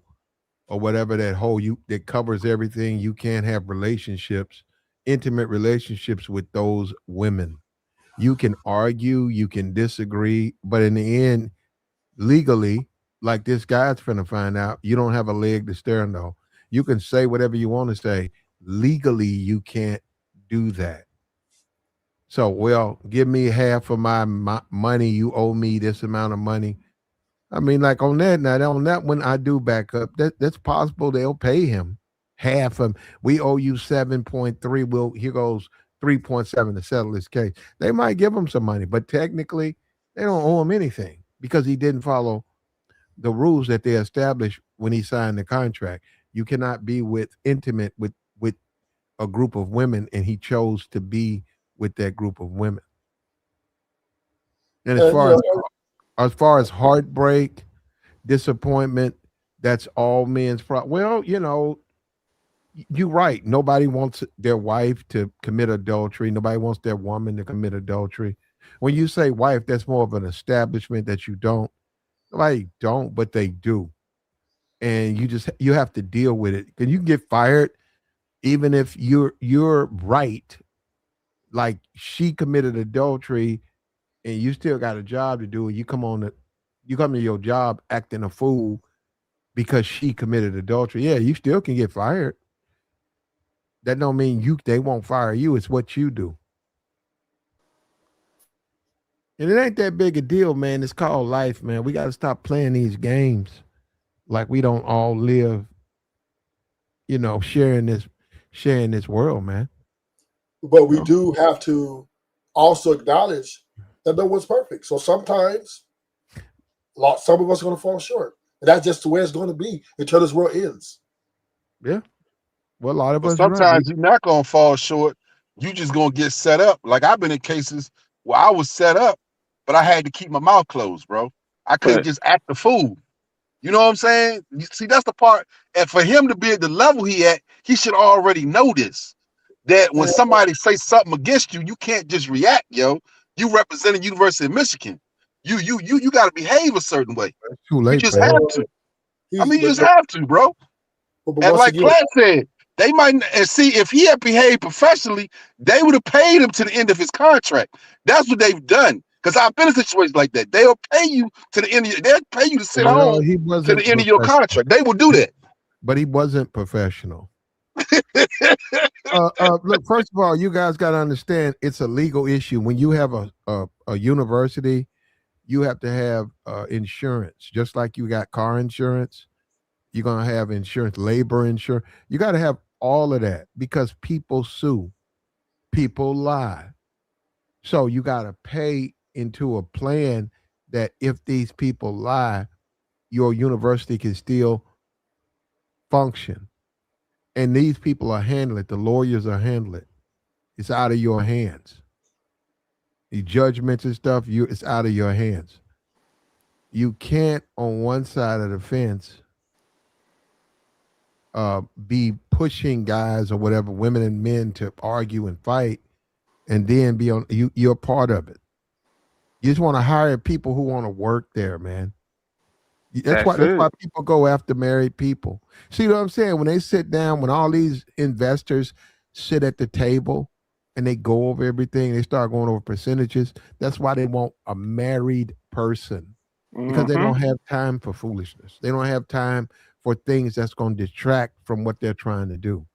or whatever that whole you that covers everything, you can't have relationships, intimate relationships with those women. You can argue, you can disagree, but in the end, legally, like this guy's finna find out, you don't have a leg to stand on. You can say whatever you want to say. Legally, you can't do that. So, well, give me half of my money. You owe me this amount of money. I mean, like on that night, on that one, I do back up. That's possible. They'll pay him half of. We owe you 7.3. Well, here goes 3.7 to settle this case. They might give him some money, but technically, they don't owe him anything because he didn't follow the rules that they established when he signed the contract. You cannot be intimate with a group of women, and he chose to be with that group of women. And And you know, as far as heartbreak, disappointment, that's all men's problem. Well, you're right. Nobody wants their wife to commit adultery. Nobody wants their woman to commit adultery. When you say wife, that's more of an establishment that you don't. Nobody don't, but they do. And you have to deal with it. Because you can get fired even if you're right. Like she committed adultery and you still got a job to do, and you come to your job acting a fool because she committed adultery. Yeah, you still can get fired. That don't mean they won't fire you. It's what you do. And it ain't that big a deal, man. It's called life, man. We got to stop playing these games like we don't all live, sharing this world, man. but we do have to also acknowledge that no one's perfect. So sometimes, some of us are going to fall short, and that's just the way it's going to be until this world ends. Yeah. Well, a lot of but us are right. sometimes you're not gonna fall short. You just gonna get set up. Like I've been in cases where I was set up, but I had to keep my mouth closed, bro. I couldn't just act the fool. You know what I'm saying? You see, that's the part. And for him to be at the level he at, he should already know this. That when somebody says something against you, you can't just react, yo. You representing University of Michigan. You got to behave a certain way. It's too You late just for have that. to. I mean, you just have to, bro. But And once like again, Platt said, they might and see if he had behaved professionally, they would have paid him to the end of his contract. That's what they've done. Because I've been in situations like that. They'll pay you to the end of they'll pay you to sit Well, home he to the wasn't end of your professional. contract. They will do that. But he wasn't professional. Look, first of all, you guys got to understand it's a legal issue. When you have a university, you have to have insurance, just like you got car insurance. You're gonna have insurance, labor insurance. You got to have all of that because people sue, people lie. So you got to pay into a plan that if these people lie, your university can still function. And these people are handling it. The lawyers are handling it. It's out of your hands. The judgments and stuff, it's out of your hands. You can't on one side of the fence be pushing guys or whatever, women and men to argue and fight, and then be on you're part of it. You just want to hire people who want to work there, man. That's why people go after married people. See what I'm saying? When they sit down, when all these investors sit at the table and they go over everything, they start going over percentages. That's why they want a married person because they don't have time for foolishness. They don't have time for things that's going to detract from what they're trying to do.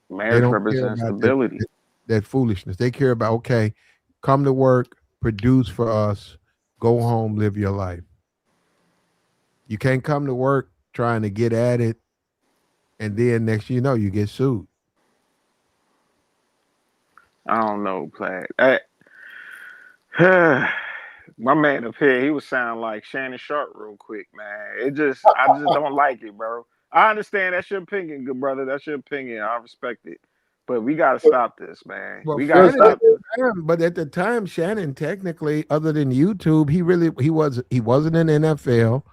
Marriage represents stability. That foolishness. They care about, okay, come to work, produce for us, go home, live your life. You can't come to work trying to get at it, and then next you know, you get sued. I don't know, Platt. My man up here, he was sounding like Shannon Sharp real quick, man. I just don't like it, bro. I understand that's your opinion, good brother. That's your opinion. I respect it. But we gotta stop this, man. Well, we gotta stop this. But at the time, Shannon technically, other than YouTube, he wasn't in NFL.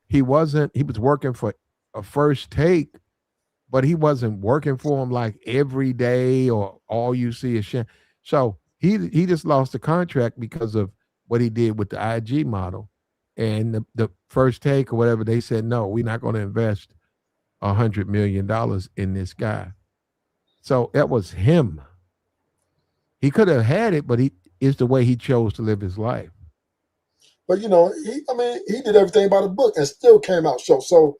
He was working for a First Take, but he wasn't working for him like every day or all you see is Shannon. So he just lost the contract because of what he did with the IG model. And the First Take or whatever, they said, no, we're not going to invest $100 million in this guy. So that was him. He could have had it, but it's the way he chose to live his life. But he did everything by the book and still came out show. So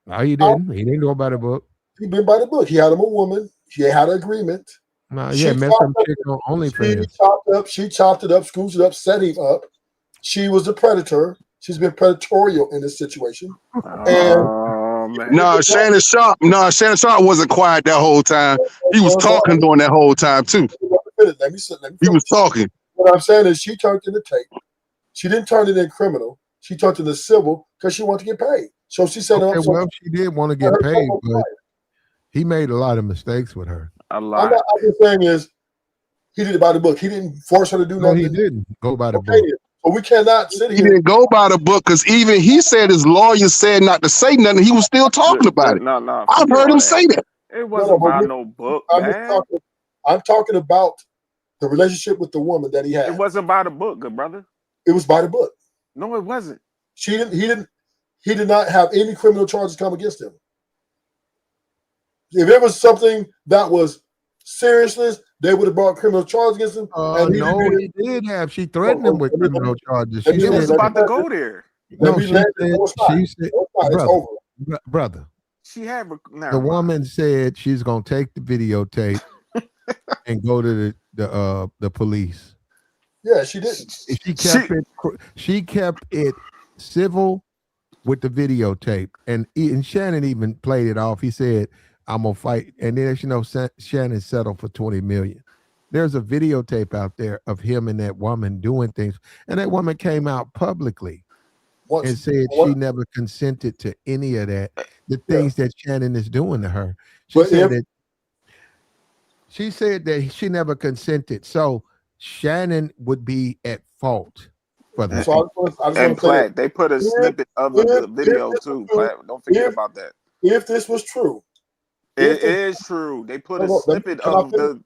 no, he didn't. He didn't go by the book. He been by the book. He had him a woman. He had an agreement. No, yeah, met some chick on OnlyFans. She chopped it up, screwed it up, set him up. She was the predator. She's been predatorial in this situation. Shannon Sharp wasn't quiet that whole time. He was talking during that whole time too. Let me he was talking. What I'm saying is she turned in the tape. She didn't turn it in criminal. She turned it in civil because she wanted to get paid. So she said, well, she did want to get paid, but he made a lot of mistakes with her. A lot. I'm just saying is he did it by the book. He didn't force her to do nothing. No, he didn't go by the book. But we cannot sit here. He didn't go by the book because even he said his lawyer said not to say nothing. He was still talking about it. No, I've heard him say that. It wasn't by no book, man. I'm talking about the relationship with the woman that he had. It wasn't by the book, good brother. It was by the book. No, it wasn't. He did not have any criminal charges come against him. If it was something that was seriousness, they would have brought criminal charges against him. He did have. She threatened him with criminal charges. She was about to go there. No, she said, brother. She had the woman said she's gonna take the videotape and go to the police. Yeah, she didn't. She kept it civil with the videotape, and Shannon even played it off. He said, "I'm gonna fight," and then Shannon settled for $20 million. There's a videotape out there of him and that woman doing things, and that woman came out publicly and said she never consented to any of that. The things that Shannon is doing to her. She said that she never consented. So Shannon would be at fault for that. And Platt, they put a snippet of the video too. Platt, don't forget about that. If this was true, it is true. They put a snippet of the.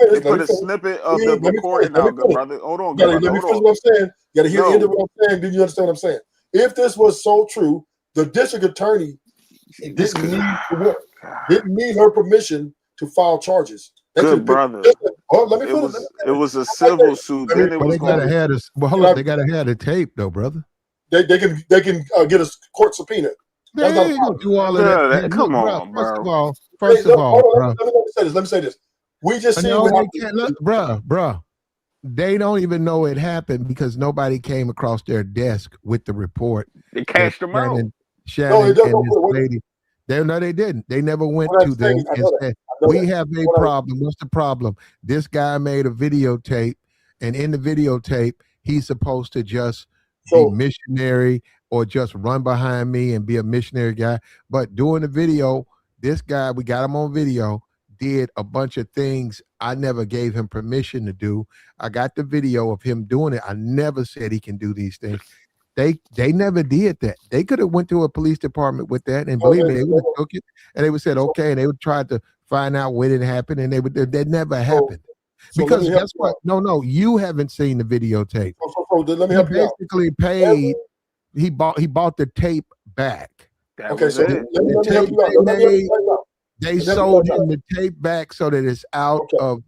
They put a snippet of the recording out, good brother. Hold on, good brother. Let me finish what I'm saying. You gotta hear the end of what I'm saying. Then you understand what I'm saying. If this was so true, the district attorney didn't need her permission to file charges. Good brother. It was a civil suit. Then it was they gotta have this. Well, hold on. They gotta have the tape, though, brother. They can get a court subpoena. They ain't gonna do all of that. Come on, bro. First of all, bro. Let me say this. We just see bro. They don't even know it happened because nobody came across their desk with the report. They cashed them out. Shannon and this lady. They didn't. They never went What I'm to them saying, I and know that. said, I know we that. have a What I, problem. What's the problem? This guy made a videotape, and in the videotape, he's supposed to just be so missionary or just run behind me and be a missionary guy. But during the video, this guy, we got him on video, did a bunch of things I never gave him permission to do. I got the video of him doing it. I never said he can do these things. They never did that. They could have went to a police department with that, and so believe me, let, they would have took it, and they would said so, okay, and they would try to find out when it happened, and that never so, happened. so let Because me help guess you what? out. No, you haven't seen the videotape. Let me He help you out. basically Every, paid. He bought the tape back. That okay, was so it. The let me help tape you out. they Let me help made, you out. they Let me help you sold out. him the tape back so that it's out of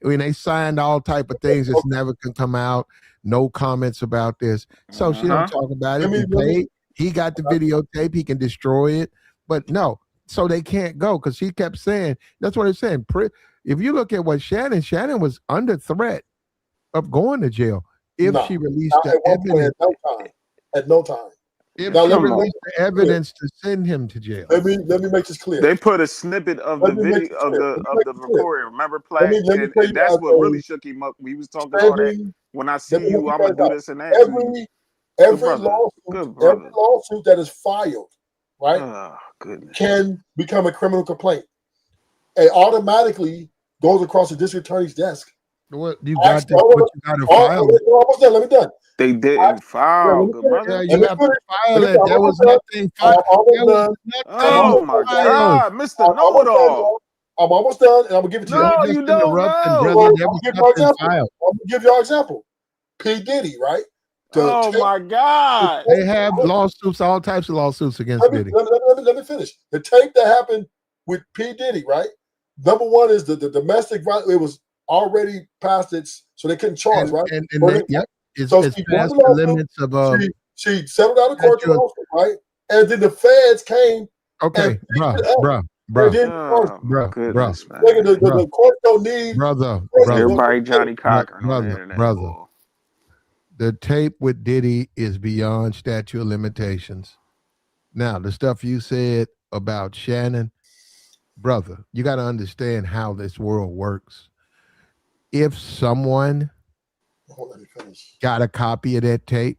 when they signed all type of things. It's never can come out. No comments about this. So she don't talk about it. He paid. He got the videotape. He can destroy it. But no, so they can't go because she kept saying that's what it's saying. If you look at what Shannon was under threat of going to jail if No, she released the at one point, evidence. at no time. If Now she let me released the evidence to send him to jail. let me make this clear. They put a snippet of the Let me make video this of clear. the Let me of make the this clear. recording. Remember, Let Platt, me tell you and that's as what really a shook him up. We was talking all that. standing. When I Let see me help you, you I'm gonna guys do out. this and that. Good Every brother, good every brother. lawsuit that is filed, right, Oh goodness. can become a criminal complaint. It automatically goes across the district attorney's desk. What you got to, but you got to file it. Almost done. Let me done. They didn't file, good Yeah, brother. you have to file it. There was nothing I'm filed. almost There was done. nothing Oh my filed. God, Mr. Know-it-all. I'm almost done, and I'm gonna give it to You y'all. No, just you don't interrupting, know. brother. So, There I'm was gonna give y'all nothing example. filed. I'm gonna give y'all example. P. Diddy, right? The Oh tape, my God. They have lawsuits, all types of lawsuits against Diddy. let me finish. The tape that happened with P. Diddy, right? Number one is the domestic violence. It was already past its, so they couldn't charge, right? And So they, yep, it's she won past the the lawsuit. limits of She settled out of court the statute. lawsuit, right? And then the feds came Okay, and picked it up. bruh, And then Oh my goodness, man. the court don't need brother. Everybody Johnny Cochran on the internet. Brother. Boy. The tape with Diddy is beyond statute of limitations. Now, the stuff you said about Shannon, brother, you got to understand how this world works. If someone got a copy of that tape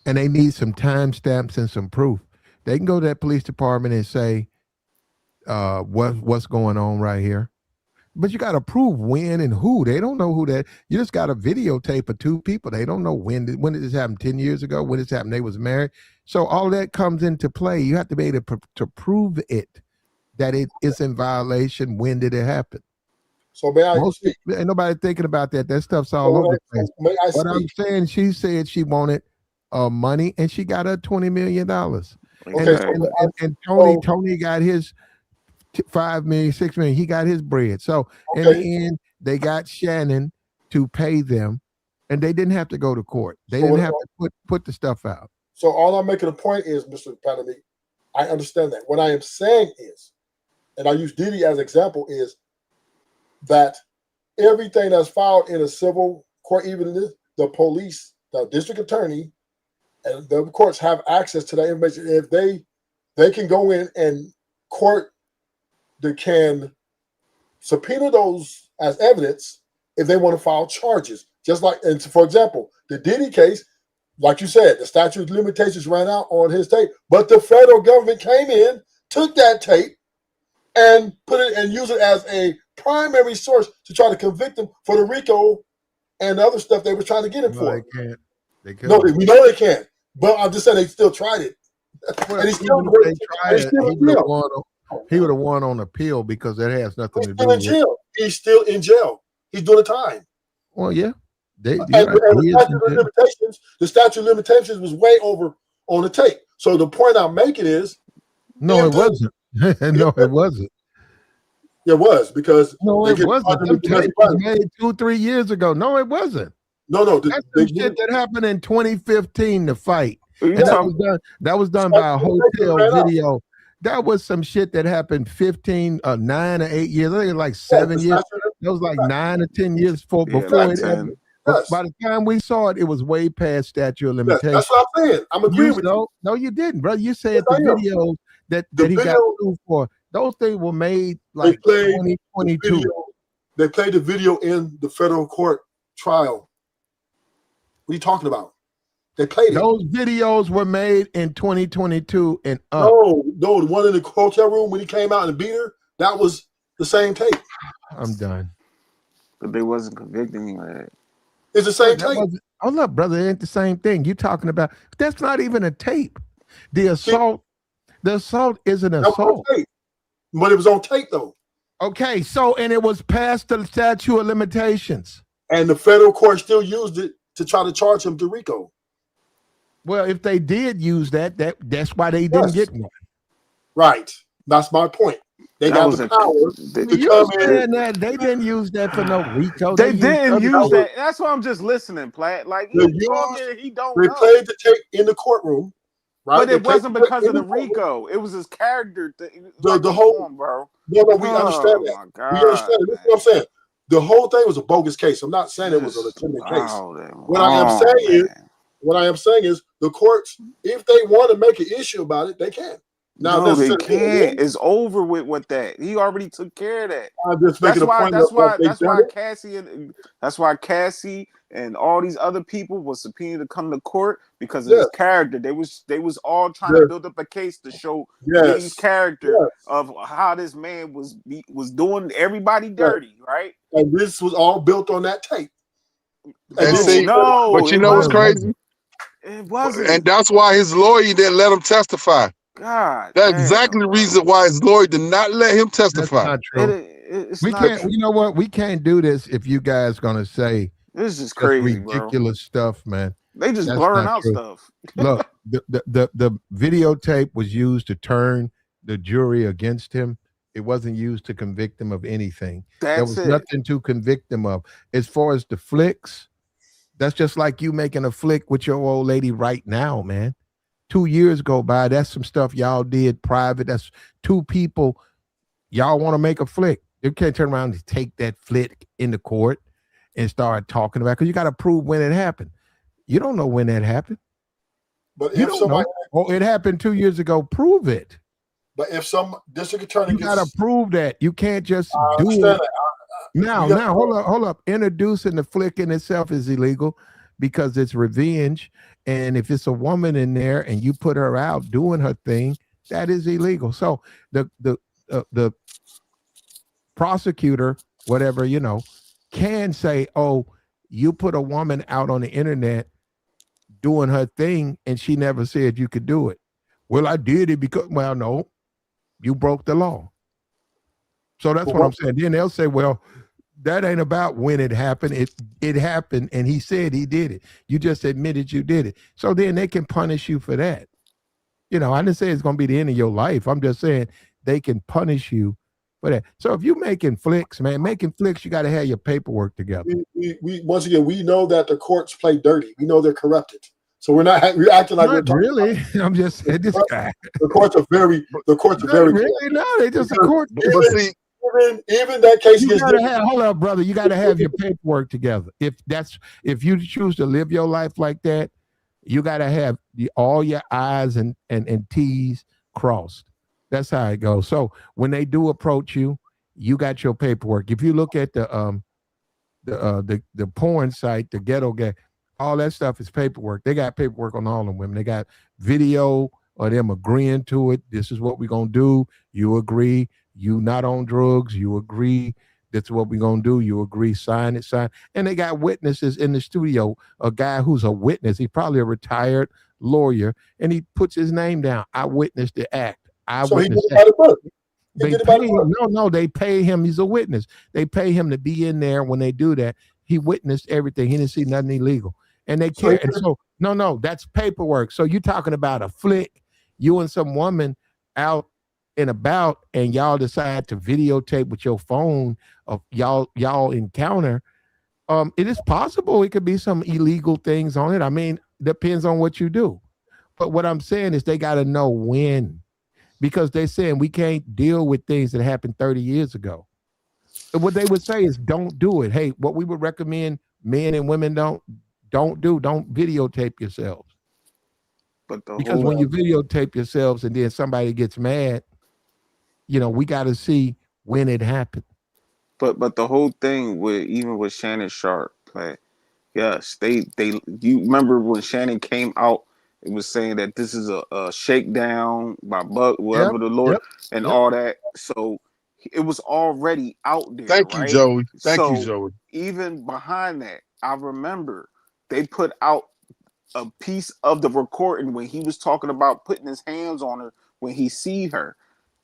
and they need some timestamps and some proof, they can go to that police department and say, what's going on right here? But you got to prove when and who. They don't know who that. You just got a videotape of two people. They don't know when did this happen, 10 years ago, when this happened, they was married. So all that comes into play. You have to be able to prove it, that it is in violation. When did it happen? So may I Most speak? ain't nobody thinking about that. That stuff's all over the place. May I What I'm speak? saying, she said she wanted money and she got her $20 million. Okay, And Tony got his 5 million, 6 million. He got his bread. So in the end, they got Shannon to pay them, and they didn't have to go to court. They didn't have to put the stuff out. So all I'm making a point is, Mr. Panamy, I understand that. What I am saying is, and I use Diddy as an example, is that everything that's filed in a civil court, even this, the police, the district attorney, and the courts have access to that information. If they can go in and court, they can subpoena those as evidence if they want to file charges. Just like, and for example, the Diddy case, like you said, the statute of limitations ran out on his tape, but the federal government came in, took that tape, and put it and use it as a primary source to try to convict him for the RICO and the other stuff they were trying to get him for. They can't. They can't. No, we know they can't. But I'm just saying they still tried it. Well, and he still, even if they tried it, he would have won on appeal because that has nothing to do still in with. jail. He's still in jail. He's doing the time. Well, yeah. And the statute of limitations was way over on the tape. So the point I'm making is, no, it wasn't. No, it wasn't. It was because no, it wasn't. Them tapes was made 2-3 years ago. No, it wasn't. No, that's some shit that happened in 2015. The fight, and that was done by a hotel video. That was some shit that happened 9 or 8 years. I think it was like 7 years. That was like 9 or 10 years before it happened. But by the time we saw it, it was way past statute of limitations. That's what I'm saying. I'm agreeing with you. No, you didn't, brother. You said the videos that The he got video sued for. Those things were made they like played the 2022. video. They played the video in the federal court trial. What are you talking about? They played it. Those videos were made in 2022 and up. No, the one in the hotel room when he came out and beat her, that was the same tape. I'm done. But they wasn't convicting him of that. It's the same tape. Oh, look, brother, it ain't the same thing. You talking about that's not even a tape. The assault isn't an assault. Tape. But it was on tape though. Okay, so and it was past the statute of limitations. And the federal court still used it to try to charge him to RICO. Well, if they did use that's why they didn't get one. Right. That's my point. They got the power to come in. That they didn't use that for no RICO. They didn't use that. that. That's why I'm just listening, Platt. Like They he talking, he don't They know. played the tape in the courtroom, right? But They it played wasn't because of the courtroom. RICO. It was his character. The whole, bro. No, we understand Oh, that. my God, We understand it. That's what I'm saying. The whole thing was a bogus case. I'm not saying it was a legitimate case. What I am saying is the courts, if they want to make an issue about it, they can. Now, No, they necessarily- can't. It's over with that. He already took care of that. I'm just making a point That's of why. they That's done why it. Cassie and all these other people was subpoenaed to come to court because of his character. They was all trying to build up a case to show Diddy's character of how this man was doing everybody dirty, right? And this was all built on that tape. And see, but you know what's crazy? It wasn't. And that's why his lawyer didn't let him testify. God, that's exactly the reason why his lawyer did not let him testify. That's not true. We can't. You know what? We can't do this if you guys gonna say this is crazy, ridiculous stuff, man. They just That's blurring not out true. stuff. Look, the videotape was used to turn the jury against him. It wasn't used to convict him of anything. There That's was it. nothing to convict him of. As far as the flicks, that's just like you making a flick with your old lady right now, man. 2 years go by. That's some stuff y'all did private. That's two people. Y'all want to make a flick. You can't turn around and take that flick in the court and start talking about it because you got to prove when it happened. You don't know when that happened. But You if don't somebody, know. Oh, it happened 2 years ago. Prove it. but if some district attorney You got to prove that. You can't just I do understand it. that. Now, hold up. Introducing the flick in itself is illegal because it's revenge. And if it's a woman in there and you put her out doing her thing, that is illegal. So the prosecutor, whatever, can say, oh, you put a woman out on the internet doing her thing and she never said you could do it. Well, I did it because, well, no, you broke the law. So that's what I'm saying. Then they'll say, well, that ain't about when it happened. It happened and he said he did it. You just admitted you did it. So then they can punish you for that. I didn't say it's going to be the end of your life. I'm just saying they can punish you for that. So if you're making flicks, man, you got to have your paperwork together. we once again, we know that the courts play dirty. We know they're corrupted. So we're acting like we're Not talking really. I'm just saying this guy. The courts are very really. No, they just a court. But see, even that case You gets gotta different. hold up, brother. You got to have your paperwork together. If you choose to live your life like that, you got to have all your I's and T's crossed. That's how it goes. So when they do approach you, you got your paperwork. If you look at the porn site, the ghetto gang, all that stuff is paperwork. They got paperwork on all of them women. They got video of them agreeing to it. This is what we're gonna do. You agree. You not on drugs. You agree. That's what we're gonna do. You agree. Sign it. Sign. And they got witnesses in the studio. A guy who's a witness. He's probably a retired lawyer, and he puts his name down. I witnessed the act. So he did it by the book. They pay him. No, they pay him. He's a witness. They pay him to be in there when they do that. He witnessed everything. He didn't see nothing illegal. And they care. And so, no, that's paperwork. So you're talking about a flick, you and some woman out and about, and y'all decide to videotape with your phone of y'all encounter. It is possible it could be some illegal things on it. I mean, depends on what you do. But what I'm saying is they got to know when, because they're saying we can't deal with things that happened 30 years ago. What they would say is don't do it. Hey, what we would recommend men and women don't videotape yourselves. But the Because whole when you videotape yourselves and then somebody gets mad, we got to see when it happened. but the whole thing with even with Shannon Sharp, like, yes, they you remember when Shannon came out, it was saying that this is a shakedown by Buck, Yep, whatever the Lord, yep, and yep. all that. So it was already out there, Thank you, right? Joey. Thank you, So Joey. even behind that, I remember they put out a piece of the recording when he was talking about putting his hands on her when he see her.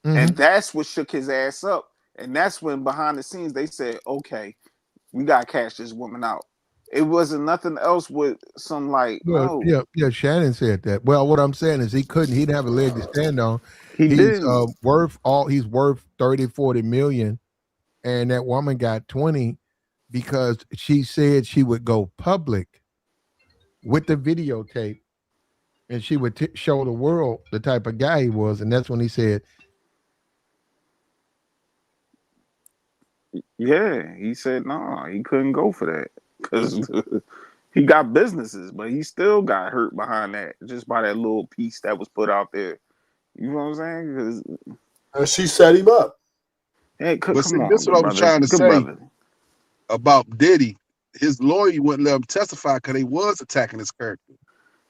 Mm-hmm. And that's what shook his ass up. And that's when behind the scenes they said, okay, we gotta cash this woman out. It wasn't nothing else with some like, Well, no, yeah. Shannon said that. Well, what I'm saying is he couldn't. He didn't have a leg to stand on. he He's didn't. He's worth 30, 40 million, and that woman got 20 because she said she would go public with the videotape, and she would show the world the type of guy he was, and that's when he said, Yeah, he said no, he couldn't go for that because he got businesses, but he still got hurt behind that just by that little piece that was put out there. You know what I'm saying? 'Cause, And she set him up. hey, But see, come this on, is what good I was brother, trying to good say brother. about Diddy. His lawyer wouldn't let him testify because he was attacking his character.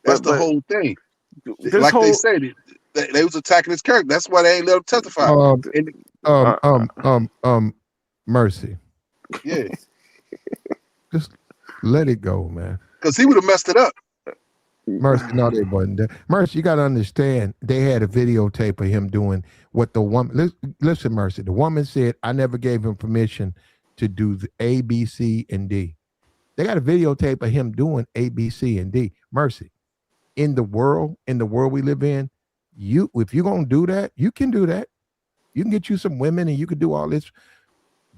That's But the whole thing. this Like they whole said, they was attacking his character. That's why they ain't let him testify. um, And um, uh, um, um, um, Mercy, yeah, just let it go, man. because he would have messed it up. Mercy, no, they wasn't there. Mercy, you got to understand, they had a videotape of him doing what the woman, listen, Mercy, the woman said, I never gave him permission to do the A, B, C, and D. They got a videotape of him doing A, B, C, and D. Mercy, in the world we live in, if you're going to do that, you can do that. You can get you some women and you can do all this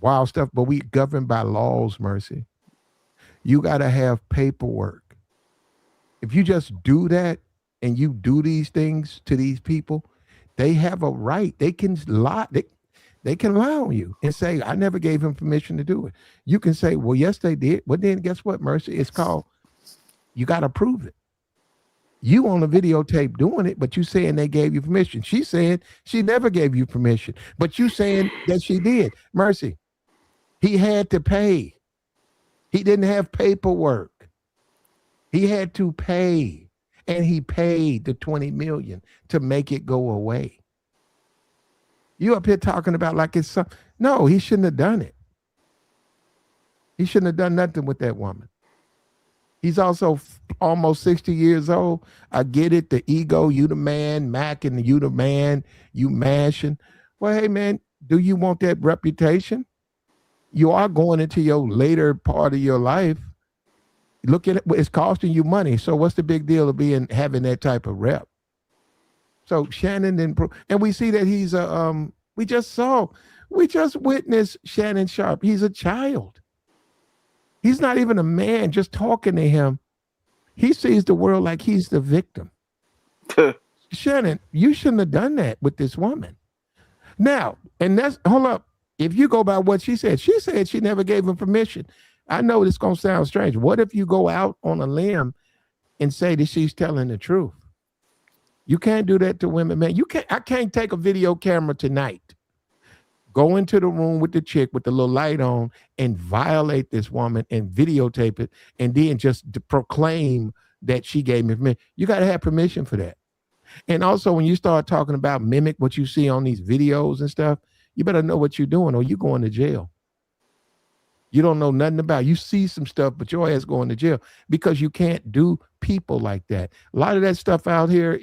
wild stuff, but we governed by laws, Mercy. You got to have paperwork. If you just do that and you do these things to these people, they have a right. They can lie. They can lie on you and say, I never gave him permission to do it. You can say, well, yes, they did. But then guess what, Mercy? It's called, you got to prove it. You on the videotape doing it, but you saying they gave you permission. She said she never gave you permission, but you saying that she did. Mercy, he had to pay. He didn't have paperwork. He had to pay, and he paid the 20 million to make it go away. You up here talking about like it's some, no, he shouldn't have done it. He shouldn't have done nothing with that woman. He's also almost 60 years old. I get it, the ego, you the man, Mac, and you the man, you mashing. Well, hey man, do you want that reputation? You are going into your later part of your life. Look at it, it's costing you money. So what's the big deal of having that type of rep? So Shannon didn't, and we see that he's we just witnessed Shannon Sharp. He's a child. He's not even a man. Just talking to him, he sees the world like he's the victim. Shannon, you shouldn't have done that with this woman. Now, and that's, hold up. If you go by what she said she never gave him permission. I know this gonna sound strange. What if you go out on a limb and say that she's telling the truth? You can't do that to women, man. I can't take a video camera tonight, go into the room with the chick with the little light on and violate this woman and videotape it and then just proclaim that she gave me permission. You got to have permission for that. And also when you start talking about mimic what you see on these videos and stuff, you better know what you're doing or you're going to jail. You don't know nothing about it. You see some stuff, but your ass going to jail because you can't do people like that. A lot of that stuff out here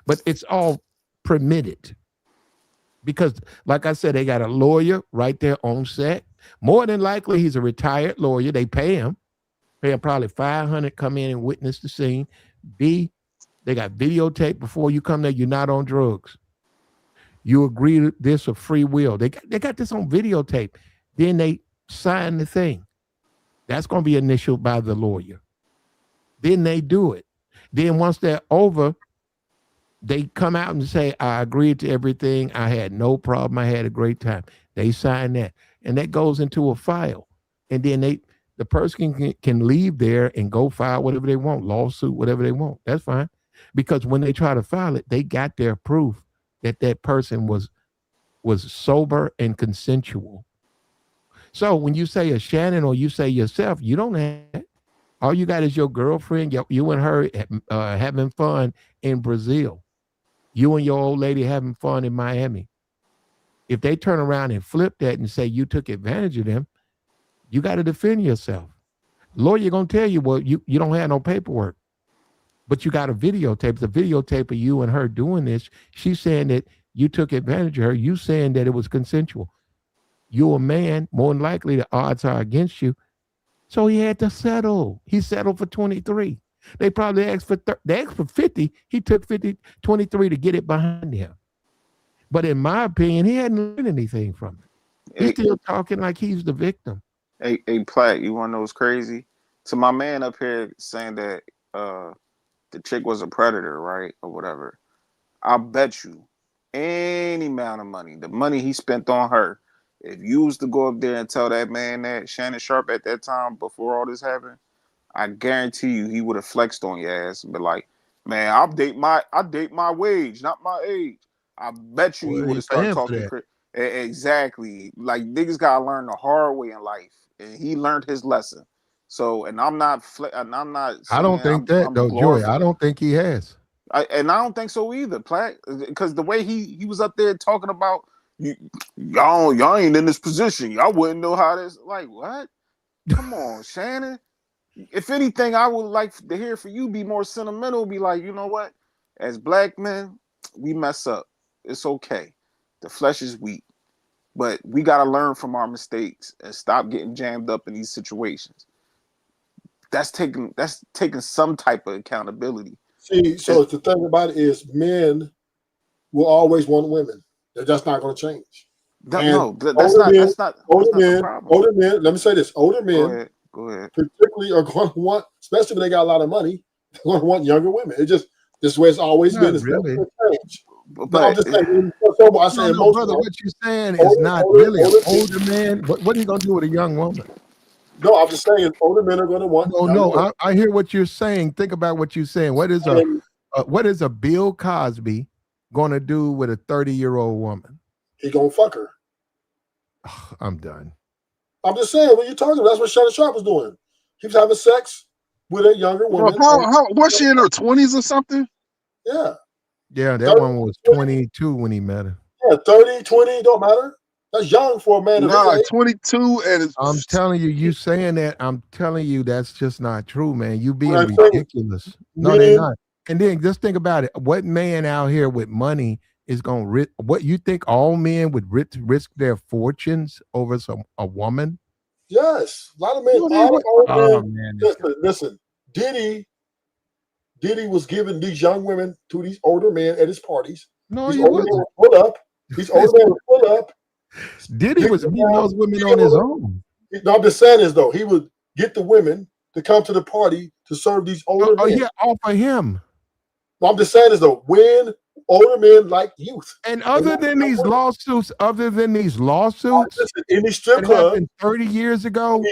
but it's all permitted. Because like I said, they got a lawyer right there on set. More than likely, he's a retired lawyer. They pay him probably $500, come in and witness the scene. B, they got videotape before you come there. You're not on drugs. You agree to this of free will. They got this on videotape. Then they sign the thing. That's going to be initialed by the lawyer. Then they do it. Then once they're over, they come out and say, I agreed to everything. I had no problem. I had a great time. They sign that. And that goes into a file. And then the person can leave there and go file whatever they want, lawsuit, whatever they want. That's fine. because when they try to file it, they got their proof that that person was sober and consensual. So when you say a Shannon or you say yourself, you don't have it. All you got is your girlfriend, you and her having fun in Brazil. You and your old lady having fun in Miami. If they turn around and flip that and say you took advantage of them, you got to defend yourself. Lawyer going to tell you, well, you don't have no paperwork, but you got a videotape. The videotape of you and her doing this. She's saying that you took advantage of her. You saying that it was consensual. You're a man. More than likely, the odds are against you. So he had to settle. He settled for 23. They probably asked for they asked for 50. He took 23 to get it behind him. But in my opinion, he hadn't learned anything from it. He's still talking like he's the victim. Hey, Platt, you want to know what's crazy? To my man up here saying that the chick was a predator, right, or whatever. I bet you any amount of money, the money he spent on her, if you was to go up there and tell that man that, Shannon Sharp, at that time before all this happened, I guarantee you he would have flexed on your ass and be like, man, I date my wage, not my age. I bet you he would have started talking crazy. Exactly. Like, niggas gotta learn the hard way in life, and he learned his lesson. So, and I'm not. I don't think that though, Joey. I don't think he has. I don't think so either, Platt. Because the way he was up there talking about y'all ain't in this position. Y'all wouldn't know how this. Like, what? Come on, Shannon. If anything, I would like to hear for you be more sentimental. Be like, you know what? As black men, we mess up. It's okay. The flesh is weak, but we got to learn from our mistakes and stop getting jammed up in these situations. That's taking some type of accountability. See, so the thing about it is, men will always want women. That's not going to change. That's not the problem. Older men. Let me say this: older men, go ahead. Particularly are going to want, especially when they got a lot of money, they're going to want younger women. It just this way it's always been. It's never going to change. But I'm just saying, brother, what you're saying is not really an older man. What are you going to do with a young woman? No, I'm just saying older men are going to want. No, I hear what you're saying. Think about what you're saying. What is a Bill Cosby going to do with a 30-year-old woman? He going to fuck her. I'm done. I'm just saying, when you're talking about, that's what Shannon Sharp was doing. He was having sex with a younger woman. How was she in her 20s or something? Yeah. Yeah, that one was 22 when he met her. Yeah, 30, 20, don't matter. That's young for a man. Nah, 22 and I'm telling you saying that, I'm telling you that's just not true, man. You being ridiculous. No, they're not. And then just think about it. What man out here with money is going to risk? What you think all men would risk their fortunes over a woman? Yes, a lot of men. Listen, Diddy was giving these young women to these older men at his parties. No, these he older wasn't. men would pull up. These older men would pull up. Diddy was meeting those women on his own. No, I'm just saying is though, he would get the women to come to the party to serve these older men. Oh yeah, offer him. No, I'm just saying is though, when older men like youth. And other than these lawsuits, in these strip clubs 30 years ago.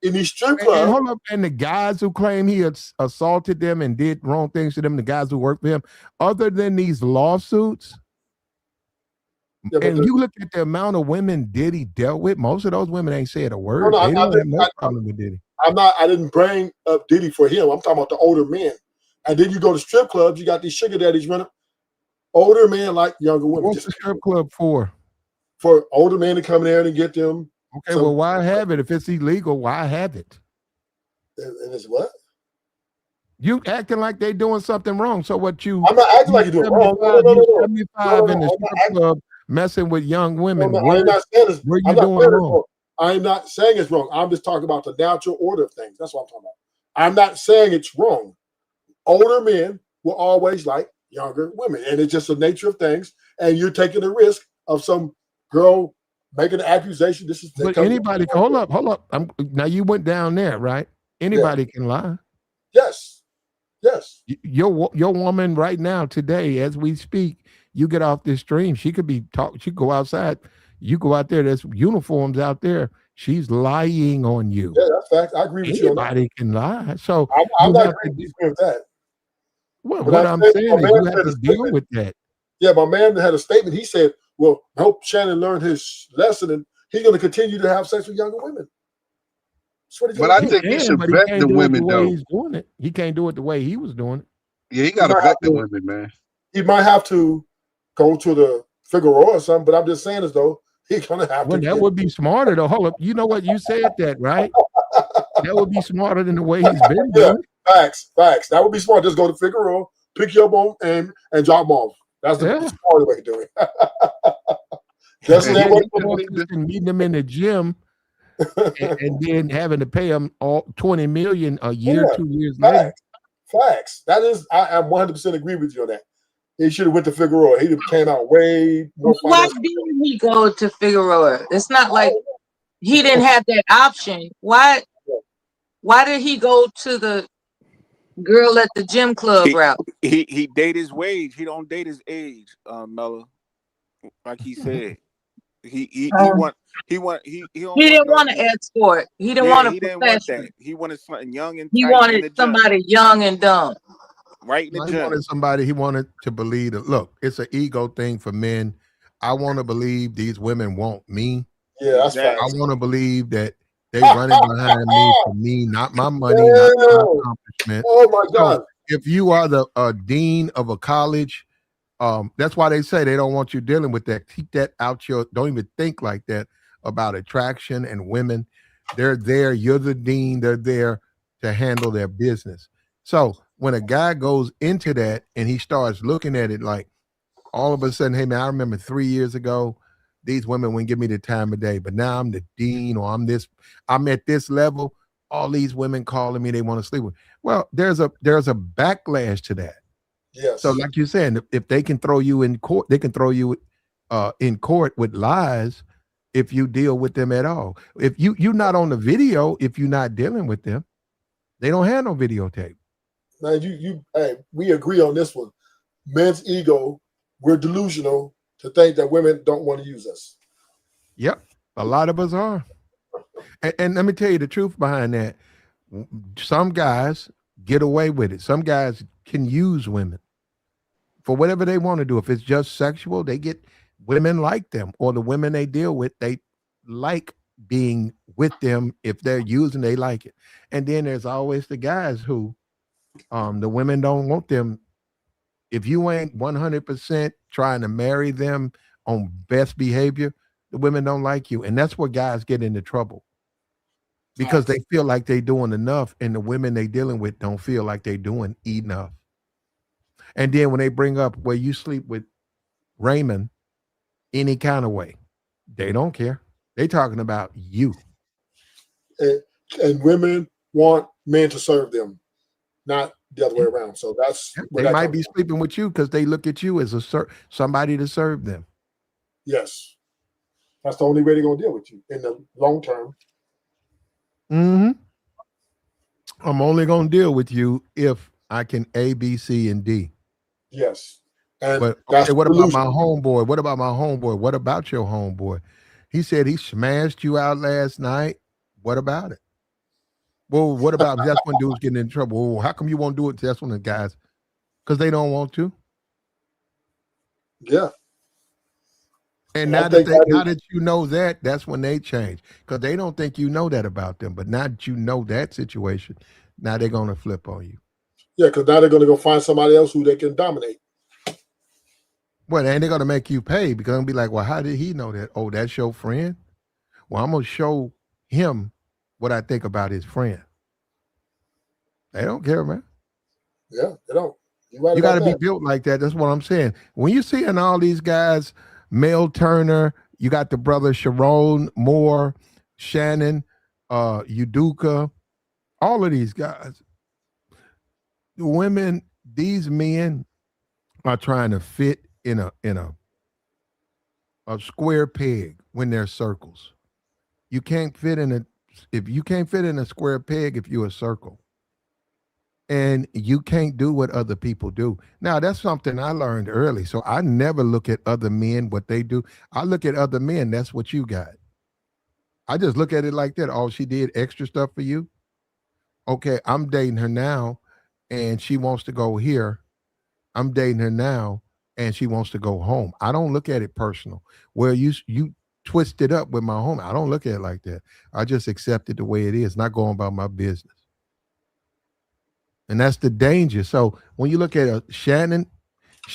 In these strip clubs. Hold up, and the guys who claim he assaulted them and did wrong things to them, the guys who worked for him, other than these lawsuits, and you look at the amount of women Diddy dealt with, most of those women ain't said a word. They don't have no problem with Diddy. I didn't bring up Diddy for him. I'm talking about the older men. And then you go to strip clubs, you got these sugar daddies running. Older men like younger women. What's the strip club for? For older men to come there and get them. Okay, well, why have it? If it's illegal, why have it? And it's what? You acting like they doing something wrong. So what you? I'm not acting like you're doing wrong. No. 75 in the strip club messing with young women. I'm not saying it's wrong. I'm not saying it's wrong. I'm just talking about the natural order of things. That's what I'm talking about. I'm not saying it's wrong. Older men will always like younger women, and it's just the nature of things. And you're taking the risk of some girl making an accusation. But anybody, hold up. Now you went down there, right? Anybody can lie. Yes. Your woman right now, today, as we speak, you get off this stream. She could be She go outside. You go out there. There's uniforms out there. She's lying on you. Yeah, that's fact. I agree with you on that. Anybody can lie. So I'm not agreeing with that. Well, But what I I'm said, saying my is man you have had a to deal statement. with that. Yeah, my man had a statement. He said, "Well, I hope Shannon learned his lesson, and he's going to continue to have sex with younger women." That's what he's But going I to He do. think he can, should but he vet the can't do it the women way though. he's doing it. He can't do it the way he was doing it. Yeah, he He got to might vet have the to. women, man. He might have to go to the Figueroa or something. But I'm just saying, as though he's going to have Well, to that get. would be smarter though. Hold up. You know what? You said that, right? That would be smarter than the way he's been Yeah, doing it. facts. That would be smart. Just go to Figueroa, pick you up on and drop them off. That's the Yeah. smart way to do it. Just And stay then away you from come them. up and meeting them in the gym and then having to pay them all 20 million a year, Yeah, 2 years later. facts. That is, I'm 100% agree with you on that. He should have went to Figueroa. He'd have came out way more Why financially. didn't he go to Figueroa? It's not like he didn't have that option. Why did he go to the girl at the gym club route? He date his wage. He don't date his age, Mella. Like he said. He Um, he don't he want didn't no want an escort. He didn't yeah, want a he didn't want professional. that. He wanted something young and He tight in wanted the gym. somebody young and dumb. Right in the No, he gym. wanted somebody, he wanted to believe that, look, it's an ego thing for men. I want to believe these women want me. Yeah, that's I facts. Exactly. want to believe that they running behind me for me, not my money, not my Damn. accomplishment. Oh my So God. if you are the dean of a college, that's why they say they don't want you dealing with that. Keep that out your, don't even think like that about attraction and women. They're there, you're the dean, they're there to handle their business. So when a guy goes into that and he starts looking at it like all of a sudden, hey man, I remember 3 years ago, these women wouldn't give me the time of day, but now I'm the dean or I'm at this level. All these women calling me, they want to sleep with. Well, there's a backlash to that. So, Yes. like you're saying, if they can throw you in court, they can throw you in court with lies if you deal with them at all. If you're not on the video, if you're not dealing with them, they don't have no videotape. Now hey, we agree on this one. Men's ego, we're delusional to think that women don't want to use us. Yep, a lot of us are. And let me tell you the truth behind that. Some guys get away with it. Some guys can use women for whatever they want to do. If it's just sexual, they get women like them, or the women they deal with, they like being with them. If they're using, they like it. And then there's always the guys who the women don't want them. If you ain't 100% trying to marry them on best behavior, the women don't like you. And that's where guys get into trouble because they feel like they're doing enough, and the women they dealing with don't feel like they're doing enough. And then when they bring up where you sleep with Raymond any kind of way, they don't care. They talking about you. And women want men to serve them, not the other way around. So that's where They that might comes be from. sleeping with you because they look at you as somebody to serve them. Yes. That's the only way they're going to deal with you in the long term. Mm-hmm. I'm only going to deal with you if I can A, B, C, and D. Yes. And But that's okay, what about delusion. my homeboy? What about my homeboy? What about your homeboy? He said he smashed you out last night. What about it? Well, what about that's when dudes getting in trouble? Well, how come you won't do it? That's when the guys, because they don't want to. Yeah. And And I think now that you know that, that's when they change because they don't think you know that about them. But now that you know that situation, now they're gonna flip on you. yeah, because now they're going to go find somebody else who they can dominate. Well, and they're gonna make you pay because I'm be like, well, how did he know that? Oh, that's your friend. Well, I'm gonna show him what I think about his friend. They don't care, man. Yeah, they don't. You're right You got about to be that. built like that. That's what I'm saying. When you seeing all these guys, Mel Turner, you got the brother Sherrone Moore, Shannon, Uduka, all of these guys. The women, these men are trying to fit in a square peg when they're circles. You can't fit in a if you can't fit in a square peg if you're a circle. And you can't do what other people do. Now, that's something I learned early. So I never look at other men, what they do. I look at other men, that's what you got. I just look at it like that. Oh, she did extra stuff for you. Okay, I'm dating her now, and she wants to go here. I'm dating her now, and she wants to go home. I don't look at it personal. Where you twist it up with my home. I don't look at it like that. I just accept it the way it is, not going about my business. And that's the danger. So when you look at Shannon,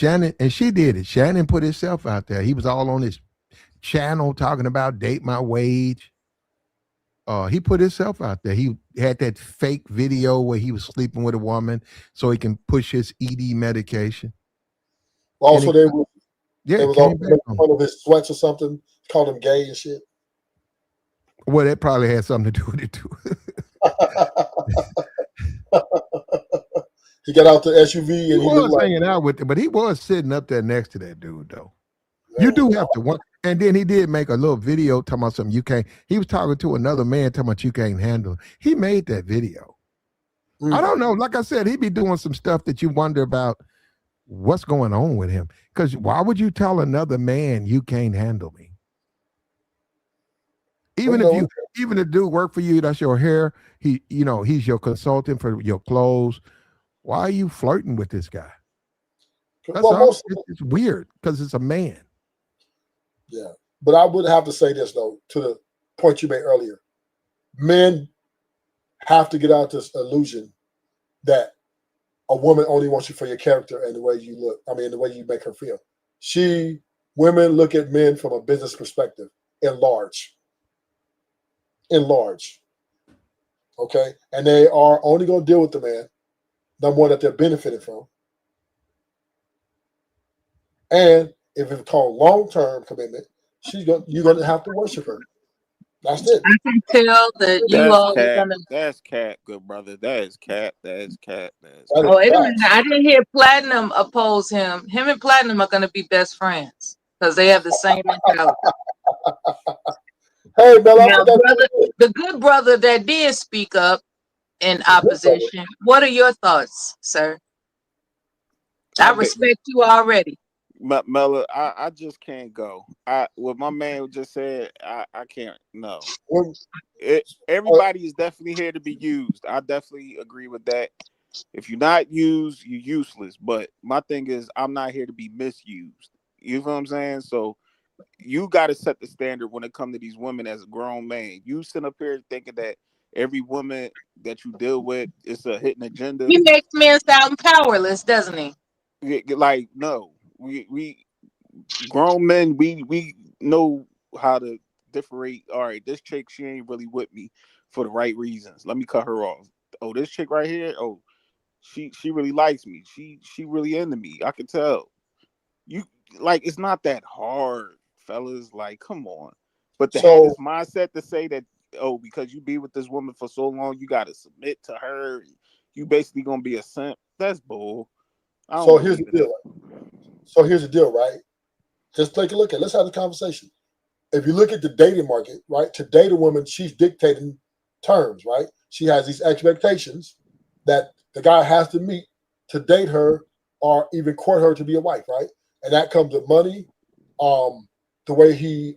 and she did it. Shannon put himself out there. He was all on his channel talking about date my wage. He put himself out there. He had that fake video where he was sleeping with a woman so he can push his ED medication. Also, And they was came all back making on. fun of his sweats or something, called him gay and shit. Well, that probably had something to do with it too. He got out the SUV He and he was looked like, hanging out with it, but he was sitting up there next to that dude, though. You do have to want, and then he did make a little video talking about something you can't. He was talking to another man talking about you can't handle it. He made that video. I don't know. Like I said, he be doing some stuff that you wonder about what's going on with him. Because why would you tell another man you can't handle me? Even if dude work for you, that's your hair. He's your consultant for your clothes. Why are you flirting with this guy? That's all. It's weird because it's a man. Yeah, but I would have to say this though, to the point you made earlier. Men have to get out this illusion that a woman only wants you for your character and the way you look. I mean, the way you make her feel. Women look at men from a business perspective, in large. Okay, and they are only going to deal with the man, the one that they're benefiting from. And if it's called long-term commitment, you're going to have to worship her. That's it. I can tell that you That's all are cat. gonna. That's cat, good brother. That is cat. That is cat. That is Oh, wait a minute! I didn't hear Platinum oppose him. Him and Platinum are gonna be best friends because they have the same mentality. Hey, Bella, Now, brother, the good brother that did speak up in opposition. What are your thoughts, sir? I respect you already. Mella, I just can't go. What my man just said, I can't. No, everybody is definitely here to be used. I definitely agree with that. If you're not used, you're useless. But my thing is, I'm not here to be misused. You know what I'm saying? So you got to set the standard when it comes to these women as a grown man. You sit up here thinking that every woman that you deal with is a hidden agenda. He makes men sound powerless, doesn't he? Like, no, we grown men, we know how to differentiate. All right, this chick, she ain't really with me for the right reasons. Let me cut her off. Oh, this chick right here, oh, she really likes me. She really into me. I can tell. You like, it's not that hard, fellas. Like, come on. But to have this mindset to say that, oh, because you be with this woman for so long, you got to submit to her. You basically gonna be a simp. That's bull. So here's the deal, right? Just take a look at it. Let's have the conversation. If you look at the dating market, right, to date a woman, she's dictating terms, right? She has these expectations that the guy has to meet to date her or even court her to be a wife, right? And that comes with money, the way he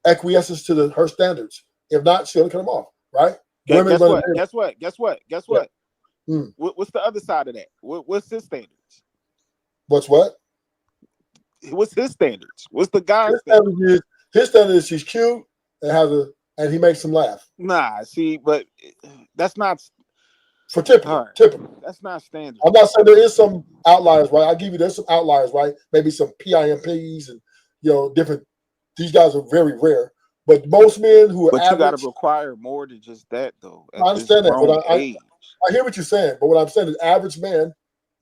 acquiesces to her standards. If not, she'll cut him off, right? Guess what? Yeah. What's the other side of that? What's his standards? What's what? What's his standards? What's the guy's standards? His standard is she's cute and and he makes him laugh. Nah, see, but that's not for typical. That's not standard. I'm not saying there is some outliers, right? I'll give you there's some outliers, right? Maybe some PIMPs and different. These guys are very rare, but most men who are but average, you got to require more than just that, though. I understand that, but I hear what you're saying. But what I'm saying is, average men,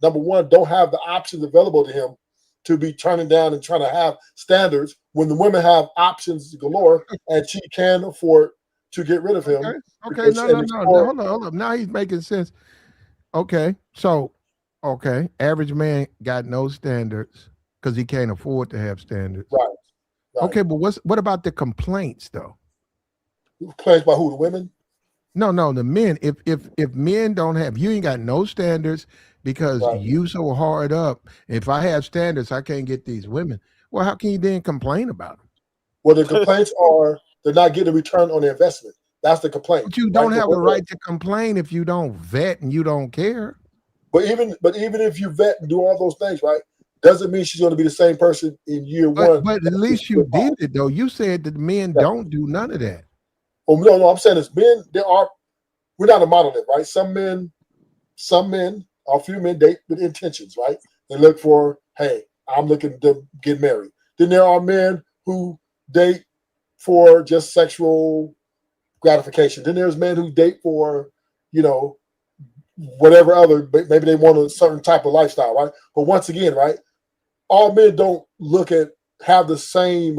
number one, don't have the options available to him to be turning down and trying to have standards when the women have options galore, and she can afford to get rid of him. Okay, no. Hold up. Now he's making sense. Okay, so, average man got no standards because he can't afford to have standards. Right. Okay, but what about the complaints though? Complaints by who? The women? No, the men. If men don't have, you ain't got no standards because you so hard up. If I have standards, I can't get these women. Well, how can you then complain about them? Well, the complaints are they're not getting a return on their investment. That's the complaint. But you don't have the right to complain if you don't vet and you don't care. But even if you vet and do all those things, right, doesn't mean she's going to be the same person in year one. But at least you did it though. You said that men don't do none of that. Oh no, I'm saying is men. We're not a monolith, right? Some men, a few men date with intentions, right? They look for, hey, I'm looking to get married. Then there are men who date for just sexual gratification. Then there's men who date for, whatever other, maybe they want a certain type of lifestyle, right? But once again, right, all men don't have the same.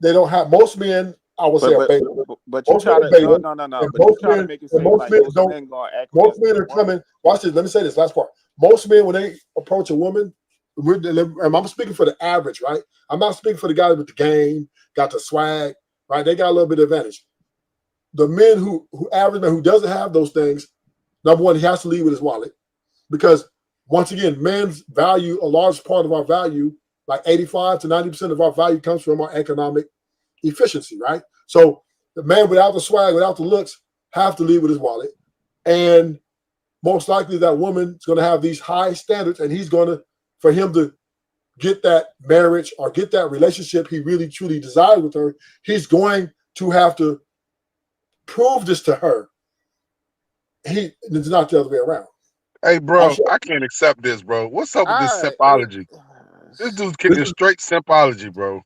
They don't have, most men, I would say, are beta. But you Most try men are to beta. no. And But you most try to men, make it and seem most like men those don't. men gonna acquiesce Most to men the are woman. coming. Watch this. Let me say this last part. Most men, when they approach a woman, and I'm speaking for the average, right? I'm not speaking for the guy with the game, got the swag, right? They got a little bit of advantage. The men who average man who doesn't have those things, number one, he has to leave with his wallet, because once again, men's value, a large part of our value, like 85 to 90% of our value, comes from our economic efficiency, right? So the man without the swag, without the looks, have to leave with his wallet, and most likely that woman is going to have these high standards, and for him to get that marriage or get that relationship he really truly desires with her, he's going to have to prove this to her. It's not the other way around. Hey, bro, I can't accept this, bro. What's up with this simpology? This dude's kicking straight simpology, bro.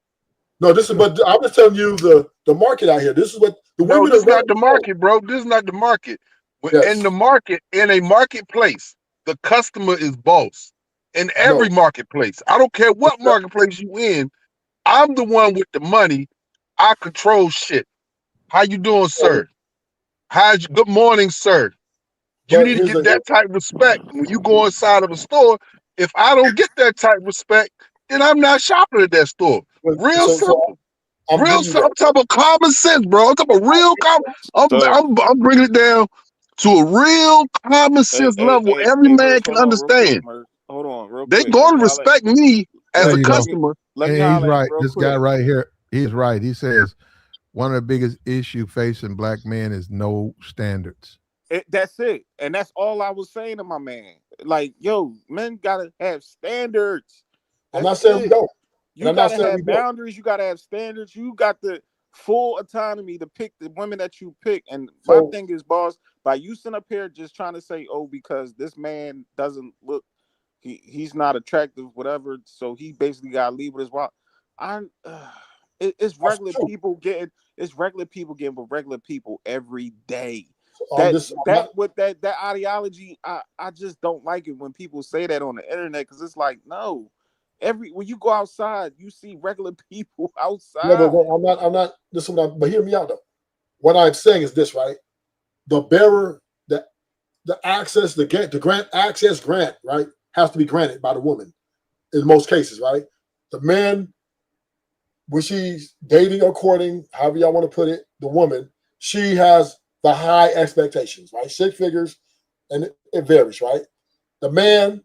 No, but I'm just telling you the market out here. This is what the No, women this are is not the running. market, bro. This is not the market. Yes. In a marketplace, the customer is boss. In every marketplace, I don't care what marketplace you in, I'm the one with the money. I control shit. How you doing, sir? Good morning, sir. You need to get that type of respect when you go inside of a store. If I don't get that type of respect, then I'm not shopping at that store. Real simple. Real simple. I'm talking about common sense, bro. I'm talking about real I'm bringing it down to a real common sense level every man can understand. Hold on, real They quick. going to respect me as a customer. Let me And he's holler right. real This quick. guy right here, he's right. He says one of the biggest issue facing black men is no standards. That's it. And that's all I was saying to my man. Like, yo, men gotta have standards. I'm not saying we don't. You gotta have boundaries, you gotta have standards, you got the full autonomy to pick the women that you pick. And my thing is, boss, by you sitting up here just trying to say, oh, because this man doesn't look, he's not attractive, whatever, so he basically gotta leave with his wife. It's regular people getting with regular people every day. That ideology, I just don't like it when people say that on the internet, because it's like, no, when you go outside, you see regular people outside. No, but I'm not. But hear me out though. What I'm saying is this, right? The bearer, the access, the grant access grant, right, has to be granted by the woman in most cases, right? The man, when she's dating or courting, however y'all want to put it, the woman, she has the high expectations, right? 6 figures, and it varies, right? The man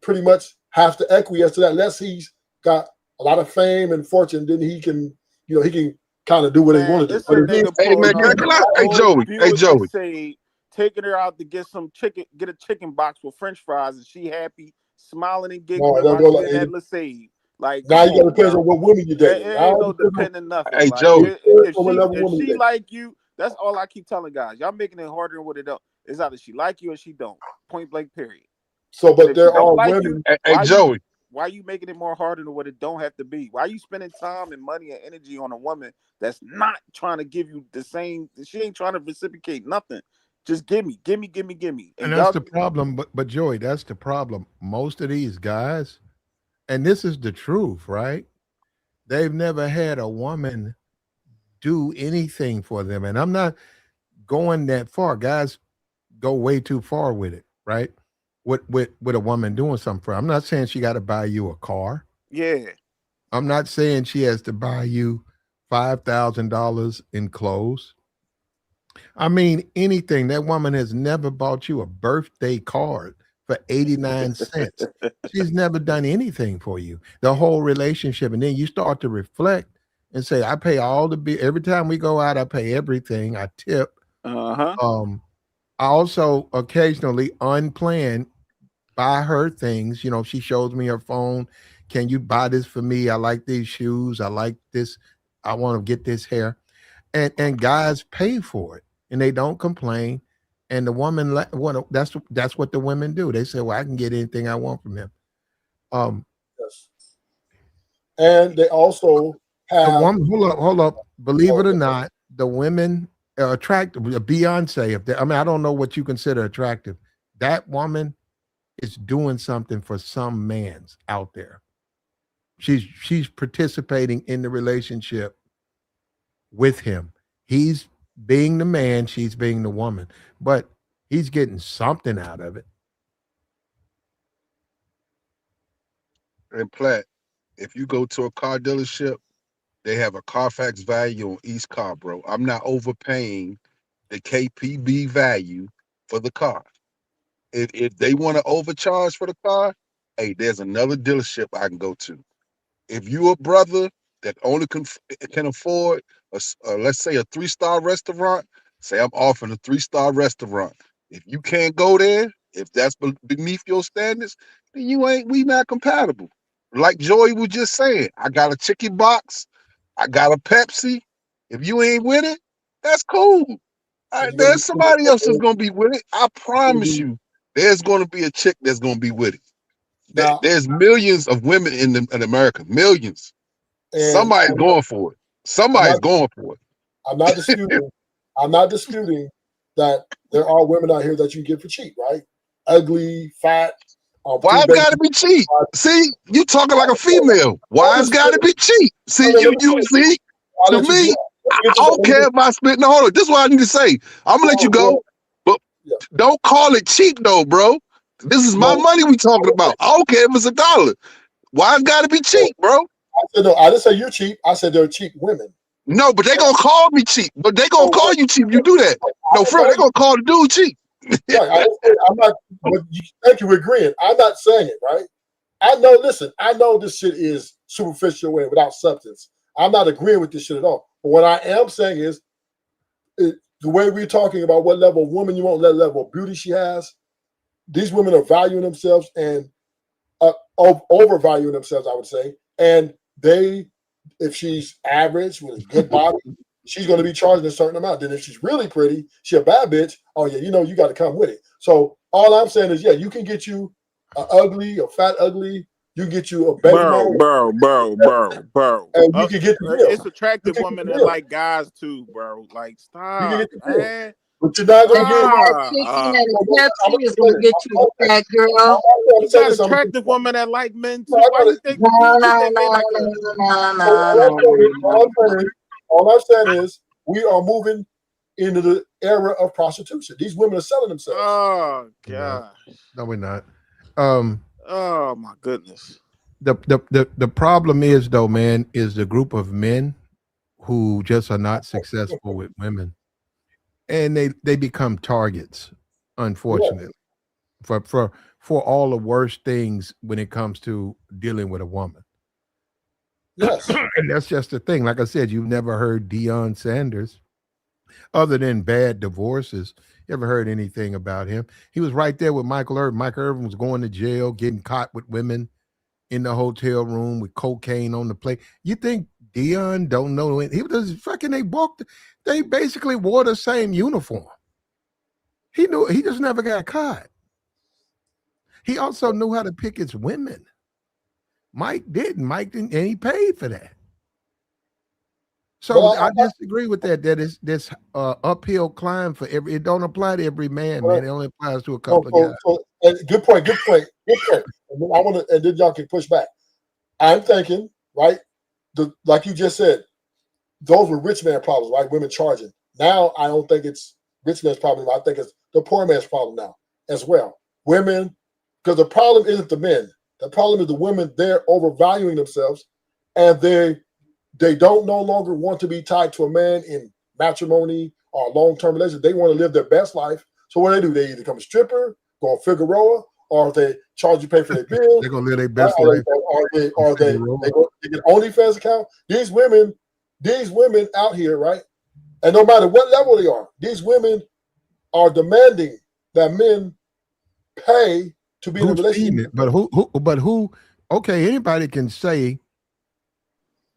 pretty much has to acquiesce to that, unless he's got a lot of fame and fortune, then he can kind of do what he want to do. It's a nigga Hey, Joey. Taking her out to get a chicken box with French fries, and she happy, smiling and giggling while she in that LaSave. Like, now you got to depend on what women you dating. It ain't no depending nothing. Hey, like, Joey. If she like you, that's all I keep telling guys. Y'all making it harder than what it don't. It's either she like you or she don't. Point blank, period. So, but there are women. Hey, Joey. Why are you making it more harder than what it don't have to be? Why are you spending time and money and energy on a woman that's not trying to give you the same? She ain't trying to reciprocate nothing. Just give me. And that's the problem. But Joey, that's the problem. Most of these guys, and this is the truth, right? They've never had a woman do anything for them. And I'm not going that far. Guys go way too far with it, right? With a woman doing something for her. I'm not saying she got to buy you a car. Yeah. I'm not saying she has to buy you $5,000 in clothes. I mean, anything. That woman has never bought you a birthday card for 89 cents. She's never done anything for you, the whole relationship. And then you start to reflect and say, I pay all the bill. Every time we go out, I pay everything. I tip. I also occasionally unplanned buy her things. She shows me her phone. Can you buy this for me? I like these shoes. I like this. I want to get this hair. And guys pay for it and they don't complain. And the woman, that's what the women do. They say, well, I can get anything I want from him. Yes. And they also The have woman, hold up. Believe it or not, the women are attractive. Beyonce, I don't know what you consider attractive. That woman is doing something for some man's out there. She's participating in the relationship with him. He's being the man, she's being the woman, but he's getting something out of it. And Platt, if you go to a car dealership, they have a Carfax value on each car, bro. I'm not overpaying the KPB value for the car. If they want to overcharge for the car, hey, there's another dealership I can go to. If you a brother that only can afford let's say a 3-star restaurant, say I'm offering a 3-star restaurant. If you can't go there, if that's beneath your standards, then we not compatible. Like Joey was just saying, I got a chicken box, I got a Pepsi. If you ain't with it, that's cool. There's somebody else that's gonna be with it. I promise you, there's gonna be a chick that's gonna be with it. now, There's millions of women in America, millions. and Somebody's going for it. Somebody's going for it. I'm not disputing. I'm not disputing that there are women out here that you get for cheap, right? Ugly, fat. Why it's got to be cheap? See, you talking like a female. Why it's got to be cheap? See, you see. To me, I don't care if I spit. No, hold on. This is what I need to say. I'm gonna let you go, but don't call it cheap though, bro. This is my money we talking about. I don't care if it's $1. Why it's got to be cheap, bro? I said no. I didn't say you're cheap. I said they're cheap women. No, but they gonna call me cheap. But they gonna call you cheap. You do that. No, friend, they gonna call the dude cheap. Right. I'm not. Thank you for agreeing. I'm not saying it, right? I know. Listen, I know this shit is superficial and without substance. I'm not agreeing with this shit at all. But what I am saying is, the way we're talking about what level of woman you want, what level of beauty she has. These women are valuing themselves and overvaluing themselves, I would say. And if she's average with a good body, she's going to be charging a certain amount. Then if she's really pretty, she's a bad bitch. Oh yeah, you got to come with it. So all I'm saying is, yeah, you can get you a fat ugly. You can get you a baby bro. And you can get it's attractive women that like guys too, bro. Like stop, man. But you're not gonna get Pepsi is gonna get you a fat girl. You got attractive women that like men too. Why you think all I'm saying is we are moving into the era of prostitution. These women are selling themselves. Oh god. No, we're not. Oh my goodness. The problem is though, man, is the group of men who just are not successful with women. And they become targets, unfortunately, for all the worst things when it comes to dealing with a woman. Yes. And that's just the thing. Like I said, you've never heard Deion Sanders, other than bad divorces. You ever heard anything about him? He was right there with Michael Irvin. Michael Irvin was going to jail, getting caught with women in the hotel room with cocaine on the plate. You think Deion don't know? He was fucking, they basically wore the same uniform. He knew, he just never got caught. He also knew how to pick his women. Mike didn't, and he paid for that. So I disagree with that. That is this uphill climb for it don't apply to every man, man. It only applies to a couple of guys. Good point. And then then y'all can push back. I'm thinking, right? Like you just said, those were rich man problems, right? Women charging. Now I don't think it's rich man's problem. I think it's the poor man's problem now as well. Women, because the problem isn't the men. The problem is the women. They're overvaluing themselves, and they don't no longer want to be tied to a man in matrimony or long-term relationship. They want to live their best life. So what do? They either become a stripper, go on Figueroa, or if they charge you pay for their bills. They're gonna live their best life. Or they get OnlyFans account. These women out here, right? And no matter what level they are, these women are demanding that men pay to be in a Who's feeding relationship. it? But who? Okay, anybody can say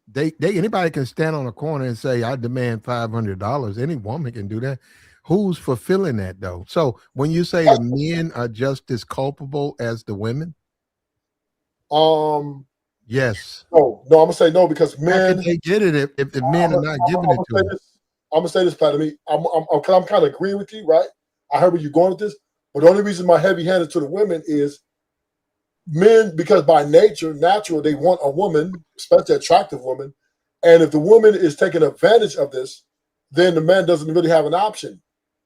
they anybody can stand on a corner and say I demand $500. Any woman can do that. Who's fulfilling that though? So when you say the men are just as culpable as the women, yes. No, I'm gonna say no because How men. can they get it if the men are not giving it to them? I'm gonna say this, Pat. To me, I'm kind of agreeing with you, right? I heard where you're going with this, but the only reason my heavy-handed to the women is men, because by nature, natural, they want a woman, especially attractive woman, and if the woman is taking advantage of this, then the man doesn't really have an option.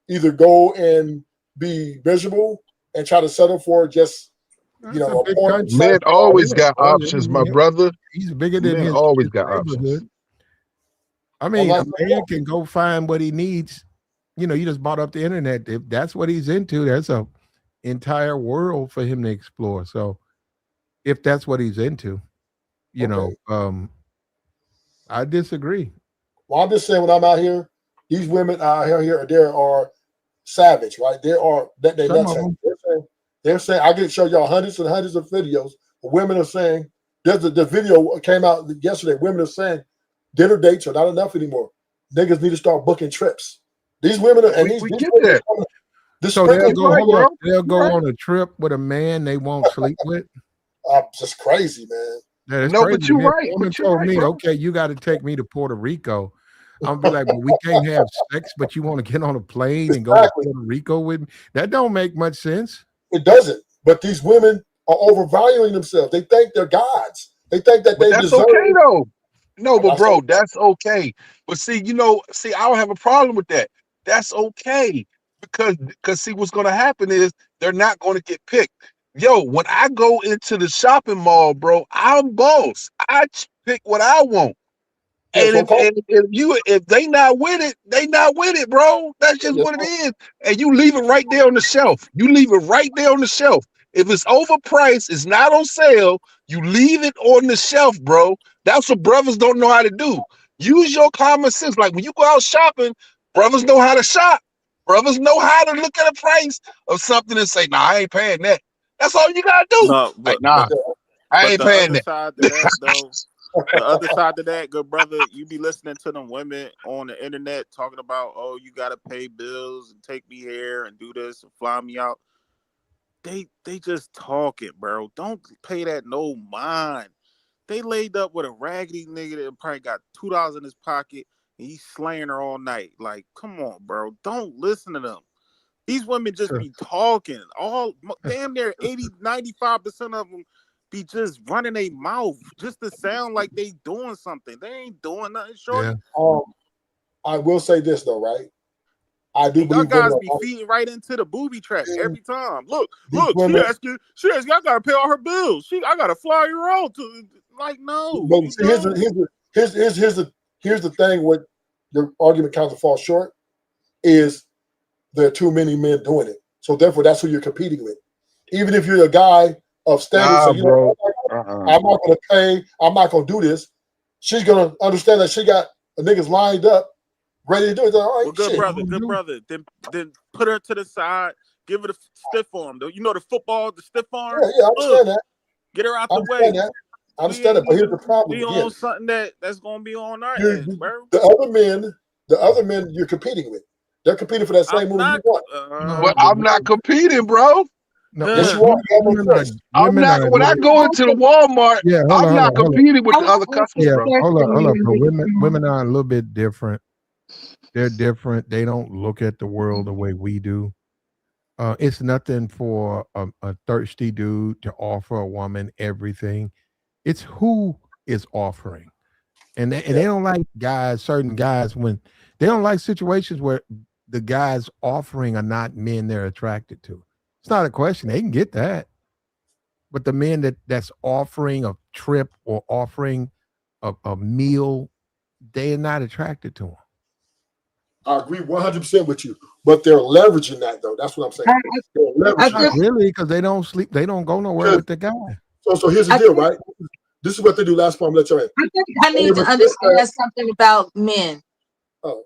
Either go and be miserable and try to settle for just That's a big porn country. site. Men always got Oh, options, my brother. He's bigger than Men his always got options. neighborhood. I mean, a man can go find what he needs. You know, you just brought up the internet. If that's what he's into, there's a entire world for him to explore. So if that's what he's into, you know, I disagree. Well, I'm just saying when I'm out here, these women out here there are savage, right? They are that they Some nuts. of them. They're saying I can show y'all hundreds and hundreds of videos. Women are saying the video came out yesterday. Women are saying dinner dates are not enough anymore. Niggas need to start booking trips. These women are, and We these get women that. are this So they'll go right, bro. they'll go Right. on a trip with a man they won't sleep with. just crazy, man. Yeah, that's No, crazy. but you're Man, right. a woman But you're told right, me, bro. okay, you got to take me to Puerto Rico. I'm gonna be like, well, we can't have sex, but you want to get on a plane and go to Exactly. Puerto Rico with me? That don't make much sense. It doesn't. But these women are overvaluing themselves. They think they're gods. They think that But they that's deserve. okay though. No, I'm but not bro, saying that's okay. But see, I don't have a problem with that. That's okay because see, what's gonna happen is they're not gonna get picked. Yo, when I go into the shopping mall, bro, I'm boss. Pick what I want. yes, And if they not with it, they not with it, bro. That's just what it is. And you leave it right there on the shelf. You leave it right there on the shelf. If it's overpriced, it's not on sale, you leave it on the shelf, bro. That's what brothers don't know how to do. Use your common sense. Like when you go out shopping, brothers know how to shop. Brothers know how to look at a price of something and say, nah, I ain't paying that. That's all you gotta do. No, Like, nah, I ain't the paying other that. side to that though, the other side to that, good brother, you be listening to them women on the internet talking about, oh, you gotta pay bills and take me here and do this and fly me out. They just talking, bro. Don't pay that no mind. They laid up with a raggedy nigga that probably got $2 in his pocket and he's slaying her all night. Like, come on, bro. Don't listen to them. These women just be talking. Damn near 95% of them be just running their mouth just to sound like they doing something. They ain't doing nothing, shorty. I will say this though, right? I do And y'all believe guys women be are feeding right into the booby trap every time. Look, women- she asked, I gotta pay all her bills. I gotta fly her out to, like, no. But see, here's the thing. What your argument kind of falls short is there are too many men doing it. So therefore, that's who you're competing with. Even if you're a guy of standards, Nah, so you bro. know, I'm not going to pay. I'm not going to do this. She's going to understand that she got niggas lined up, ready to do it. All right, Well, good brother. Then put her to the side. Give her the stiff arm. You know the football, the stiff arm. Yeah, I understand that. Get her out I the way. understand that. I understand that. But here's the problem. We Again, on something that's gonna be on our you're- heads, bro. the other men you're competing with. They're competing for that same woman you want. But I'm not competing, bro. No, Yes, you are. I'm not. When I go into the Walmart, I'm not competing with the other customers, Yeah, bro. hold up. But women are a little bit different. They're different. They don't look at the world the way we do. It's nothing for a thirsty dude to offer a woman everything. It's who is offering. And they don't like certain guys, when they don't like situations where the guys offering are not men they're attracted to. It's not a question. They can get that. But the men that's offering a trip or offering a meal, they're not attracted to them. I agree 100% with you, but they're leveraging that though. That's what I'm saying. They're leveraging Not really, because they don't sleep. They don't go nowhere with the guy. So here's the deal, right? This is what they do. Last point, I'm gonna let you in. I think I need to understand something about men. Oh.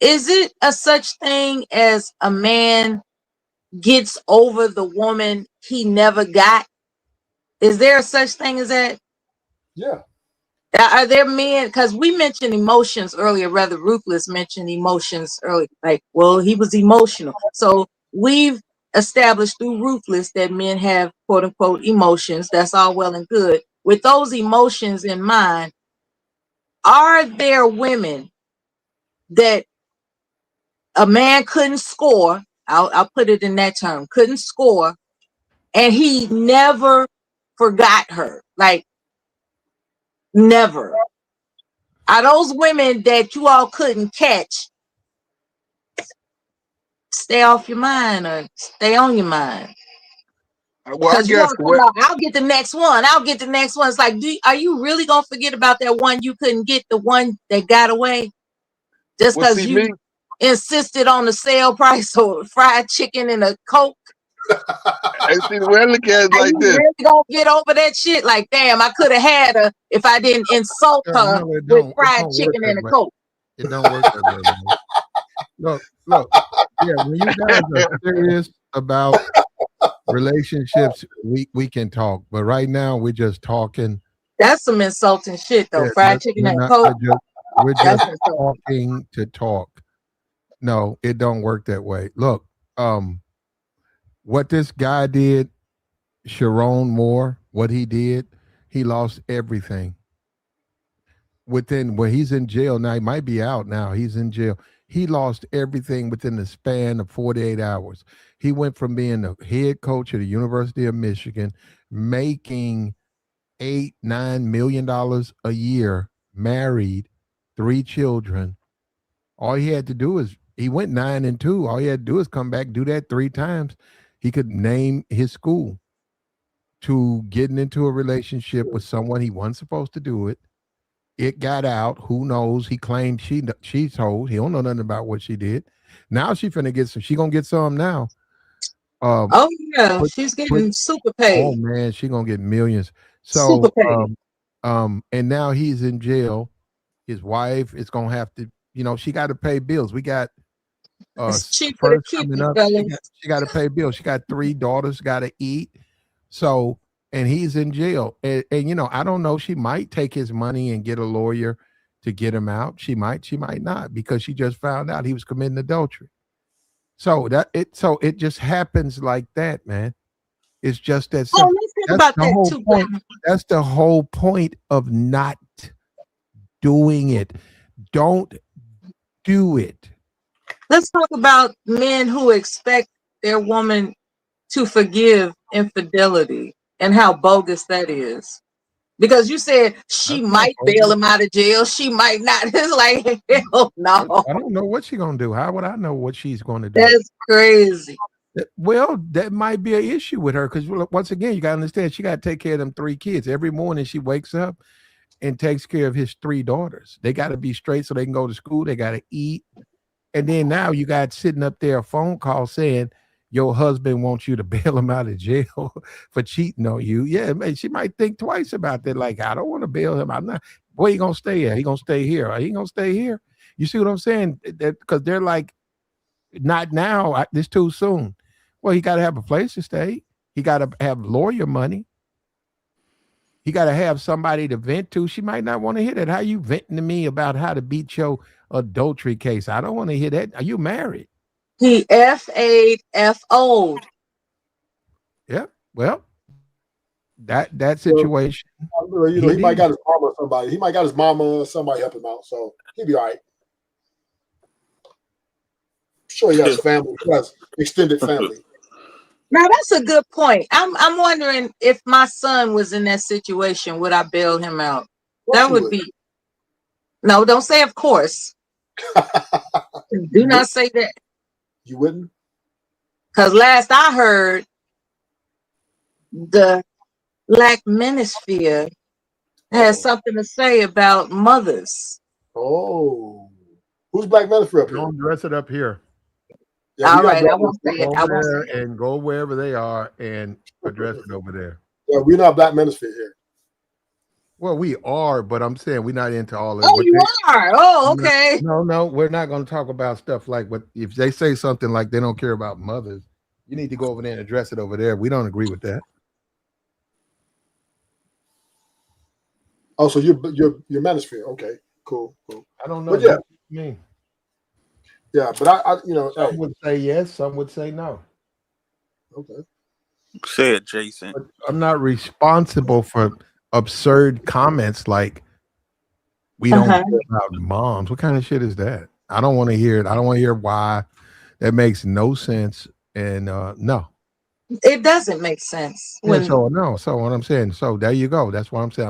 Is it a such thing as a man gets over the woman he never got? Is there a such thing as that? Yeah. Are there men? Because we mentioned emotions earlier. Rather, Ruthless mentioned emotions earlier. Like, well, he was emotional. So we've established through Ruthless that men have quote unquote emotions. That's all well and good. With those emotions in mind, are there women that a man couldn't score? I'll put it in that term. Couldn't score, and he never forgot her. Like, never. Are those women that you all couldn't catch stay off your mind or stay on your mind? Well, I Because you guess all come what out, I'll get the next one. I'll get the next one. It's like, are you really gonna forget about that one you couldn't get, the one that got away, just well because see me. you insisted on the sale price or fried chicken and a Coke? And see the way I look at it Are like you this. really gonna get over that shit? Like, damn, I could have had her if I didn't insult her No, it with don't. It fried don't work chicken that and a way. Coke. It don't work that way, man. Look. Yeah, when you guys are serious about relationships, we can talk. But right now, we're just talking. That's some insulting shit, though. Yeah, Fried chicken we're and not. Coke. We're That's just insulting. talking to talk. No, it don't work that way. Look, what this guy did, Sherrone Moore, what he lost everything. Within, well, he's in jail now. He might be out now. He's in jail. He lost everything within the span of 48 hours. He went from being the head coach at the University of Michigan, making $8-9 million a year, married, 3 children. All he had to do is he went 9-2. All he had to do is come back, do that 3 times. He could name his school. To getting into a relationship with someone he wasn't supposed to do it. It got out. Who knows? He claimed she told. He don't know nothing about what she did. Now she finna get some. She gonna get some now. Oh yeah, Put, she's put, getting super oh paid. man, she gonna get millions. Super So paid. and now he's in jail. His wife is gonna have to, she got to pay bills. We got It's cheaper to first keep coming you, up. fellas. She got to pay bills. She got 3 daughters, got to eat. So, and he's in jail. And I don't know. She might take his money and get a lawyer to get him out. She might not, because she just found out he was committing adultery. So it just happens like that, man. It's just that Oh, simple. let's talk That's about the that whole too. point. That's the whole point of not doing it. Don't do it. Let's talk about men who expect their woman to forgive infidelity and how bogus that is. Because you said she That's not might bail bogus. him out of jail, she might not. It's like, hell no. I don't know what she's gonna do. How would I know what she's going to do? That's crazy. Well, that might be an issue with her, because once again, you got to understand, she got to take care of them 3 kids. Every morning she wakes up and takes care of his 3 daughters. They got to be straight so they can go to school. They got to eat. And then now you got sitting up there a phone call saying your husband wants you to bail him out of jail for cheating on you. Yeah, man, she might think twice about that. Like, I don't want to bail him. I'm not. Where he gonna stay at? He gonna stay here. He gonna stay here. You see what I'm saying? Because they're like, not now. This too soon. Well, he got to have a place to stay. He got to have lawyer money. He got to have somebody to vent to. She might not want to hear that. How you venting to me about how to beat your adultery case? I don't want to hear that. Are you married? He F-A'd F-O'd. Yeah. Well, that situation. He might got his mama or somebody. He might got his mama or somebody help him out. So he'll be all right. Sure, he has family. He has extended family. Now that's a good point. I'm wondering if my son was in that situation, would I bail him out? That would be. No, don't say of course. Do not say that. You wouldn't? Because last I heard, the Black Manosphere has something to say about mothers. Oh. Who's Black Manosphere up here? Don't dress it up here. Yeah, all right, I won't say it. I won't say it. And go wherever they are and address it over there. Yeah, we're not Black Manosphere here. Well, we are, but I'm saying we're not into all of Oh, what you they. are. Oh, No, okay. no, we're not going to talk about stuff like what if they say something like they don't care about mothers. You need to go over there and address it over there. We don't agree with that. Oh, so you're manosphere. Okay, cool. I don't know. But yeah, What you mean? yeah. But I Some hey, would say yes, some would say no. okay. Say it, Jason. But I'm not responsible for absurd comments like we don't Uh-huh. care about moms. What kind of shit is that? I don't want to hear it. I don't want to hear why. That makes no sense. And no. It doesn't make sense Yeah, when so no. So what I'm saying. So there you go. That's what I'm saying.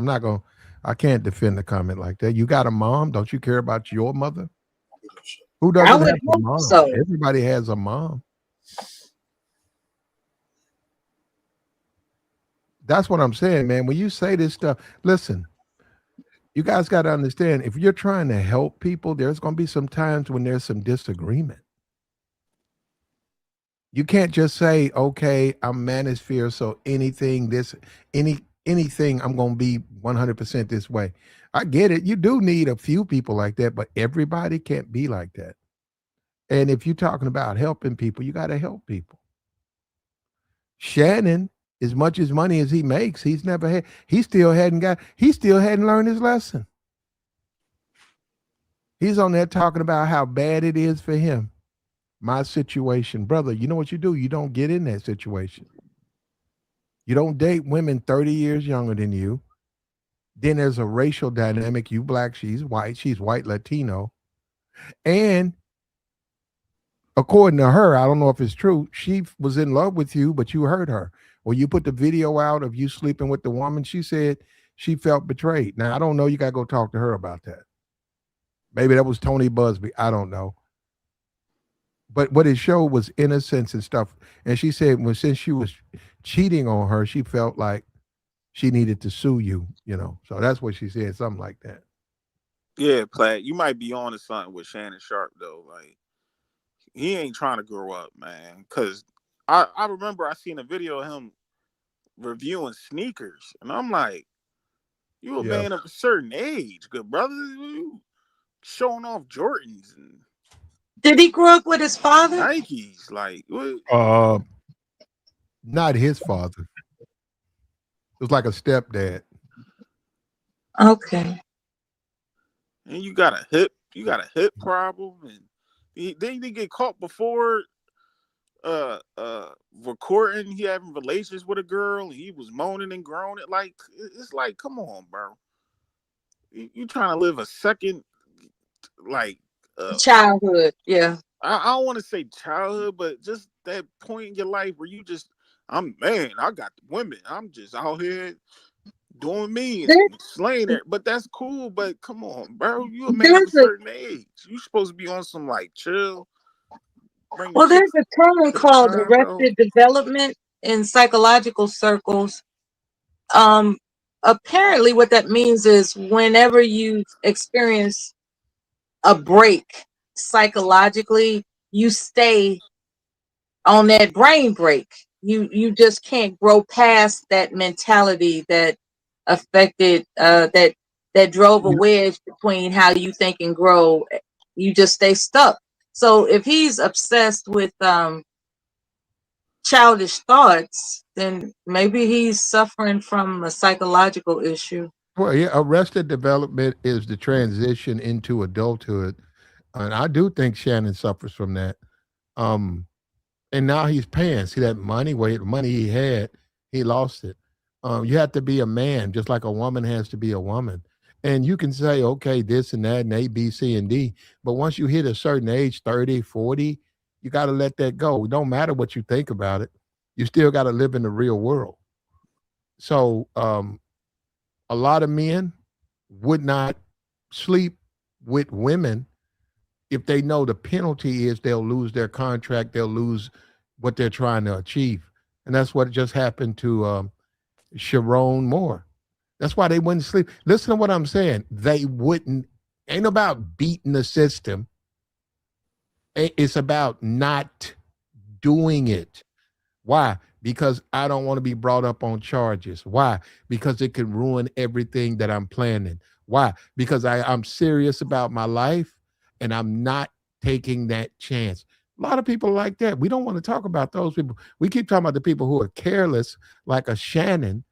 I can't defend the comment like that. You got a mom. Don't you care about your mother? Who I doesn't would have a hope mom? so. Everybody has a mom. That's what I'm saying, man. When you say this stuff, listen, you guys got to understand if you're trying to help people, there's going to be some times when there's some disagreement. You can't just say, okay, I'm manosphere, so anything I'm going to be 100% this way. I get it. You do need a few people like that, but everybody can't be like that. And if you're talking about helping people, you got to help people. Shannon, as much as money as he makes, he still hadn't learned his lesson. He's on there talking about how bad it is for him. My situation, brother, you know what you do? You don't get in that situation. You don't date women 30 years younger than you. Then there's a racial dynamic. You black, she's white Latino. And according to her, I don't know if it's true, she was in love with you, but you hurt her. When you put the video out of you sleeping with the woman, she said she felt betrayed. Now, I don't know. You got to go talk to her about that. Maybe that was Tony Busby. I don't know. But what it showed was innocence and stuff. And she said, well, since she was cheating on her, she felt like she needed to sue you, So that's what she said, something like that. Yeah, Platt, you might be on to something with Shannon Sharp though. Like he ain't trying to grow up, man. Cause I remember I seen a video of him reviewing sneakers, and I'm like, you a Yeah. man of a certain age, good brother. You showing off Jordans and did he grow up with his father? Nikes, like what? Not his father. It was like a stepdad. Okay. And you got a hip problem, and didn't he get caught before recording he having relations with a girl, and he was moaning and groaning. Like it's like, come on, bro. You trying to live a second like Childhood, yeah. I don't want to say childhood, but just that point in your life where you just I got the women. I'm just out here doing me and slaying it. But that's cool. But come on, bro. You a man of a certain age. You supposed to be on some like chill. Well, there's a term called time, bro. arrested development in psychological circles. Apparently what that means is whenever you experience a break psychologically, you stay on that brain break. You just can't grow past that mentality that affected that drove a wedge between how you think and grow. You just stay stuck. So if he's obsessed with childish thoughts, then maybe he's suffering from a psychological issue. Well, yeah, arrested development is the transition into adulthood. And I do think Shannon suffers from that. Um, and now he's paying. See that money? Wait, the money he had, he lost it. You have to be a man, just like a woman has to be a woman. And you can say, okay, this and that, and A, B, C, and D. But once you hit a certain age, 30, 40, you got to let that go. It don't matter what you think about it. You still got to live in the real world. So a lot of men would not sleep with women if they know the penalty is they'll lose their contract, they'll lose what they're trying to achieve. And that's what just happened to Sherrone Moore. That's why they wouldn't sleep. Listen to what I'm saying. They wouldn't, ain't about beating the system. It's about not doing it. Why? because I don't want to be brought up on charges. Why? Because it could ruin everything that I'm planning. Why? Because I'm serious about my life and I'm not taking that chance. A lot of people like that. We don't want to talk about those people. We keep talking about the people who are careless, like a Shannon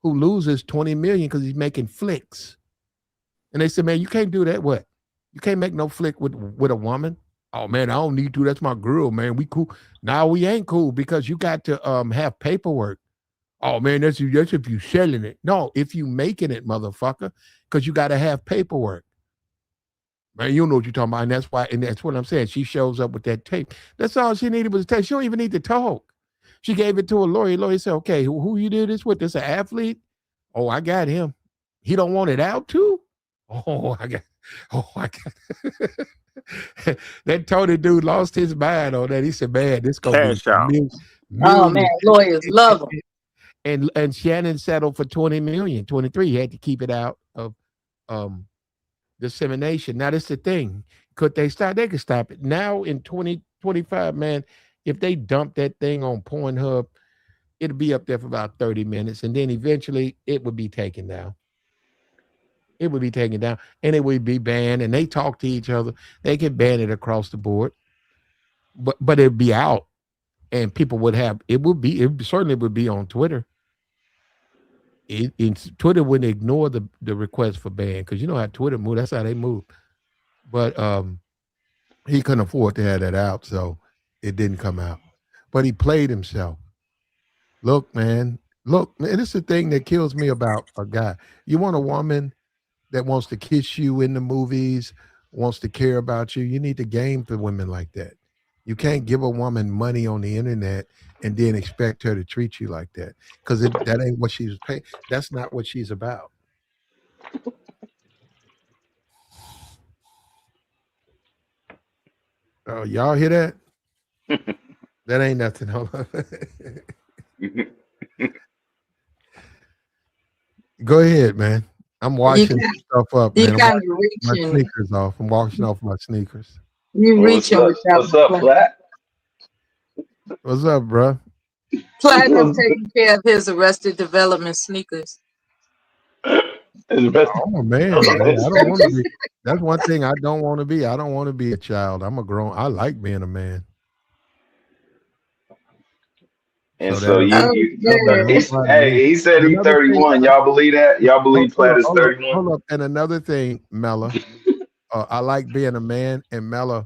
who loses 20 million because he's making flicks. And they said, man, you can't do that. What? You can't make no flick with a woman. Oh man, I don't need to. That's my girl, man. We cool. Now we ain't cool because you got to have paperwork. Oh man, that's if you selling it. No, if you making it, motherfucker, because you got to have paperwork. Man, you know what you're talking about, and that's what I'm saying. She shows up with that tape. That's all she needed was a tape. She don't even need to talk. She gave it to a lawyer. Lawyer said, okay, who you did this with? This an athlete? Oh, I got him. He don't want it out too? Oh, I got that Tony dude lost his mind on that. He said, man, this gonna be Cash out. Oh man, lawyers love them. And Shannon settled for 20 million, 23. He had to keep it out of dissemination. Now that's the thing. Could they stop? They could stop it. Now in 2025, man, if they dump that thing on Pornhub, it'll be up there for about 30 minutes. And then eventually it would be taken down. It would be taken down and it would be banned. And they talk to each other. They can ban it across the board. But it'd be out. And people would have it certainly would be on Twitter. Twitter wouldn't ignore the request for ban because you know how Twitter move. That's how they move. But he couldn't afford to have that out, so it didn't come out. But he played himself. Look, man, this is the thing that kills me about a guy. You want a woman that wants to kiss you in the movies, wants to care about you. You need to game for women like that. You can't give a woman money on the internet and then expect her to treat you like that because that ain't what she's paying. That's not what she's about. Oh, y'all hear that? That ain't nothing. Hold on. Go ahead, man. I'm washing stuff up, man. I'm washing my sneakers off. I'm washing off my sneakers. You reaching with that. What's up, Platt? What's up, bro? Platinum taking care of his Arrested Development sneakers. I'm a man. I don't want to be. That's one thing I don't want to be. I don't want to be a child. I'm a grown. I like being a man. And so you hey, he said he's 31. Y'all believe that? Y'all believe Platt is 31? Hold up. And another thing, Mella, I like being a man, and Mella.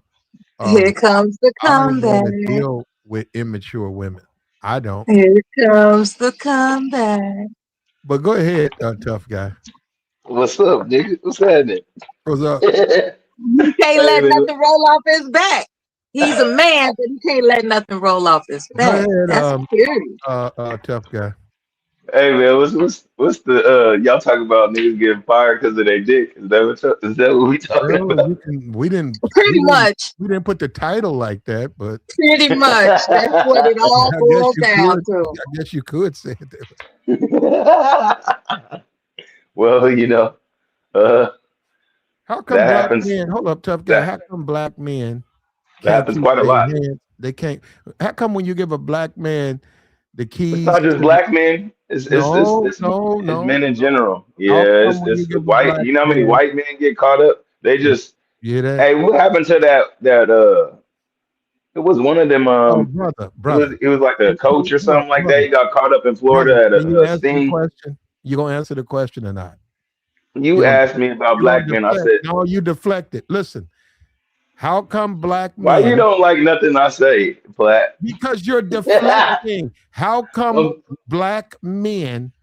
Here comes the comeback. I don't want to deal with immature women. I don't. Here comes the comeback. But go ahead, tough guy. What's up, nigga? What's happening? What's up? He can't let nothing roll off his back. He's a man, but he can't let nothing roll off his back. Go ahead, That's serious. Tough guy. Hey man, what's the y'all talking about niggas getting fired because of their dick? Is that what we talking about? We didn't put the title like that, but pretty much that's what it all boils down to. I guess you could say it that way. Well, you know, how come black men? Hold up, tough guy. How come black men? That happens quite a lot. They can't. How come when you give a black man the keys? It's not just black men. It's men in general. Yeah, it's white. You know how many white men get caught up? They just Hey, what happened to that? It was one of them. Brother. It was like a coach or something like that. He got caught up in Florida at a sting. You gonna answer the question or not? You asked me about black men. I said no. You deflected. Listen. How come black men? Why you don't like nothing I say, Platt? Because you're deflecting. How come black men,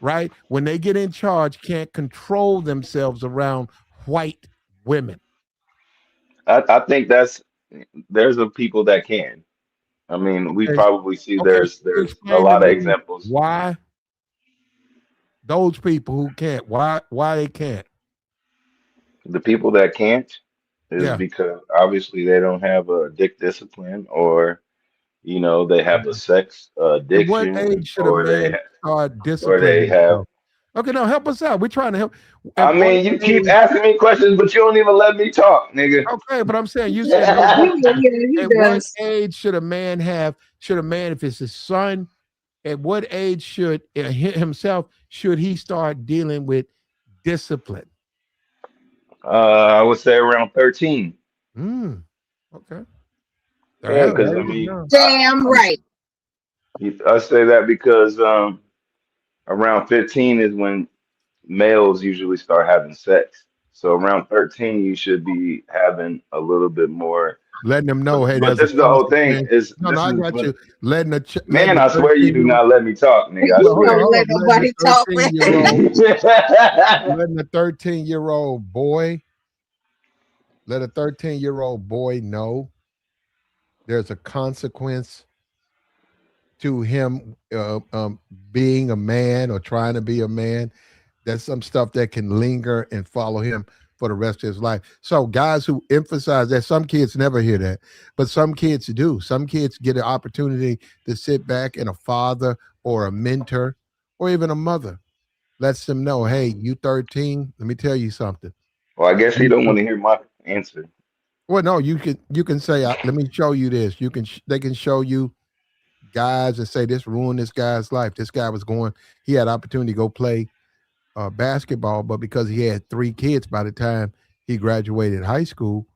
right, when they get in charge, can't control themselves around white women? I think there's a people that can. I mean, we probably see there's a lot of examples. Why? Those people who can't. Why they can't? The people that can't is because obviously they don't have a dick discipline, or you know, they have a sex addiction. At what age should a man start disciplining himself? Okay, now help us out. We're trying to help. I mean, you keep asking me questions, but you don't even let me talk, nigga. Okay, but I'm saying at what age should a man have? Should a man, if it's his son, At what age should should he start dealing with discipline? I would say around 13. Okay. Yeah, That's because I very mean, young. Damn right. I say that because around 15 is when males usually start having sex. So around 13, you should be having a little bit more. Letting them know, hey, But there's a this is the whole thing. consequence. Is No, this I is got what you. Letting man? the I swear you 13 do year old. not let me talk, nigga. I Well, hold on, swear. hold on. Let nobody talk, man. Letting the 13-year-old boy, let a 13-year-old boy know there's a consequence to him being a man or trying to be a man. There's some stuff that can linger and follow him for the rest of his life. So guys who emphasize that, some kids never hear that, but some kids do. Some kids get an opportunity to sit back and a father or a mentor or even a mother lets them know, hey, you 13, let me tell you something. Well, I guess he don't want to hear my answer. Well, no, you can say, let me show you this. They can show you guys and say this ruined this guy's life. This guy he had opportunity to go play basketball, but because he had 3 kids by the time he graduated high school,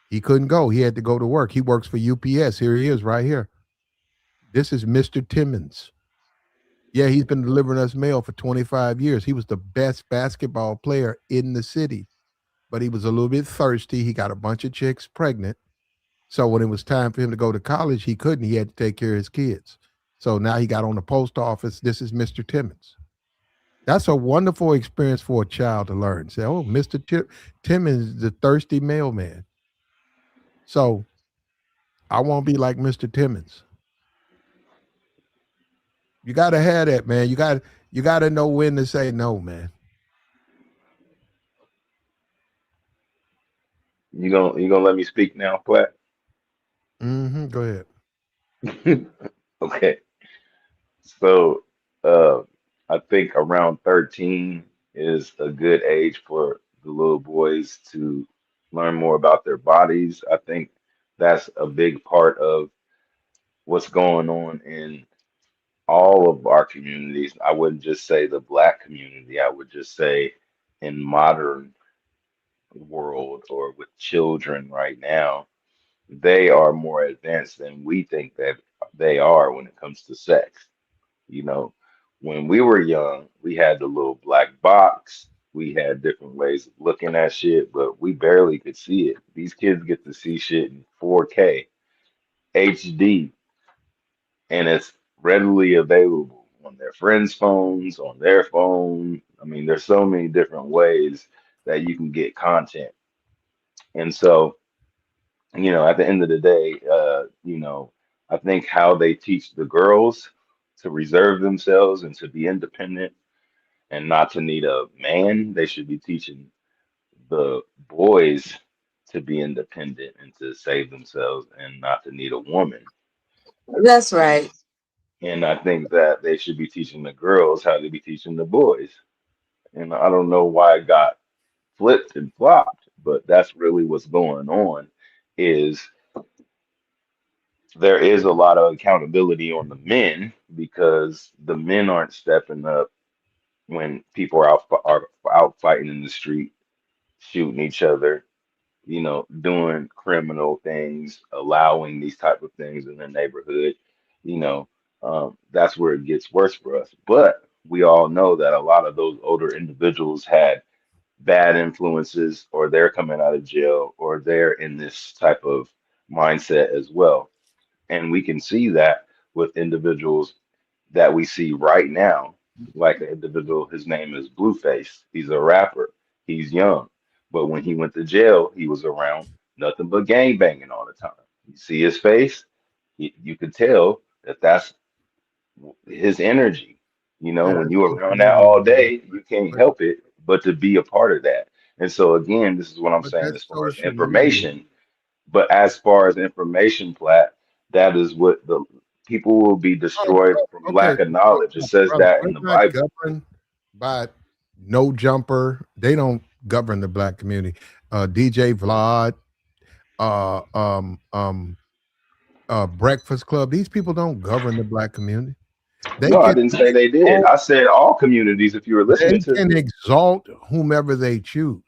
he couldn't go. He had to go to work. He works for UPS. Here he is right here. This is Mr. Timmons. Yeah, he's been delivering us mail for 25 years. He was the best basketball player in the city, but he was a little bit thirsty. He got a bunch of chicks pregnant. So when it was time for him to go to college, he couldn't. He had to take care of his kids. So now he got on the post office. This is Mr. Timmons. That's a wonderful experience for a child to learn. Say, oh, Mr. Timmons, the thirsty mailman. So I won't be like Mr. Timmons. You got to have that, man. You got to know when to say no, man. You gonna let me speak now, Platt? Go ahead. Okay. So I think around 13 is a good age for the little boys to learn more about their bodies. I think that's a big part of what's going on in all of our communities. I wouldn't just say the black community, I would just say in modern world or with children right now, they are more advanced than we think that they are when it comes to sex. You know, when we were young, we had the little black box. We had different ways of looking at shit, but we barely could see it. These kids get to see shit in 4K, HD, and it's readily available on their friends' phones, on their phone. I mean, there's so many different ways that you can get content. And so, at the end of the day, I think how they teach the girls to reserve themselves and to be independent and not to need a man, they should be teaching the boys to be independent and to save themselves and not to need a woman. That's right. And I think that they should be teaching the girls how to be teaching the boys. And I don't know why it got flipped and flopped, but that's really what's going on is there is a lot of accountability on the men because the men aren't stepping up when people are out fighting in the street, shooting each other, doing criminal things, allowing these type of things in the neighborhood. You know, that's where it gets worse for us. But we all know that a lot of those older individuals had bad influences, or they're coming out of jail, or they're in this type of mindset as well. And we can see that with individuals that we see right now, like an individual, his name is Blueface. He's a rapper. He's young. But when he went to jail, he was around nothing but gang banging all the time. You see his face, you could tell that that's his energy. Yeah, When that's you're social around that media, all man. day, you can't But help it but to be a part of that. And so again, this is what I'm but saying as that's far as social media. information. But as far as information, Plat, that is what the people will be Oh, destroyed from okay, lack of knowledge. It says brother, that we're in the not Bible. governed by no jumper. They don't govern the black community. DJ Vlad, uh, um, um, Breakfast Club. These people don't govern the black community. No, I didn't say they did. I said all communities. If you were They listening to can me. exalt whomever they choose.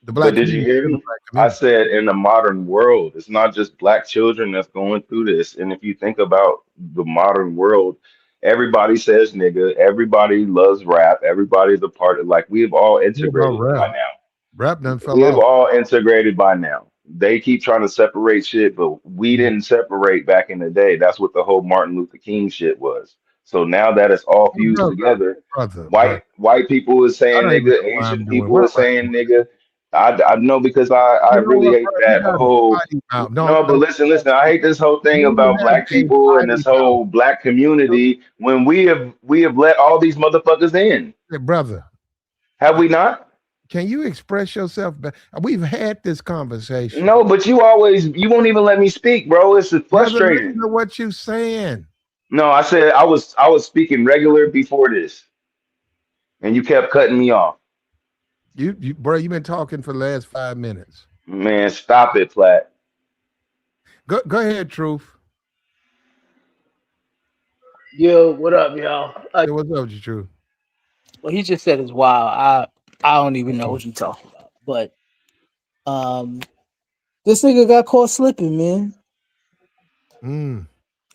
The But black did you community is hear still the me? black I community. said in the modern world, it's not just black children that's going through this. And if you think about the modern world, everybody says nigga, everybody loves rap, everybody's a part of, like, we've all What about integrated by rap? now. Rap done fell We've off. all integrated by now. They keep trying to separate shit, but we didn't separate back in the day. That's what the whole Martin Luther King shit was. So now that it's all fused together, Brother. white people is I saying don't even nigga, know why I'm Asian doing. people What is am I saying doing? nigga. I know because I You know really what, hate bro? You that got a whole. potty mouth. No, but Don't listen. I hate this whole thing you about have black a people and potty this mouth. whole black community when we have let all these motherfuckers in. Hey, brother. Have we not? Can you express yourself? We've had this conversation. No, but you won't even let me speak, bro. It's Brother, listen frustrating. to what you saying. No, I said I was speaking regular before this, and you kept cutting me off. Bro, you've been talking for the last 5 minutes. Man, stop it, Platt. Go ahead, Truth. Yo, what up, y'all? Hey, what's up with you, Truth? What he just said is wild. I don't even know what he's talking about. But this nigga got caught slipping, man.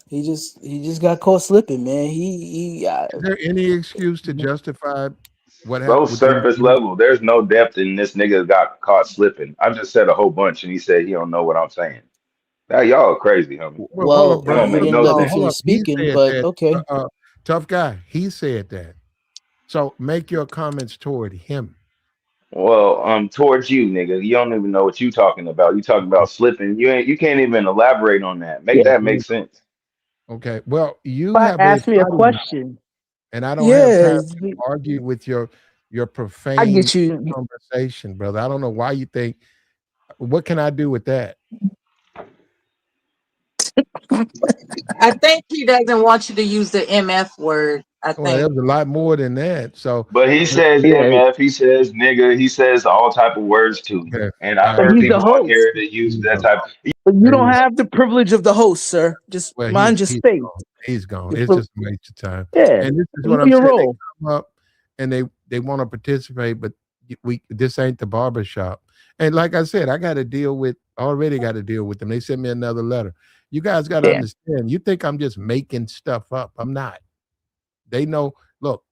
He just got caught slipping, man. Is there any excuse to justify what So happened with these surface dudes? level. There's no depth in this nigga got caught slipping. I just said a whole bunch, and he said he don't know what I'm saying. Now y'all are crazy, homie. Well, hold up, It brother. don't make no sense. Hold up. He said that. Tough guy. He said that. So make your comments toward him. Well, towards you, nigga. You don't even know what you talking about. You talking about slipping. You can't even elaborate on that. Make that make sense. Okay. Well, you But have a ask me a potty mouth, question. and I don't have time Yes, to argue with your I profane get you. conversation, brother. I don't know why you think. What can I do with that? I think he doesn't want you to use the MF word. I Well, think. there's a lot more than that. So, But he says MF, he says nigga, he says all type of words too. okay. And I But heard he's the people on host. here that use that type. But you don't have the privilege of the host, sir. Just Well, mind your space. he's gone. Your It's pri- just a waste of time. Yeah, And this is you what know I'm your saying. They role. come up and they want to participate, but this ain't the barber shop. And like I said, I already got to deal with them. They sent me another letter. You guys got to understand. You think I'm just making stuff up. I'm not. They know, look,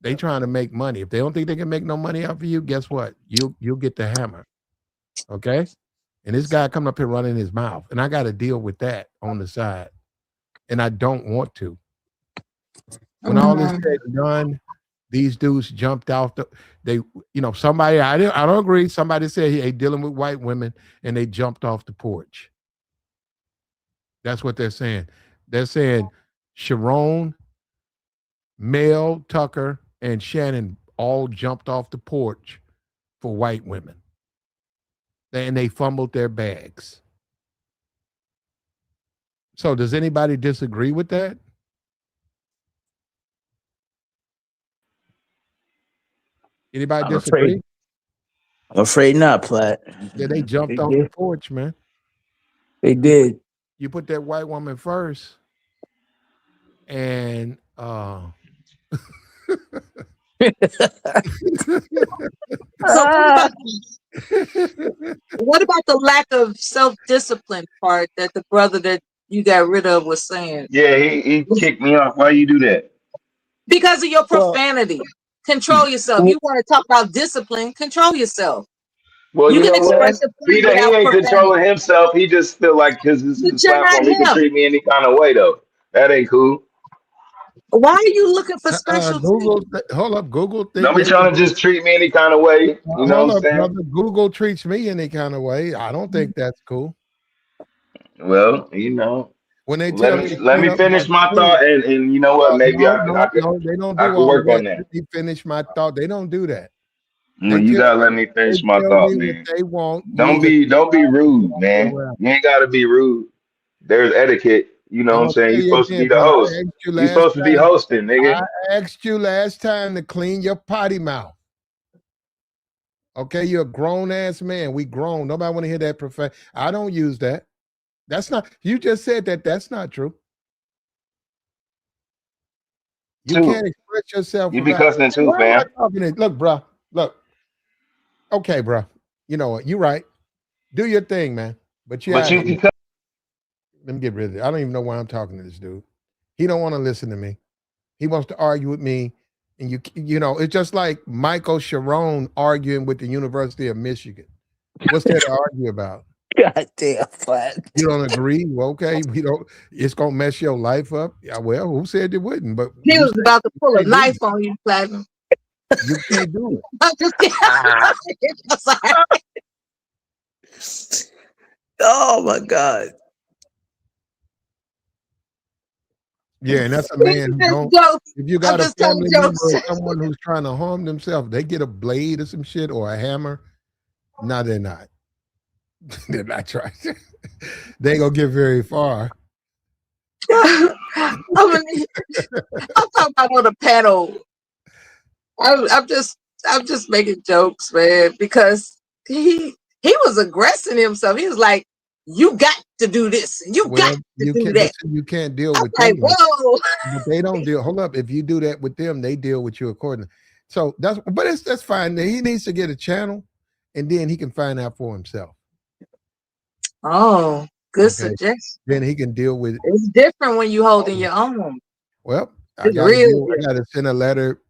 they trying to make money. If they don't think they can make no money off of you, guess what? You'll get the hammer. Okay? And this guy coming up here running his mouth. And I got to deal with that on the side. And I don't want to. When all this said and done, these dudes jumped off somebody, I don't agree. Somebody said he dealing with white women and they jumped off the porch. That's what they're saying. They're saying Sherrone, Mel, Tucker, and Shannon all jumped off the porch for white women. And they fumbled their bags. So does anybody disagree with that? Anybody disagree? I'm afraid not, Platt. Yeah, they jumped off the porch, man. They did. You put that white woman first, and So what about the lack of self-discipline part that the brother that you got rid of was saying? Yeah, he kicked me off. Why you do that? Because of your profanity. Control yourself. You want to talk about discipline, control yourself. Well, You you can know what? express your He point without ain't profanity. controlling himself. He just feel like because this is But his you're not platform, he can him. treat me any kind of way though. That ain't cool. Why are you looking for special Google, hold up, Google. Don't be trying to just treat me any kind of way. You know Hold what I'm up, saying? brother. Google treats me any kind of way. I don't think that's cool. Well, you know. When they Let tell me me to let clean me up my finish my food, thought and you know what? Maybe I could no, they don't I do could all of work that. on that. Let me finish my thought. They don't do that. No, you gotta let me They finish my tell thought, me what man. they want. You Don't either be rude, go man. around. You ain't gotta be rude. There's etiquette. You know I'm what I'm gonna saying? tell You're you supposed to be again, the brother. host. You're supposed to be hosting, nigga. I asked you last time to clean your potty mouth. Okay, you're a grown ass man. We grown. Nobody want to hear that profession. I don't use that. That's not. You just said that. That's not true. You can't express yourself You be without. cussing too, Why am I fam. talking to? Look, bro. Look. Okay, bro. You know what? You're right. Do your thing, man. But you But out you here. can Let me get rid of it. I don't even know why I'm talking to this dude. He don't want to listen to me. He wants to argue with me. And you know, it's just like Michael Sherrone arguing with the University of Michigan. What's there to argue about? God damn, Flat. You don't agree? Well, okay, we don't. It's gonna mess your life up. Yeah, well, who said it wouldn't? But He you was said about to pull a you can't do knife on you, Platinum. it. You can't do it. I'm just kidding. I'm sorry. Oh my God. Yeah, and that's a man who Just don't. jokes. If you I'm got a just telling family member jokes. or someone who's trying to harm themselves, they get a blade or some shit or a hammer. No, they're not. They're not trying. They ain't gonna get very far. I'm talking about on the panel. I'm just making jokes, man, because he was aggressing himself. He was like, "You got to do this, and you got Well, to you do can't. that." You can't deal I'm with like, them. "Whoa!" But they don't deal. Hold up. If you do that with them, they deal with you accordingly. So that's fine. He needs to get a channel, and then he can find out for himself. Oh, good Okay. suggestion. Then he can deal with it. It's different when you holding your own. Well, I It's got to real. I got to send a letter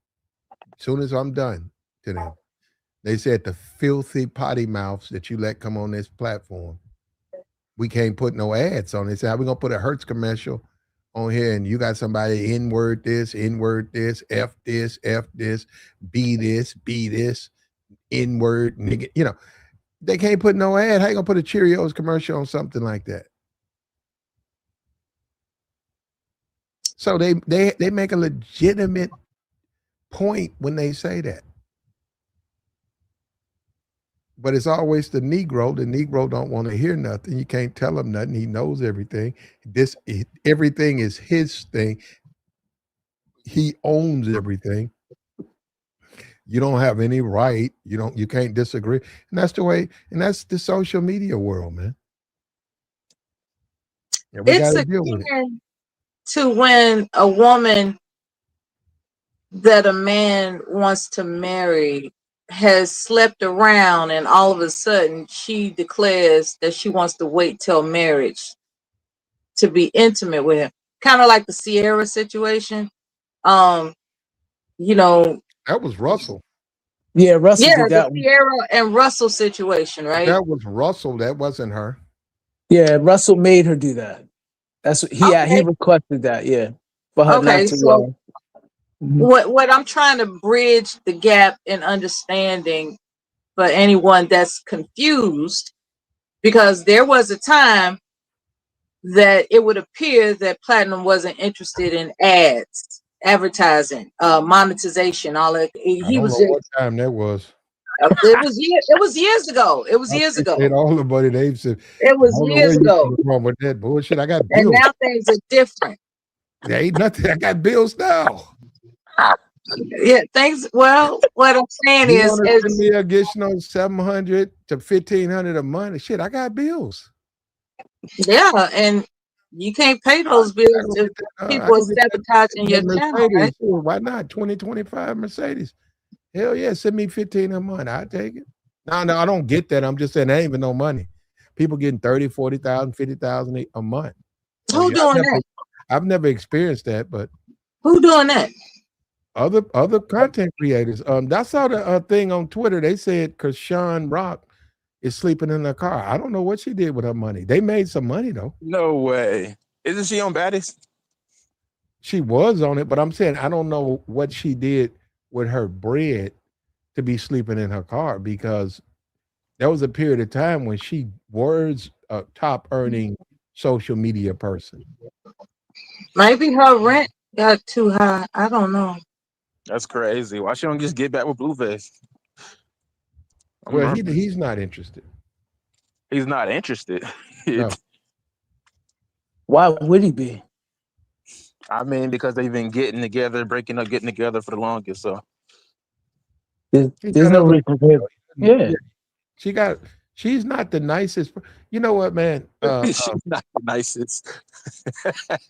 as soon as I'm done to them. They said the filthy potty mouths that you let come on this platform, we can't put no ads on it. They said, how we gonna put a Hertz commercial on here and you got somebody N-word this, F this, B this, N-word, nigga. You know, they can't put no ad. How you gonna put a Cheerios commercial on something like that? So they make a legitimate point when they say that. But it's always the Negro. The Negro don't want to hear nothing. You can't tell him nothing. He knows everything. Everything is his thing. He owns everything. You don't have any right. You can't disagree. And that's the way, and that's the social media world, man. And we got It's to deal with it. akin to when a woman that a man wants to marry has slept around and all of a sudden she declares that she wants to wait till marriage to be intimate with him. Kind of like the Sierra situation. You know, That was Russell. Yeah, Russell yeah, did the that one. Sierra and Russell situation, right? That was Russell. That wasn't her. Yeah, Russell made her do that. That's what he Okay. requested that, yeah. For her Okay, not to so Mhm. what I'm trying to bridge the gap in understanding for anyone that's confused, because there was a time that it would appear that Platinum wasn't interested in ads, advertising, monetization, all that. I He don't was know what time that was. it was years ago. It was I years ago. appreciate all the money they've said. It I was don't know where years you ago. coming from with that bullshit. I got And bills. now things are different. There ain't nothing. I got bills now. Yeah, things. Well, what I'm saying You is, want to send me an additional $700 to $1,500 a month? Shit, I got bills. yeah, and you can't pay those bills if I people are go get sabotaging your that channel, Mercedes. right? Sure, why not? 2025 Mercedes. Hell yeah, send me $1,500 a month. I take it. No, I don't get that. I'm just saying that ain't even no money. People getting 30, 40,000, 50,000 a month. So Who yeah, doing that? I've never experienced that, but Who doing that? other content creators. I saw the thing on Twitter. They said Krishan Rock is sleeping in her car. I don't know what she did with her money. They made some money though. No way. Isn't she on Baddies? She was on it, but I'm saying I don't know what she did with her bread to be sleeping in her car, because there was a period of time when she was a top earning social media person. Maybe her rent got too high. I don't know. That's crazy. Why she don't just get back with Blueface? Well, he's not interested. He's not interested. No. Why would he be? I mean, because they've been getting together, breaking up, getting together for the longest. So There's no reason for Yeah. She's not the nicest. You know what, man? she's not the nicest.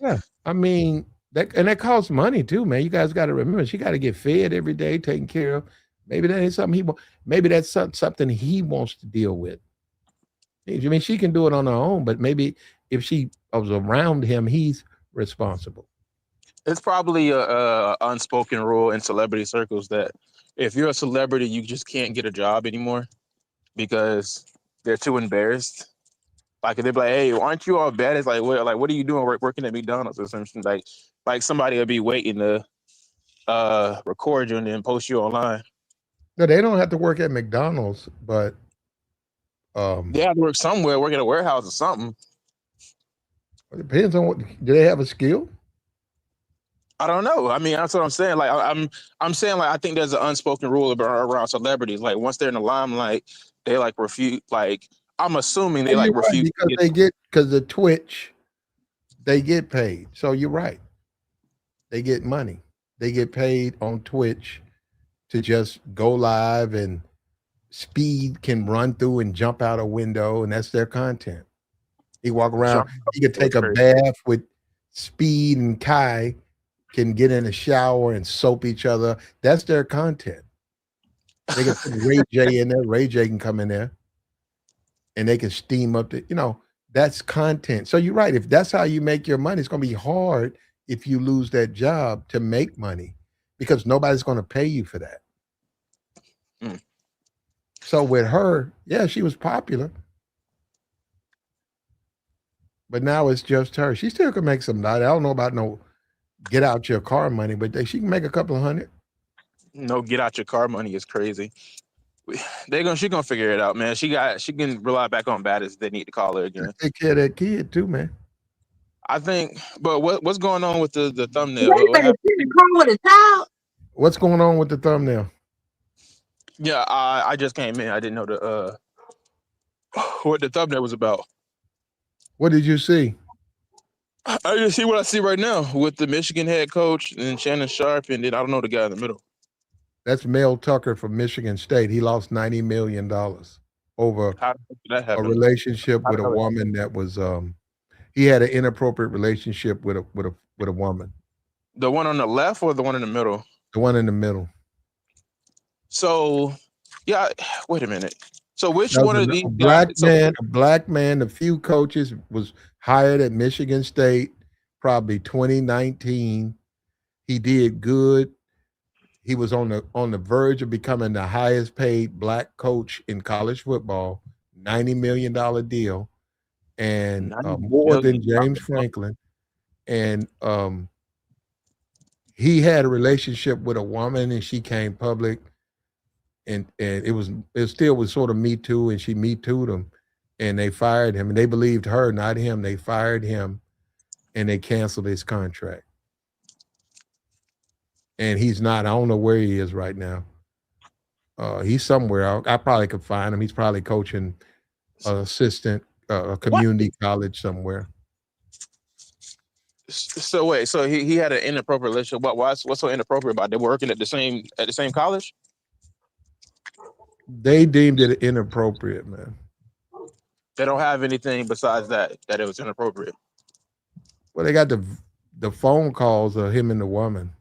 Yeah. I mean, That costs money too, man. You guys got to remember, she got to get fed every day, taken care of. Maybe that ain't something he want. Maybe that's something he wants to deal with. I mean, she can do it on her own, but maybe if she was around him, he's responsible. It's probably a unspoken rule in celebrity circles that if you're a celebrity, you just can't get a job anymore because they're too embarrassed. Like if they're like, "Hey, aren't you all bad?" It's like, what are you doing working at McDonald's or something?" Like somebody will be waiting to record you and then post you online. No, they don't have to work at McDonald's, but They have to work somewhere, work at a warehouse or something. it depends on what. Do they have a skill? I don't know. I mean, that's what I'm saying. Like I'm saying, like I think there's an unspoken rule around celebrities. Like once they're in the limelight, they like refuse. Like I'm assuming they Oh, like you're right refuse. because the Twitch, they get paid. So you're right. They get money. They get paid on Twitch to just go live, and Speed can run through and jump out a window, and that's their content. He walk around. He could take a bath with Speed, and Kai can get in a shower and soap each other. That's their content. They can put Ray J in there. Ray J can come in there, and they can steam up that's content. So you're right. If that's how you make your money, it's going to be hard if you lose that job to make money because nobody's going to pay you for that. So with her, yeah, she was popular. But now it's just her. She still can make some money. I don't know about no get out your car money, but she can make a couple of $100. No, get out your car money is crazy. She gonna figure it out, man. She can rely back on Baddest if they need to call her again. Take care of that kid too, man. I think, but what's going on with the thumbnail? Wait a minute, she in the car with a child? What's going on with the thumbnail? Yeah, I just came in. I didn't know what the thumbnail was about. What did you see? I just see what I see right now with the Michigan head coach and Shannon Sharp, and then I don't know the guy in the middle. That's Mel Tucker from Michigan State. He lost $90 million over a relationship with a woman that was he had an inappropriate relationship with a woman. The one on the left or the one in the middle? The one in the middle. So, yeah, wait a minute. So which one of these a black man, a few coaches was hired at Michigan State, probably 2019. He did good. He was on the verge of becoming the highest paid black coach in college football, $90 million deal, and more than James Franklin. And he had a relationship with a woman, and she came public, and it still was sort of Me Too, and she Me Too'd him, and they fired him, and they believed her, not him. They fired him, and they canceled his contract. And he's not. I don't know where he is right now. He's somewhere. I probably could find him. He's probably coaching assistant, a community college somewhere. So wait, so he had an inappropriate relationship. What's so inappropriate about it? They were working at the same college? They deemed it inappropriate, man. They don't have anything besides that it was inappropriate. Well, they got the phone calls of him and the woman.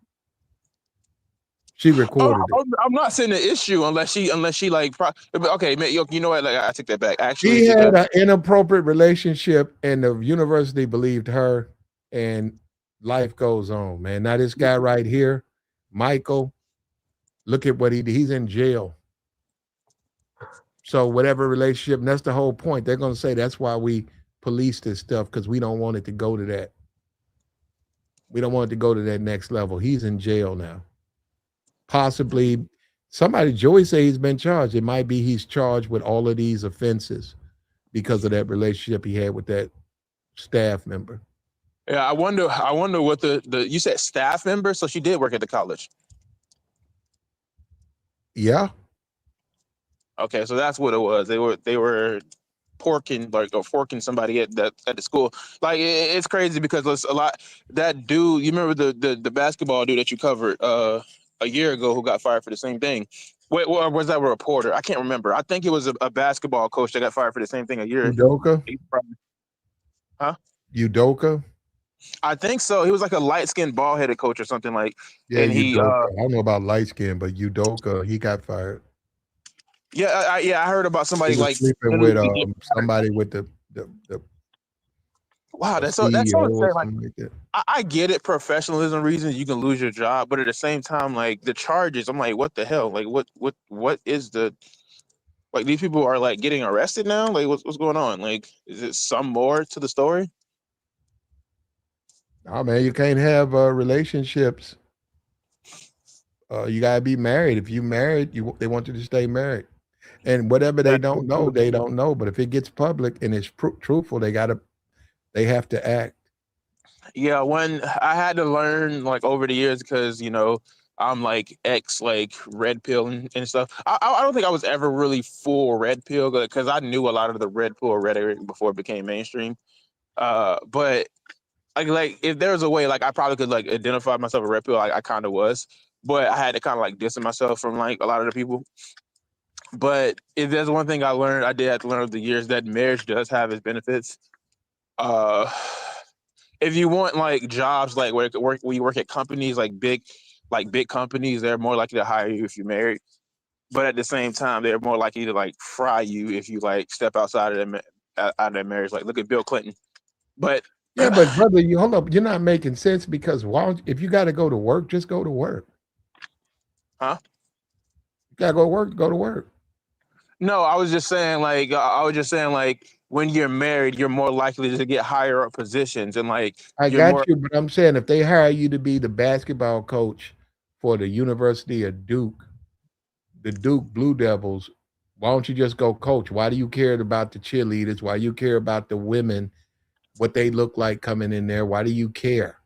She recorded it. I'm not saying the issue unless she like. Okay, you know what? Like, I take that back. Actually, he had an inappropriate relationship, and the university believed her, and life goes on, man. Now this guy right here, Michael, look at what he did. He's in jail. So whatever relationship, and that's the whole point. They're going to say that's why we police this stuff, because we don't want it to go to that. We don't want it to go to that next level. He's in jail now. Possibly Joey say he's been charged. It might be he's charged with all of these offenses because of that relationship he had with that staff member. Yeah, I wonder what the you said staff member, so she did work at the college. Yeah. Okay, so that's what it was. They were forking somebody at the school. Like it's crazy because there's a lot. That dude, you remember the basketball dude that you covered a year ago who got fired for the same thing? Wait, or was that a reporter? I can't remember. I think it was a basketball coach that got fired for the same thing a year. Udoka? Huh? Udoka? I think so. He was like a light skinned bald headed coach or something like. Yeah, And he Udoka. I don't know about light skin, but Udoka, he got fired. I heard about He somebody was like sleeping with literally. somebody with the Wow, a that's so CEO or insane. Like, something like that. I get it, professionalism reasons you can lose your job, but at the same time, like the charges, I'm like, what the hell? Like, what is the like? These people are like getting arrested now. Like, what's going on? Like, is it some more to the story? Oh man, you can't have relationships. You gotta be married. If you married, they want you to stay married. And whatever they don't know, they don't know. But if it gets public and it's truthful, they have to act. Yeah, when I had to learn like over the years because I'm like ex like red pill and stuff. I don't think I was ever really full red pill because I knew a lot of the red pill rhetoric before it became mainstream. But like if there was a way like I probably could like identify myself a red pill, I kind of was, but I had to kind of like distance myself from like a lot of the people. But if there's one thing I learned, I did have to learn over the years that marriage does have its benefits. Uh, if you want like jobs like where you work at companies like big companies, they're more likely to hire you if you're married. But at the same time, they're more likely to like fry you if you like step outside of out of their marriage. Like look at Bill Clinton. But Yeah, but brother, you hold up. You're not making sense because if you got to go to work, just go to work. huh? You gotta go to work. Go to work. No, I was just saying like when you're married, you're more likely to get higher up positions and like I you're got more. you, but I'm saying if they hire you to be the basketball coach for the University of Duke, the Duke Blue Devils, why don't you just go coach? Why do you care about the cheerleaders? Why do you care about the women, what they look like coming in there? Why do you care?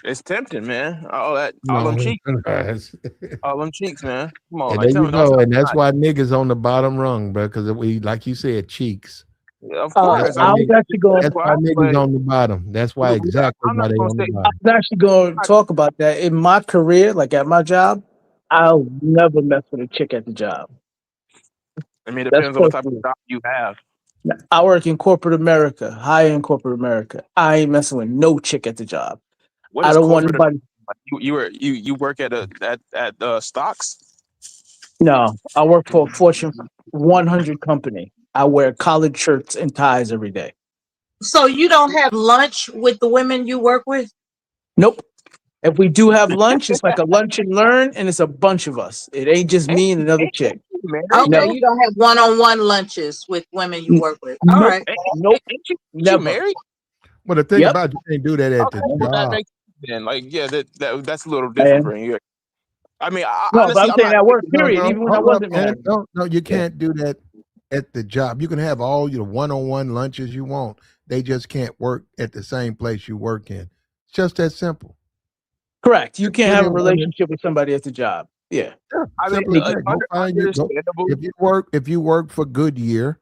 It's tempting, man. All them No. cheeks, all them cheeks, man. Come on, And like there you don't go. tell me And that's not. why niggas on the bottom rung, bro. Because we, like you said, cheeks. Yeah, of That's course, why I mean that's that's why. why niggas But on the bottom. That's why exactly I'm why not they gonna on the say. bottom. I was actually going to talk about that. In my career, like at my job, I'll never mess with a chick at the job. I mean, it That's depends on what type of personal. job you have. I work in corporate America, high end corporate America. I ain't messing with no chick at the job. What I is don't want corporate? anybody. Like, you work at stocks? No, I work for a Fortune 100 company. I wear collared shirts and ties every day. So you don't have lunch with the women you work with? Nope. If we do have lunch, it's like a lunch and learn, and it's a bunch of us. It ain't just me and another chick. Married Okay, Never. you don't have one-on-one lunches with women you work with. All Nope. right. Nope. Ain't you Never. married? Well, the thing Yep. about you can't do that at Okay, the well that job. makes sense then. Like, yeah, that's a little different And for you. I mean, no, but honestly, I'm I'm saying not at work, taking No, period, no, even when I hold up, wasn't man. married. No, you Yeah. can't do that at the job. You can have all your one-on-one lunches you want. They just can't work at the same place you work in. It's just that simple. Correct. You can't Plenty have a of women. relationship with somebody at the job. Yeah. Yeah, I mean, simple as that. Go find you go understandable. if you work for Goodyear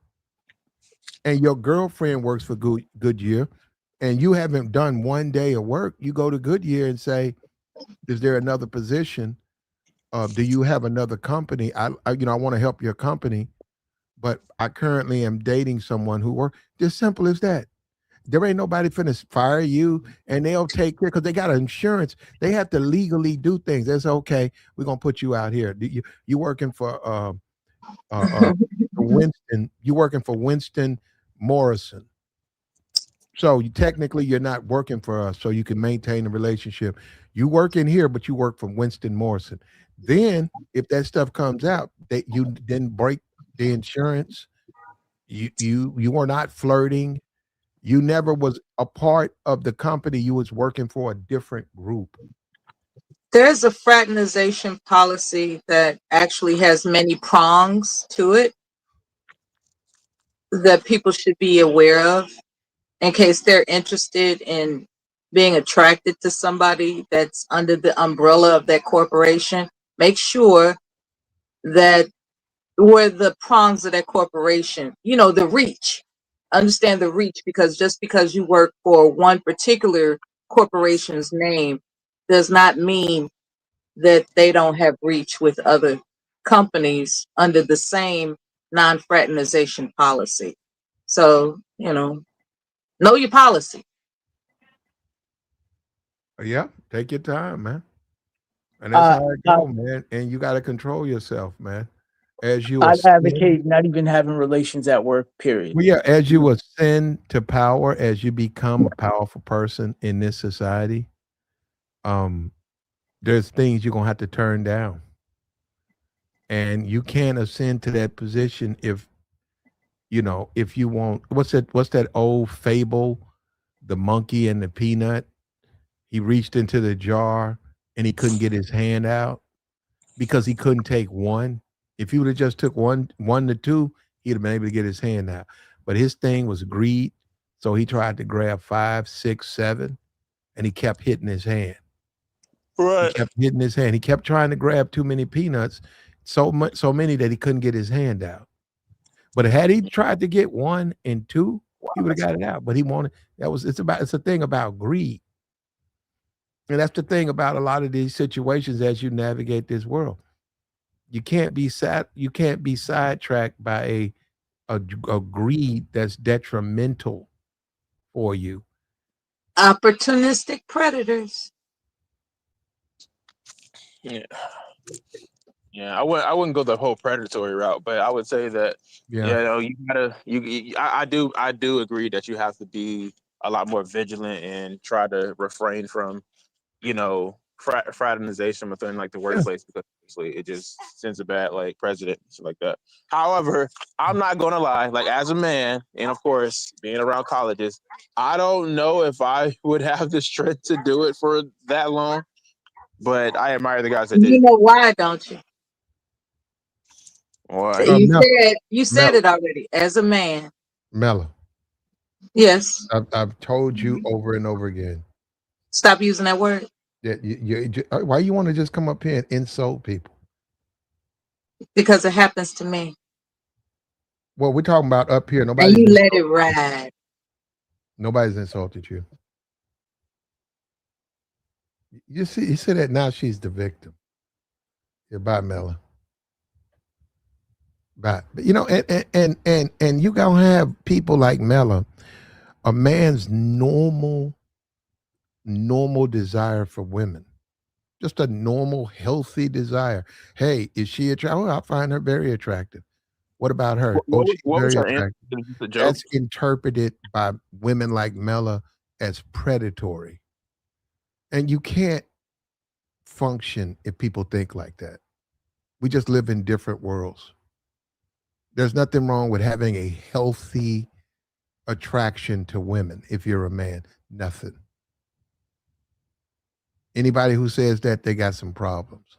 and your girlfriend works for Goodyear and you haven't done one day of work, you go to Goodyear and say, "Is there another position? Do you have another company? I want to help your company, but I currently am dating someone who works." Just simple as that. There ain't nobody finna fire you, and they'll take care because they got insurance. They have to legally do things. That's okay. We're gonna put you out here. You working for Winston? You working for Winston Morrison? So technically, you're not working for us, so you can maintain the relationship. You work in here, but you work for Winston Morrison. Then, if that stuff comes out, that you didn't break the insurance, you are not flirting. You never was a part of the company. You was working for a different group. There's a fraternization policy that actually has many prongs to it that people should be aware of in case they're interested in being attracted to somebody that's under the umbrella of that corporation. Make sure that where the prongs of that corporation, the reach. Understand the reach because just because you work for one particular corporation's name does not mean that they don't have reach with other companies under the same non-fraternization policy. So, know your policy. Yeah, take your time, man. And that's how it go, man. And you got to control yourself, man. As you I ascend, advocate not even having relations at work, period. well, yeah, as you ascend to power, as you become a powerful person in this society, um, there's things you're gonna have to turn down. And you can't ascend to that position if if you want what's that old fable, the monkey and the peanut? He reached into the jar and he couldn't get his hand out because he couldn't take one. If he would have just took one to two, he'd have been able to get his hand out. But his thing was greed. So he tried to grab 5, 6, 7, and he kept hitting his hand. He Right. kept hitting his hand. He kept trying to grab too many peanuts, so many that he couldn't get his hand out. But had he tried to get 1 and 2, he would have got it out. But he wanted it's a thing about greed. And that's the thing about a lot of these situations as you navigate this world. You can't be sidetracked by a greed that's detrimental for you. Opportunistic predators. Yeah. Yeah, I wouldn't go the whole predatory route, but I would say that Yeah. you gotta I do agree that you have to be a lot more vigilant and try to refrain from fraternization within like the workplace because obviously it just sends a bad like precedent and stuff like that. However, I'm not gonna lie, like as a man, and of course being around colleges, I don't know if I would have the strength to do it for that long. But I admire the guys that You did. know why, don't you? Why? You said it already. As a man. Mella, Yes. I've told you over and over again Stop using that word. that why you want to just come up here and insult people? Because it happens to me. Well, we're talking about up here. And you let it ride. Nobody's insulted you. You see that now she's the victim. Yeah, bye, Mella. Bye. But and you gonna have people like Mella, a man's normal desire for women. Just a normal, healthy desire. Hey, is she attractive? Oh, I find her very attractive. What about her? Oh, she's What was very her answer? attractive. Is this a joke? That's interpreted by women like Mella as predatory. And you can't function if people think like that. We just live in different worlds. There's nothing wrong with having a healthy attraction to women if you're a man. Nothing. Anybody who says that, they got some problems.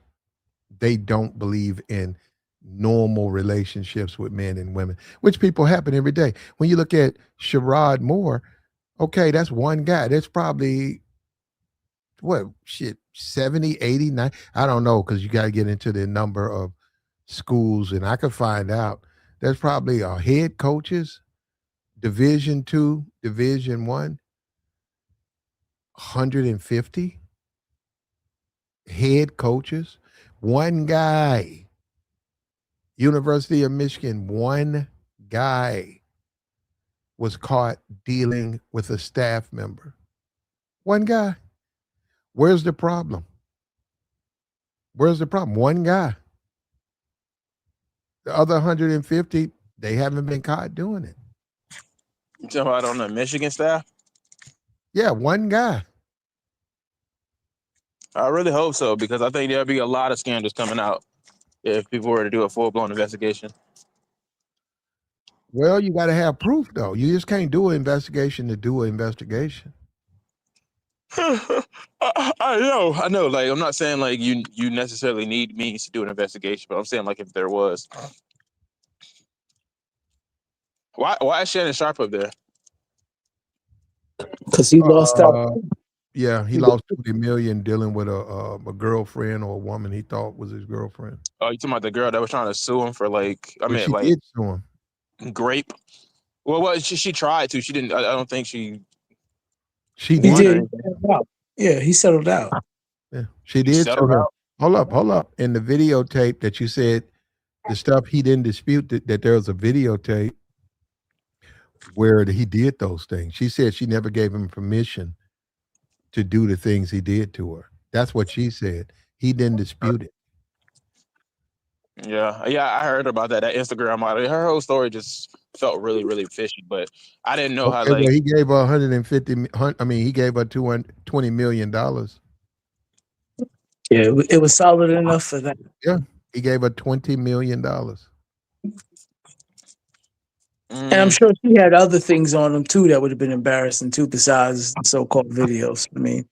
They don't believe in normal relationships with men and women, which people happen every day. When you look at Sherrone Moore, okay, that's one guy. There's probably, 70, 80, 90? I don't know, because you got to get into the number of schools, and I could find out. There's probably head coaches, Division 2, Division 1, 150 head coaches. One guy, University of Michigan, one guy was caught dealing with a staff member. One guy. Where's the problem? Where's the problem? One guy. The other 150, they haven't been caught doing it. You talking about on the Michigan staff? Yeah, one guy. I really hope so because I think there'll be a lot of scandals coming out if people were to do a full-blown investigation. Well, you got to have proof, though. You just can't do an investigation to do an investigation. I know. Like, I'm not saying like you necessarily need me to do an investigation, but I'm saying like if there was, why is Shannon Sharp up there? Because he lost out. Yeah, he lost 20 million dealing with a girlfriend or a woman he thought was his girlfriend. Oh, you talking about the girl that was trying to sue him for like? I Well, mean, she like did sue him. Grape. Well, she tried to. She didn't. I don't think she. She He did. did. Yeah, he settled out. Yeah, she did. settled sue him. out? Hold up. In the videotape that you said, the stuff he didn't dispute that there was a videotape where he did those things. She said she never gave him permission to do the things he did to her. That's what she said. He didn't dispute it. Yeah, I heard about that. That Instagram model. Her whole story just felt really, really fishy. But I didn't know how Okay, well, like he gave her 150. I mean, he gave her $220 million. Yeah, it was solid enough for that. Yeah, he gave her $20 million. And I'm sure she had other things on them too that would have been embarrassing too, besides so-called videos. I mean, I'm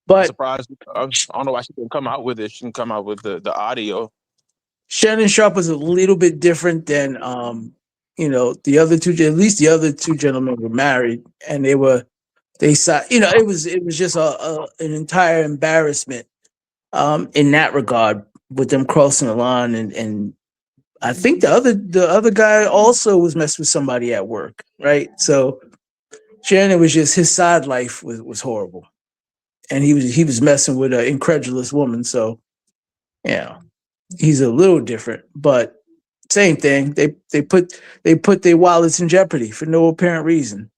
but surprised. I don't know why she didn't come out with it. She didn't come out with the audio. Shannon Sharp was a little bit different than the other two. At least the other two gentlemen were married, and they saw it was just an entire embarrassment in that regard with them crossing the line, and I think the other guy also was messed with somebody at work, right? So Shannon was just, his side life was horrible, and he was messing with an incredulous woman. So yeah, he's a little different, but same thing. They put their wallets in jeopardy for no apparent reason.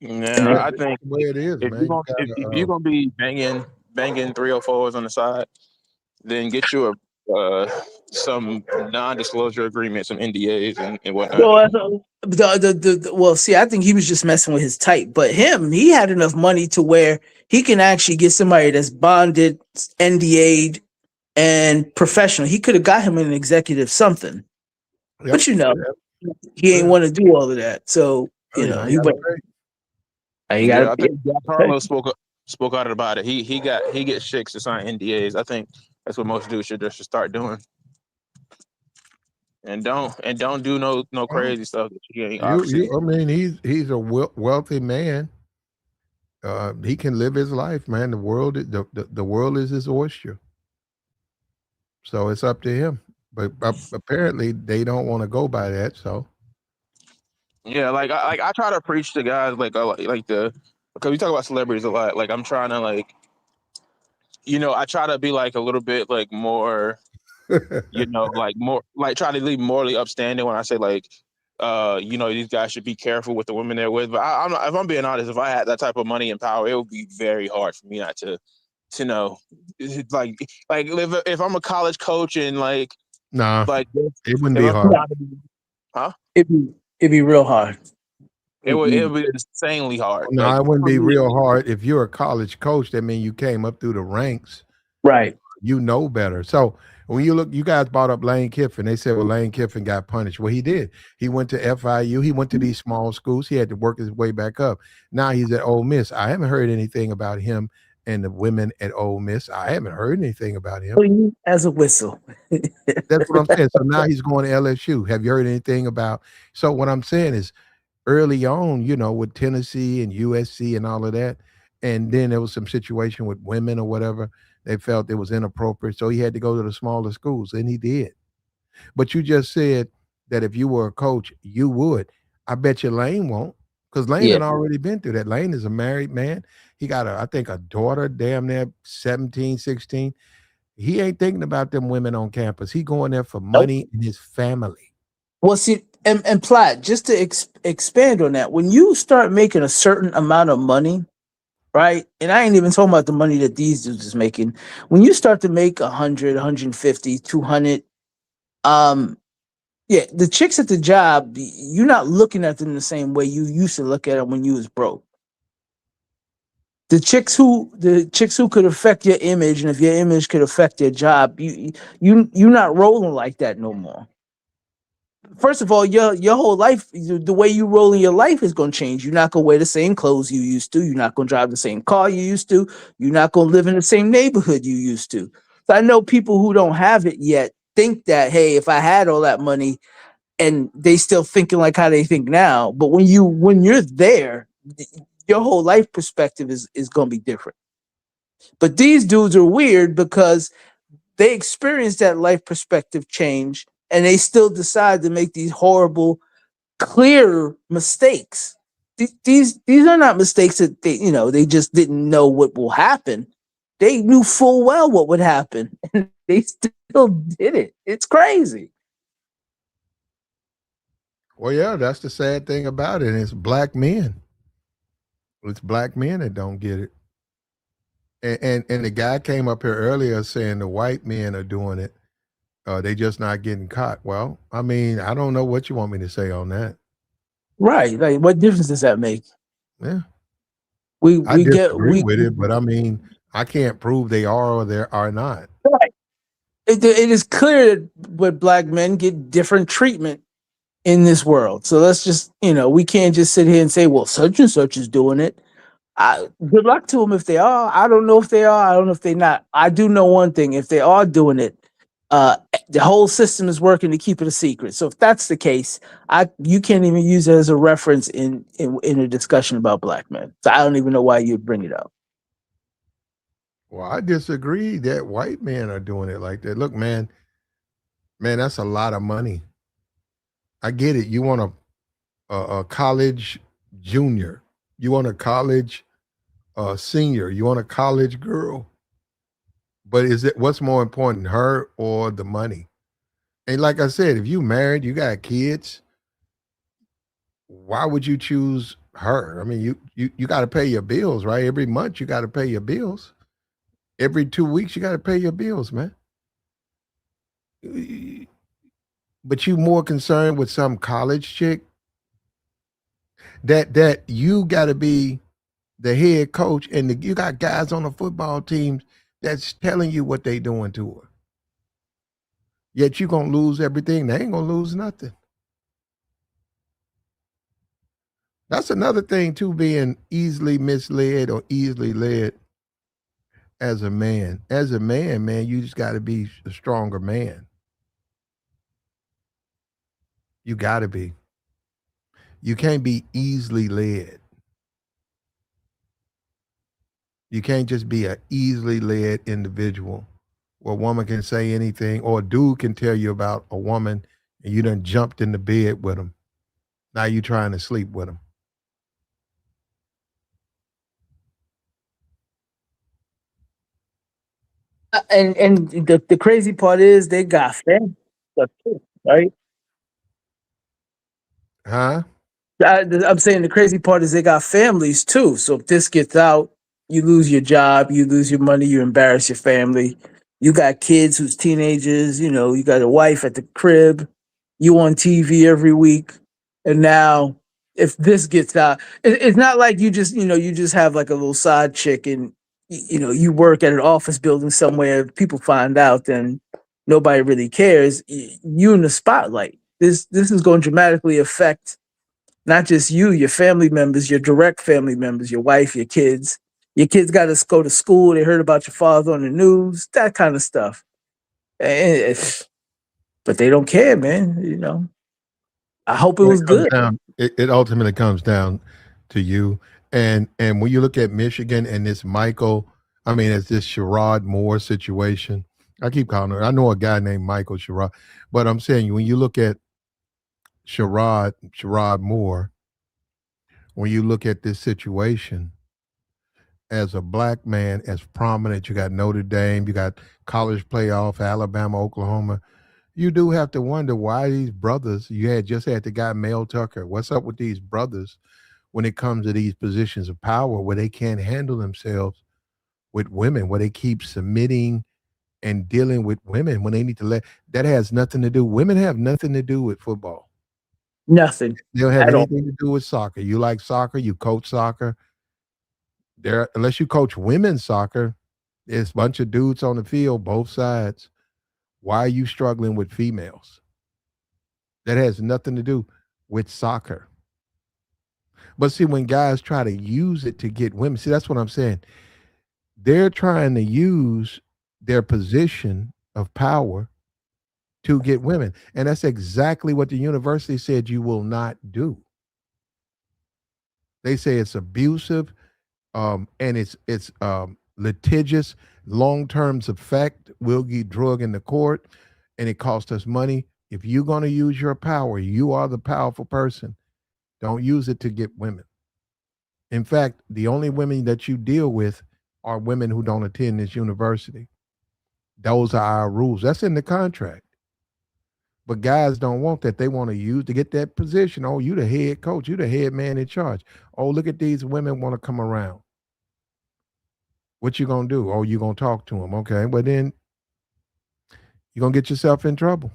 Yeah, I think the way it is, if man. You if gotta, you're gonna be banging 304s on the side, then get you some non-disclosure agreements, some NDAs and whatnot. Well, well, see, I think he was just messing with his type, but he had enough money to where he can actually get somebody that's bonded, NDA'd, and professional. He could have got him an executive something, but he ain't want to do all of that. So he went. You got Yeah, I to think Jack Harlow spoke out about it. He gets chicks to sign NDAs. I think that's what most dudes should start doing. And don't do no crazy stuff that you ain't obviously. I mean, he's a wealthy man. He can live his life, man. The world is his oyster. So it's up to him. But apparently they don't want to go by that. So Yeah, I try to preach to guys because we talk about celebrities a lot. Like I'm trying to I try to be like a little bit like more, like more like try to be morally upstanding when I say these guys should be careful with the women they're with. But I'm not, if I'm being honest, if I had that type of money and power, it would be very hard for me not to know. Like if I'm a college coach and it wouldn't if be I'm hard. huh? It'd be real hard. It would be insanely hard. No, Like it wouldn't for be me, real hard. If you're a college coach, that means you came up through the ranks. Right. You know better. So when you look, you guys brought up Lane Kiffin. They said, well, Lane Kiffin got punished. Well, he did. He went to FIU. He went to these small schools. He had to work his way back up. Now he's at Ole Miss. I haven't heard anything about him and the women at Ole Miss. I haven't heard anything about him. As a whistle. That's what I'm saying. So now he's going to LSU. Have you heard anything about? So what I'm saying is, early on, with Tennessee and USC and all of that, and then there was some situation with women or whatever. They felt it was inappropriate, so he had to go to the smaller schools, and he did. But you just said that if you were a coach, you would. I bet you Lane won't, because Lane had already been through that. Lane is a married man. He got, I think, a daughter, damn near 17, 16. He ain't thinking about them women on campus. He going there for money and his family. Well, see, and Platt, just to expand on that, when you start making a certain amount of money, right? And I ain't even talking about the money that these dudes is making. When you start to make 100, 150, 200, the chicks at the job, you're not looking at them the same way you used to look at them when you was broke. The chicks who could affect your image, and if your image could affect their job, you're not rolling like that no more. First of all, your whole life, the way you roll in your life is going to change. You're not going to wear the same clothes you used to. You're not going to drive the same car you used to. You're not going to live in the same neighborhood you used to. So I know people who don't have it yet think that, hey, if I had all that money, and they still thinking like how they think now. But when you're there, your whole life perspective is going to be different. But these dudes are weird because they experienced that life perspective change, and they still decide to make these horrible, clear mistakes. These are not mistakes that they just didn't know what will happen. They knew full well what would happen, and they still did it. It's crazy. Well, yeah, that's the sad thing about it. It's black men. It's black men that don't get it. And the guy came up here earlier saying the white men are doing it. They just not getting caught. Well, I mean, I don't know what you want me to say on that. Right. Like, what difference does that make? Yeah. We I we get disagree we with it, but I mean, I can't prove they are or they are not. right. It is clear that black men get different treatment in this world. So let's just, we can't just sit here and say, well, such and such is doing it. Good luck to them if they are. I don't know if they are. I don't know if they're not. I do know one thing: if they are doing it, the whole system is working to keep it a secret. So if that's the case, you can't even use it as a reference in a discussion about black men. So I don't even know why you'd bring it up. Well, I disagree that white men are doing it like that. Look, man, that's a lot of money. I get it. You want a college junior. You want a college senior. You want a college girl. But what's more important, her or the money? And like I said, if you married, you got kids, why would you choose her? I mean, you got to pay your bills, right? Every month you got to pay your bills. Every 2 weeks you got to pay your bills, man. But you more concerned with some college chick that you got to be the head coach, and you got guys on the football teams that's telling you what they doing to her. Yet you gonna lose everything. They ain't gonna lose nothing. That's another thing too, being easily misled or easily led as a man. As a man, you just got to be a stronger man. You got to be. You can't be easily led. You can't just be an easily led individual where a woman can say anything or a dude can tell you about a woman and you done jumped in the bed with him. Now you trying to sleep with him. And the crazy part is they got family stuff too, right? Huh? I'm saying the crazy part is they got families too. So if this gets out, you lose your job, you lose your money, you embarrass your family. You got kids who's teenagers, you got a wife at the crib, you on TV every week. And now if this gets out, it's not like you just have like a little side chick and you work at an office building somewhere, people find out, then nobody really cares. You in the spotlight. This is going to dramatically affect not just you, your family members, your direct family members, your wife, your kids. Your kids got to go to school. They heard about your father on the news, that kind of stuff. But they don't care, man. I hope it Well, was good. it ultimately comes down to you. And when you look at Michigan and this it's this Sherrod Moore situation. I keep calling her. I know a guy named Michael Sherrod, but I'm saying when you look at Sherrod Moore, when you look at this situation as a black man, as prominent, you got Notre Dame, you got college playoff, Alabama, Oklahoma. You do have to wonder why these brothers, just had the guy Mel Tucker. What's up with these brothers when it comes to these positions of power where they can't handle themselves with women, where they keep submitting and dealing with women when they need to that has nothing to do. Women have nothing to do with football. Nothing. They don't have at all. anything to do with soccer. You like soccer, you coach soccer. Unless you coach women's soccer, there's a bunch of dudes on the field, both sides. Why are you struggling with females? That has nothing to do with soccer. But see, when guys try to use it to get women, see, that's what I'm saying. They're trying to use their position of power to get women. And that's exactly what the university said you will not do. They say it's abusive, and it's litigious. Long-term effect will get drug in the court, and it costs us money. If you're going to use your power, you are the powerful person. Don't use it to get women. In fact, the only women that you deal with are women who don't attend this university. Those are our rules. That's in the contract. But guys don't want that. They want to use to get that position. Oh, you the head coach. You the head man in charge. Oh, look at these women want to come around. What you gonna do? Oh, you gonna talk to them? Okay, but then you're gonna get yourself in trouble.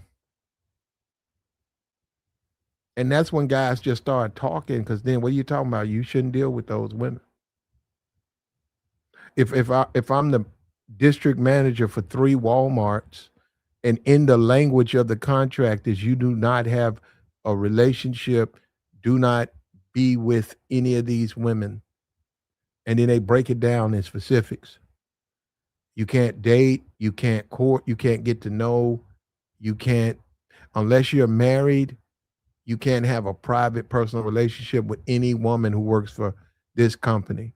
And that's when guys just start talking, because then what are you talking about? You shouldn't deal with those women. If I'm the district manager for 3 Walmarts, and in the language of the contract is you do not have a relationship, do not be with any of these women, and then they break it down in specifics. You can't date, you can't court, you can't get to know, you can't, unless you're married, you can't have a private personal relationship with any woman who works for this company.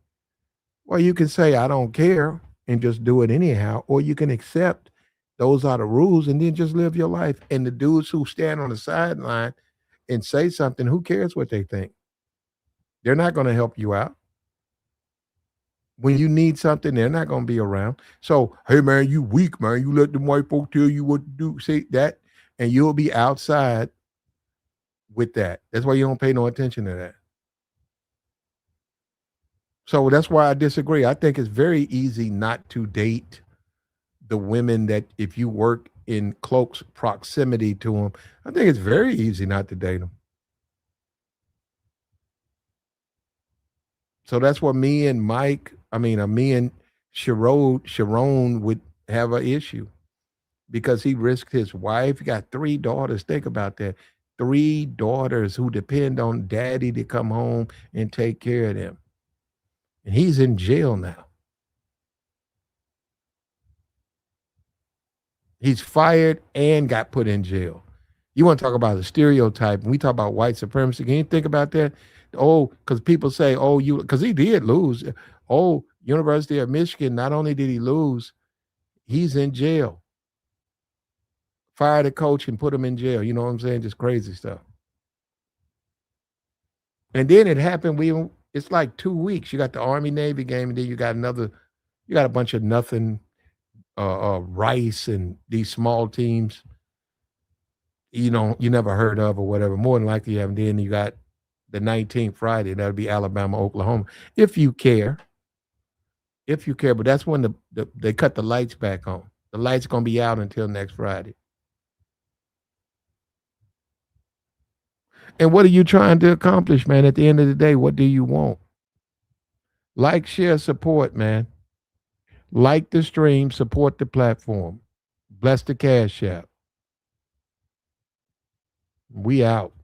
Well, you can say, I don't care, and just do it anyhow, or you can accept those are the rules and then just live your life. And the dudes who stand on the sideline and say something, who cares what they think? They're not going to help you out. When you need something, they're not going to be around. So, hey, man, you weak, man. You let them white folk tell you what to do. See that? And you'll be outside with that. That's why you don't pay no attention to that. So that's why I disagree. I think it's very easy not to date the women that if you work in close proximity to them, I think it's very easy not to date them. So that's what me and Sherrone would have an issue, because he risked his wife. He got 3 daughters. Think about that. 3 daughters who depend on daddy to come home and take care of them. And he's in jail now. He's fired and got put in jail. You want to talk about the stereotype, and we talk about white supremacy. Can you think about that? Oh, because people say, oh, because he did lose. Oh, University of Michigan, not only did he lose, he's in jail. Fired a coach and put him in jail. You know what I'm saying? Just crazy stuff. And then it happened, it's like 2 weeks. You got the Army-Navy game, and then you got a bunch of nothing, Rice and these small teams you never heard of or whatever. More than likely you have. And then you got the 19th Friday. That'll be Alabama, Oklahoma. If you care. But that's when they cut the lights back on. The lights going to be out until next Friday. And what are you trying to accomplish, man? At the end of the day, what do you want? Like, share, support, man. Like the stream, support the platform. Bless the Cash App. We out.